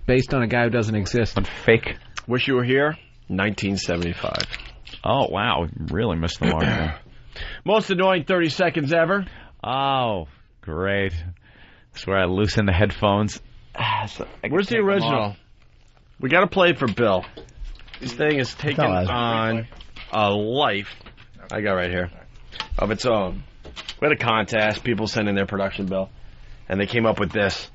based on a guy who doesn't exist. On fake. Wish You Were Here, 1975. Oh, wow. Really missed the mark there. Most annoying 30 seconds ever. Oh, great. That's where I loosen the headphones. Where's the original? We got to play it for Bill. This thing is taking on a life, I got right here, of its own. We had a contest, people sent in their production bill, and they came up with this.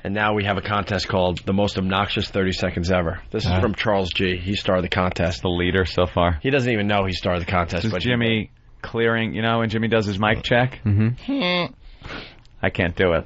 And now we have a contest called The Most Obnoxious 30 Seconds Ever. This is from Charles G. He started the contest. The leader so far. He doesn't even know he started the contest. This is Jimmy clearing, when Jimmy does his mic check? Mm-hmm. I can't do it.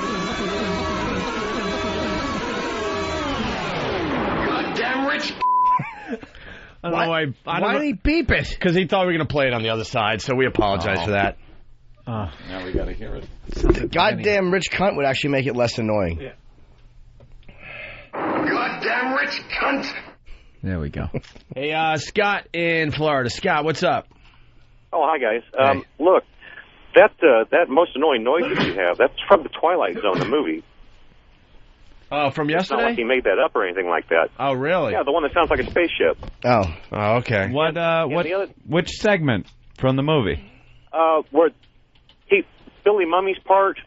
Goddamn rich. I don't know why did he beep it? Because he thought we were going to play it on the other side, so we apologize for that. Now we got to hear it. The goddamn rich cunt would actually make it less annoying. Yeah. Goddamn rich cunt! There we go. Hey, Scott in Florida. Scott, what's up? Oh, hi, guys. Look, that most annoying noise that you have, that's from the Twilight Zone, the movie. Oh, from It's yesterday? not like he made that up or anything like that. Oh, really? Yeah, the one that sounds like a spaceship. Oh, okay. What? Which segment from the movie? Where Billy Mummy's part,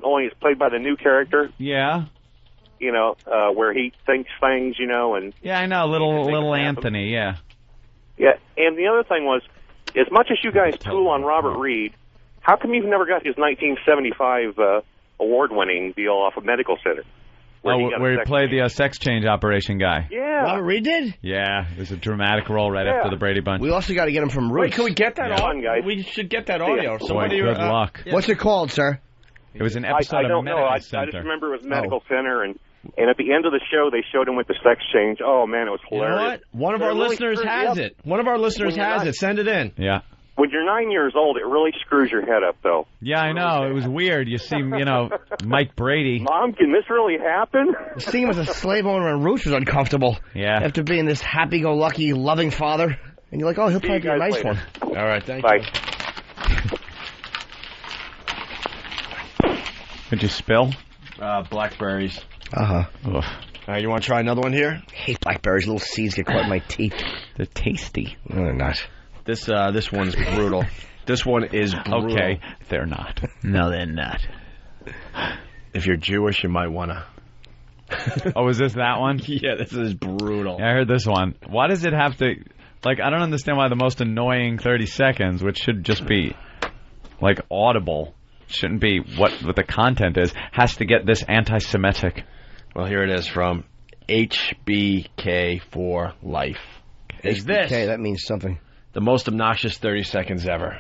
only is played by the new character. Yeah. Where he thinks things, and... Yeah, I know. Little Anthony, yeah. Yeah, and the other thing was, as much as you guys tool on Robert Reed, how come you've never got his 1975 award-winning deal off of Medical Center? Where he played the sex change operation guy. Yeah. Robert Reed did? Yeah, it was a dramatic role right after the Brady Bunch. We also got to get him from Roots. Wait, can we get that audio? We should get that audio. Boy, good luck. What's it called, sir? It was an episode I don't of Medical know. I Center. just remember it was Medical Center, and at the end of the show, they showed him with the sex change. Oh, man, it was You know hilarious. what? One of our listeners has it. One of our listeners has it. Send it in. Yeah. When you're 9 years old, it really screws your head up, though. Yeah, I know. It was weird. You see, Mike Brady. Mom, can this really happen? Seeing him as a slave owner on Roots was uncomfortable. Yeah. After being this happy-go-lucky, loving father. And you're like, oh, he'll probably be a nice one. All right, thank Bye. you. Could you spill? Blackberries. Uh-huh. You want to try another one here? I hate blackberries. Little seeds get caught in my teeth. They're tasty. No, they're not. This one's brutal. This one is brutal. Okay, they're not. No, they're not. If you're Jewish, you might want to. Oh, is this that one? Yeah, this is brutal. Yeah, I heard this one. Why does it have to... I don't understand why the most annoying 30 seconds, which should just be, audible, shouldn't be what the content is, has to get this anti-Semitic. Well, here it is from HBK for Life. Is this... Okay, that means something. The most obnoxious 30 seconds ever.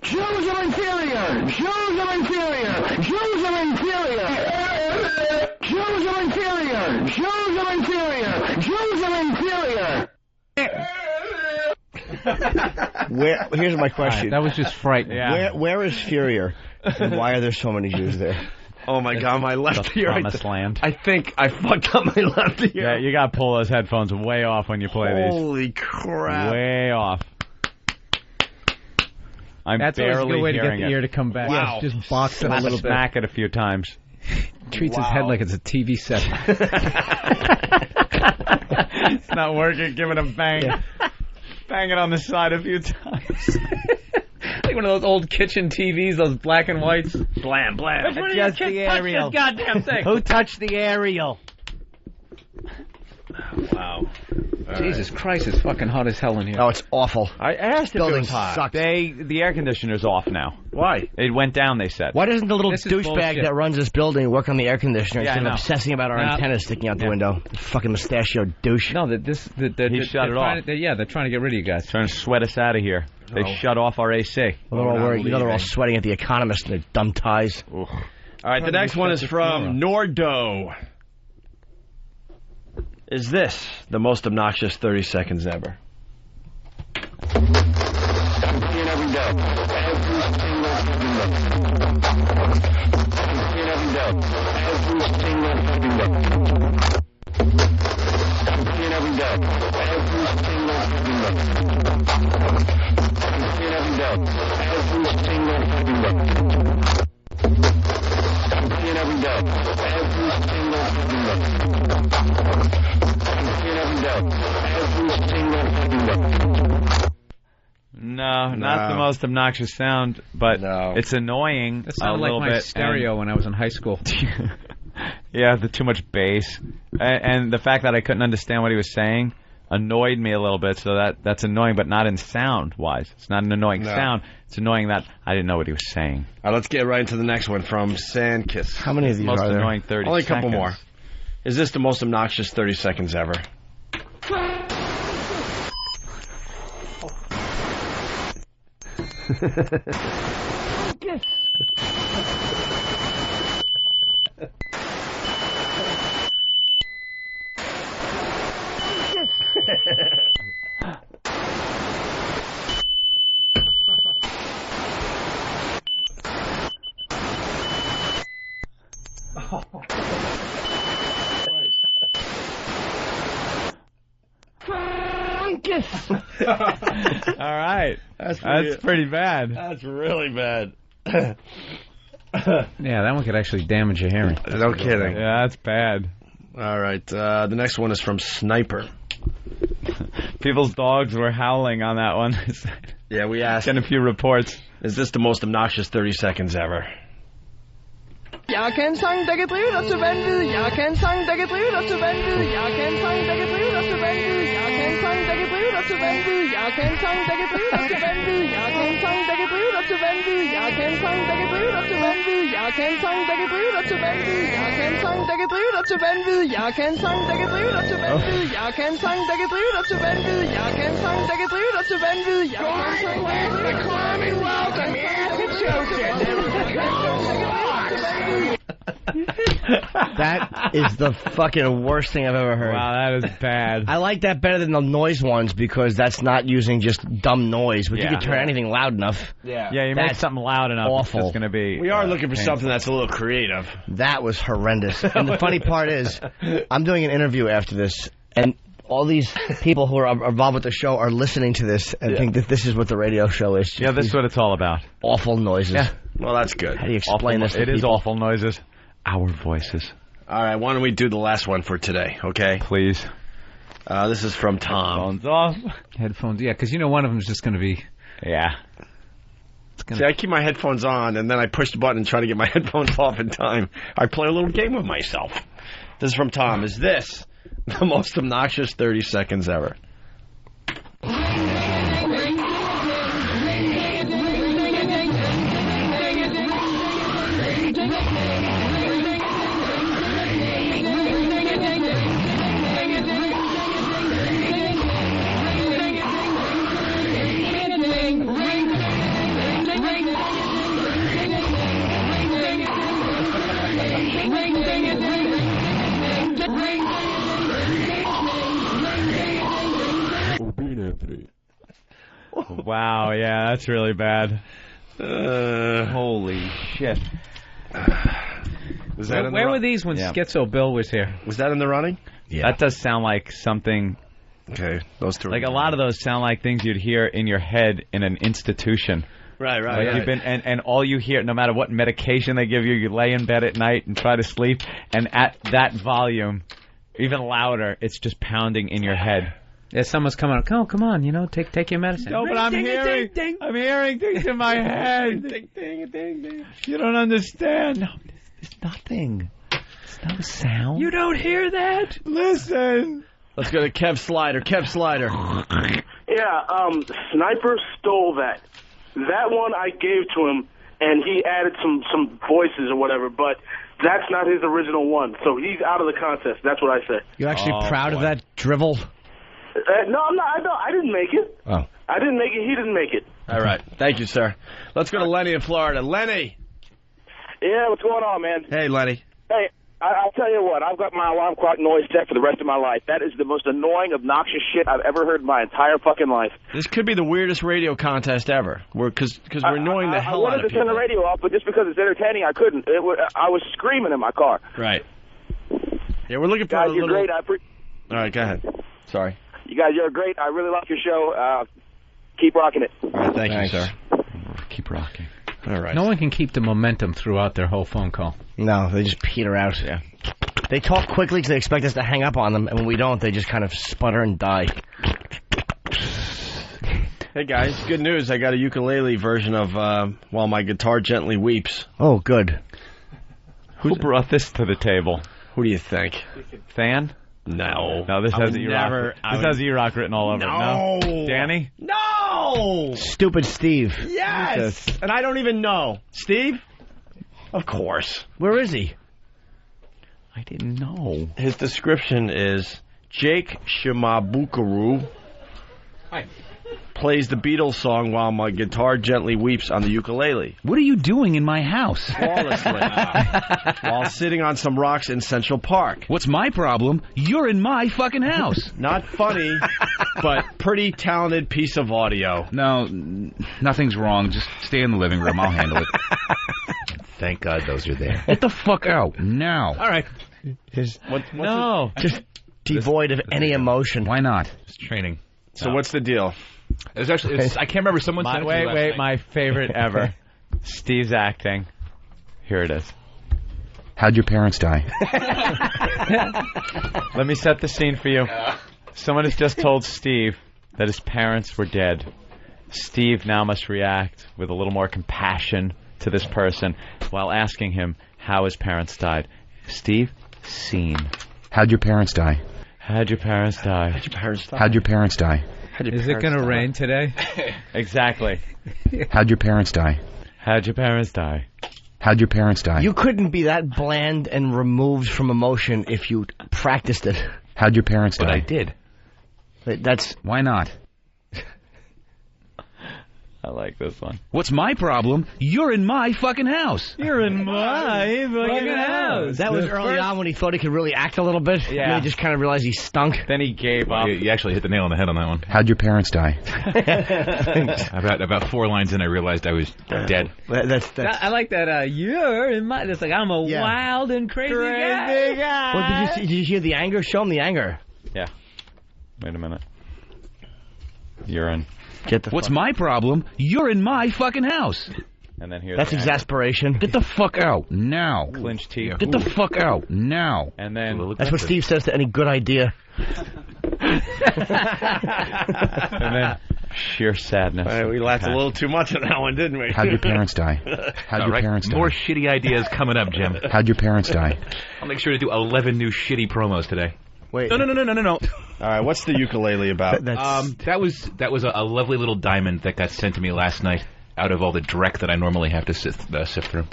Jews are inferior! Jews are inferior! Jews are inferior! Jews are inferior! Jews are inferior! Jews are inferior! Here's my question. That was just frightening. Yeah. Where is Furier? And why are there so many Jews there? Oh, my God, my left ear. Promised land. I think I fucked up my left ear. Yeah, you got to pull those headphones way off when you play these. Holy crap. Way off. I'm That's always a barely good way to get hearing the it. ear to come back. Wow. Just box it a little bit. Smack it a few times. Treats his head like it's a TV set. It's not working. Give it a bang. Yeah. Bang it on the side a few times. Like one of those old kitchen TVs, those black and whites. Blam, blam. Which one of your Adjust kids the touched aerial. this goddamn thing? Who touched the aerial? Wow. Jesus Christ, it's fucking hot as hell in here. Oh, it's awful. I asked if it Building was hot. sucks. The air conditioner's off now. Why? It went down, they said. Why doesn't the little This is douchebag bullshit. that runs this building work on the air conditioner Yeah, I instead of know. obsessing about our Nah. antennas sticking out the window? Fucking mustachio douche. No, He shut it off. They're trying to get rid of you guys. Trying to sweat us out of here. They shut off our AC. Well, they're all worried. They're all leaving. sweating at the Economist and their dumb ties. All right, the next one is from Nordo. Is this the most obnoxious 30 seconds ever? No, not the most obnoxious sound, but it's annoying. That a sounded like little my bit. stereo when I was in high school. Yeah, the too much bass, and the fact that I couldn't understand what he was saying annoyed me a little bit. So that's annoying, but not in sound wise. It's not an annoying sound. It's annoying that I didn't know what he was saying. All right, let's get right into the next one from Sandkiss. How many of these Most are there? annoying 30 Only a seconds. couple more. Is this the most obnoxious 30 seconds ever? All right. That's pretty bad. That's really bad. Yeah, that one could actually damage your hearing. No kidding. Yeah, that's bad. All right. The next one is from Sniper. People's dogs were howling on that one. Yeah, we asked. Getting a few reports. Is this the most obnoxious 30 seconds ever? Jeg kan sang, der kan drive dig til vanvid. Jeg kan sang, der kan drive dig til vanvid. Jeg kan sang, der kan drive dig til vanvid. Jeg kan sang, der kan drive dig til vanvid. Jeg kan sang, der kan drive dig til vanvid. Jeg kan sang, der kan drive dig til vanvid. Jeg kan sang, der kan drive dig til vanvid. Jeg kan sang, der kan drive dig til vanvid. Jeg kan sang, der kan drive dig til vanvid. Jeg kan sang, der kan drive dig til vanvid. Jeg kan sang, der kan drive dig til vanvid. Jeg kan sang, der kan drive dig til vanvid. Jeg kan sang, der kan drive dig til vanvid. That is the fucking worst thing I've ever heard. Wow, that is bad. I like that better than the noise ones because that's not using just dumb noise, but you can turn anything loud enough. Yeah, you make something loud enough. Awful. It's going to be. We are looking for something that's a little creative. That was horrendous. And the funny part is, I'm doing an interview after this, and all these people who are involved with the show are listening to this and think that this is what the radio show is. Yeah, this is what it's all about. Awful noises. Yeah. Well, that's good. How do you explain this to people? It is people? awful noises. Our voices. All right, why don't we do the last one for today, okay? Please. This is from Tom. Headphones off. Headphones, yeah, because you know one of them is just going to be... Yeah. See, I keep my headphones on, and then I push the button and try to get my headphones off in time. I play a little game with myself. This is from Tom. Is this the most obnoxious 30 seconds ever? Wow, yeah, that's really bad. Holy shit. Was that Where were these when Schizo Bill was here? Was that in the running? Yeah. That does sound like something... Okay, those two. Like a lot of those sound like things you'd hear in your head in an institution. Right. Like you've been, and all you hear, no matter what medication they give you, you lay in bed at night and try to sleep, and at that volume, even louder, it's just pounding in your head. Yeah, someone's coming up. Oh, come on, take your medicine. No, but I'm hearing things in my head. Ding, ding, ding, ding. You don't understand. No, there's nothing. There's no sound. You don't hear that? Listen. Let's go to Kev Slider. Kev Slider. Yeah, Sniper stole that. That one I gave to him, and he added some voices or whatever, but that's not his original one, so he's out of the contest. That's what I say. You actually proud of that drivel? No, I'm not. I didn't make it. Oh. I didn't make it. He didn't make it. All right. Thank you, sir. Let's go to Lenny in Florida. Lenny. Yeah, what's going on, man? Hey, Lenny. Hey, I'll tell you what. I've got my alarm clock noise set for the rest of my life. That is the most annoying, obnoxious shit I've ever heard in my entire fucking life. This could be the weirdest radio contest ever. Because we're annoying the hell out of people. I wanted to turn the radio off, but just because it's entertaining, I couldn't. I was screaming in my car. Right. Yeah, we're looking for guys, a you're little... great. All right, go ahead. Sorry. You guys, you're great. I really like your show. Keep rocking it. All right, thank you, sir. Keep rocking. All right. No one can keep the momentum throughout their whole phone call. No, they just peter out. Yeah. They talk quickly because they expect us to hang up on them, and when we don't, they just kind of sputter and die. Hey, guys, good news. I got a ukulele version of While My Guitar Gently Weeps. Oh, good. Who brought this to the table? Who do you think? Fan? No. No, this has E-Rock. This has E-Rock written all over it. No. Danny? No! Stupid Steve. Yes! And I don't even know. Steve? Of course. Where is he? I didn't know. His description is Jake Shimabukuro plays the Beatles song while my guitar gently weeps on the ukulele. What are you doing in my house? Flawlessly. While sitting on some rocks in Central Park. What's my problem? You're in my fucking house. Not funny, but pretty talented piece of audio. No, nothing's wrong. Just stay in the living room. I'll handle it. Thank God those are there. Get the fuck out now. All right. Just devoid of any emotion. Why not? It's training. So what's the deal? It's actually, I can't remember. Someone said it to me last night. My favorite ever. Steve's acting. Here it is. How'd your parents die? Let me set the scene for you. Someone has just told Steve that his parents were dead. Steve now must react with a little more compassion to this person while asking him how his parents died. Steve, scene. How'd your parents die? How'd your parents die? How'd your parents die? How'd your parents die? Is it going to rain today? Exactly. How'd your parents die? How'd your parents die? How'd your parents die? You couldn't be that bland and removed from emotion if you practiced it. How'd your parents die? But I did. That's... Why not? I like this one. What's my problem? You're in my fucking house. You're in my fucking house. That was early on when he thought he could really act a little bit. Yeah. And then he just kind of realized he stunk. Then he gave up. You actually hit the nail on the head on that one. How'd your parents die? About 4 lines in, I realized I was dead. That's I like that. You're in my. It's like I'm a wild and crazy guy. What did you hear the anger? Show him the anger. Yeah. Wait a minute. You're in. What's my problem? You're in my fucking house. And then here's That's exasperation. Get the fuck out now. Clinch teeth. Get the fuck out now. And then that's what Steve says to any good idea. And then sheer sadness. All right, we laughed a little too much on that one, didn't we? How'd your parents die? How'd your parents die? More shitty ideas coming up, Jim. How'd your parents die? I'll make sure to do 11 new shitty promos today. Wait. No. All right, what's the ukulele about? That was a lovely little diamond that got sent to me last night out of all the dreck that I normally have to sift through.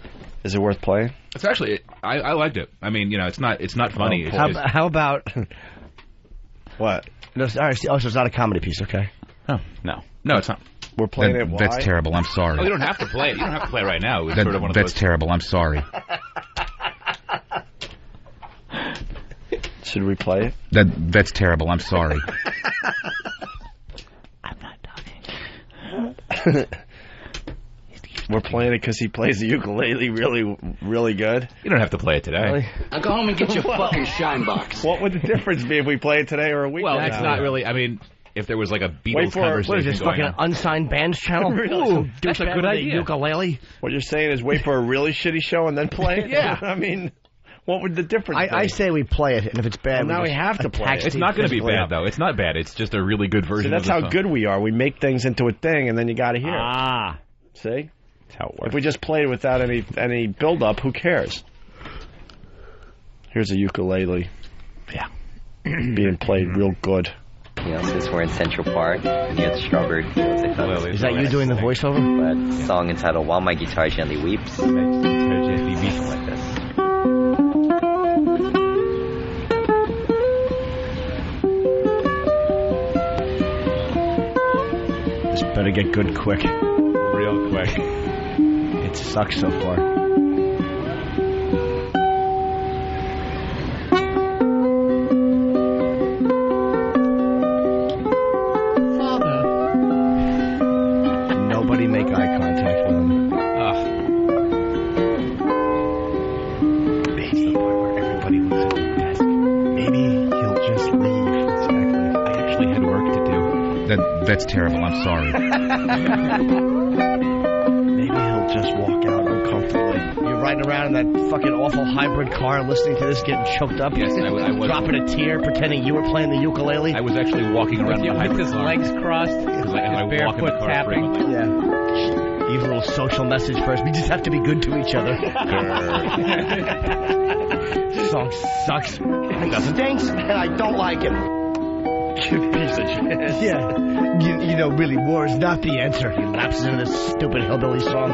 Is it worth playing? It's actually I liked it. I mean, it's not funny. How about what? No, so it's not a comedy piece, okay? Oh no, it's not. We're playing it. Why? That's terrible. I'm sorry. Oh, you don't have to play it. You don't have to play it right now. It's sort of one of that's those. terrible. I'm sorry. Should we play it? That's terrible. I'm sorry. I'm not talking. We're playing it because he plays the ukulele really, really good. You don't have to play it today. Really? Now go home and get your fucking shine box. What would the difference be if we play it today or a week? Well, it's not really. I mean, if there was like a Beatles conversation what is this, going fucking on. unsigned bands channel? Ooh, that's a good idea. Ukulele. What you're saying is wait for a really shitty show and then play it? Yeah. I mean, what would the difference be? I say we play it, and if it's bad, now we have to play it. It's not going to be bad, though. It's not bad. It's just a really good version that's of the how song. good we are. We make things into a thing, and then you got to hear it. See? That's how it works. If we just played it without any build-up, who cares? Here's a ukulele. Yeah. Being played real good. Since we're in Central Park near the strawberry fields, I thought is that you doing the voiceover? But a song entitled "While My Guitar Gently Weeps." Something like this. This better get good quick. Real quick. It sucks so far. Nobody make eye contact with him. It's the part where everybody looks at the desk. Maybe he'll just leave. Exactly. I actually had work to do. That's terrible. I'm sorry. Maybe he'll just walk out uncomfortably. You're riding around in that fucking awful hybrid car listening to this, getting choked up. Yes, I was. Dropping a tear, pretending you were playing the ukulele. I was actually walking around with his legs crossed, his barefoot tapping. Yeah. Leave a little social message first. We just have to be good to each other. This song sucks. It stinks, and I don't like it. You piece of shit. Yeah. You know, really, war is not the answer. He lapses into this stupid hillbilly song.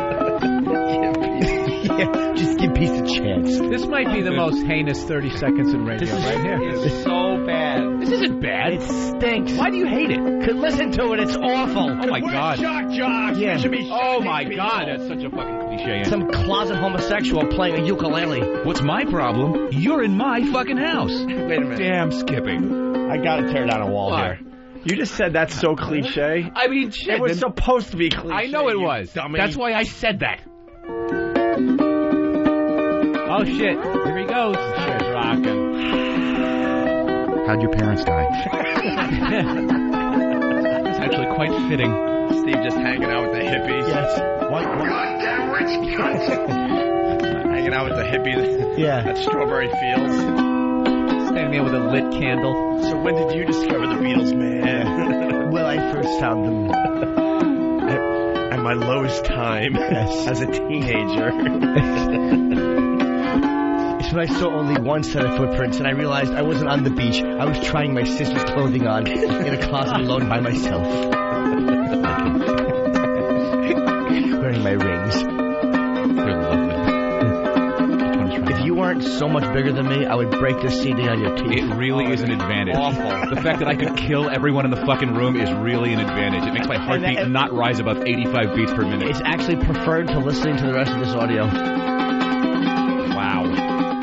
Yeah, just give piece of chance. This might be the most heinous 30 seconds in radio right here. It's so bad. This isn't bad. It stinks. Why do you hate it? Listen to it. It's awful. Oh, my God. Shock jocks. Yeah. We should be Oh, my shocking God. people. That's such a fucking cliche. Some closet homosexual playing a ukulele. What's my problem? You're in my fucking house. Wait a minute. Damn, Skippy. I gotta tear down a wall What? here. You just said that's so cliche. I mean, shit. It was supposed to be cliche. I know it was. Dummy. That's why I said that. Oh, shit. Here he goes. Shit's rocking. How'd your parents die? It's actually quite fitting. Steve just hanging out with the hippies. Yes. Goddamn rich cunts. Hanging out with the hippies. Yeah. At Strawberry Fields. Standing there with a lit candle. So when did you discover the Beatles, man? Well, I first found them. At my lowest time as a teenager. It's when I saw only one set of footprints, and I realized I wasn't on the beach. I was trying my sister's clothing on in a closet alone by myself. Wearing my rings. They're lovely. If you weren't so much bigger than me, I would break this CD on your teeth. It really is an advantage. Awful. The fact that I could kill everyone in the fucking room is really an advantage. It makes my heartbeat not rise above 85 beats per minute. It's actually preferred to listening to the rest of this audio. Wow.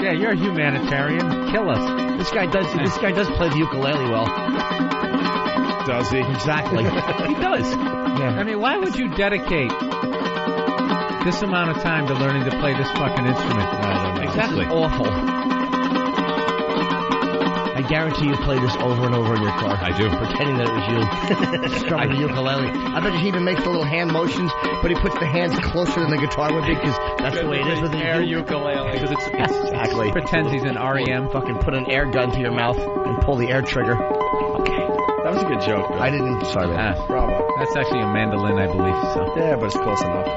Yeah, you're a humanitarian. Kill us. This guy does play the ukulele well. Does he? Exactly. He does. Yeah. I mean, why would you dedicate this amount of time to learning to play this fucking instrument? I don't know. Exactly. This is awful. I guarantee you play this over and over in your car. I do. Pretending that it was you. Strumming the ukulele. I bet he even makes the little hand motions, but he puts the hands closer than the guitar would be, because that's the way it is with the ukulele. Because it's exactly. Pretends he's an REM. Fucking put an air gun to your mouth and pull the air trigger. Okay. That was a good joke, Bill. I didn't. Sorry, man. Bravo. That's actually a mandolin, I believe. So. Yeah, but it's close enough.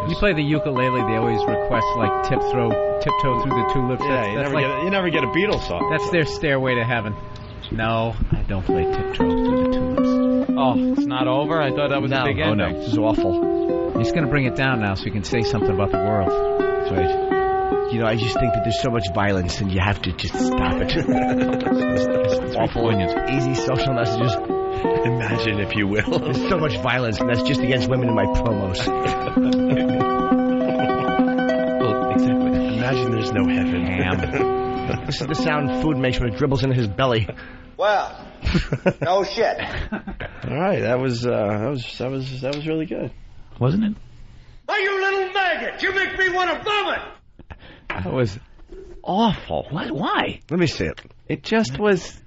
When you play the ukulele, they always request like tiptoe through the tulips. Yeah, you never get a Beatles song. That's their stairway to heaven. No, I don't play tiptoe through the tulips. Oh, it's not over? I thought that was a big ending. Oh, no. This is awful. He's going to bring it down now so he can say something about the world. That's right. You know, I just think that there's so much violence and you have to just stop it. It's awful. Easy social messages. Imagine, if you will. There's so much violence, and that's just against women in my promos. Well, exactly. Imagine there's no heaven. This is the sound food makes when it dribbles into his belly. Well, no shit. All right, that was really good, wasn't it? Oh, you little maggot! You make me want to vomit. That was awful. What? Why? Let me see it. It just was.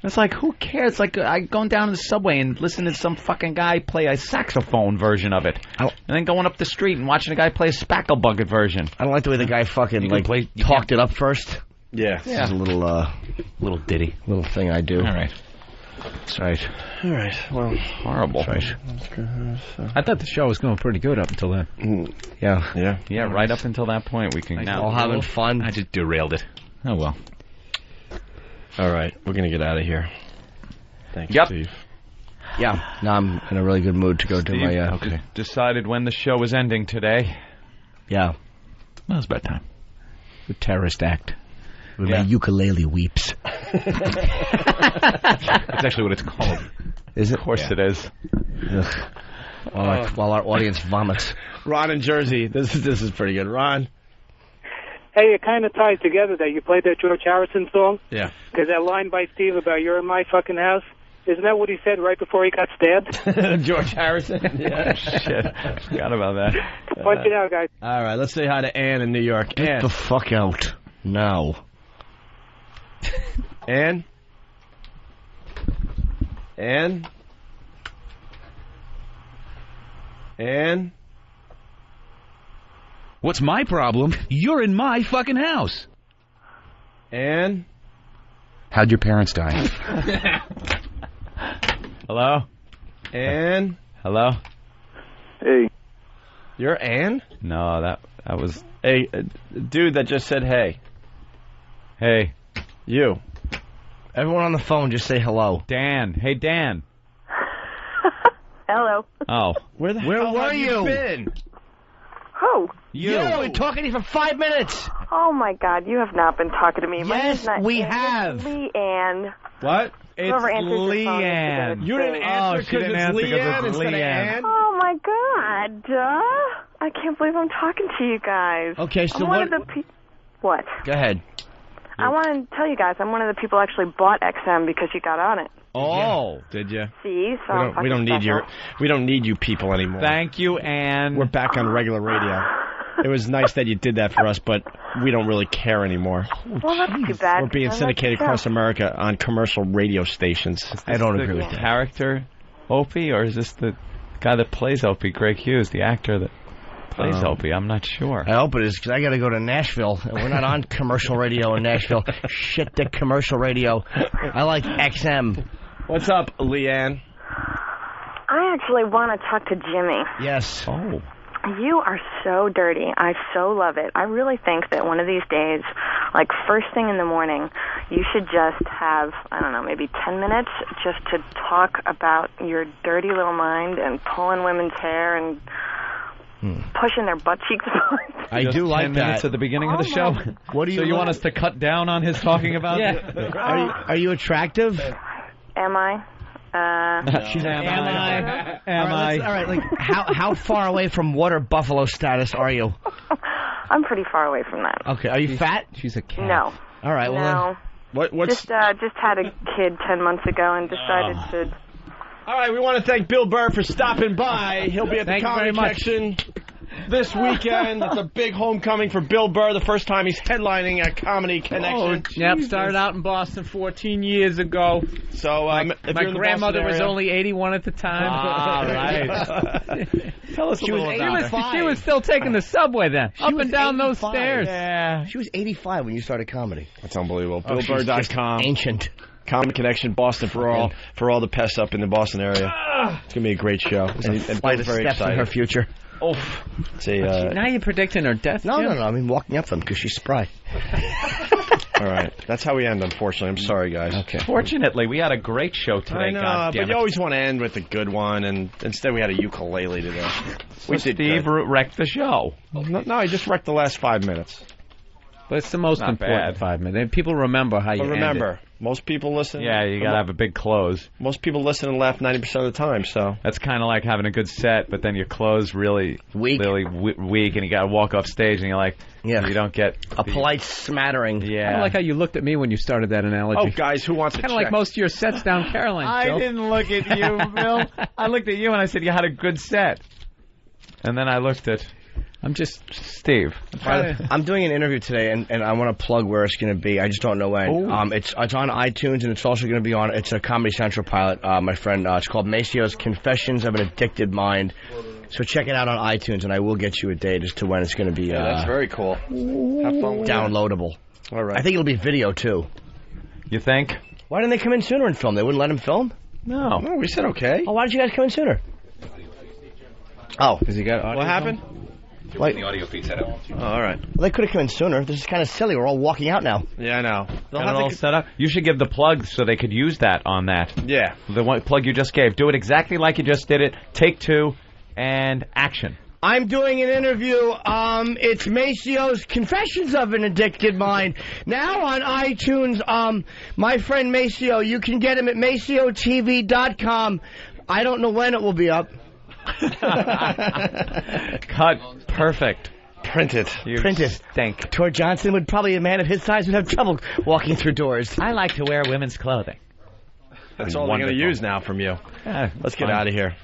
It's like, who cares? Like, I going down to the subway and listening to some fucking guy play a saxophone version of it. And then going up the street and watching a guy play a spackle bucket version. I don't like the way the guy fucking, talked it up first. Yeah. This is a little ditty. Little thing I do. All right. That's right. All right. Well, horrible. That's right. I thought the show was going pretty good up until then. Yeah. Yeah, right up until that point. We can all having fun. I just derailed it. Oh, well. All right. We're going to get out of here. Thank you, Yep. Steve. Yeah. Now I'm in a really good mood to go do Steve, my... decided when the show was ending today. Yeah. Well, it's about time. The terrorist act. When my ukulele weeps. That's actually what it's called. Is it? Of course it is. While our audience vomits. Ron in Jersey. This is pretty good. Ron. Hey, it kind of ties together that you played that George Harrison song. Yeah. Because that line by Steve about "you're in my fucking house," isn't that what he said right before he got stabbed? George Harrison. Yeah. Shit. Forgot about that. Punch it out, guys. All right. Let's say hi to Ann in New York. Get Ann. the fuck out. Now. Ann? Ann? Ann? What's my problem? You're in my fucking house. Ann? How'd your parents die? Hello? Ann? Hello? Hey. You're Ann? No, that was... Hey, dude that just said hey. Hey. You. Everyone on the phone, just say hello. Dan. Hey, Dan. Hello. Oh. Where were have you? Been? Who? You. We've been talking to you for 5 minutes. Oh, my God. You have not been talking to me. My name's Yes, not we Ann, have. It's Leanne. What? Whoever answers your phone is the Leanne. best You didn't thing. answer because it's Leanne instead of Ann? Oh, my God. I can't believe I'm talking to you guys. Okay, so I'm one of the What? Go ahead. I want to tell you guys, I'm one of the people who actually bought XM because you got on it. Oh, did you? See, so I'm We don't need special. we don't need you people anymore. Thank you, Ann. We're back on regular radio. It was nice that you did that for us, but we don't really care anymore. Well, that's too bad. We're being because I like syndicated the show. across America on commercial radio stations. I don't agree with that. Character Opie, or is this the guy that plays Opie, Greg Hughes, the actor that plays Opie? I'm not sure. I hope it is, because I got to go to Nashville. We're not on commercial radio in Nashville. Shit, the commercial radio. I like XM. What's up, Leanne? I actually want to talk to Jimmy. Yes. Oh. You are so dirty. I so love it. I really think that one of these days, like first thing in the morning, you should just have, I don't know, maybe 10 minutes just to talk about your dirty little mind and pulling women's hair and pushing their butt cheeks apart. I do like 10 that. minutes at the beginning of the show. What do you So you like? want us to cut down on his talking about? Are you attractive? Am I? She's Am I? All right, like how far away from water buffalo status are you? I'm pretty far away from that. Okay, are you fat? She's a cat. No. All right, well No. What's? Just had a kid 10 months ago and decided to. All right, we want to thank Bill Burr for stopping by. He'll be at the Thank you Comedy very much. Connection this weekend. It's a big homecoming for Bill Burr. The first time he's headlining at Comedy Connection. Yep, started out in Boston 14 years ago. So My if you're in the grandmother Boston was area- only 81 at the time. All right. Tell us She a little about it. was still taking the subway then, up was and down those 85. stairs. Yeah. She was 85 when you started comedy. That's unbelievable. Oh, she's BillBurr.com. just ancient. Comedy Connection, Boston for all the pests up in the Boston area. It's gonna be a great show. And Flight Bill's of very steps in excited. her future. It's a, Now you're predicting her death. No, Jim? no, no. I mean, walking up them because she's spry. all right. That's how we end, unfortunately. I'm sorry, guys. Okay. Fortunately, we had a great show today. I know, God damn but you it. always want to end with a good one, and instead we had a ukulele today. So Steve wrecked the show. No, he just wrecked the last 5 minutes. But it's the most Not important bad. 5 minutes. People remember how you But remember, ended. most people listen. Yeah, you gotta have a big close. Most people listen and laugh 90% of the time, so. That's kind of like having a good set, but then your close really Weak. weak, and you gotta walk off stage, and you're like, Yeah. you don't get A polite smattering. I Yeah. don't like how you looked at me when you started that analogy. Oh, guys, who wants to Kind of check? like most of your sets down Caroline. I Phil. didn't look at you, Bill. I looked at you and I said you had a good set, and then I looked at I'm just Steve. I'm doing an interview today, and I want to plug where it's going to be. I just don't know when. Ooh. It's on iTunes, and it's also going to be on. It's a Comedy Central pilot, my friend. It's called Maceo's Confessions of an Addicted Mind. So check it out on iTunes, and I will get you a date as to when it's going to be. Yeah, that's very cool. Have fun with downloadable. All right. I think it'll be video too. You think? Why didn't they come in sooner and film? They wouldn't let him film. No. No, we said okay. Oh, why did you guys come in sooner? Oh, because he got audio. What happened? Wait. The audio feed set up. Oh, all right. Well, they could have come in sooner. This is kind of silly. We're all walking out now. Yeah, I know. Got it all set up. You should give the plug so they could use that on that. Yeah. The one plug you just gave. Do it exactly like you just did it. Take two and action. I'm doing an interview. It's Maceo's Confessions of an Addicted Mind. Now on iTunes, my friend Maceo, you can get him at MaceoTV.com. I don't know when it will be up. Cut. Perfect. Print it. You Print it. stink. Tor Johnson would probably, a man of his size, would have trouble walking through doors. I like to wear women's clothing. That's all we're going to Wonderful. use now from you. Yeah, Let's get fine. out of here.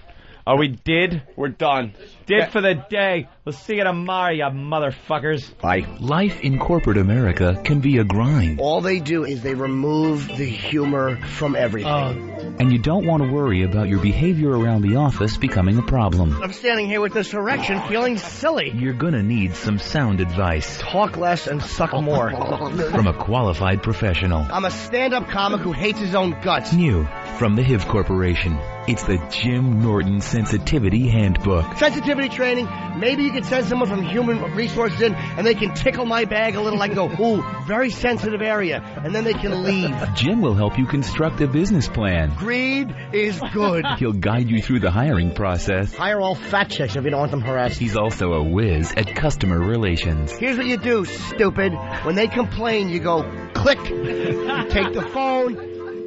Are we did? We're done. Did for the day. We'll see you tomorrow, you motherfuckers. Bye. Life in corporate America can be a grind. All they do is they remove the humor from everything. And you don't want to worry about your behavior around the office becoming a problem. I'm standing here with this erection feeling silly. You're gonna need some sound advice Talk less and suck more. from a qualified professional. I'm a stand-up comic who hates his own guts. New from the HIV Corporation. It's the Jim Norton Sensitivity Handbook. Sensitivity training. Maybe you can send someone from Human Resources in, and they can tickle my bag a little. I can go, ooh, very sensitive area, and then they can leave. Jim will help you construct a business plan. Greed is good. He'll guide you through the hiring process. Hire all fat chicks if you don't want them harassed. He's also a whiz at customer relations. Here's what you do, stupid. When they complain, you go, click. You take the phone.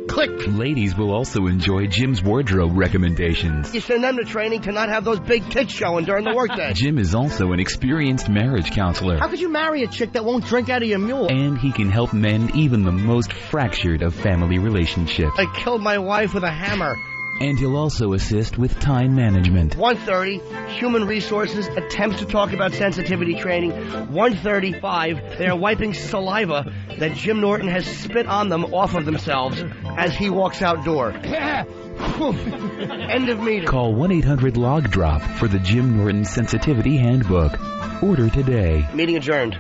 Click. Ladies will also enjoy Jim's wardrobe recommendations. You send them to training to not have those big tits showing during the workday. Jim is also an experienced marriage counselor. How could you marry a chick that won't drink out of your mule? And he can help mend even the most fractured of family relationships. I killed my wife with a hammer. And he'll also assist with time management. 1:30, Human Resources attempts to talk about sensitivity training. 1:35, they are wiping saliva that Jim Norton has spit on them off of themselves as he walks outdoor. End of meeting. Call 1-800-LOG-DROP for the Jim Norton Sensitivity Handbook. Order today. Meeting adjourned.